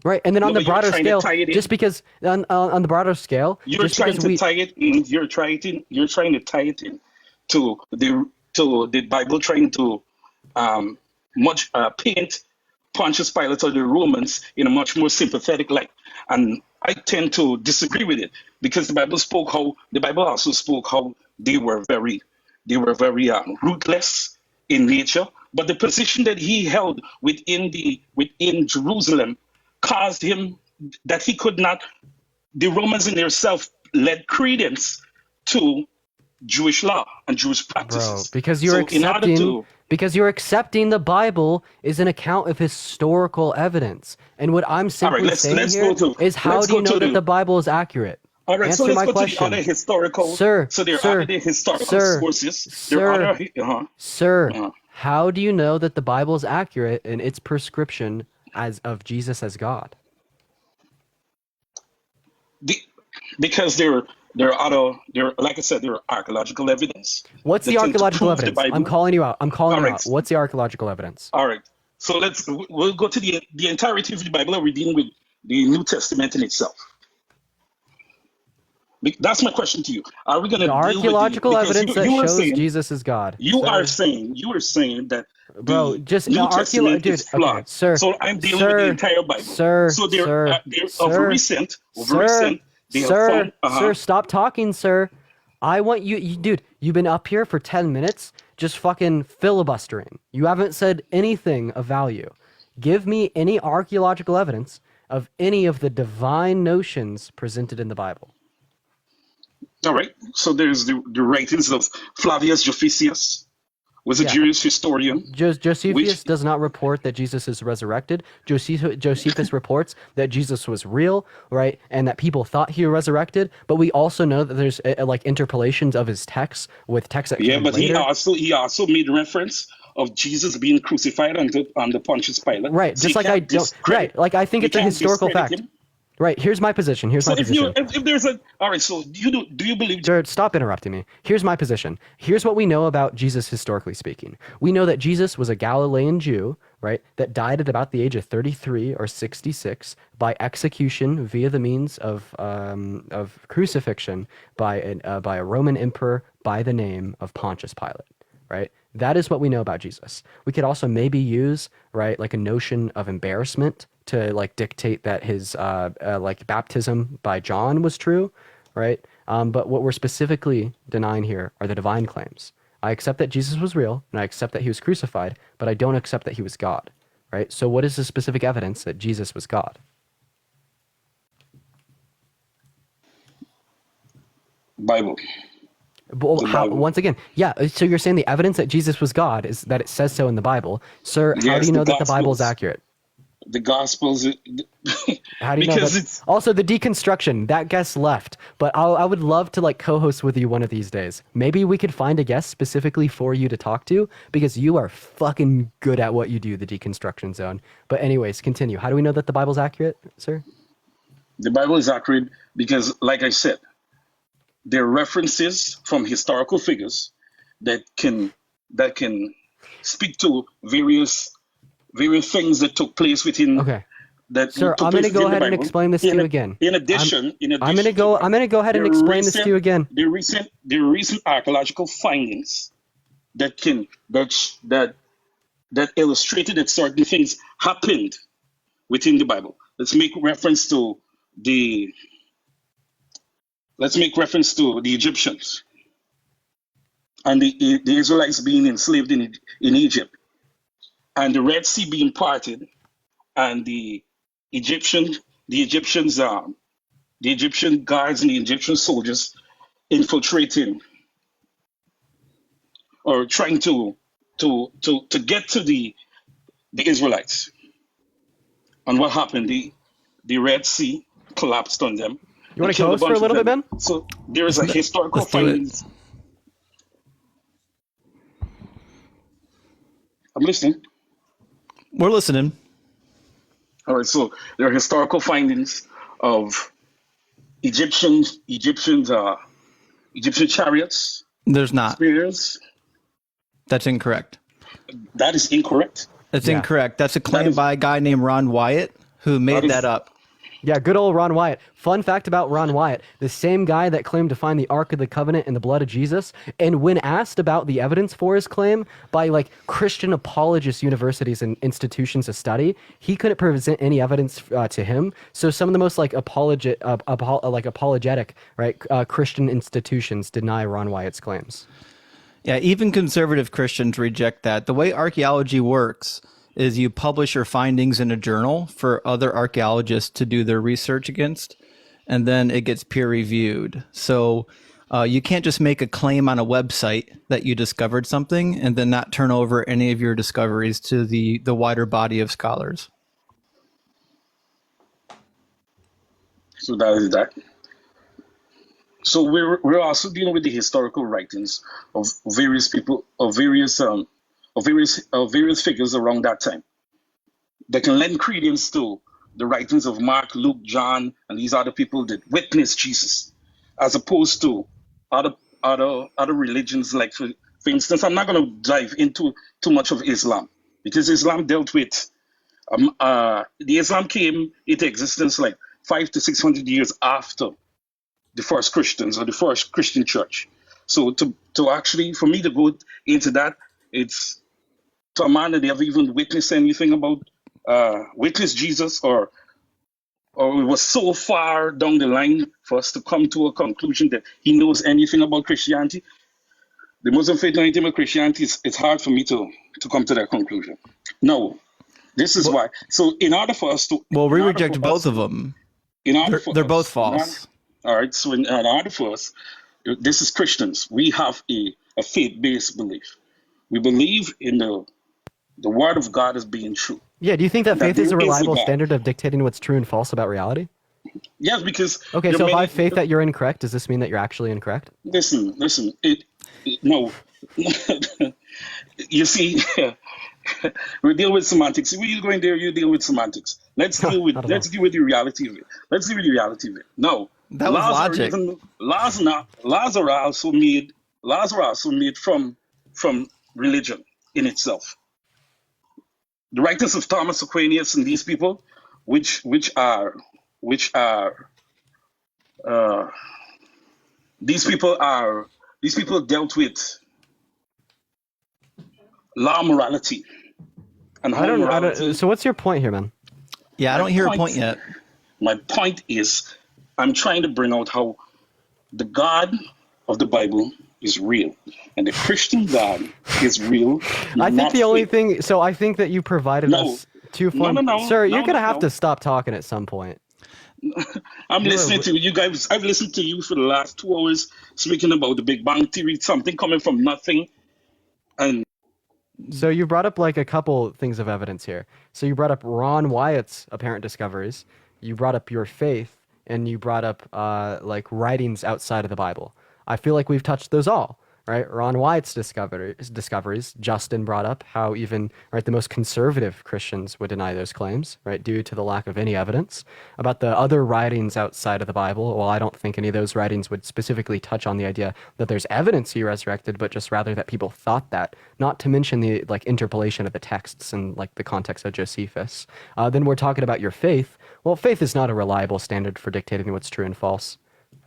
Right, and then on the broader scale, just because on the broader scale, you're trying to tie it in to the Bible, trying to paint Pontius Pilate or the Romans in a much more sympathetic light, and I tend to disagree with it because the Bible also spoke how they were very ruthless in nature, but the position that he held within Jerusalem caused him that he could not. The Romans in themselves led credence to Jewish law and Jewish practices. Bro, because you're accepting the Bible is an account of historical evidence, and what I'm simply saying is how do you know that the Bible is accurate? All right, Answer so let's my go question. to the other historical. Sir, so there are other historical sources. There are other. How do you know that the Bible is accurate in its prescription as of Jesus as God? Because there are other there like I said, there are archaeological evidence. What's the that tend to archaeological prove the evidence? I'm Bible. calling you out. I'm calling All you right. out. What's the archaeological evidence? All right. So we'll go to the entirety of the Bible, and we're dealing with the New Testament in itself. That's my question to you. Are we going to The deal with archaeological because evidence that you are shows saying Jesus is God. you are Sir. saying that Bro, the just New Testament dude. is flawed. Okay, sir. So I'm dealing with the entire Bible. So they're of recent, they have found. Sir, stop talking, sir. I want you, dude. You've been up here for 10 minutes, just fucking filibustering. You haven't said anything of value. Give me any archaeological evidence of any of the divine notions presented in the Bible. All right. So there's the writings of Flavius Josephus, was a Jewish historian. Josephus does not report that Jesus is resurrected. Josephus reports that Jesus was real, right, and that people thought he was resurrected. But we also know that there's like interpolations of his texts with texts that came but later. he also made reference of Jesus being crucified under Pontius Pilate. Right, So just like I don't. Right, like I think it's a historical fact. Him. Right, here's my position. If there's a all right, so do you believe? Jared, stop interrupting me. Here's my position. Here's what we know about Jesus historically speaking. We know that Jesus was a Galilean Jew, right, that died at about the age of 33 or 66 by execution via the means of crucifixion by a Roman emperor by the name of Pontius Pilate, right? That is what we know about Jesus. We could also maybe use, right, like a notion of embarrassment to like dictate that his like baptism by John was true, right? But what we're specifically denying here are the divine claims. I accept that Jesus was real, and I accept that he was crucified, but I don't accept that he was God, right? So what is the specific evidence that Jesus was God? Bible. Once again, yeah. So you're saying the evidence that Jesus was God is that it says so in the Bible, sir. How do you know that the Bible is accurate? The Gospels. How do you know that? Also, the deconstruction. That guest left, but I would love to like co-host with you one of these days. Maybe we could find a guest specifically for you to talk to because you are fucking good at what you do, the deconstruction zone. But anyways, continue. How do we know that the Bible's accurate, sir? The Bible is accurate because, like I said, there are references from historical figures that can speak to various things that took place within. Okay. Sir, I'm going to go ahead and explain this to you again. In addition, I'm going to go ahead and explain this to you again. The recent archaeological findings that illustrated that certain things happened within the Bible. Let's make reference to the Egyptians and the Israelites being enslaved in Egypt, and the Red Sea being parted, and the Egyptian guards and the Egyptian soldiers infiltrating or trying to get to the Israelites. And what happened? The Red Sea collapsed on them. You want to co-host for a little bit, Ben? So there is a historical findings. I'm listening. We're listening. All right, so there are historical findings of Egyptian chariots. There's not. Spears. That's incorrect. That is incorrect. That's incorrect. That's a claim by a guy named Ron Wyatt who made that up. Yeah, good old Ron Wyatt. Fun fact about Ron Wyatt, the same guy that claimed to find the Ark of the Covenant in the blood of Jesus, and when asked about the evidence for his claim by like Christian apologist universities and institutions of study, he couldn't present any evidence to him. So some of the most like apologetic, right, Christian institutions deny Ron Wyatt's claims. Yeah, even conservative Christians reject that. The way archaeology works is you publish your findings in a journal for other archaeologists to do their research against, and then it gets peer reviewed. So you can't just make a claim on a website that you discovered something and then not turn over any of your discoveries to the wider body of scholars. So that is that. So we're also dealing with the historical writings of various people, of various various figures around that time that can lend credence to the writings of Mark, Luke, John, and these other people that witnessed Jesus, as opposed to other religions. Like for instance, I'm not going to dive into too much of Islam because Islam dealt with the Islam came into existence like 500 to 600 years after the first Christians or the first Christian church. So to actually for me to go into that, it's to a man that they have even witnessed anything about witnessed Jesus or it was so far down the line for us to come to a conclusion that he knows anything about Christianity. The Muslim faith and anything about Christianity, it's hard for me to come to that conclusion. No, this is why. So in order for us to... Well, we reject both of them. They're both false. All right, so in order for us, this is Christians. We have a faith-based belief. We believe in the word of God as being true. Yeah, do you think that faith is a reliable standard of dictating what's true and false about reality? Yes, because... Okay, so by faith that you're incorrect, does this mean that you're actually incorrect? Listen, no. You see, we deal with semantics. When you go in there, you deal with semantics. Let's deal with the reality of it. No, that was logic. Laws are also made from religion in itself. The writings of Thomas Aquinas and these people, which are these people dealt with law, morality, and I don't. So what's your point here, man? Yeah, I don't hear a point yet. My point is, I'm trying to bring out how the God of the Bible is real, and the Christian God is real. I think the only thing. So I think that you provided us two forms. Sir, you're gonna have to stop talking at some point. I'm listening to you guys. I've listened to you for the last 2 hours speaking about the Big Bang Theory, something coming from nothing, and. So you brought up like a couple things of evidence here. So you brought up Ron Wyatt's apparent discoveries. You brought up your faith, and you brought up like writings outside of the Bible. I feel like we've touched those all, right? Ron Wyatt's discoveries. Justin brought up how even the most conservative Christians would deny those claims, right, due to the lack of any evidence. About the other writings outside of the Bible, well, I don't think any of those writings would specifically touch on the idea that there's evidence he resurrected, but just rather that people thought that. Not to mention the interpolation of the texts and the context of Josephus. Then we're talking about your faith. Well, faith is not a reliable standard for dictating what's true and false.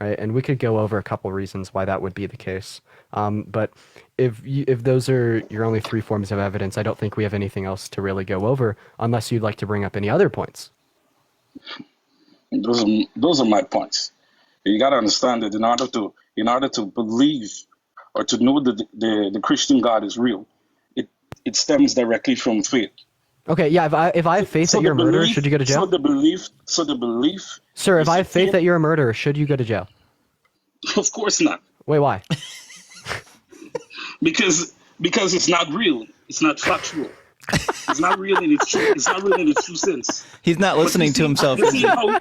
Right, and we could go over a couple reasons why that would be the case. But if those are your only three forms of evidence, I don't think we have anything else to really go over, unless you'd like to bring up any other points. Those are my points. You got to understand that in order to believe or to know that the Christian God is real, it stems directly from faith. Okay, yeah. If I have faith that you're a murderer, should you go to jail? So the belief. Sir, if I have faith that you're a murderer, should you go to jail? Of course not. Wait, why? because it's not real. It's not factual. It's not real in its true sense. He's not listening to himself. No.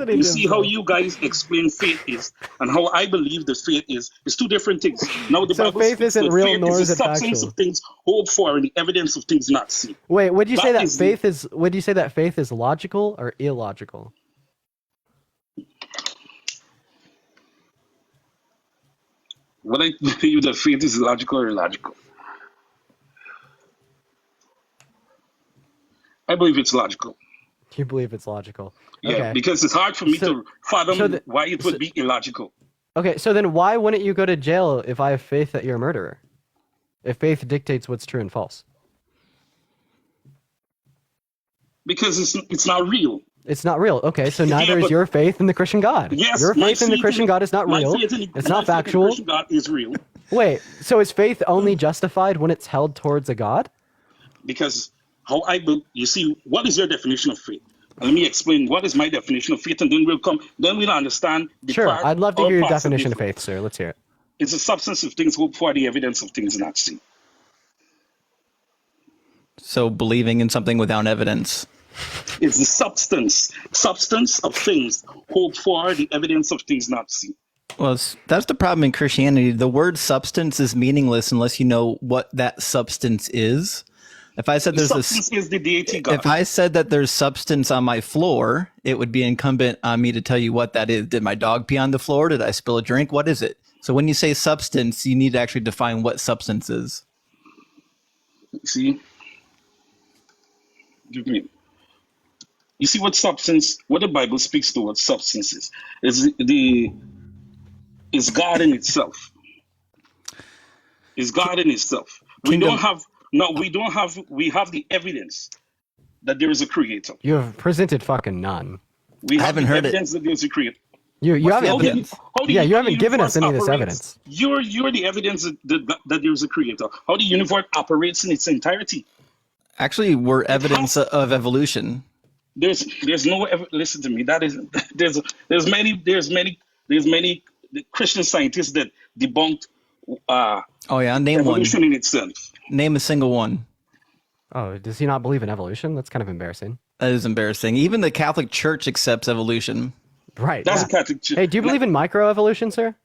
You see how you guys explain faith is, and how I believe that faith is two different things. Now the Bible faith isn't real, nor is it factual. The substance of things hoped for and the evidence of things not seen. Wait, would you say that faith is logical or illogical? Would I believe that faith is logical or illogical? I believe it's logical. You believe it's logical? Yeah, okay. Because it's hard for me to fathom why it would be illogical. Okay, so then why wouldn't you go to jail if I have faith that you're a murderer? If faith dictates what's true and false? Because it's not real. It's not real. Okay, so neither is your faith in the Christian God. Yes, your faith in the Christian God is not real. It's not factual. The Christian God is real. Wait, so is faith only justified when it's held towards a God? Because you see, what is your definition of faith? Let me explain what is my definition of faith, and then we'll understand. Sure, I'd love to hear your definition of faith, sir. Let's hear it. It's a substance of things hoped for, the evidence of things not seen. So believing in something without evidence. It's the substance of things hoped for, the evidence of things not seen. Well, that's the problem in Christianity. The word substance is meaningless unless you know what that substance is. If I said The substance is the deity God. if I said that there's substance on my floor, it would be incumbent on me to tell you what that is. Did my dog pee on the floor? Did I spill a drink? What is it? So when you say substance, you need to actually define what substance is. See, give me. You see what substance? What the Bible speaks to what substance is God in itself. Is God in itself. We Kingdom. don't have we have the evidence that there is a creator. You have presented fucking none. We have haven't the heard it. evidence that there's a creator. You What's the haven't. evidence? How do Yeah, you the haven't given us universe any of this operates? evidence. You're the evidence that there is a creator. How the universe operates in its entirety. Actually, we're evidence of evolution. There's no listen to me. That is there's many Christian scientists that debunked Oh yeah, name one. evolution in itself. Name a single one. Oh, does he not believe in evolution? That's kind of embarrassing. That is embarrassing. Even the Catholic Church accepts evolution. Right. That's yeah. a Catholic. Hey, do you believe in microevolution, sir?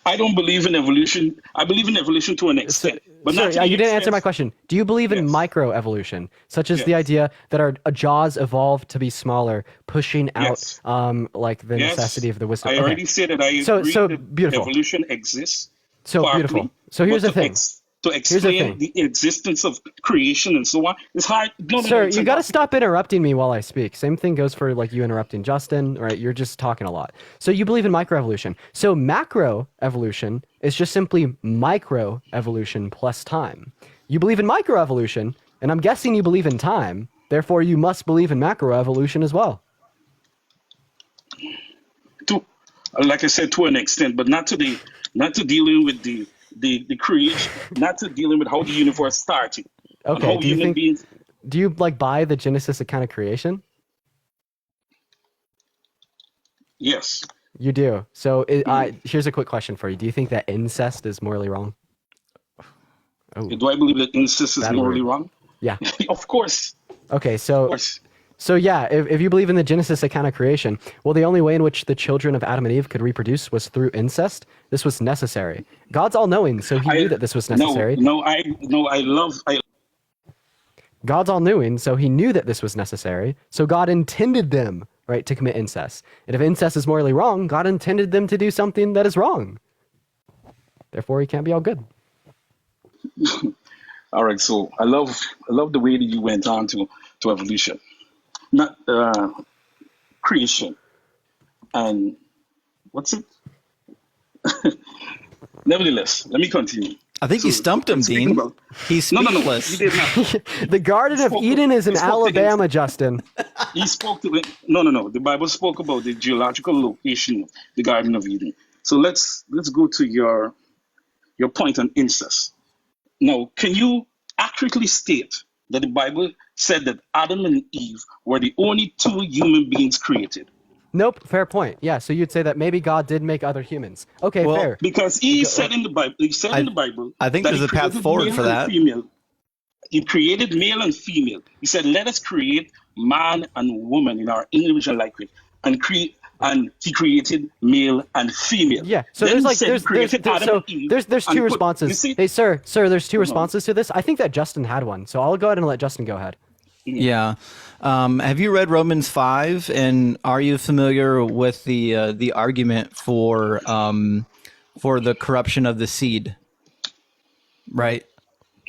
I don't believe in evolution. I believe in evolution to an extent, but not to Sir, the you didn't answer extent- my question. Do you believe in microevolution, such as the Yes. idea that our jaws evolved to be smaller, pushing out Yes. like the Yes. necessity of the wisdom? I Okay. already said that I So- agree so that beautiful. evolution exists. So partly, beautiful. So here's but the thing. To Here's the explain thing. the existence of creation and so on, it's hard. No, Sir, it's you got to impossible. stop interrupting me while I speak. Same thing goes for like you interrupting Justin, right? You're just talking a lot. So you believe in microevolution. So macroevolution is just simply microevolution plus time. You believe in microevolution, and I'm guessing you believe in time. Therefore, you must believe in macroevolution as well. Like I said, to an extent, but not to dealing with the creation, not to dealing with how the universe started. and Okay. how Do you human think? beings. Do you like buy the Genesis account of creation? Yes. You do. So here's a quick question for you. Do you think that incest is morally wrong? Oh, Do I believe that incest is bad morally word. wrong? Yeah. Of course. Okay, so yeah, if you believe in the Genesis account of creation, well, the only way in which the children of Adam and Eve could reproduce was through incest. This was necessary. God's all-knowing, so he knew that this was necessary. God's all-knowing, so he knew that this was necessary. So God intended them, right, to commit incest. And if incest is morally wrong, God intended them to do something that is wrong. Therefore, he can't be all good. All right, so I love the way that you went on to evolution, not creation, and what's it? Nevertheless, let me continue. I think you stumped him, Dean. He's speechless. No, you did not. The Garden of Eden is in Alabama, Justin. He spoke to it. No. The Bible spoke about the geological location of the Garden of Eden. So let's go to your point on incest. Now, can you accurately state that the Bible said that Adam and Eve were the only two human beings created? Nope, fair point. Yeah, so you'd say that maybe God did make other humans. Okay, fair. Because he said in the Bible, I think that there's he a path created forward male for and that. female. He created male and female. He said, "Let us create man and woman in our individual likeness," and he created male and female. Yeah, so Then there's he like said he created Adam and Eve there's and two put- responses. you see- Hey, sir, there's two responses to this. I think that Justin had one, so I'll go ahead and let Justin go ahead. Yeah. Have you read Romans 5? And are you familiar with the argument for the corruption of the seed? Right.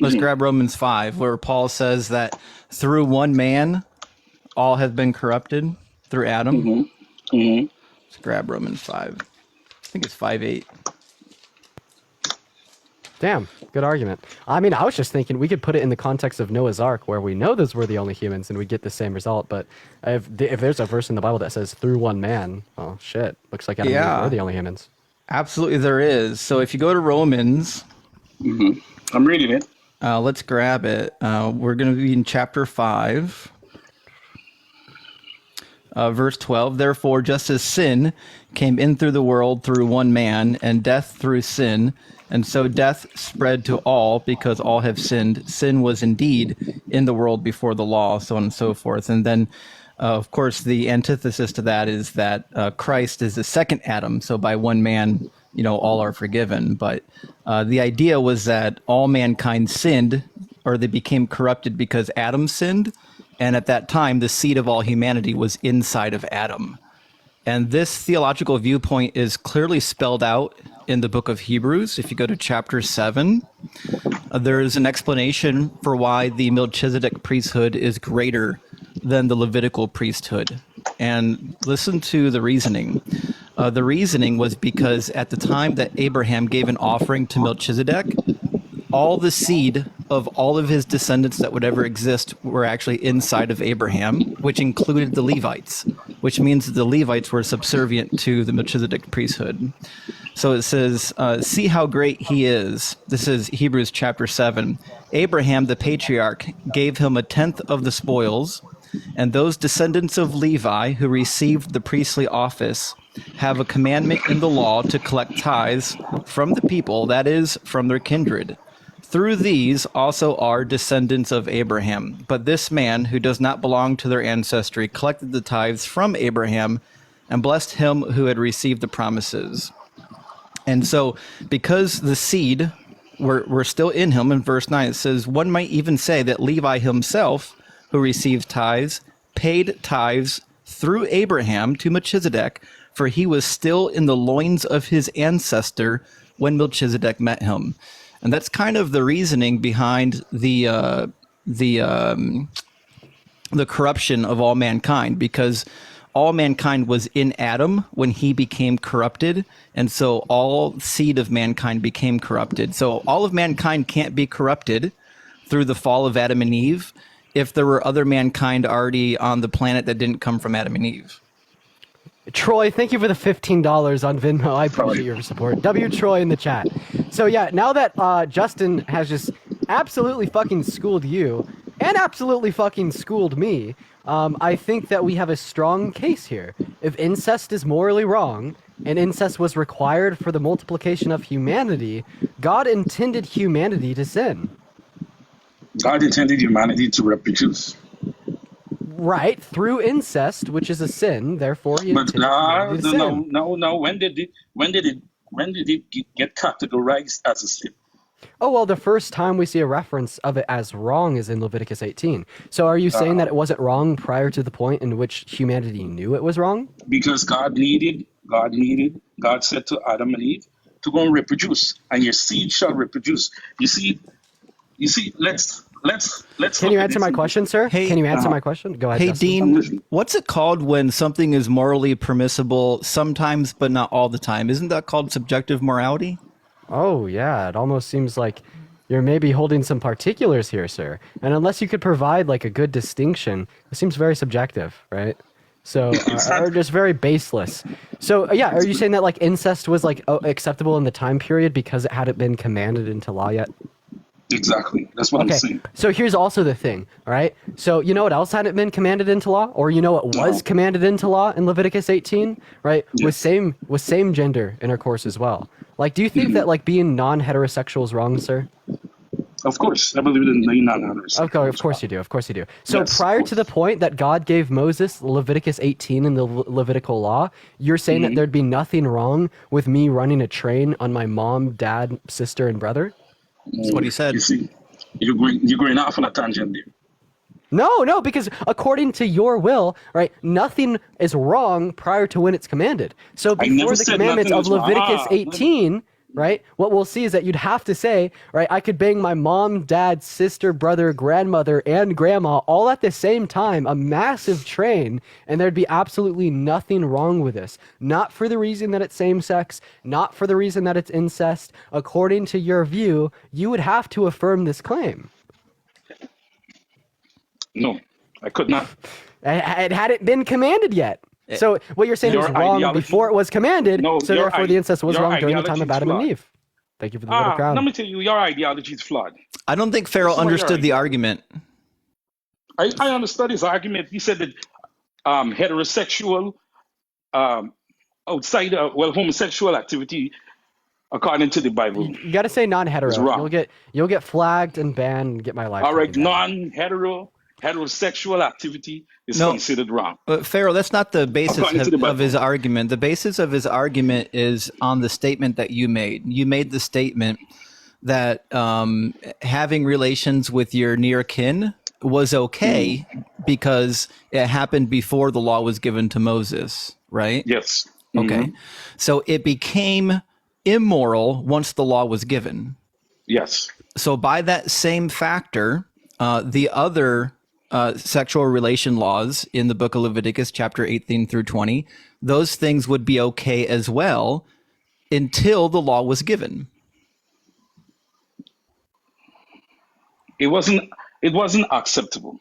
Let's grab Romans 5, where Paul says that through one man, all have been corrupted through Adam. Let's grab Romans 5. I think it's 5:8. Damn, good argument. I mean, I was just thinking we could put it in the context of Noah's Ark, where we know those were the only humans, and we get the same result. But if there's a verse in the Bible that says through one man, oh shit, looks like Adam and Eve were the only humans. Absolutely, there is. So if you go to Romans, I'm reading it. Let's grab it. We're going to be in chapter 5. Verse 12, therefore, just as sin came in through the world through one man, and death through sin, and so death spread to all because all have sinned. Sin was indeed in the world before the law, so on and so forth. And then Of course, the antithesis to that is that Christ is the second Adam. So by one man, all are forgiven. But the idea was that all mankind sinned, or they became corrupted because Adam sinned. And at that time, the seed of all humanity was inside of Adam. And this theological viewpoint is clearly spelled out in the book of Hebrews. If you go to chapter 7, there is an explanation for why the Melchizedek priesthood is greater than the Levitical priesthood. And listen to the reasoning. The reasoning was because at the time that Abraham gave an offering to Melchizedek, all the seed of all of his descendants that would ever exist were actually inside of Abraham, which included the Levites, which means that the Levites were subservient to the Melchizedek priesthood. So it says, see how great he is. This is Hebrews chapter 7. Abraham, the patriarch, gave him a tenth of the spoils, and those descendants of Levi who received the priestly office have a commandment in the law to collect tithes from the people, that is, from their kindred. Through these also are descendants of Abraham. But this man, who does not belong to their ancestry, collected the tithes from Abraham and blessed him who had received the promises. And so, because the seed were still in him, in verse 9, it says, one might even say that Levi himself, who received tithes, paid tithes through Abraham to Melchizedek, for he was still in the loins of his ancestor when Melchizedek met him. And that's kind of the reasoning behind the corruption of all mankind, because all mankind was in Adam when he became corrupted, and so all seed of mankind became corrupted. So all of mankind can't be corrupted through the fall of Adam and Eve if there were other mankind already on the planet that didn't come from Adam and Eve. Troy, thank you for the $15 on Venmo. I appreciate your support. W. Troy in the chat. So yeah, now that Justin has just absolutely fucking schooled you and absolutely fucking schooled me, I think that we have a strong case here. If incest is morally wrong, and incest was required for the multiplication of humanity, God intended humanity to sin. God intended humanity to reproduce. Right, through incest, which is a sin, therefore he intended humanity to sin. No. When did it get categorized as a sin? Oh, well, the first time we see a reference of it as wrong is in Leviticus 18. So are you saying that it wasn't wrong prior to the point in which humanity knew it was wrong? Because God said to Adam and Eve to go and reproduce, and your seed shall reproduce. You see, let's Can you answer my question, sir? Hey, Can you answer my question? Go ahead, Hey, Justin. Dean, what's it called when something is morally permissible sometimes but not all the time? Isn't that called subjective morality? Oh, yeah. It almost seems like you're maybe holding some particulars here, sir. And unless you could provide like a good distinction, it seems very subjective, right? So, or just very baseless. So, yeah, are you saying that like incest was like acceptable in the time period because it hadn't been commanded into law yet? Exactly. That's what I'm saying. So here's also the thing, all right? So you know what else hadn't been commanded into law? Or you know what was commanded into law in Leviticus 18, right? Yes. With same gender intercourse as well. Like, do you think that like being non-heterosexual is wrong, sir? Of course. I believe in being non-heterosexual. Okay, of course you do. Of course you do. So prior to the point that God gave Moses Leviticus 18 in the Levitical law, you're saying that there'd be nothing wrong with me running a train on my mom, dad, sister, and brother? That's what he said. You see, you're going off on a tangent there. No, because according to your will, right, nothing is wrong prior to when it's commanded. So before the commandments of Leviticus 18, right, what we'll see is that you'd have to say, right, I could bang my mom, dad, sister, brother, grandmother, and grandma all at the same time, a massive train, and there'd be absolutely nothing wrong with this. Not for the reason that it's same-sex, not for the reason that it's incest. According to your view, you would have to affirm this claim. No, I could not. It hadn't been commanded yet. So what you're saying is wrong before it was commanded, so therefore the incest was wrong during the time of Adam and Eve. Thank you for the little crown. Let me tell you, your ideology is flawed. I don't think Pharaoh understood the argument. I understood his argument. He said that heterosexual, homosexual activity, according to the Bible, you got to say non-hetero. You'll get flagged and banned and get my life. All right, non-hetero. heterosexual activity is No. considered wrong. Pharaoh, that's not the basis According to the of his Bible. argument. The basis of his argument is on the statement that you made. You made the statement that having relations with your near kin was okay because it happened before the law was given to Moses, right? Yes. Okay. So it became immoral once the law was given. Yes. So by that same factor, the other sexual relation laws in the book of Leviticus, chapter 18 through 20, those things would be okay as well until the law was given. It wasn't acceptable.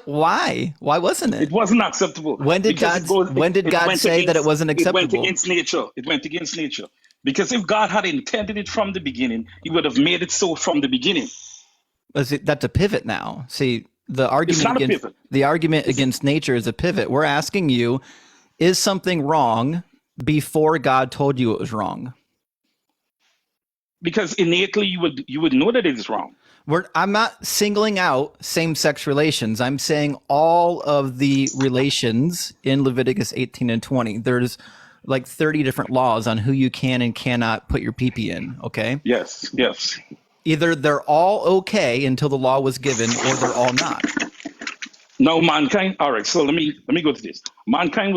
Why? Why wasn't it? It wasn't acceptable. When did because God say that it wasn't acceptable? It went against nature. It went against nature. Because if God had intended it from the beginning, he would have made it so from the beginning. That's a pivot now. See, the argument not a against pivot. the argument against nature is a pivot. We're asking you, is something wrong before God told you it was wrong? Because innately you would know that it is wrong. I'm not singling out same-sex relations. I'm saying all of the relations in Leviticus 18 and 20. There's like 30 different laws on who you can and cannot put your pee-pee in, okay? Yes, yes. Either they're all okay until the law was given or they're all not. No, mankind. All right, so let me go to this. Mankind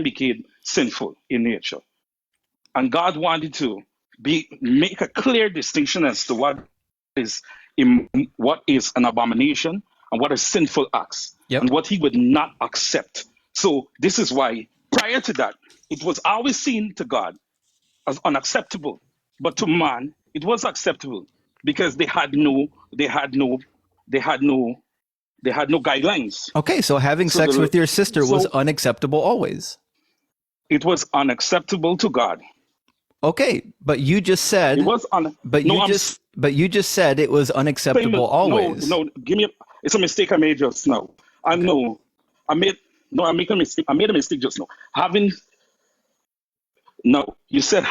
became sinful in nature. And God wanted to make a clear distinction as to what is an abomination and what are sinful acts, and what he would not accept. So this is why prior to that, it was always seen to God as unacceptable, but to man it was acceptable because they had no guidelines. Okay, so having sex with your sister was unacceptable always. It was unacceptable to God. Okay, but you just said it was you just said it was unacceptable always. No, it's a mistake I made just now. I made a mistake. I made a mistake just now. You said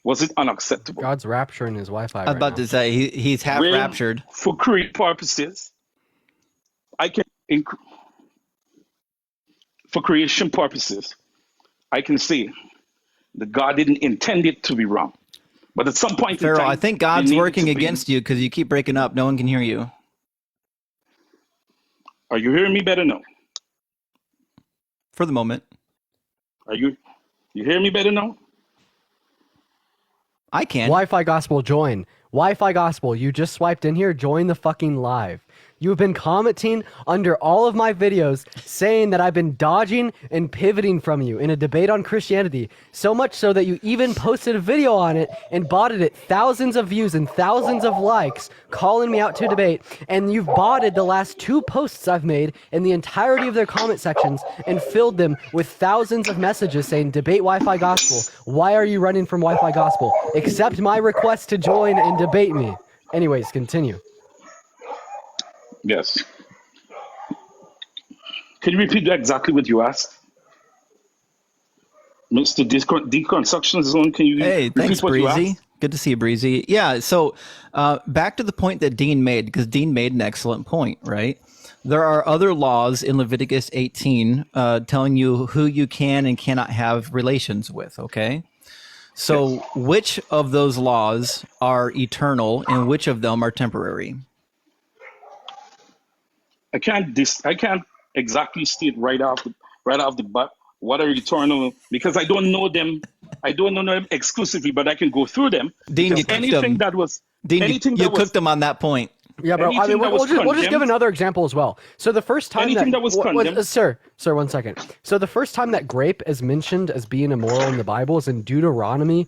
was it unacceptable? God's rapturing his Wi-Fi. I was about to say he's half raptured. For creed purposes, for creation purposes, I can say that God didn't intend it to be wrong. But at some point Pharaoh, in time, I think God's working against you because you keep breaking up. No one can hear you. Are you hearing me better now? For the moment. Are you hearing me better now? I can. Wi-Fi Gospel, join. Wi-Fi Gospel, you just swiped in here. Join the fucking live. You have been commenting under all of my videos saying that I've been dodging and pivoting from you in a debate on Christianity, so much so that you even posted a video on it and botted it thousands of views and thousands of likes, calling me out to debate, and you've botted the last 2 posts I've made in the entirety of their comment sections and filled them with thousands of messages saying, debate Wi-Fi Gospel. Why are you running from Wi-Fi Gospel? Accept my request to join and debate me. Anyways, continue. Yes. Can you repeat exactly what you asked? Mr. Deconstruction Zone, can you Hey, thanks, repeat what you Breezy. asked? Good to see you, Breezy. Yeah, so back to the point that Dean made, because Dean made an excellent point, right? There are other laws in Leviticus 18 telling you who you can and cannot have relations with, okay? So which of those laws are eternal and which of them are temporary? I can't exactly state right off the bat what are eternal because I don't know them. I don't know them exclusively, but I can go through them. Dean, you cooked them. Dean, you cooked them on that point. Yeah, bro. I mean, we'll just give another example as well. So the first time sir, 1 second. So the first time that grape is mentioned as being immoral in the Bible is in Deuteronomy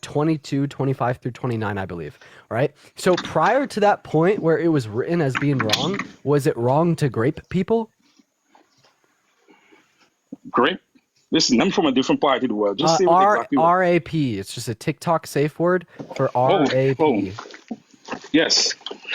22, 25 through 29, I believe. Right? So prior to that point where it was written as being wrong, was it wrong to grape people? Grape? Listen, I'm from a different part of the world. Just say what exactly RAP. It's just a TikTok safe word for RAP. Yes.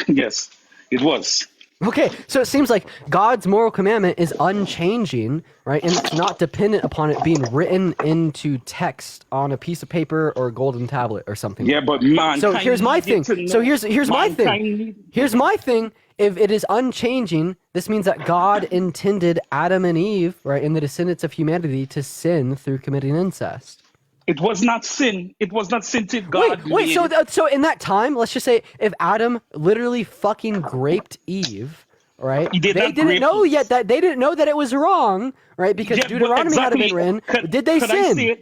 Yes, it was. Okay, so it seems like God's moral commandment is unchanging, right? And it's not dependent upon it being written into text on a piece of paper or a golden tablet or something. Yeah, but man. So here's my thing. So here's my thing. Here's my thing. If it is unchanging, this means that God intended Adam and Eve, right, and the descendants of humanity to sin through committing incest. It was not sin. It was not sin to God. Wait. So in that time, let's just say if Adam literally fucking graped Eve, right? They didn't know yet that they didn't know that it was wrong, right? Because Deuteronomy hadn't been written. Did they sin?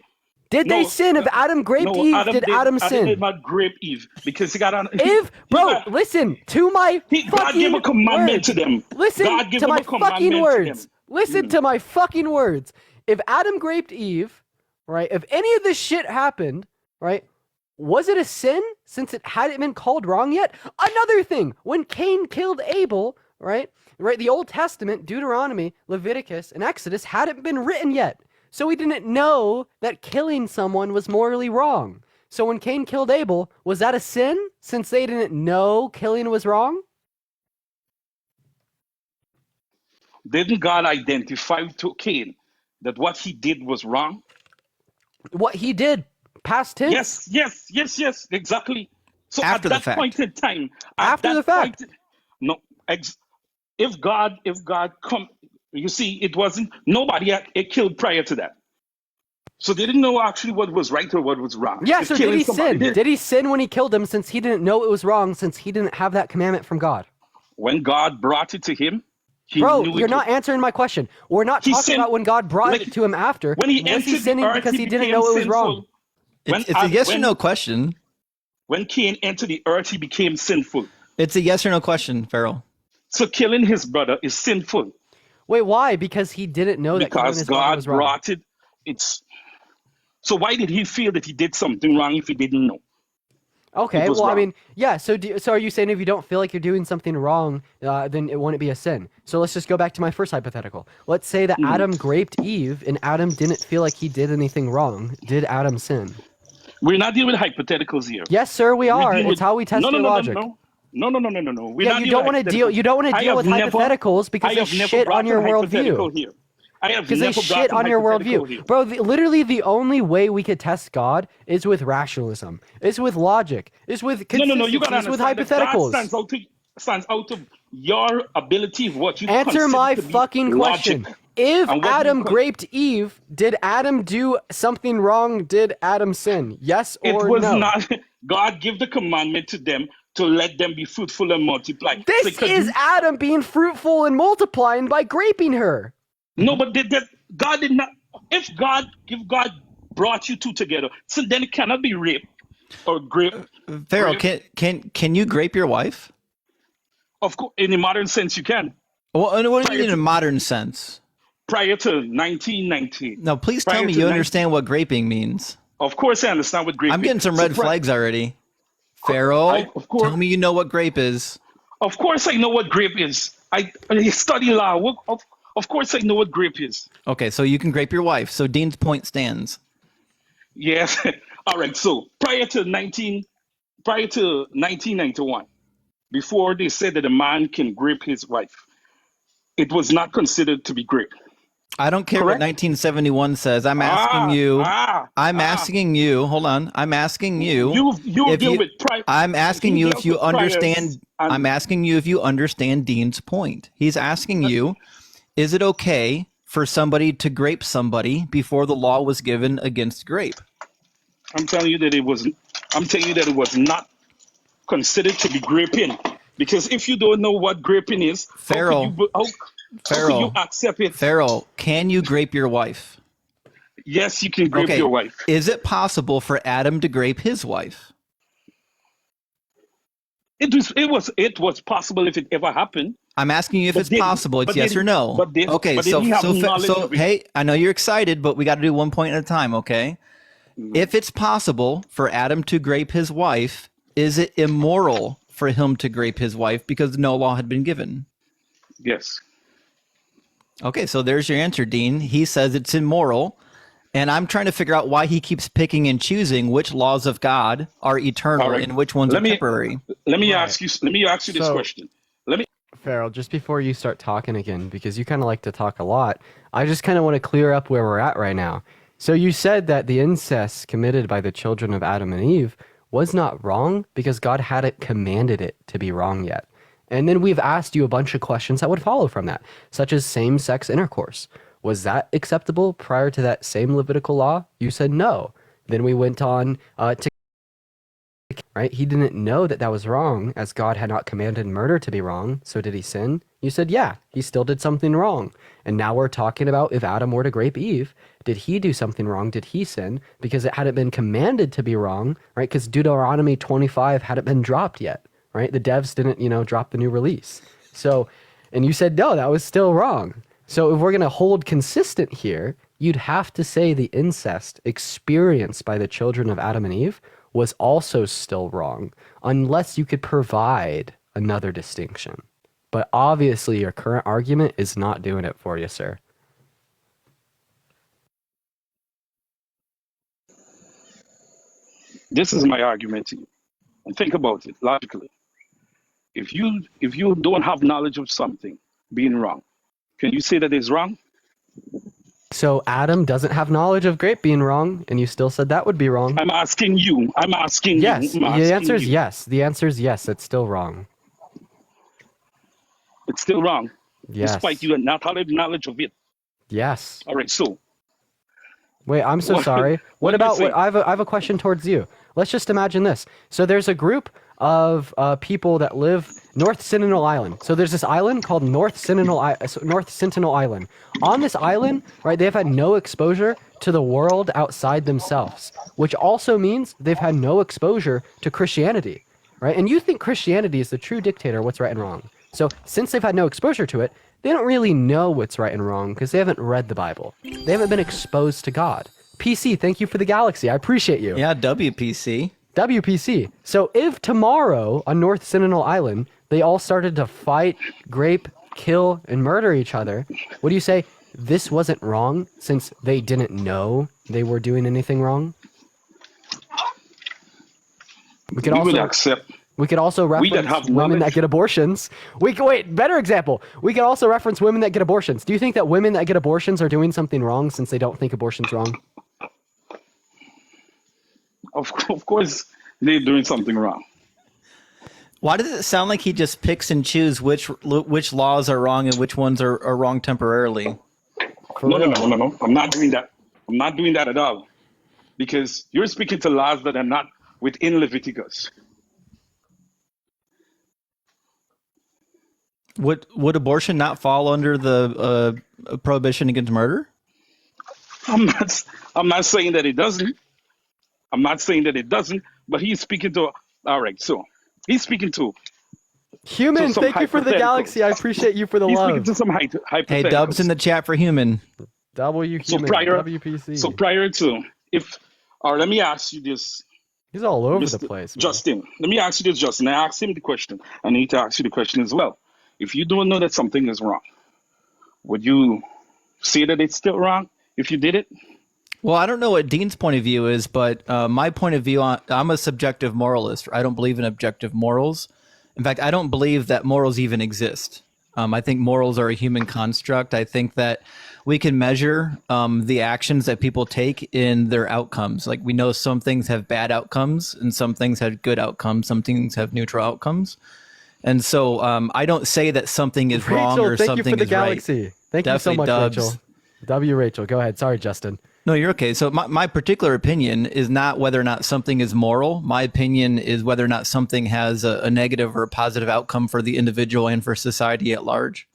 Did they sin? If Adam graped Eve, did Adam sin? Adam did not grape Eve because he got on. Eve, bro, listen to my fucking God gave a commandment words. to them. Listen God gave to them my a commandment fucking to words. them. Listen to my fucking words. If Adam graped Eve, right? If any of this shit happened, right? Was it a sin since it hadn't been called wrong yet? Another thing, when Cain killed Abel, right? The Old Testament, Deuteronomy, Leviticus, and Exodus hadn't been written yet. So we didn't know that killing someone was morally wrong. So when Cain killed Abel, was that a sin since they didn't know killing was wrong? Didn't God identify to Cain that what he did was wrong? What he did, past tense. Yes, exactly. So After the at that fact. point in time, After the fact. If God come, you see, it wasn't nobody it killed prior to that. So they didn't know actually what was right or what was wrong. Yeah, If so did killing he somebody sin? Did he sin when he killed him since he didn't know it was wrong, since he didn't have that commandment from God? When God brought it to him, he Bro, knew you're not answering my question. We're not talking about when God brought it to him after. When he was he entered the sinning earth, because he didn't became know it was wrong? sinful. It's a yes or no question. When Cain entered the earth, he became sinful. It's a yes or no question, Farrell. So killing his brother is sinful. Wait, why? Because he didn't know that killing Because his brother God was wrong. brought it. So why did he feel that he did something wrong if he didn't know? Okay, was well, I wrong. mean, yeah. So, so are you saying if you don't feel like you're doing something wrong, then it wouldn't be a sin? So let's just go back to my first hypothetical. Let's say that Adam graped Eve, and Adam didn't feel like he did anything wrong. Did Adam sin? We're not dealing with hypotheticals here. Yes, sir, we are. deal It's with- how we test no, your logic. No. We're Yeah, not you dealing don't with want to deal. hypotheticals. You don't want to I deal have with never- hypotheticals because I they have never shit brought on your a hypothetical worldview. here. I have Because they never shit brought a on your hypothetical worldview, here. bro. Literally, the only way we could test God is with rationalism, is with logic, is with consistency, No. You gotta is with understand that hypotheticals. God stands out of your ability of what you Answer consider my to be fucking question. logic. If And what you Adam con- graped Eve, did Adam do something wrong? Did Adam sin? Yes It or was no? not. God gave the commandment to them to let them be fruitful and multiply. This They could is do- Adam being fruitful and multiplying by graping her. No, but God did not. If God brought you two together, so then it cannot be rape or grape. Farrell, can you grape your wife? Of course, in a modern sense, you can. Well, what do you mean in a modern sense? Prior to 1919. No, please tell Prior me to you 19 understand what graping means. Of course, I understand what grape. I'm getting some red flags already. Farrell, tell me you know what grape is. Of course, I know what grape is. I study law. Of course, I know what grape is. Okay, so you can grape your wife. So Dean's point stands. Yes. All right. So prior to 1991, before they said that a man can grape his wife, it was not considered to be grape. I don't care Correct? what 1971 says. I'm asking you. I'm asking you. Hold on. I'm asking you. You deal with I'm asking you if deals you with priors understand. and- I'm asking you if you understand Dean's point. He's asking you, is it okay for somebody to grape somebody before the law was given against grape? I'm telling you that it was. I'm telling you that it was not considered to be graping, because if you don't know what graping is, Farrell, how can you accept it? Farrell, can you grape your wife? Yes, you can grape Okay. your wife. Is it possible for Adam to grape his wife? It was possible if it ever happened. I'm asking you if But it's did- possible. It's but yes did- or no. but did- okay, but did so he have so knowledge so of it? hey, I know you're excited, but we got to do one point at a time, okay? Mm-hmm. If it's possible for Adam to grape his wife, is it immoral for him to grape his wife because no law had been given? Yes. Okay, so there's your answer, Dean. He says it's immoral, and I'm trying to figure out why he keeps picking and choosing which laws of God are eternal All right. and which ones Let are me- temporary. Let me ask you. Let me ask you this So- question. Let me. Farrell, just before you start talking again, because you kind of like to talk a lot, I just kind of want to clear up where we're at right now. So you said that the incest committed by the children of Adam and Eve was not wrong because God hadn't commanded it to be wrong yet. And then we've asked you a bunch of questions that would follow from that, such as same-sex intercourse. Was that acceptable prior to that same Levitical law? You said no. Then we went on to, right? He didn't know that that was wrong, as God had not commanded murder to be wrong. So did he sin? You said, yeah, he still did something wrong. And now we're talking about if Adam were to grape Eve, did he do something wrong? Did he sin? Because it hadn't been commanded to be wrong, right? Because Deuteronomy 25 hadn't been dropped yet, right? The devs didn't, drop the new release. So, and you said, no, that was still wrong. So if we're going to hold consistent here, you'd have to say the incest experienced by the children of Adam and Eve was also still wrong, unless you could provide another distinction. But obviously your current argument is not doing it for you, sir. This is my argument to you. And think about it logically. If you don't have knowledge of something being wrong, can you say that it's wrong? So Adam doesn't have knowledge of grape being wrong, and you still said that would be wrong. I'm asking you. Yes, the answer is yes. The answer is yes, it's still wrong. It's still wrong. Yes. Despite you not having knowledge of it. Yes. All right, so. Wait, I'm so sorry. What about, I have a question towards you. Let's just imagine this. So there's a group of people that live North Sentinel Island. So there's this island called North Sentinel Island. On this island, right, they've had no exposure to the world outside themselves, which also means they've had no exposure to Christianity, right? And you think Christianity is the true dictator of what's right and wrong. So since they've had no exposure to it, they don't really know what's right and wrong because they haven't read the Bible. They haven't been exposed to God. PC, thank you for the galaxy. I appreciate you. Yeah, WPC. WPC. So if tomorrow on North Sentinel Island, they all started to fight, grape, kill, and murder each other, would you say this wasn't wrong since they didn't know they were doing anything wrong? We could also reference women that get abortions. Better example. We could also reference women that get abortions. Do you think that women that get abortions are doing something wrong since they don't think abortion's wrong? Of course, they're doing something wrong. Why does it sound like he just picks and chooses which laws are wrong and which ones are wrong temporarily? No. I'm not doing that. I'm not doing that at all. Because you're speaking to laws that are not within Leviticus. Would abortion not fall under the prohibition against murder? I'm not saying that it doesn't. I'm not saying that it doesn't, but he's speaking to, all right, so he's speaking to Human, thank you for the galaxy. I appreciate you for the love. He's speaking to some hypotheticals. Hey, Dubs in the chat for human. WPC. So prior to, let me ask you this. He's all over the place. Justin, let me ask you this, Justin. I asked him the question. I need to ask you the question as well. If you don't know that something is wrong, would you say that it's still wrong if you did it? Well, I don't know what Dean's point of view is, but my point of view, I'm a subjective moralist. I don't believe in objective morals. In fact, I don't believe that morals even exist. I think morals are a human construct. I think that we can measure the actions that people take in their outcomes. Like we know some things have bad outcomes and some things have good outcomes. Some things have neutral outcomes. And so I don't say that something is wrong or something is right. Thank you for the galaxy. Thank you so much, Dubs. Rachel. Rachel, go ahead. Sorry, Justin. No, you're okay. So my particular opinion is not whether or not something is moral. My opinion is whether or not something has a negative or a positive outcome for the individual and for society at large.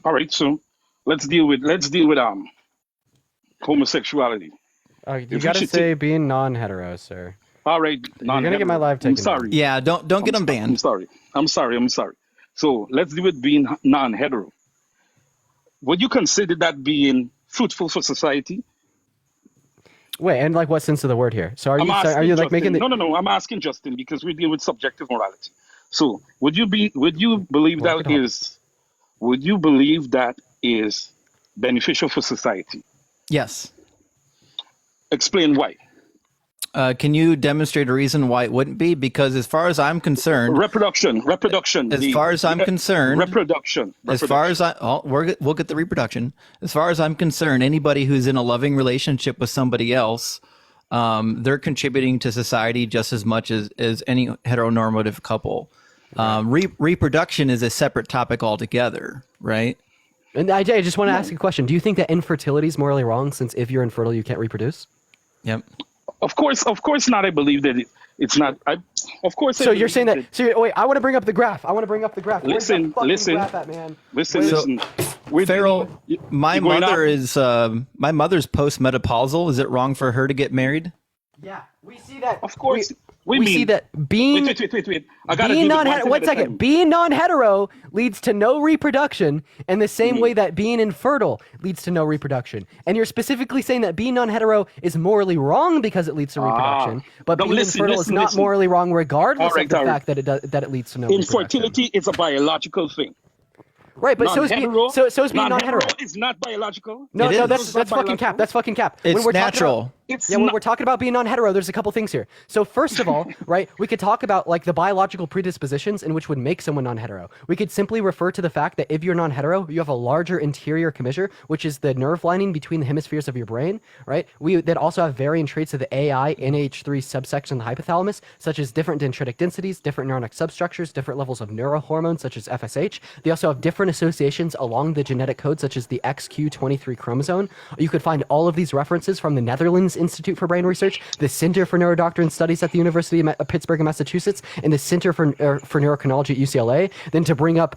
All right, so let's deal with homosexuality. You got to say being non-hetero, sir. All right, you're gonna get my live taken. I'm sorry. Yeah, don't get them banned. I'm sorry. So let's deal with being non-hetero. Would you consider that being fruitful for society? Wait, and like what sense of the word here? So are you like making the... No, I'm asking Justin because we deal with subjective morality. So would you believe that is beneficial for society? Yes. Explain why. Can you demonstrate a reason why it wouldn't be? Because as far as I'm concerned, reproduction. As far as I'm concerned, reproduction. As far as we'll get the reproduction. As far as I'm concerned, anybody who's in a loving relationship with somebody else, they're contributing to society just as much as any heteronormative couple. Reproduction is a separate topic altogether, right? And I just want to ask you a question. Do you think that infertility is morally wrong, since if you're infertile, you can't reproduce? Yep. Of course not. I believe that it's not. Of course. So you're saying that? So wait, I want to bring up the graph. Listen. Graph at, man? Listen. Farrell, my mother is my mother's postmenopausal. Is it wrong for her to get married? Yeah, we see that. Of course. We see that being wait. I gotta being do one second. Being non-hetero leads to no reproduction, in the same way that being infertile leads to no reproduction. And you're specifically saying that being non-hetero is morally wrong because it leads to reproduction, but being infertile is not morally wrong regardless of the fact that it leads to no reproduction. Infertility is a biological thing. Right, but so is being non-hetero. It's not biological. No, that's fucking cap. That's fucking cap. It's natural. When we're talking about being non-hetero, there's a couple things here. So first of all, right, we could talk about like the biological predispositions in which would make someone non-hetero. We could simply refer to the fact that if you're non-hetero, you have a larger interior commissure, which is the nerve lining between the hemispheres of your brain, right? We that also have varying traits of the AI NH3 subsection of the hypothalamus, such as different dendritic densities, different neuronic substructures, different levels of neurohormones, such as FSH. They also have different associations along the genetic code, such as the XQ23 chromosome. You could find all of these references from the Netherlands Institute for Brain Research, the Center for Neurodoctrine Studies at the University of Pittsburgh in Massachusetts, and the Center for Neurochronology at UCLA. Then to bring up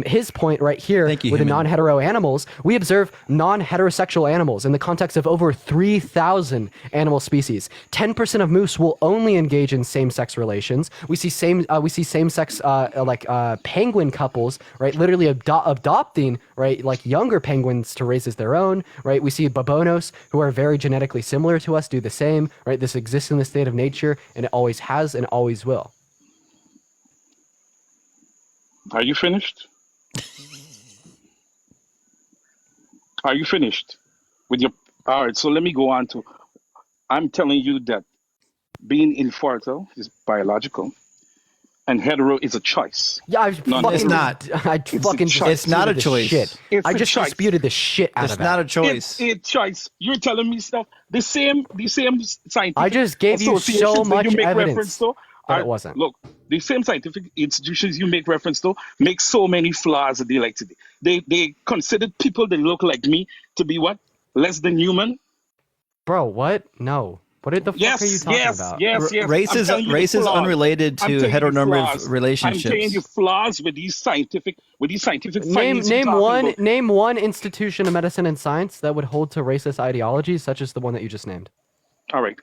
his point right here with the non-hetero animals, we observe non-heterosexual animals in the context of over 3,000 animal species. 10% of moose will only engage in same-sex relations. We see same-sex penguin couples, right, literally adopting, right, like younger penguins to raise as their own, right? We see babonos, who are very genetically similar to us, do the same, right? This exists in the state of nature, and it always has and always will. Are you finished? Are you finished with your? All right. So let me go on to. I'm telling you that being infertile is biological, and hetero is a choice. Yeah, it's not. It's not a choice. I just disputed the shit out of it. It's not a choice. It's a choice. You're telling me stuff. The same scientific. I just gave you so much you make evidence. Reference to, it wasn't. Look, the same scientific institutions you make reference to make so many flaws that they like today. They considered people that look like me to be what? Less than human? Bro, what? No. What the fuck are you talking about? Yes. Race is unrelated to heteronormative relationships. I'm telling you flaws with these scientific findings. Name one institution of medicine and science that would hold to racist ideologies such as the one that you just named. All right.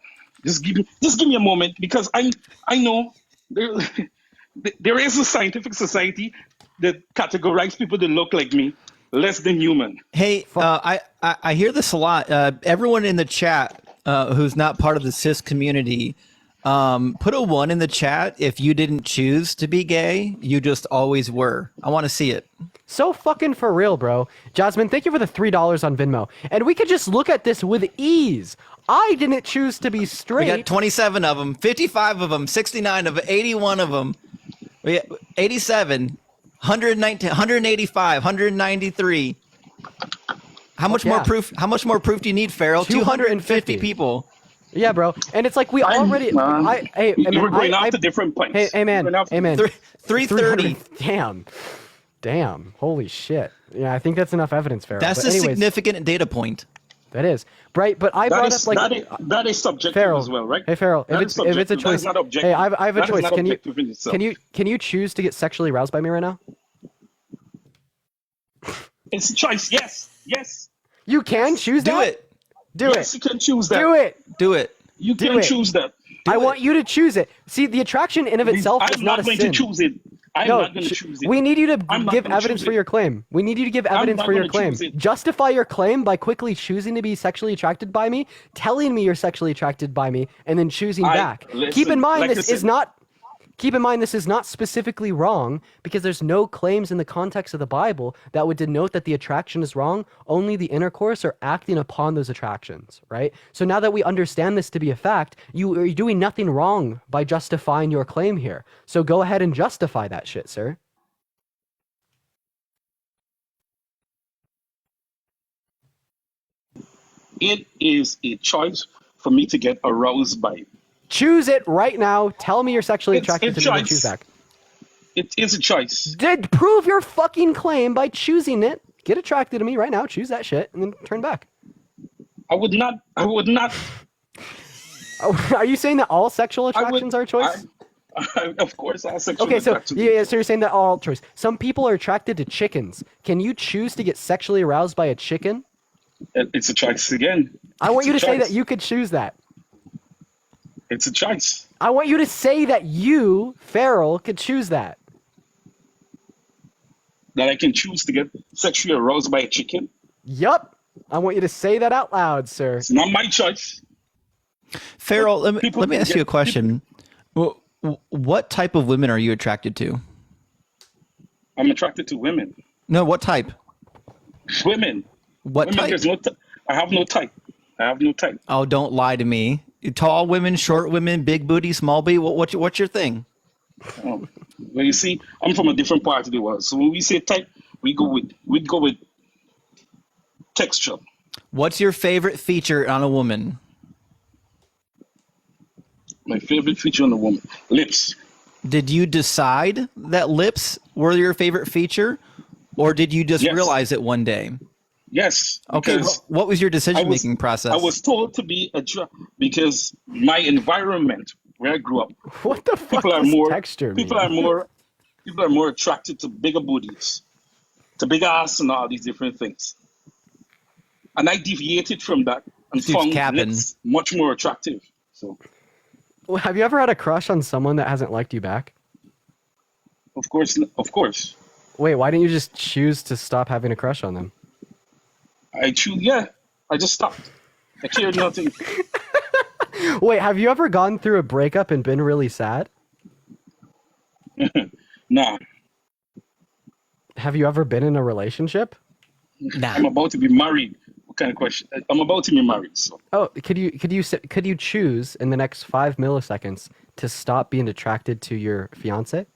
Just give me a moment, because I know there is a scientific society that categorizes people that look like me less than human. Hey, I hear this a lot. Everyone in the chat who's not part of the cis community, put a 1 in the chat if you didn't choose to be gay. You just always were. I want to see it. So fucking for real, bro. Jasmine, thank you for the $3 on Venmo. And we could just look at this with ease. I didn't choose to be straight. We got 27 of them, 55 of them, 69 of them, 81 of them. We got 87, 119, 185, 193. How much more proof? How much more proof do you need, Farrell? 250 people. Yeah, bro. And it's like we already. We're going off to different points. Hey, man. 330. Damn. Holy shit. Yeah, I think that's enough evidence, Farrell. That's a significant data point. That is. Right, but I brought up like that is subjective Farrell, as well, right? Hey, Farrell, if it's a choice, hey, I have a choice. Can you choose to get sexually aroused by me right now? It's a choice. Yes. You can choose that. Do it. Yes, you can choose that. Do it. You can choose that. I want you to choose it. See, the attraction in of itself is not a sin. I'm not going to choose it. I'm not going to choose it. We need you to give evidence for your claim. We need you to give evidence for your claim. Justify your claim by quickly choosing to be sexually attracted by me, telling me you're sexually attracted by me, and then choosing back. Keep in mind, this is not Keep in mind, this is not specifically wrong because there's no claims in the context of the Bible that would denote that the attraction is wrong, only the intercourse or acting upon those attractions, right? So now that we understand this to be a fact, you are doing nothing wrong by justifying your claim here. So go ahead and justify that shit, sir. It is a choice for me to get aroused by it. Choose it right now. Tell me you're sexually It's attracted a to me and choice. choose back. It is a choice. Did prove your fucking claim by choosing it. Get attracted to me right now. Choose that shit and then turn back. I would not. Oh, are you saying that all sexual attractions are a choice? Of course, all sexual Okay, so attractions. yeah, so you're saying that all choice. Some people are attracted to chickens. Can you choose to get sexually aroused by a chicken? It's a choice again. I want you to It's a say choice. that you could choose that. It's a choice. I want you to say that you, Farrell, could choose that. That I can choose to get sexually aroused by a chicken. Yup. I want you to say that out loud, sir. It's not my choice. Farrell, let me ask you a question. What type of women are you attracted to? I'm attracted to women. No, what type? Women. What type? There's no I have no type. I have no type. Oh, don't lie to me. Tall women, short women, big booty, small booty. What's your thing? Well, you see, I'm from a different part of the world. So when we say type, we go with texture. What's your favorite feature on a woman? My favorite feature on a woman, lips. Did you decide that lips were your favorite feature, or did you just realize it one day? Yes. Okay. What was your decision-making process? I was told to be because my environment where I grew up. What the fuck people are does more texture mean? people are more attracted to bigger booties, to big ass, and all these different things. And I deviated from that and found lips much more attractive. So. Well, have you ever had a crush on someone that hasn't liked you back? Of course. Wait, why didn't you just choose to stop having a crush on them? I just stopped. I cared nothing. Wait, have you ever gone through a breakup and been really sad? Nah. Have you ever been in a relationship? Nah. I'm about to be married. What kind of question? I'm about to be married. So. Oh, could you choose in the next 5 milliseconds to stop being attracted to your fiance?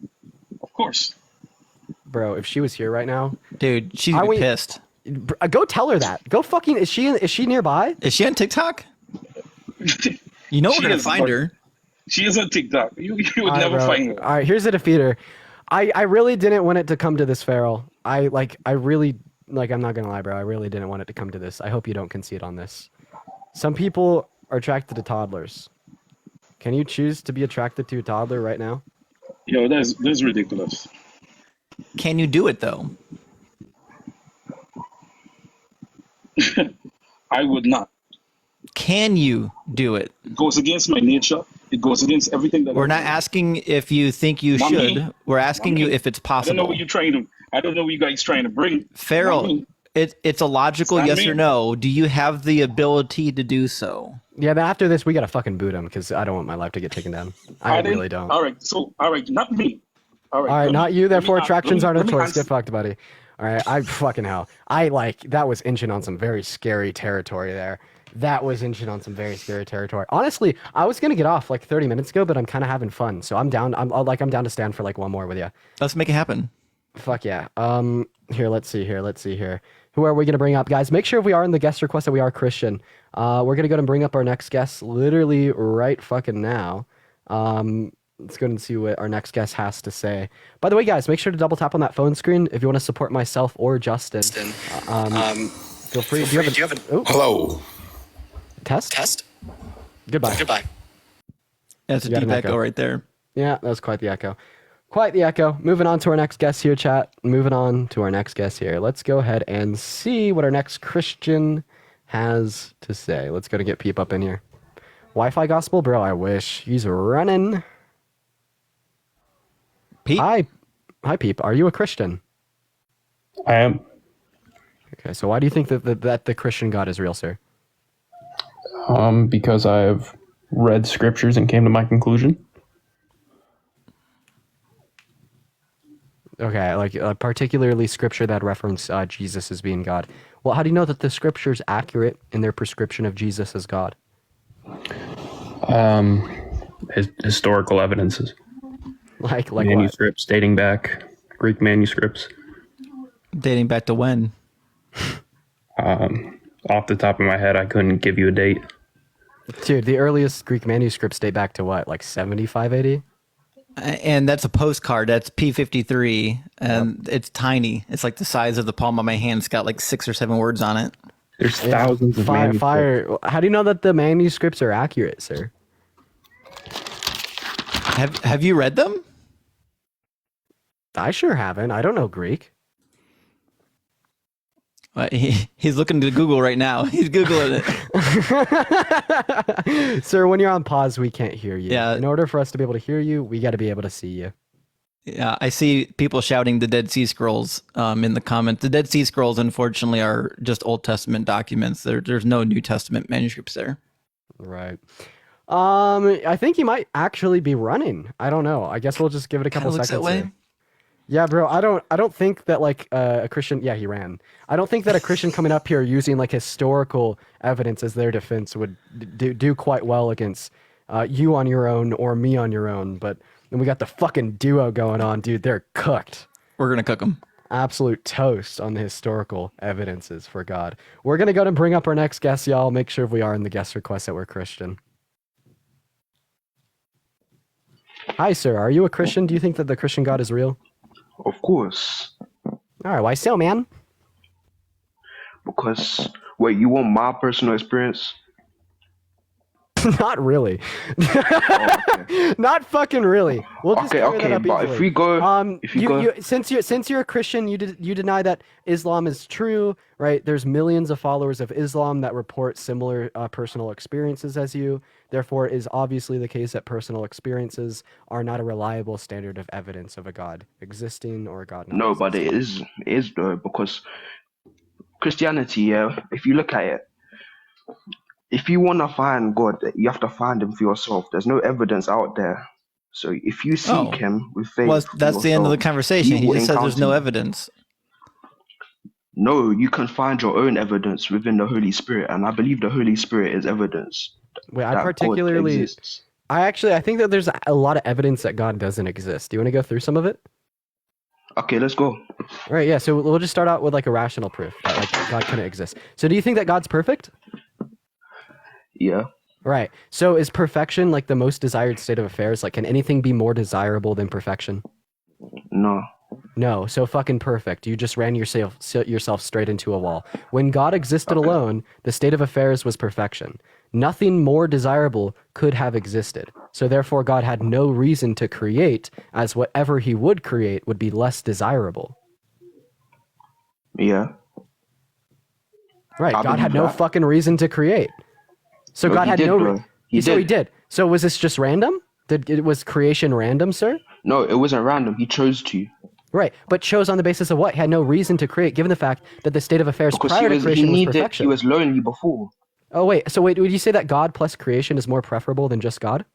Of course. Bro, if she was here right now, dude, she'd be pissed. Go tell her that. Go fucking. Is she nearby? Is she on TikTok? You know where to find her. She is on TikTok. You would never find her. All right, here's a defeater. I really didn't want it to come to this, Farrell. I'm not gonna lie, bro. I really didn't want it to come to this. I hope you don't concede on this. Some people are attracted to toddlers. Can you choose to be attracted to a toddler right now? Yo, that's ridiculous. Can you do it though? I would not. Can you do it? It goes against my nature. It goes against everything that We're not asking if you think you should. We're asking you if it's possible. I don't know what you're trying to. I don't know what you guys trying to bring. Farrell, it's a logical It's not yes me. or no. Do you have the ability to do so? Yeah, but after this, we gotta fucking boot him because I don't want my life to get taken down. I really don't. All right, not me. All right, not you. Therefore, attractions aren't a let me choice. answer. Get fucked, buddy. All right, I fucking hell. That was inching on some very scary territory there. That was inching on some very scary territory. Honestly, I was gonna get off like 30 minutes ago, but I'm kind of having fun, so I'm down. I'm down to stand for like one more with you. Let's make it happen. Fuck yeah. Here, let's see here. Who are we gonna bring up, guys? Make sure if we are in the guest request that we are Christian. We're gonna go and bring up our next guest literally right fucking now. Let's go and see what our next guest has to say. By the way, guys, make sure to double tap on that phone screen if you want to support myself or Justin. Feel free. Do you have a Hello. Test? Goodbye. That's a You got deep an echo right there. Yeah, that was quite the echo. Moving on to our next guest here, chat. Let's go ahead and see what our next Christian has to say. Let's go to get Peep up in here. Wi-Fi gospel? Bro, I wish. He's running. Peep? Hi, Peep. Are you a Christian? I am. Okay, so why do you think that the Christian God is real, sir? Because I've read scriptures and came to my conclusion. Okay, like particularly scripture that reference Jesus as being God. Well, how do you know that the scripture is accurate in their prescription of Jesus as God? Historical evidences. Like manuscripts dating back, Greek manuscripts. Dating back to when? Off the top of my head, I couldn't give you a date. Dude, the earliest Greek manuscripts date back to what, like 75 AD? And that's a postcard. That's P53, and it's tiny. It's like the size of the palm of my hand. It's got like 6 or 7 words on it. There's thousands of manuscripts. How do you know that the manuscripts are accurate, sir? Have you read them? I sure haven't. I don't know Greek. He's looking to Google right now. He's Googling it. Sir, when you're on pause, we can't hear you. Yeah. In order for us to be able to hear you, we got to be able to see you. Yeah, I see people shouting the Dead Sea Scrolls in the comments. The Dead Sea Scrolls, unfortunately, are just Old Testament documents. There's no New Testament manuscripts there. Right. I think he might actually be running. I don't know. I guess we'll just give it a couple Kinda seconds. looks that way. Here. Yeah, bro. I don't think that like a Christian. Yeah, he ran. I don't think that a Christian coming up here using like historical evidence as their defense would do quite well against you on your own or me on your own. But then we got the fucking duo going on, dude. They're cooked. We're gonna cook them. Absolute toast on the historical evidences for God. We're gonna go and bring up our next guest, y'all. Make sure if we are in the guest request that we're Christian. Hi, sir. Are you a Christian? Do you think that the Christian God is real? Of course. All right. Why so, man? Because, wait, you want my personal experience? Not really. Not fucking really. We'll just clear that up but easily. if we go, since you're a Christian, you deny that Islam is true, right? There's millions of followers of Islam that report similar personal experiences as you. Therefore, it is obviously the case that personal experiences are not a reliable standard of evidence of a God existing or a God not. No, but it is though, because Christianity, yeah, if you look at it, if you want to find God, you have to find him for yourself. There's no evidence out there. So if you seek him with faith, well, that's the end of the conversation. He just said there's no evidence. No, you can find your own evidence within the Holy Spirit, and I believe the Holy Spirit is evidence. Wait, I think that there's a lot of evidence that God doesn't exist. Do you want to go through some of it? Okay, let's go. All right, yeah. So we'll just start out with like a rational proof that like God couldn't exist. So do you think that God's perfect? Yeah. Right. So is perfection like the most desired state of affairs? Like, can anything be more desirable than perfection? No. No. So fucking perfect. You just ran yourself straight into a wall. When God existed alone, the state of affairs was perfection. Nothing more desirable could have existed. So therefore, God had no reason to create, as whatever he would create would be less desirable. Yeah. Right. God had no fucking reason to create. So God had no. He did. So was this just random? Was creation random, sir? No, it wasn't random. He chose to. Right, but chose on the basis of what? He had no reason to create, given the fact that the state of affairs prior to creation was perfection. He was lonely before. Oh wait, would you say that God plus creation is more preferable than just God?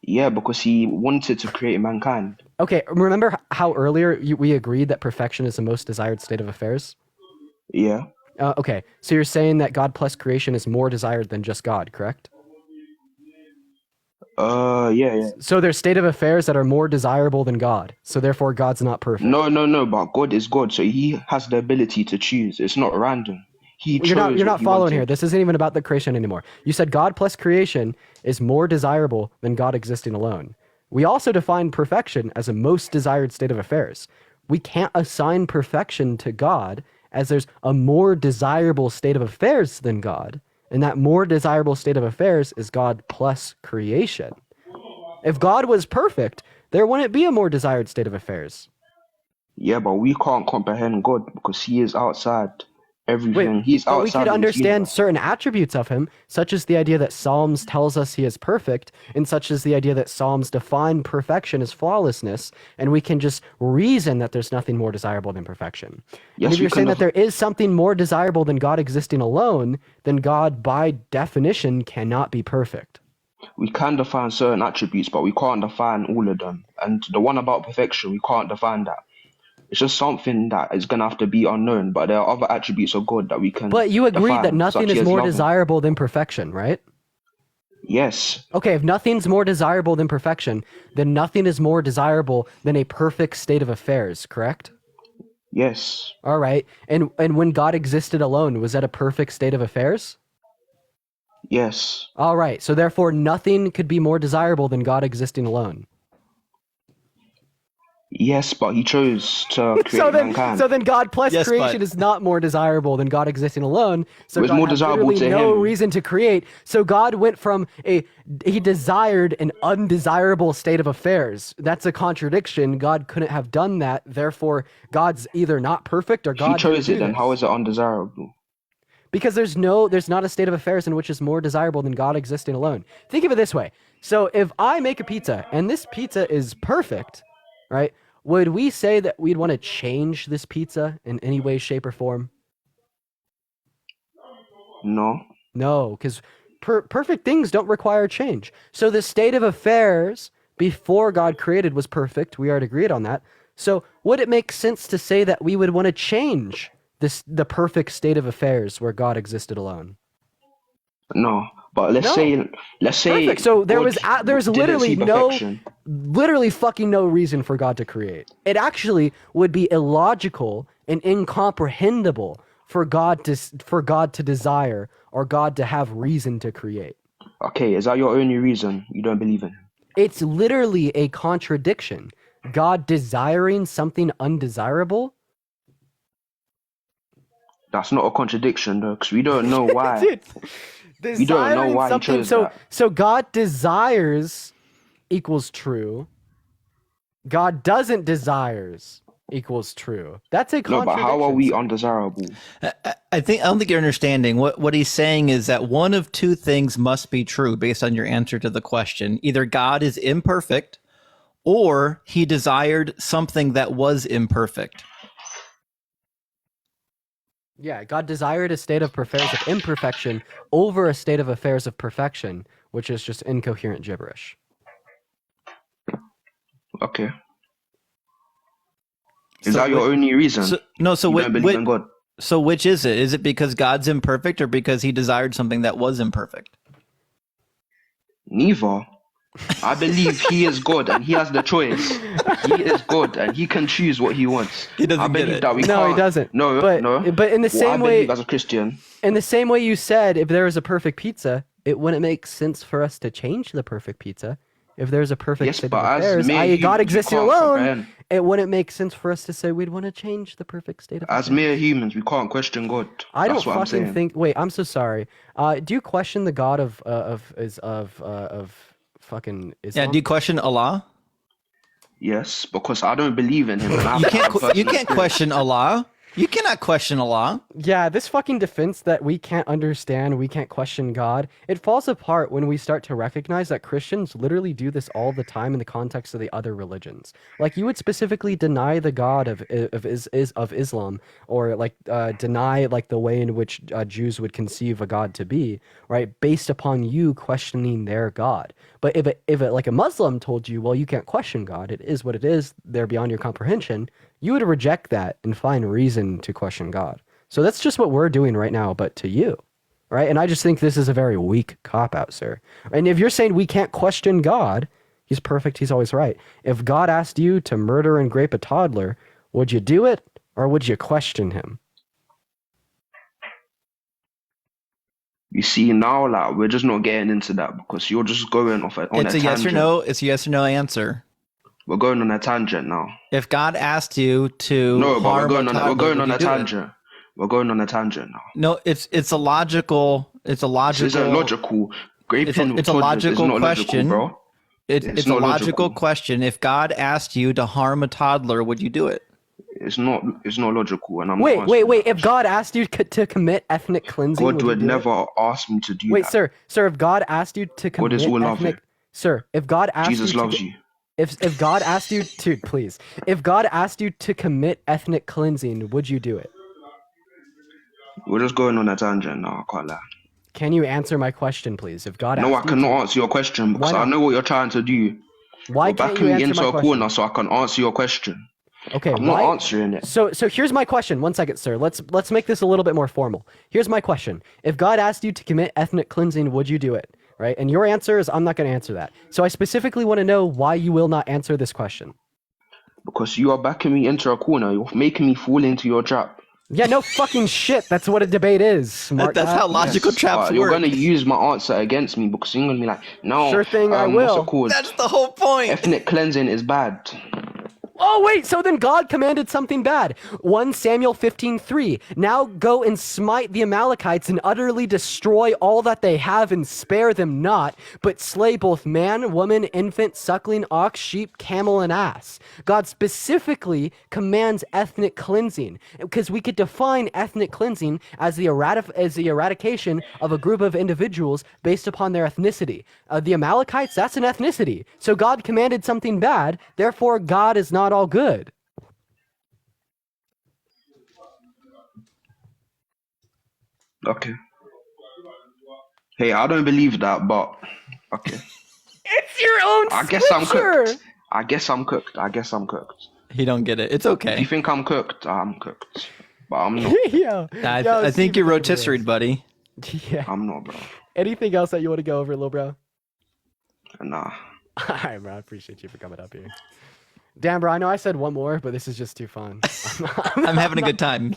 Yeah, because he wanted to create mankind. Okay, remember how earlier we agreed that perfection is the most desired state of affairs? Yeah. Okay, so you're saying that God plus creation is more desired than just God, correct? Yeah. So there's state of affairs that are more desirable than God, so therefore God's not perfect. No, but God is God, so he has the ability to choose. It's not random. You're not following here. This isn't even about the creation anymore. You said God plus creation is more desirable than God existing alone. We also define perfection as a most desired state of affairs. We can't assign perfection to God as there's a more desirable state of affairs than God, and that more desirable state of affairs is God plus creation. If God was perfect, there wouldn't be a more desired state of affairs. Yeah, but we can't comprehend God because he is outside everything. He's outside. We could understand certain attributes of him, such as the idea that Psalms tells us he is perfect, and such as the idea that Psalms define perfection as flawlessness, and we can just reason that there's nothing more desirable than perfection. Yes, and if you're saying that there is something more desirable than God existing alone, then God, by definition, cannot be perfect. We can define certain attributes, but we can't define all of them. And the one about perfection, we can't define that. It's just something that is gonna have to be unknown. But there are other attributes of God that we can. But you agree define, that nothing such is as more love. desirable than perfection, right? Yes. Okay, if nothing's more desirable than perfection, then nothing is more desirable than a perfect state of affairs, correct? Yes. All right. And when God existed alone, was that a perfect state of affairs? Yes. All right. So therefore, nothing could be more desirable than God existing alone. Yes, but he chose to create mankind. So then God plus Yes, creation but- is not more desirable than God existing alone. So It was God more had desirable literally to no him. reason to create. So God went from he desired an undesirable state of affairs. That's a contradiction. God couldn't have done that. Therefore, God's either not perfect or God He chose didn't it, do then this. how is it undesirable? Because there's not a state of affairs in which is more desirable than God existing alone. Think of it this way. So if I make a pizza and this pizza is perfect, right? Would we say that we'd want to change this pizza in any way, shape, or form? No. No, because perfect things don't require change. So the state of affairs before God created was perfect. We already agreed on that. So would it make sense to say that we would want to change the perfect state of affairs where God existed alone? No. But let's say Perfect. So there was God there's didn't literally see perfection. literally fucking no reason for God to create. It actually would be illogical and incomprehensible for God to desire or God to have reason to create. Okay, is that your only reason you don't believe in him? It's literally a contradiction. God desiring something undesirable. That's not a contradiction though, because we don't know why. Dude, we don't know desiring why he something. chose So that. so God desires equals true. God doesn't desires equals true. That's a No, contradiction. but how are we undesirable? I don't think you're understanding. What he's saying is that one of two things must be true based on your answer to the question. Either God is imperfect or he desired something that was imperfect. Yeah, God desired a state of affairs of imperfection over a state of affairs of perfection, which is just incoherent gibberish. Okay. Is that your only reason? So you don't believe in God? So which is it? Is it because God's imperfect or because he desired something that was imperfect? Neither. I believe he is God and he has the choice. He is God and he can choose what he wants. He doesn't I believe get it. that we No, can't. he doesn't. No, But no. in the What I same way, believe as a Christian. in the same way you said, if there was a perfect pizza, it wouldn't make sense for us to change the perfect pizza. If there's a perfect Yes, state but of as affairs, mere i.e. God humans, we existing can't alone, comprehend. it wouldn't make sense for us to say we'd want to change the perfect state of As affairs. mere humans, we can't question God. I don't That's what I'm fucking saying. think. Wait, I'm so sorry. Do you question the God of fucking Islam? Yeah, do you question Allah? Yes, because I don't believe in him. And I You have can't a personal you can't experience. question Allah. You cannot question Allah. Yeah, this fucking defense that we can't understand, we can't question God, it falls apart when we start to recognize that Christians literally do this all the time in the context of the other religions. Like, you would specifically deny the God of Islam, or like deny like the way in which Jews would conceive a God to be, right? Based upon you questioning their God. But if like a Muslim told you, well, you can't question God, it is what it is, they're beyond your comprehension, you would reject that and find reason to question God. So that's just what we're doing right now, but to you, right? And I just think this is a very weak cop-out, sir. And if you're saying we can't question God, he's perfect, he's always right. If God asked you to murder and rape a toddler, would you do it or would you question him? You see, now like we're just not getting into that because you're just going off on It's a a yes or tangent. no. It's a yes or no answer. We're going on a tangent now. If God asked you to No, but we're harm going a on toddler, we're going would on you a do it? tangent. We're going on a tangent now. No, it's a logical. It's a logical. This isn't logical. Raping It's a toddlers is logical not question. logical, bro. It's a not logical question. If God asked you to harm a toddler, would you do it? It's not logical, and I'm Wait, not wait, answering wait. If God asked you to commit ethnic cleansing, God would you would do it? never ask me to do Wait, that. sir, if God asked you to God commit is all ethnic... loving. Sir, if God asked Jesus you to... loves you. If God asked you to... Please. If God asked you to commit ethnic cleansing, would you do it? We're just going on a tangent now. I can't lie. can you answer my question, please? If God No, I asked you cannot to, answer your question because Why I not? know what you're trying to do. Why You're can't backing you me answer into my a corner question? so I can answer your question. Okay, I'm not answering it. So here's my question. One second, sir. Let's make this a little bit more formal. Here's my question. If God asked you to commit ethnic cleansing, would you do it? Right? And your answer is I'm not going to answer that. So I specifically want to know why you will not answer this question. Because you are backing me into a corner. You're making me fall into your trap. Yeah, no fucking shit. That's what a debate is. Smart That's guy. how logical traps You're work. gonna use my answer against me because you're gonna be like, no, Sure thing, I what's will. it called? That's the whole point. Ethnic cleansing is bad. Oh, wait, so then God commanded something bad. 1 Samuel 15:3. Now go and smite the Amalekites and utterly destroy all that they have and spare them not, but slay both man, woman, infant, suckling, ox, sheep, camel, and ass. God specifically commands ethnic cleansing because we could define ethnic cleansing as the eradication of a group of individuals based upon their ethnicity. The Amalekites, that's an ethnicity. So God commanded something bad, therefore God is not all good. Okay. Hey, I don't believe that, but okay. It's your own I guess I'm cooked. I guess I'm cooked. He don't get it. It's okay. If you think I'm cooked, I'm cooked. But I'm not. I think you rotisserie, buddy. Yeah. I'm not, bro. Anything else that you want to go over, little bro? Nah. All right, bro. I appreciate you for coming up here. Damn, bro. I know I said one more, but this is just too fun. I'm having a good time.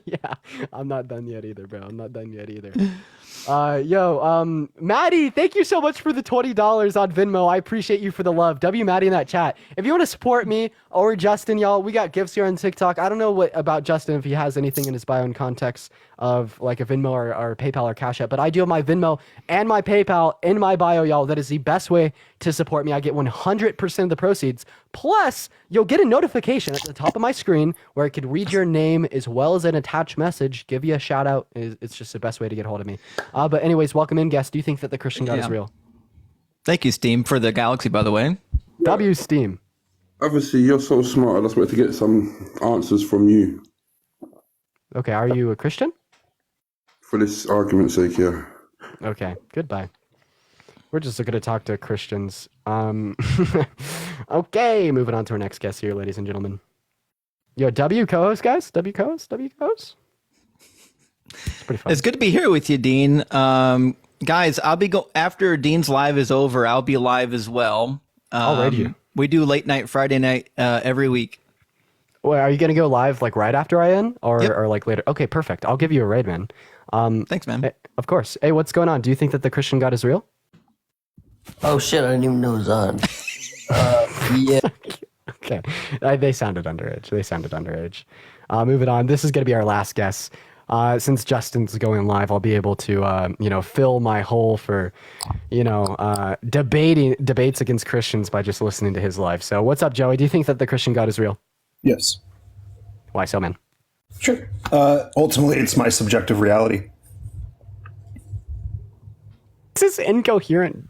Yeah, I'm not done yet either, bro. I'm not done yet either. Maddie, thank you so much for the $20 on Venmo. I appreciate you for the love. Maddie in that chat. If you want to support me or Justin, y'all, we got gifts here on TikTok. I don't know what about Justin, if he has anything in his bio in context of like a Venmo or PayPal or Cash App, but I do have my Venmo and my PayPal in my bio, y'all. That is the best way to support me. I get 100% of the proceeds. Plus, you'll get a notification at the top of my screen where I could read your name as well as an attached message, give you a shout out. It's just the best way to get a hold of me. But anyways, welcome in, guest. Do you think that the Christian God is real? Thank you, Steam, for the Galaxy, by the way. W Steam. Obviously, you're so smart. I just wanted to get some answers from you. Okay, are you a Christian? For this argument's sake, yeah. Okay, goodbye. We're just going to talk to Christians. Okay, moving on to our next guest here, ladies and gentlemen. Yo, W co-host, guys. W co-host. It's pretty fun. It's good to be here with you, Dean. Guys, I'll be after Dean's live is over. I'll be live as well. Alrighty. We do late night Friday night every week. Wait, are you going to go live like right after I end or like later? Okay, perfect. I'll give you a raid, man. Thanks, man. Of course. Hey, what's going on? Do you think that the Christian God is real? Oh shit! I didn't even know it was on. Yeah. Okay. They sounded underage. Moving on. This is going to be our last guest. Since Justin's going live, I'll be able to, fill my hole for, debates against Christians by just listening to his live. So what's up, Joey? Do you think that the Christian God is real? Yes. Why so, man? Sure. Ultimately, it's my subjective reality. This is incoherent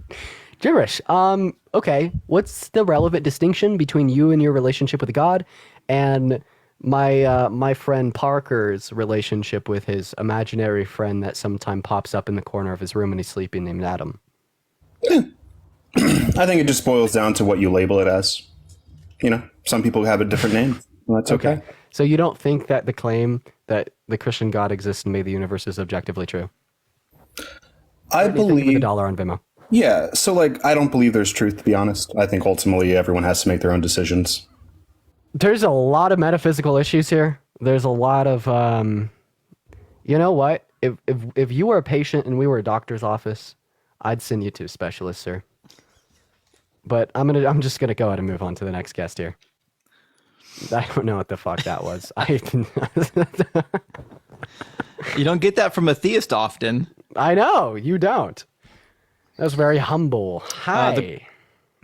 gibberish. Okay. What's the relevant distinction between you and your relationship with God and my friend Parker's relationship with his imaginary friend that sometime pops up in the corner of his room when he's sleeping named Adam? I think it just boils down to what you label it as. Some people have a different name. Well, that's okay. So you don't think that the claim that the Christian God exists and made the universe is objectively true? I believe $1 on Venmo. Yeah. So I don't believe there's truth, to be honest. I think ultimately everyone has to make their own decisions. There's a lot of metaphysical issues here. There's a lot of, you know what? If you were a patient and we were a doctor's office, I'd send you to a specialist, sir. But I'm just gonna go ahead and move on to the next guest here. I don't know what the fuck that was. You don't get that from a theist often. I know you don't. That was very humble. Hi.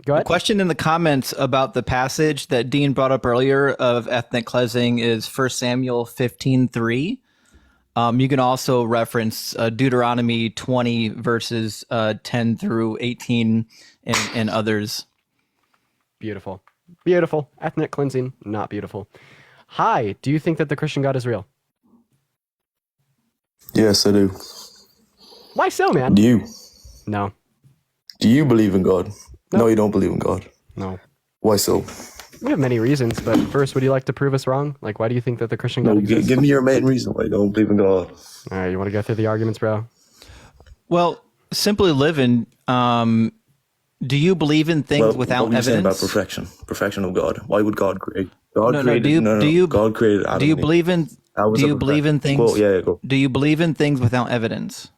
Go ahead. The question in the comments about the passage that Dean brought up earlier of ethnic cleansing is 1 Samuel 15:3. You can also reference Deuteronomy 20 verses 10 through 18 and others. Beautiful. Ethnic cleansing, not beautiful. Hi, do you think that the Christian God is real? Yes, I do. Why so, man? Do you? No. Do you believe in God? No, you don't believe in God. No. Why so? We have many reasons, but first, would you like to prove us wrong? Like, why do you think that the Christian God exists? Give me your main reason why you don't believe in God. All right, you want to go through the arguments, bro? Well, simply living. Do you believe in things without what were you saying about evidence? perfection of God? Why would God create? God No, created. God created Adam. Do you believe in? Do you believe in things? Go, yeah, go. Do you believe in things without evidence?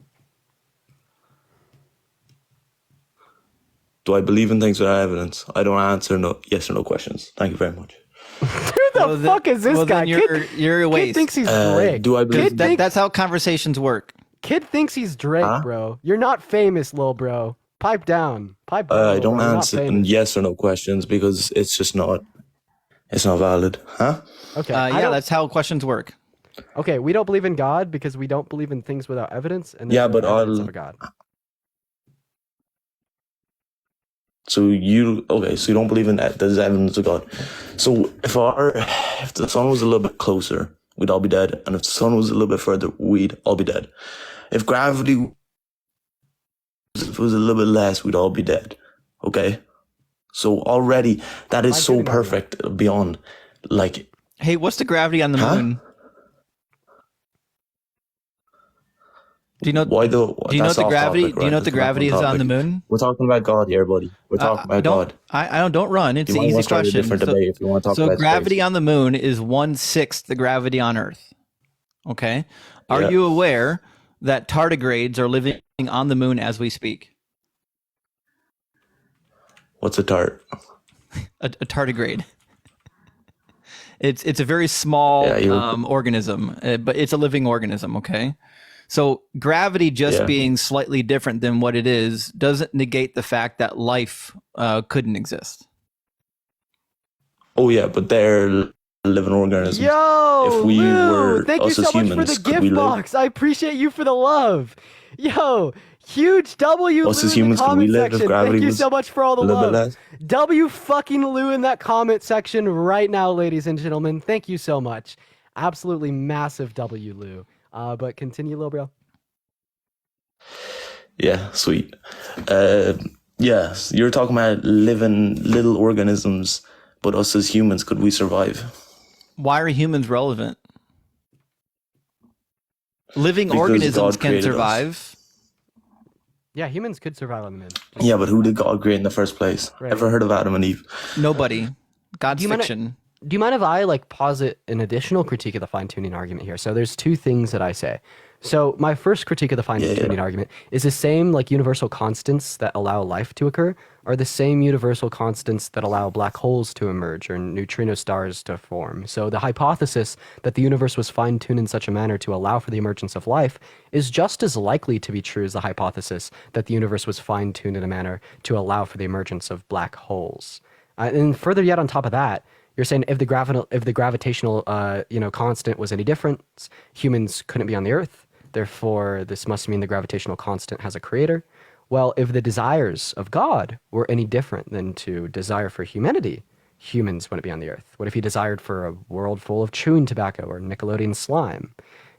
Do I believe in things without evidence? I don't answer yes or no questions. Thank you very much. Who the fuck is this guy? You're a waste. Kid thinks he's Drake. Do I believe that's how conversations work? Kid thinks he's Drake, bro. You're not famous, lil bro. Pipe down. Pipe down. I don't bro. You're answer not famous. yes or no questions because it's just not. It's not valid, huh? Okay. Yeah, that's how questions work. Okay, we don't believe in God because we don't believe in things without evidence. And Yeah, but evidence of a God. So you don't believe in that? There's evidence of God. So if the sun was a little bit closer, we'd all be dead, and if the sun was a little bit further, we'd all be dead. If gravity was a little bit less, we'd all be dead. Okay, so already that is so perfect beyond like. Hey, what's the gravity on the moon? Do you know why the? Do you know what the gravity? Do you know what the gravity is on the moon? We're talking about God here, buddy. We're talking about God. I don't run. It's an easy question. If you want to talk so about gravity space. on the moon is 1/6 the gravity on Earth. Okay. Are you aware that tardigrades are living on the moon as we speak? What's a tart? A tardigrade. It's a very small organism, but it's a living organism. Okay. So gravity just being slightly different than what it is doesn't negate the fact that life couldn't exist. Oh yeah, but they're living organisms. Yo, if we Lou, were thank you us so as much humans, for the could we gift live? box. I appreciate you for the love. Yo, huge W Us Lou as in the humans, could we comment live if section. gravity Thank you was so much for all the a little bit love. less? W fucking Lou in that comment section right now, ladies and gentlemen. Thank you so much. Absolutely massive W Lou. But continue, little bro. Yeah, sweet. Yes, you're talking about living little organisms, but us as humans, could we survive? Why are humans relevant? Living Because organisms God can created us. survive. Yeah, humans could survive on the moon. Yeah, but who did God create in the first place? Right. Ever heard of Adam and Eve? Nobody. God's Do you mind- fiction. Do you mind if I posit an additional critique of the fine-tuning argument here? So there's two things that I say. So my first critique of the fine-tuning argument is the same universal constants that allow life to occur are the same universal constants that allow black holes to emerge or neutrino stars to form. So the hypothesis that the universe was fine-tuned in such a manner to allow for the emergence of life is just as likely to be true as the hypothesis that the universe was fine-tuned in a manner to allow for the emergence of black holes. And further yet on top of that, you're saying if the gravitational constant was any different, humans couldn't be on the Earth. Therefore, this must mean the gravitational constant has a creator. Well, if the desires of God were any different than to desire for humanity, humans wouldn't be on the Earth. What if he desired for a world full of chewing tobacco or Nickelodeon slime?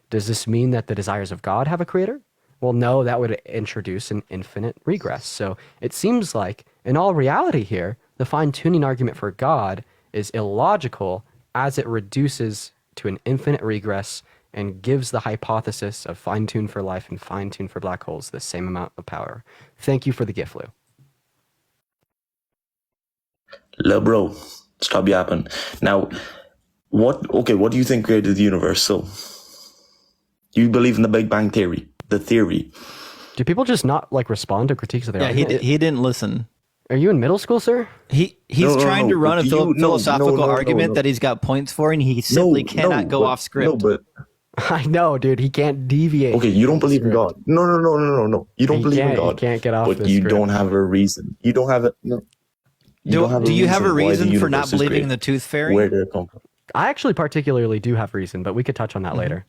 Does this mean that the desires of God have a creator? Well, no, that would introduce an infinite regress. So it seems like, in all reality here, the fine-tuning argument for God is illogical as it reduces to an infinite regress and gives the hypothesis of fine-tune for life and fine-tune for black holes the same amount of power. Thank you for the gift, Lou. Lil bro, stop yapping. Now, what do you think created the universe? So, you believe in the Big Bang Theory, the theory. Do people just not respond to critiques of their argument? he didn't listen. Are you in middle school, sir? He's trying to run a philosophical argument that he's got points for, and he simply cannot go off script. No, but I know, dude. He can't deviate. Okay, you don't believe in God. No. You don't believe in God. He can't get off But this you script. don't have a reason. You don't have a no. Do you have a why the reason for universe not is believing in created. the tooth fairy? Where did it come from? I actually particularly do have reason, but we could touch on that later.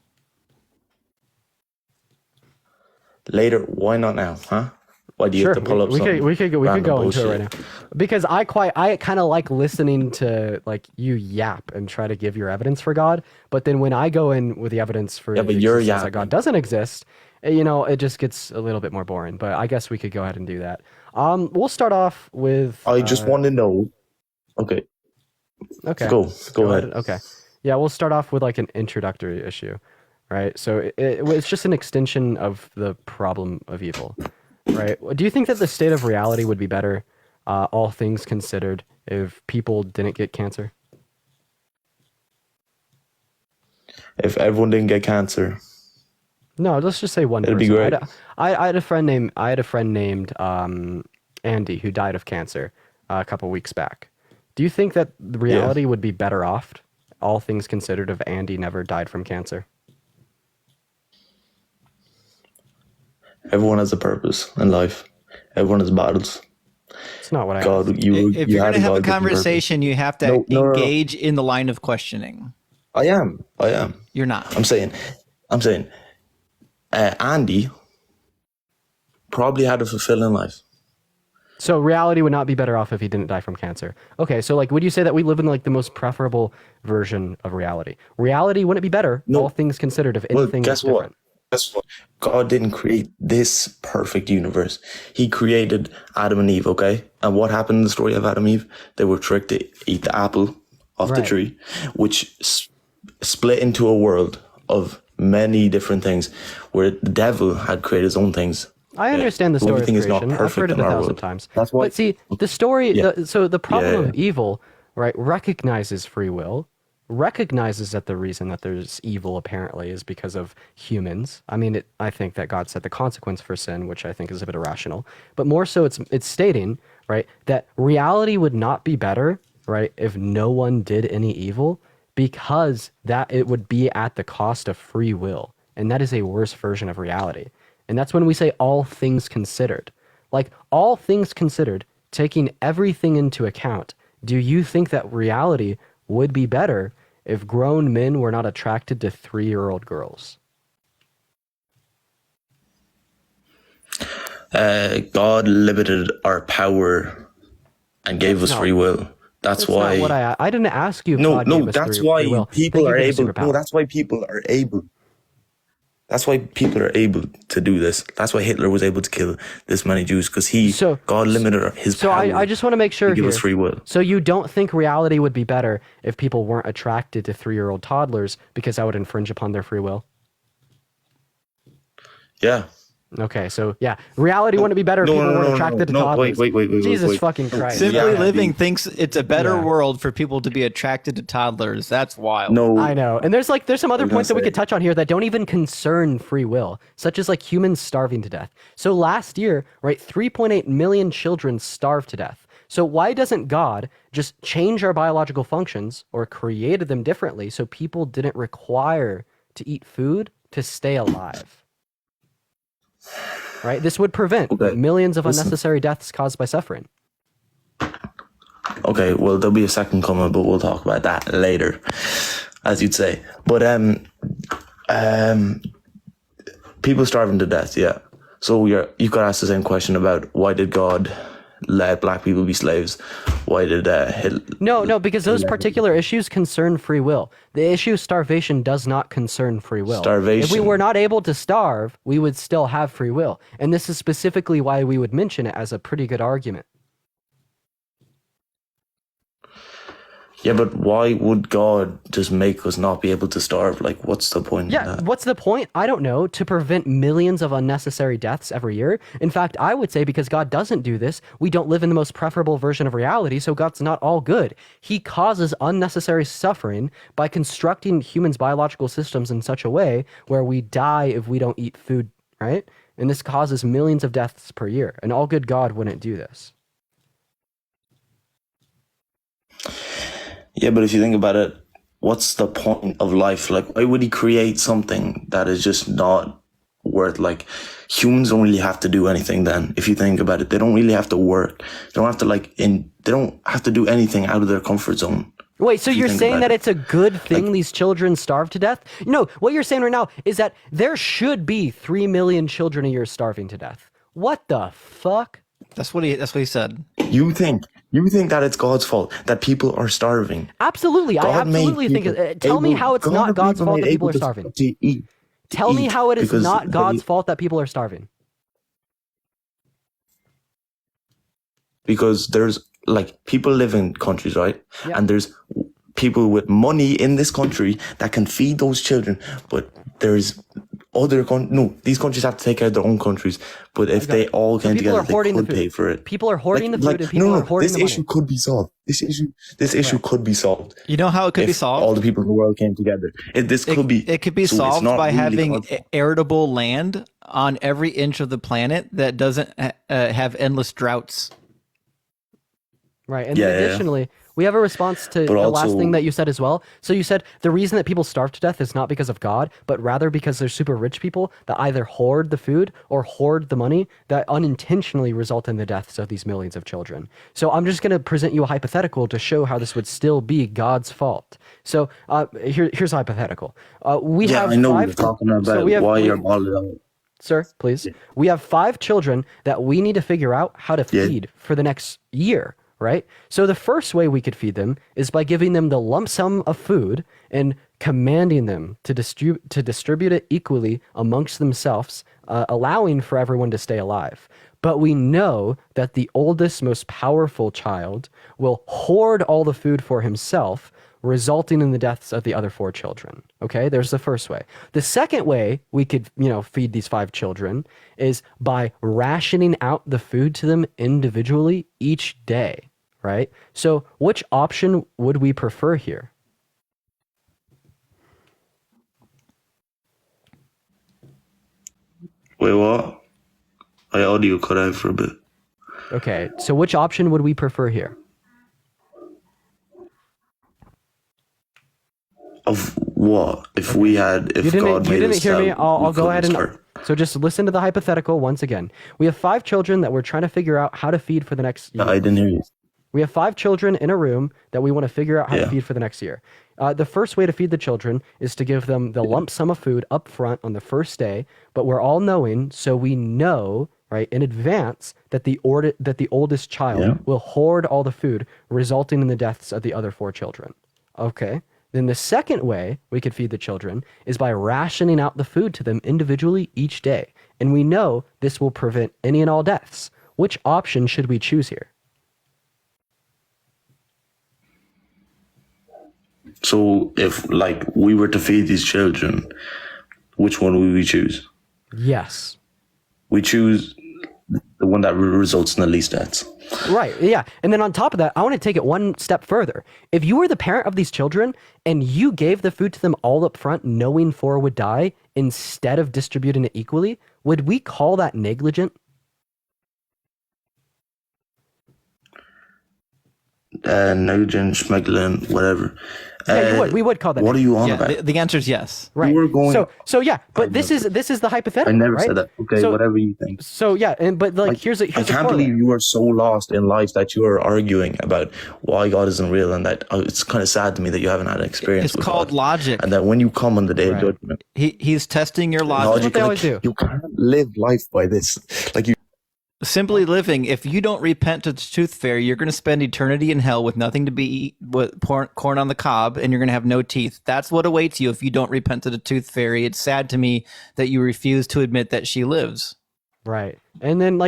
Later, why not now, huh? Why do you have to pull up we could go random into it bullshit? right now, because I kind of like listening to you yap and try to give your evidence for God, but then when I go in with the evidence for Yeah, but the you're existence that yapping. God doesn't exist, It just gets a little bit more boring. But I guess we could go ahead and do that. We'll start off with. I just want to know. Okay. Okay. Go ahead. Okay. Yeah, we'll start off with like an introductory issue, right? So it's just an extension of the problem of evil, right? Do you think that the state of reality would be better, all things considered, if people didn't get cancer? If everyone didn't get cancer. No, let's just say one person. It'd be great. I had a friend named Andy who died of cancer a couple weeks back. Do you think that the reality would be better off, all things considered, if Andy never died from cancer? Everyone has a purpose in life. Everyone has battles. It's not what I God, asked. If you're going to have a conversation, you have to engage in the line of questioning. I am. You're not. I'm saying, Andy probably had a fulfilling life. So reality would not be better off if he didn't die from cancer. Okay, so like, would you say that we live in like the most preferable version of reality? Reality wouldn't be better, all things considered, if anything was different. Guess what? God didn't create this perfect universe. He created Adam and Eve, okay? And what happened in the story of Adam and Eve? They were tricked to eat the apple off the tree, which split into a world of many different things, where the devil had created his own things. I understand the story of Everything is not creation. I've heard it perfect in our 1,000 world. times. That's why. But see, the story, the problem Yeah. of evil, right, recognizes free will, recognizes that the reason that there's evil apparently is because of humans. I mean, I think that God set the consequence for sin, which I think is a bit irrational. But more so, it's stating, right, that reality would not be better, right, if no one did any evil, because that it would be at the cost of free will. And that is a worse version of reality. And that's when we say all things considered. Like, all things considered, taking everything into account, do you think that reality would be better if grown men were not attracted to 3-year-old girls? God limited our power and gave us free will. That's why. Not what I didn't ask you. If No, God no. gave us That's free why will. people are able. superpower. No, that's why people are able. That's why people are able to do this. That's why Hitler was able to kill this many Jews, because God limited his So power. I just want to make sure to give here. us free will. So you don't think reality would be better if people weren't attracted to 3-year-old toddlers because that would infringe upon their free will? Yeah. Okay, so yeah, reality wouldn't be better if people weren't attracted to toddlers. Wait, Jesus fucking Christ. Simply Living thinks it's a better world for people to be attracted to toddlers. That's wild. No. I know. And there's some other points that we could touch on here that don't even concern free will, such as like humans starving to death. So last year, right, 3.8 million children starved to death. So why doesn't God just change our biological functions or created them differently so people didn't require to eat food to stay alive? Right? This would prevent millions of unnecessary deaths caused by suffering. Okay, well, there'll be a second comment, but we'll talk about that later, as you'd say. But people starving to death, yeah. So you could ask the same question about why did God let black people be slaves? Why did Hitler? No, because those particular issues concern free will. The issue of starvation does not concern free will. If we were not able to starve, we would still have free will. And this is specifically why we would mention it as a pretty good argument. Yeah, but why would God just make us not be able to starve? Like, what's the point? Yeah, what's the point? I don't know. To prevent millions of unnecessary deaths every year. In fact, I would say because God doesn't do this, we don't live in the most preferable version of reality, so God's not all good. He causes unnecessary suffering by constructing humans' biological systems in such a way where we die if we don't eat food, right? And this causes millions of deaths per year. An all good God wouldn't do this. Yeah, but if you think about it, what's the point of life? Like, why would he create something that is just not worth, like, humans don't really have to do anything then. If you think about it, they don't really have to work. They don't have to they don't have to do anything out of their comfort zone. Wait, so you're saying that it's a good thing these children starve to death? No, what you're saying right now is that there should be 3 million children a year starving to death. What the fuck? That's what he said. You think that it's God's fault that people are starving? Absolutely. I absolutely think tell me how it's not God's fault that people are starving. Tell me eat how it is because not God's fault that people are starving. because there's like people live in countries, right? Yeah. And there's people with money in this country that can feed those children, but there's these countries have to take care of their own countries. But if they all came together, they could pay for it. People are hoarding the food, and people are hoarding the money. This issue could be solved. This issue could be solved. You know how it could be if solved? all the people in the world came together. It could be solved it's not by really having constant. arable land on every inch of the planet that doesn't have endless droughts. Right. And then additionally, we have a response to the last thing that you said as well. So you said the reason that people starve to death is not because of God, but rather because there's super rich people that either hoard the food or hoard the money that unintentionally result in the deaths of these millions of children. So I'm just going to present you a hypothetical to show how this would still be God's fault. So here's a hypothetical. We have I know five, you're talking about why you're bothered. Sir, please. We have 5 children that we need to figure out how to feed for the next year. Right? So the first way we could feed them is by giving them the lump sum of food and commanding them to distribute it equally amongst themselves, allowing for everyone to stay alive. But we know that the oldest, most powerful child will hoard all the food for himself, resulting in the deaths of the other 4 children. Okay, there's the first way. The second way we could, feed these 5 children is by rationing out the food to them individually each day, right? So which option would we prefer here? Wait, what? My audio cut out for a bit. Okay, so which option would we prefer here? Of what? If God made us you didn't hear me. I'll go ahead and so just listen to the hypothetical once again. We have 5 children that we're trying to figure out how to feed for the next year. I didn't hear you. We have 5 children in a room that we want to figure out how to feed for the next year. The first way to feed the children is to give them the lump sum of food up front on the first day, but we're all knowing, so we know, right, in advance that the oldest child will hoard all the food, resulting in the deaths of the other 4 children. Okay. Then the second way we could feed the children is by rationing out the food to them individually each day. And we know this will prevent any and all deaths. Which option should we choose here? So if we were to feed these children, which one would we choose? Yes. We choose the one that results in the least deaths. Right, yeah. And then on top of that, I want to take it one step further. If you were the parent of these children and you gave the food to them all up front knowing 4 would die instead of distributing it equally, would we call that negligent? Negligent, schmeglin, whatever. Yeah, you would. We would call that. What are you on about? The answer is yes. Right. You were going. So yeah, but this is the hypothetical. I never right? said that. Okay, so, whatever you think. So yeah, but here's I can't believe you are so lost in life that you are arguing about why God isn't real, and that it's kind of sad to me that you haven't had an experience. It's called God, logic, and that when you come on the day of judgment, he's testing your logic. That's what they always do. You can't live life by this. Simply living, if you don't repent to the tooth fairy, you're going to spend eternity in hell with nothing to be with corn on the cob, and you're going to have no teeth. That's what awaits you if you don't repent to the tooth fairy. It's sad to me that you refuse to admit that she lives. Right. And then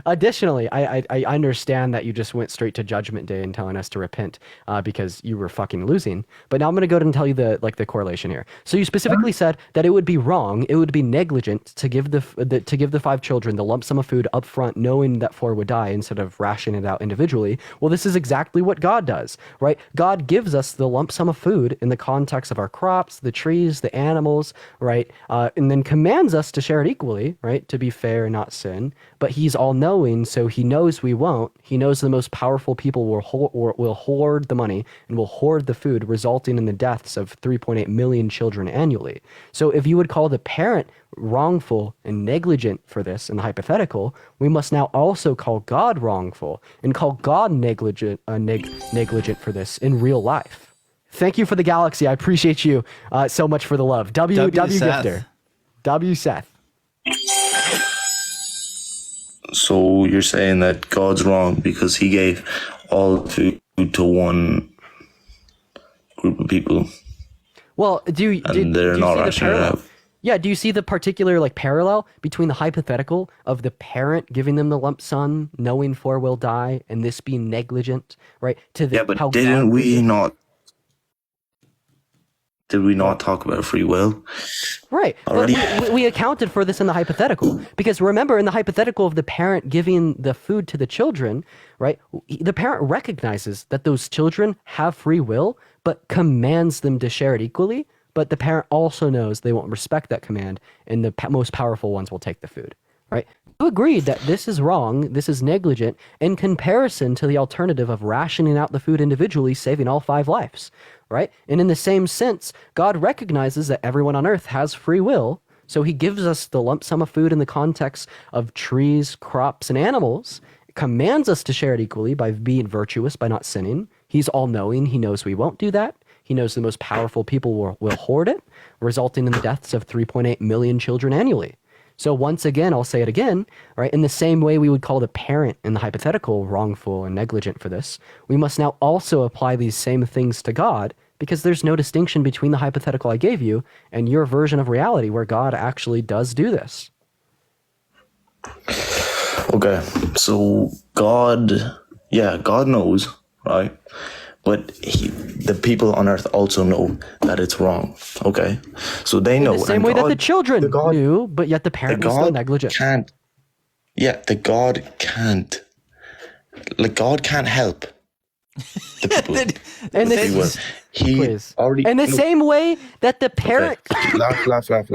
additionally, I understand that you just went straight to Judgment Day and telling us to repent because you were fucking losing. But now I'm going to go ahead and tell you the correlation here. So you specifically said that it would be wrong, it would be negligent to give the 5 children the lump sum of food up front, knowing that 4 would die instead of rationing it out individually. Well, this is exactly what God does, right? God gives us the lump sum of food in the context of our crops, the trees, the animals, right? And then commands us to share it equally, right? To be fair and not sin. But he's all-knowing, so he knows we won't. He knows the most powerful people will hoard the money and will hoard the food, resulting in the deaths of 3.8 million children annually. So if you would call the parent wrongful and negligent for this in the hypothetical, we must now also call God wrongful and call God negligent for this in real life. Thank you for the galaxy. I appreciate you so much for the love. W Gifter. W Seth. So you're saying that God's wrong because he gave all food to one group of people? Well, do you see the parallel? Yeah, do you see the particular like parallel between the hypothetical of the parent giving them the lump sum, knowing 4 will die, and this being negligent, right? To the Yeah, but how didn't God did we this? not? Did we not talk about free will? Right, Already. but we accounted for this in the hypothetical because remember in the hypothetical of the parent giving the food to the children, right? The parent recognizes that those children have free will, but commands them to share it equally. But the parent also knows they won't respect that command, and the most powerful ones will take the food, right? You agreed that this is wrong, this is negligent in comparison to the alternative of rationing out the food individually, saving all 5 lives, right? And in the same sense, God recognizes that everyone on earth has free will, so he gives us the lump sum of food in the context of trees, crops, and animals, commands us to share it equally by being virtuous, by not sinning. He's all-knowing, he knows we won't do that. He knows the most powerful people will hoard it, resulting in the deaths of 3.8 million children annually. So once again, I'll say it again, right? In the same way we would call the parent in the hypothetical wrongful and negligent for this, we must now also apply these same things to God because there's no distinction between the hypothetical I gave you and your version of reality where God actually does do this. Okay, so God knows, right? But the people on earth also know that it's wrong. Okay, so they know. In the same way that the children knew, but yet the parent was still negligent. God can't help the people. In the same way that the parent, Laugh.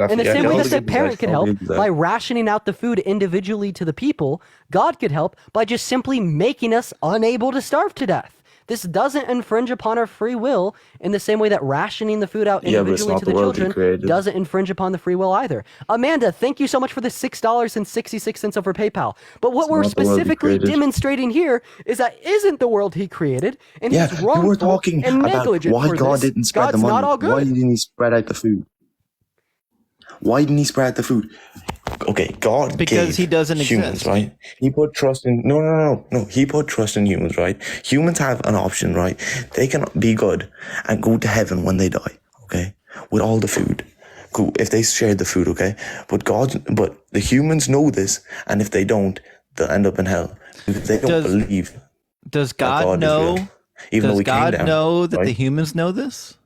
in the same way that the parent could help that. by rationing out the food individually to the people, God could help by just simply making us unable to starve to death. This doesn't infringe upon our free will in the same way that rationing the food out individually to the children doesn't infringe upon the free will either. Amanda, thank you so much for the $6.66 over PayPal. But what we're specifically demonstrating here is that isn't the world he created, and he's wrongful you were talking and about negligent why for God this. didn't spread God's the money. not all good. Why didn't he spread out the food? Why didn't he spread the food? Okay, God because he doesn't humans, exist, right? He put trust in no. He put trust in humans, right? Humans have an option, right? They can be good and go to heaven when they die, okay? With all the food, cool. If they share the food, okay. But the humans know this, and if they don't, they'll end up in hell. If they don't believe. Does God know? Real, even though does he God came down, know that right? the humans know this?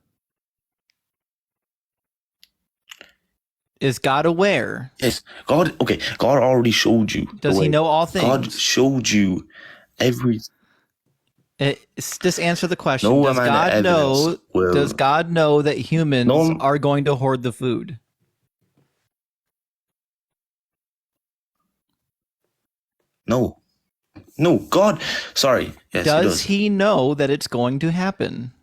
Is God aware? Yes, God. Okay, God already showed you. Does he know all things? God showed you every. Just answer the question. No Does amount of God evidence know? will- Does God know that humans are going to hoard the food? No, God. Sorry. Yes, Does he know that it's going to happen?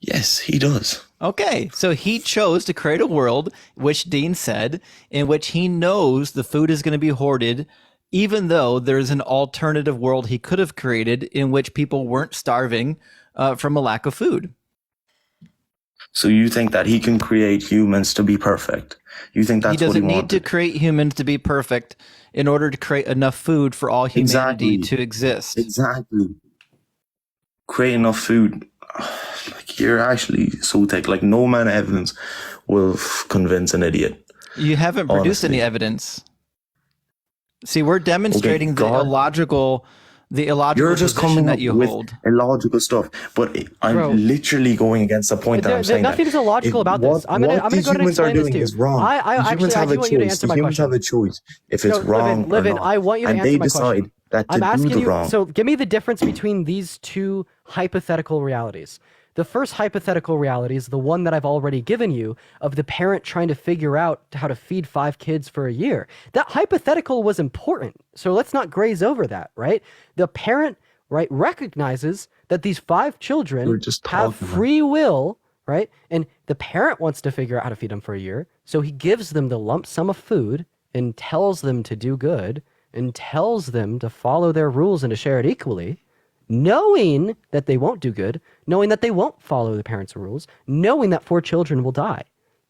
Yes, he does. Okay, so he chose to create a world, which Dean said, in which he knows the food is going to be hoarded, even though there's an alternative world he could have created in which people weren't starving from a lack of food. So you think that he can create humans to be perfect? You think that's he what he doesn't need wanted? to create humans to be perfect in order to create enough food for all humanity to exist. Exactly. Create enough food. Like, you're actually so thick. Like, no amount of evidence will convince an idiot. You haven't produced Honestly. any evidence. See, we're demonstrating the illogical You're just position coming that up you with hold. illogical stuff, but I'm Bro. literally going against the point that I'm saying. Nothing's illogical about this. I'm gonna go ahead and humans are explain this doing to you. is wrong. Humans have a want you to choice. answer my Humans question. have a choice if it's No, wrong Livin, or not. I want you to and answer they my decide question. that to I'm do asking the you. wrong. So give me the difference between these two hypothetical realities. The first hypothetical reality is the one that I've already given you of the parent trying to figure out how to feed 5 kids for a year. That hypothetical was important. So let's not graze over that, right? The parent, right, recognizes that these 5 children have free will, right? And the parent wants to figure out how to feed them for a year. So he gives them the lump sum of food and tells them to do good and tells them to follow their rules and to share it equally, knowing that they won't do good, knowing that they won't follow the parents' rules, knowing that 4 children will die.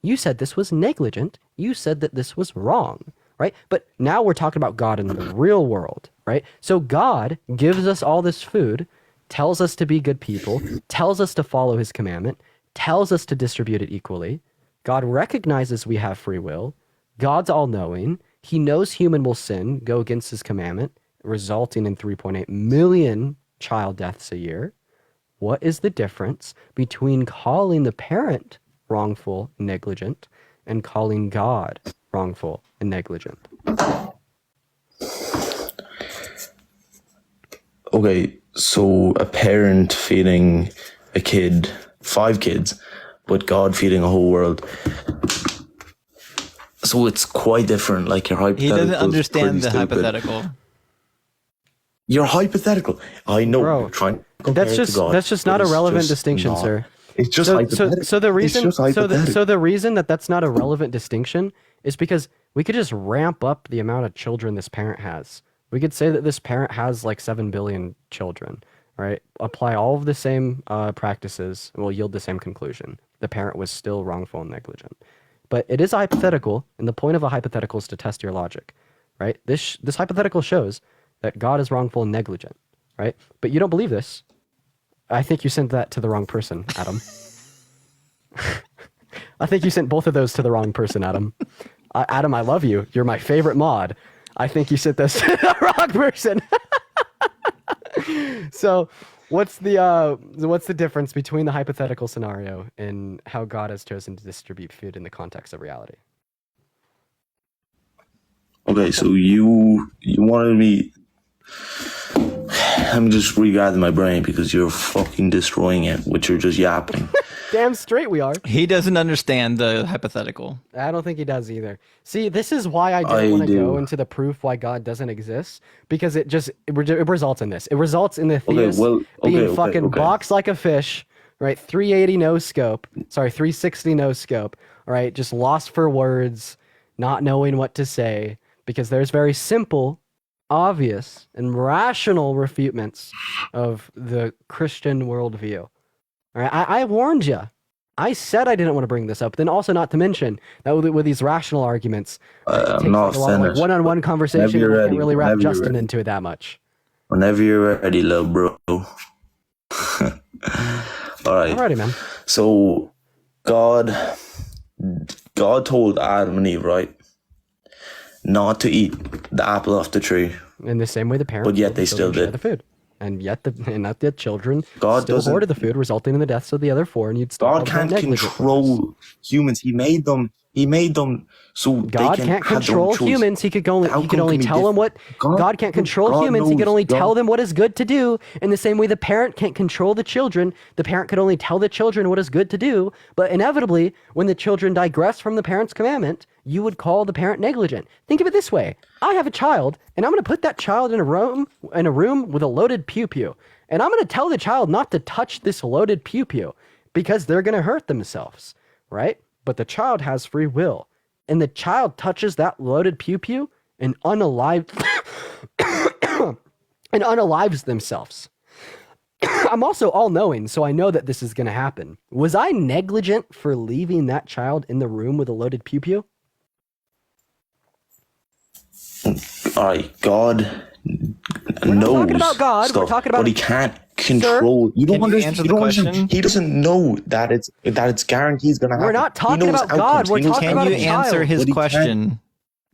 You said this was negligent. You said that this was wrong, right? But now we're talking about God in the real world, right? So God gives us all this food, tells us to be good people, tells us to follow his commandment, tells us to distribute it equally. God recognizes we have free will. God's all-knowing. He knows human will sin, go against his commandment, resulting in 3.8 million child deaths a year. What is the difference between calling the parent wrongful, negligent, and calling God wrongful and negligent? Okay, so a parent feeding a kid, 5 kids, but God feeding a whole world. So it's quite different. Like your hypothetical. He doesn't understand the hypothetical. You're hypothetical. I know. Bro, you're trying to compare it to God, that's just not a relevant distinction, sir. It's just hypothetical. So the reason It's just hypothetical. so the reason that that's not a relevant distinction is because we could just ramp up the amount of children this parent has. We could say that this parent has like 7 billion children, right? Apply all of the same practices, and we'll yield the same conclusion. The parent was still wrongful and negligent. But it is a hypothetical, and the point of a hypothetical is to test your logic, right? This hypothetical shows that God is wrongful and negligent, right? But you don't believe this. I think you sent that to the wrong person, Adam. I think you sent both of those to the wrong person, Adam. Adam, I love you. You're my favorite mod. I think you sent this to the wrong person. So, what's the difference between the hypothetical scenario and how God has chosen to distribute food in the context of reality? Okay, so you wanted me. Let me just regather my brain because you're fucking destroying it, which you're just yapping. Damn straight we are. He doesn't understand the hypothetical. I don't think he does either. See, this is why I didn't want to go into the proof why God doesn't exist, because it results in this. It results in the theist being fucking boxed like a fish, right? 380 no scope. Sorry, 360 no scope. All right, just lost for words, not knowing what to say, because there's very simple, obvious, and rational refutements of the Christian worldview. All right, I warned you. I said I didn't want to bring this up. Then also not to mention that with these rational arguments, it takes like a lot of one-on-one conversation. You can't really wrap Justin into it that much. Whenever you're ready, little bro. All right. Alrighty, man. So, God told Adam and Eve, right, not to eat the apple off the tree. In the same way the parents, but yet they still did the food. And yet the children God still hoarded the food, resulting in the deaths of the other 4, and you'd still God can't control humans. He made them so God can't control humans. He could only tell them what God can't control humans. He could only tell them what is good to do. In the same way the parent can't control the children, the parent could only tell the children what is good to do. But inevitably, when the children digress from the parent's commandment, you would call the parent negligent. Think of it this way. I have a child, and I'm going to put that child in a room with a loaded pew-pew. And I'm going to tell the child not to touch this loaded pew-pew because they're going to hurt themselves, right? But the child has free will. And the child touches that loaded pew-pew and unalives themselves. I'm also all-knowing, so I know that this is going to happen. Was I negligent for leaving that child in the room with a loaded pew-pew? All right, God knows talking about God. stuff, we're talking about but he can't control. Sir, you don't can you understand. answer the question? He doesn't know that it's guaranteed going to happen. We're not talking about God. We're talking about a child. Can you answer his question?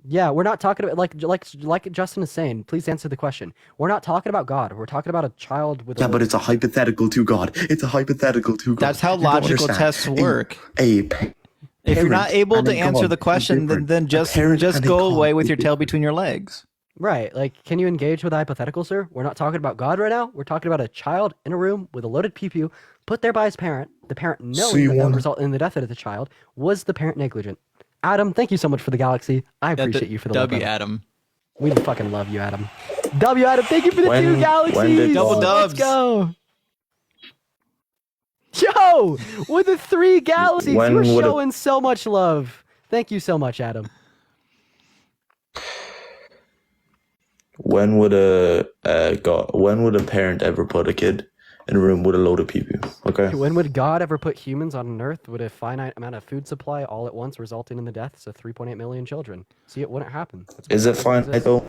Yeah, we're not talking about like Justin is saying. Please answer the question. We're not talking about God. We're talking about a child with. Yeah, but it's a hypothetical to God. It's a hypothetical to God. That's how logical tests work. If you're not able to answer the question, then just go away with your tail between your legs. Right. Like, can you engage with a hypothetical, sir? We're not talking about God right now. We're talking about a child in a room with a loaded pew-pew put there by his parent. The parent knowing that would result in the death of the child. Was the parent negligent? Adam, thank you so much for the galaxy. I appreciate you for the W, Adam. We fucking love you, Adam. W, Adam, thank you for the 2 galaxies. Double dubs. Let's go. Yo, with the 3 galaxies, you're showing so much love. Thank you so much, Adam. When would a parent ever put a kid in a room with a load of people? Okay. When would God ever put humans on an earth with a finite amount of food supply all at once, resulting in the deaths of 3.8 million children? See, it wouldn't happen. Is it finite though?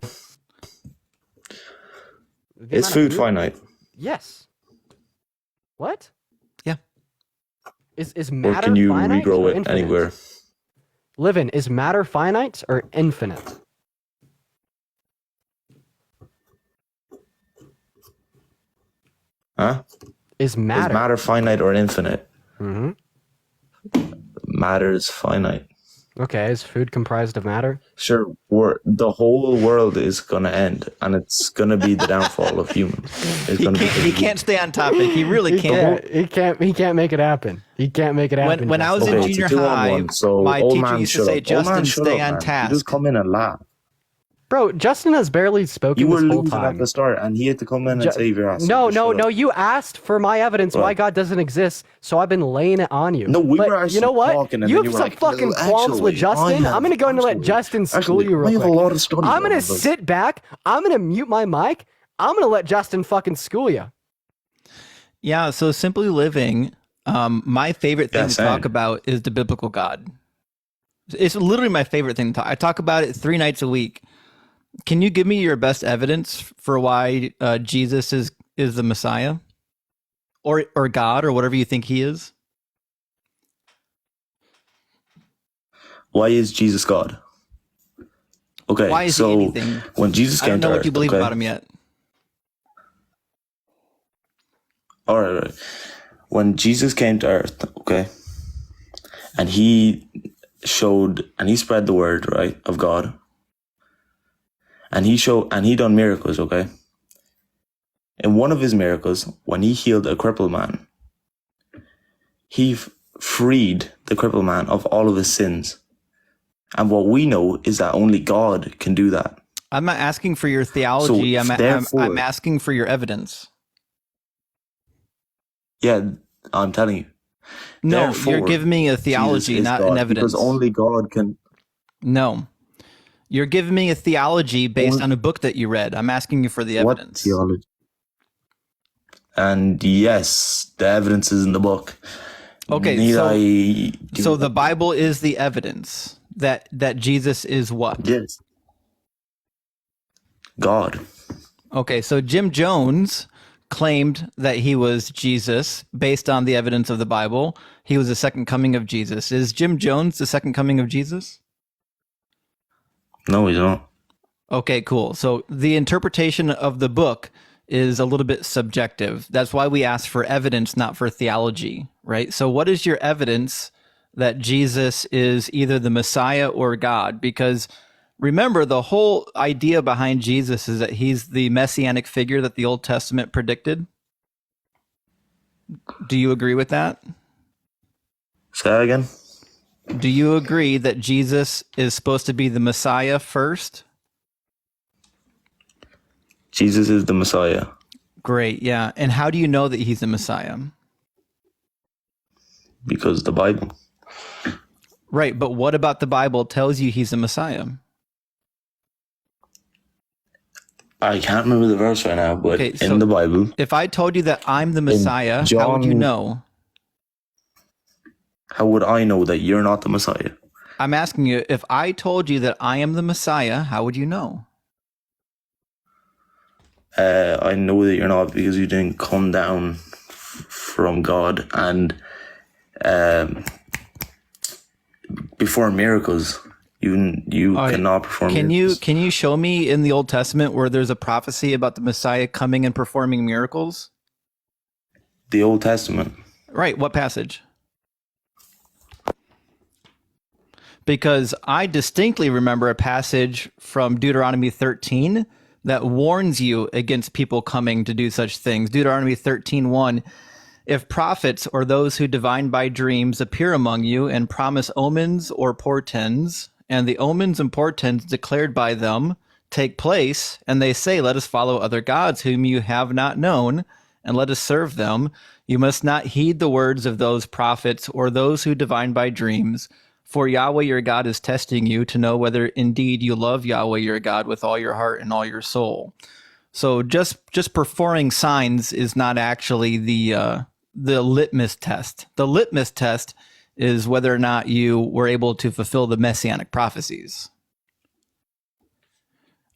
Is food finite? Yes. What? Yeah. Is Or matter can you finite regrow or it infinite? anywhere? Livin, is matter finite or infinite? Huh? Is Is matter? matter finite or infinite? Mm-hmm. Matter is finite. Okay, is food comprised of matter? Sure, the whole world is gonna end, and it's gonna be the downfall of humans. It's gonna He can't stay on topic. He really He can't. He can't make it happen. He can't make it happen. When I was Justin. in junior high, So my old teacher man, used to shut say, up. Old man, "Justin, shut stay up, on man. task." You just come in and laugh. Bro, Justin has barely spoken You were this whole losing time. at the start, and he had to come in and save your ass. No, Just no, shut no. up. You asked for my evidence why Right. God doesn't exist, so I've been laying it on you. No, we But were actually you know what? talking, and You then have you were some like, fucking "No, qualms with actually, Justin. I I'm gonna go and let actually- Justin school actually, you real I have quick. a lot of studies I'm gonna on this. sit back. I'm gonna mute my mic. I'm gonna let Justin fucking school you. Yeah, so Simply Living, my favorite thing Yeah, to same. talk about is the biblical God. It's literally my favorite thing to talk. I talk about it 3 nights a week. Can you give me your best evidence for why Jesus is the Messiah, or God, or whatever you think he is? Why is Jesus God? Okay, Why is so he anything? when Jesus I came don't know to what you Earth, believe okay? about him yet. All right. When Jesus came to Earth, okay, and he showed and he spread the word, right, of God, and he done miracles, okay. In one of his miracles, when he healed a crippled man, he freed the crippled man of all of his sins. And what we know is that only God can do that. I'm not asking for your theology. So, I'm therefore- asking for your evidence. Yeah, I'm telling you. No, Therefore, you're giving me a theology, Jesus is not God, an evidence. because only God can. No, you're giving me a theology based on a book that you read. I'm asking you for the evidence. What theology? And yes, the evidence is in the book. Okay, so the Bible is the evidence that Jesus is what? Yes. God. Okay, so Jim Jones claimed that he was Jesus based on the evidence of the Bible. He was the second coming of Jesus. Is Jim Jones the second coming of Jesus? No, he's not. Okay, cool. So the interpretation of the book is a little bit subjective. That's why we ask for evidence, not for theology, right? So what is your evidence that Jesus is either the Messiah or God? Because remember, the whole idea behind Jesus is that he's the messianic figure that the Old Testament predicted. Do you agree with that? Say that again. Do you agree that Jesus is supposed to be the Messiah first? Jesus is the Messiah. Great, yeah. And how do you know that he's the Messiah? Because the Bible. Right, but what about the Bible tells you he's the Messiah? I can't remember the verse right now, but Okay, so in the Bible. If I told you that I'm the Messiah, how would you John- know? How would I know that you're not the Messiah? I'm asking you, if I told you that I am the Messiah, how would you know? I know that you're not because you didn't come down from God, and before miracles, you cannot perform. Can miracles. you show me in the Old Testament where there's a prophecy about the Messiah coming and performing miracles? The Old Testament. Right, what passage? Because I distinctly remember a passage from Deuteronomy 13 that warns you against people coming to do such things. Deuteronomy 13:1. If prophets or those who divine by dreams appear among you and promise omens or portents, and the omens and portents declared by them take place, and they say, let us follow other gods whom you have not known, and let us serve them, you must not heed the words of those prophets or those who divine by dreams, for Yahweh your God is testing you to know whether indeed you love Yahweh your God with all your heart and all your soul. So just performing signs is not actually the litmus test. The litmus test is whether or not you were able to fulfill the messianic prophecies.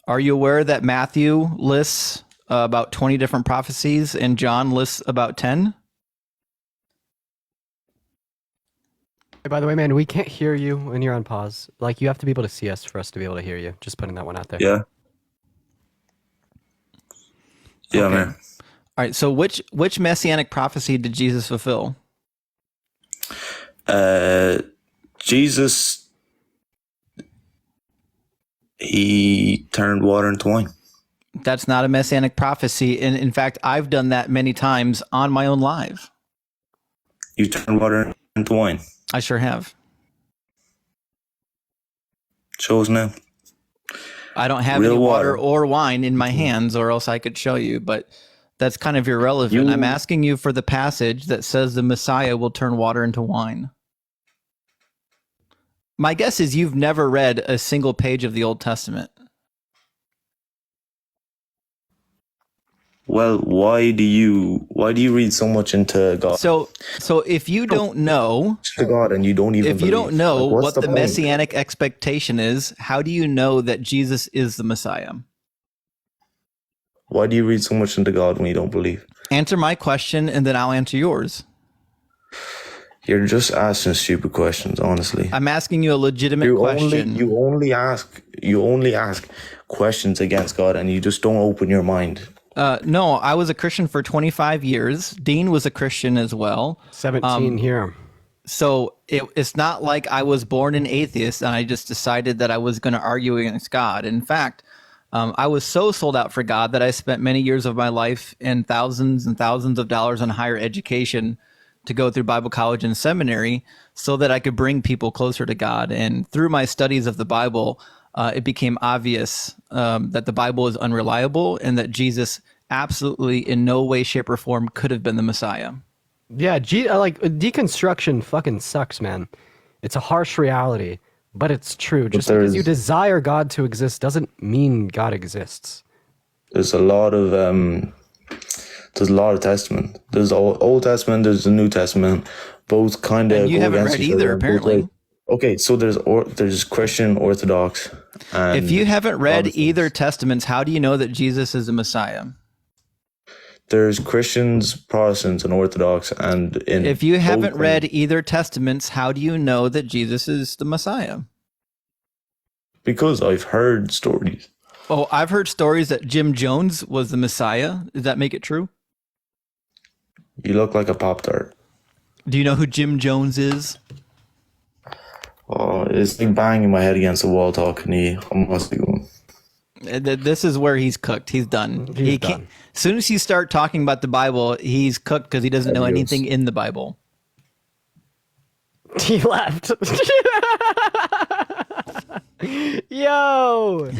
Are you aware that Matthew lists about 20 different prophecies and John lists about 10? By the way, man, we can't hear you when you're on pause. Like, you have to be able to see us for us to be able to hear you. Just putting that one out there. Yeah. Yeah, Okay. man. All right. So which messianic prophecy did Jesus fulfill? Jesus, he turned water into wine. That's not a messianic prophecy. And in fact, I've done that many times on my own live. You turned water into wine. I sure have. Show us now. I don't have Real any water water. or wine in my hands, or else I could show you, but that's kind of irrelevant. I'm asking you for the passage that says the Messiah will turn water into wine. My guess is you've never read a single page of the Old Testament. Well, why do you read so much into God? So if you don't know To God, and you don't even if you don't believe. know Like, what's what the the point? messianic expectation is, how do you know that Jesus is the Messiah? Why do you read so much into God when you don't believe? Answer my question and then I'll answer yours. You're just asking stupid questions, honestly. I'm asking you a legitimate question. You only ask questions against God, and you just don't open your mind. No, I was a Christian for 25 years. Dean was a Christian as well. 17 here. So it's not like I was born an atheist and I just decided that I was going to argue against God. In fact, I was so sold out for God that I spent many years of my life and thousands of dollars on higher education to go through Bible college and seminary so that I could bring people closer to God. And through my studies of the Bible, it became obvious that the Bible is unreliable and that Jesus absolutely in no way, shape, or form could have been the Messiah. Yeah, deconstruction fucking sucks, man. It's a harsh reality, but it's true. Just because you desire God to exist doesn't mean God exists. There's a lot of testament. There's the Old Testament. There's the New Testament. Both kind of. And you go haven't against read each other either, in both apparently. ways. Okay, so there's Christian, Orthodox. And If you haven't read Protestants. either testaments, how do you know that Jesus is the Messiah? There's Christians, Protestants, and Orthodox, and in If you haven't both read either testaments, how do you know that Jesus is the Messiah? because I've heard stories. Oh, I've heard stories that Jim Jones was the Messiah. Does that make it true? You look like a Pop-Tart. Do you know who Jim Jones is? Oh, it's like banging my head against the wall talking to you. I must be going. This is where he's cooked. He's done. He can't. As soon as you start talking about the Bible, he's cooked because he doesn't know anything in the Bible. He left. Yo,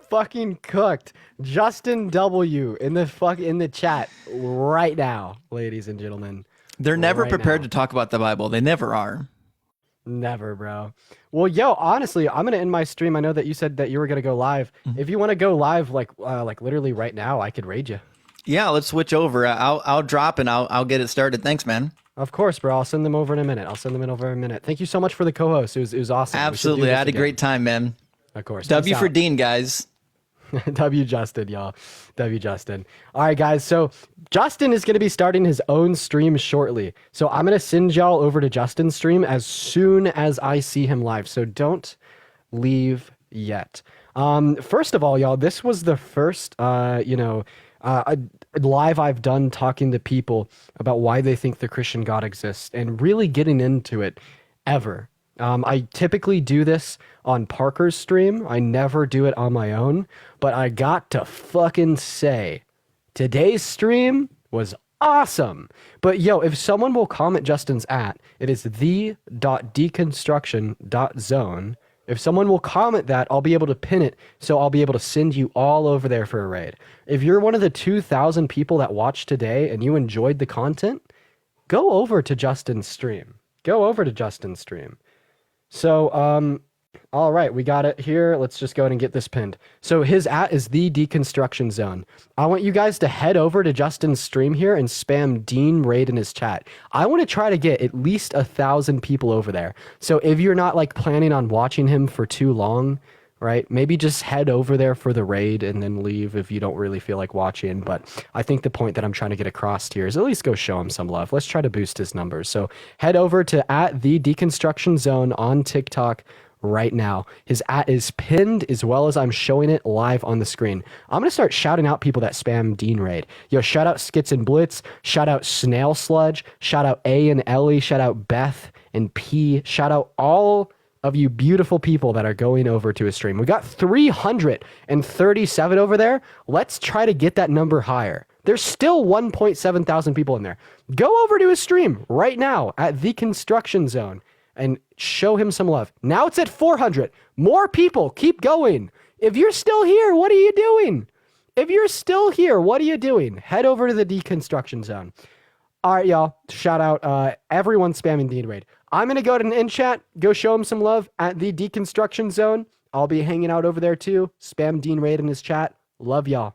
fucking cooked. Justin W in the chat right now, ladies and gentlemen. They're never Right prepared now. to talk about the Bible. They never are. Never, bro. Well, yo, honestly, I'm gonna end my stream. I know that you said that you were gonna go live. If you want to go live, like literally right now, I could raid you. Yeah, let's switch over. I'll drop and I'll get it started. Thanks, man. Of course, bro. I'll send them over in a minute. Thank you so much for the co-host. It was awesome. We should do Absolutely. this I had a again. great time, man. Of course. W Peace for out. Dean, guys. W Justin, y'all. W Justin. All right, guys. So Justin is going to be starting his own stream shortly. So I'm going to send y'all over to Justin's stream as soon as I see him live. So don't leave yet. First of all, y'all, this was the first, live I've done talking to people about why they think the Christian God exists and really getting into it ever. I typically do this on Parker's stream. I never do it on my own, but I got to fucking say, today's stream was awesome. But yo, if someone will comment Justin's it is the.deconstruction.zone. If someone will comment that, I'll be able to pin it, so I'll be able to send you all over there for a raid. If you're one of the 2,000 people that watched today and you enjoyed the content, go over to Justin's stream. So, all right, we got it here. Let's just go ahead and get this pinned. So his is the deconstruction zone. I want you guys to head over to Justin's stream here and spam Dean raid in his chat. I want to try to get at least 1,000 people over there. So if you're not like planning on watching him for too long, right? Maybe just head over there for the raid and then leave if you don't really feel like watching. But I think the point that I'm trying to get across here is at least go show him some love. Let's try to boost his numbers. So head over to at the Deconstruction Zone on TikTok right now. His at is pinned as well as I'm showing it live on the screen. I'm going to start shouting out people that spam Dean Raid. Yo, shout out Skits and Blitz, shout out Snail Sludge, shout out A and Ellie, shout out Beth and P, shout out all of you beautiful people that are going over to his stream. We got 337 over there. Let's try to get that number higher. There's still 1.7 thousand people in there. Go over to his stream right now at the Construction Zone and show him some love. Now it's at 400. More people, keep going. If you're still here, what are you doing? If you're still here, what are you doing? Head over to the Deconstruction Zone. All right, y'all. Shout out everyone spamming Dean Raid. I'm going to go to an in chat, go show him some love at the Deconstruction Zone. I'll be hanging out over there too. Spam Dean Raid in his chat. Love y'all.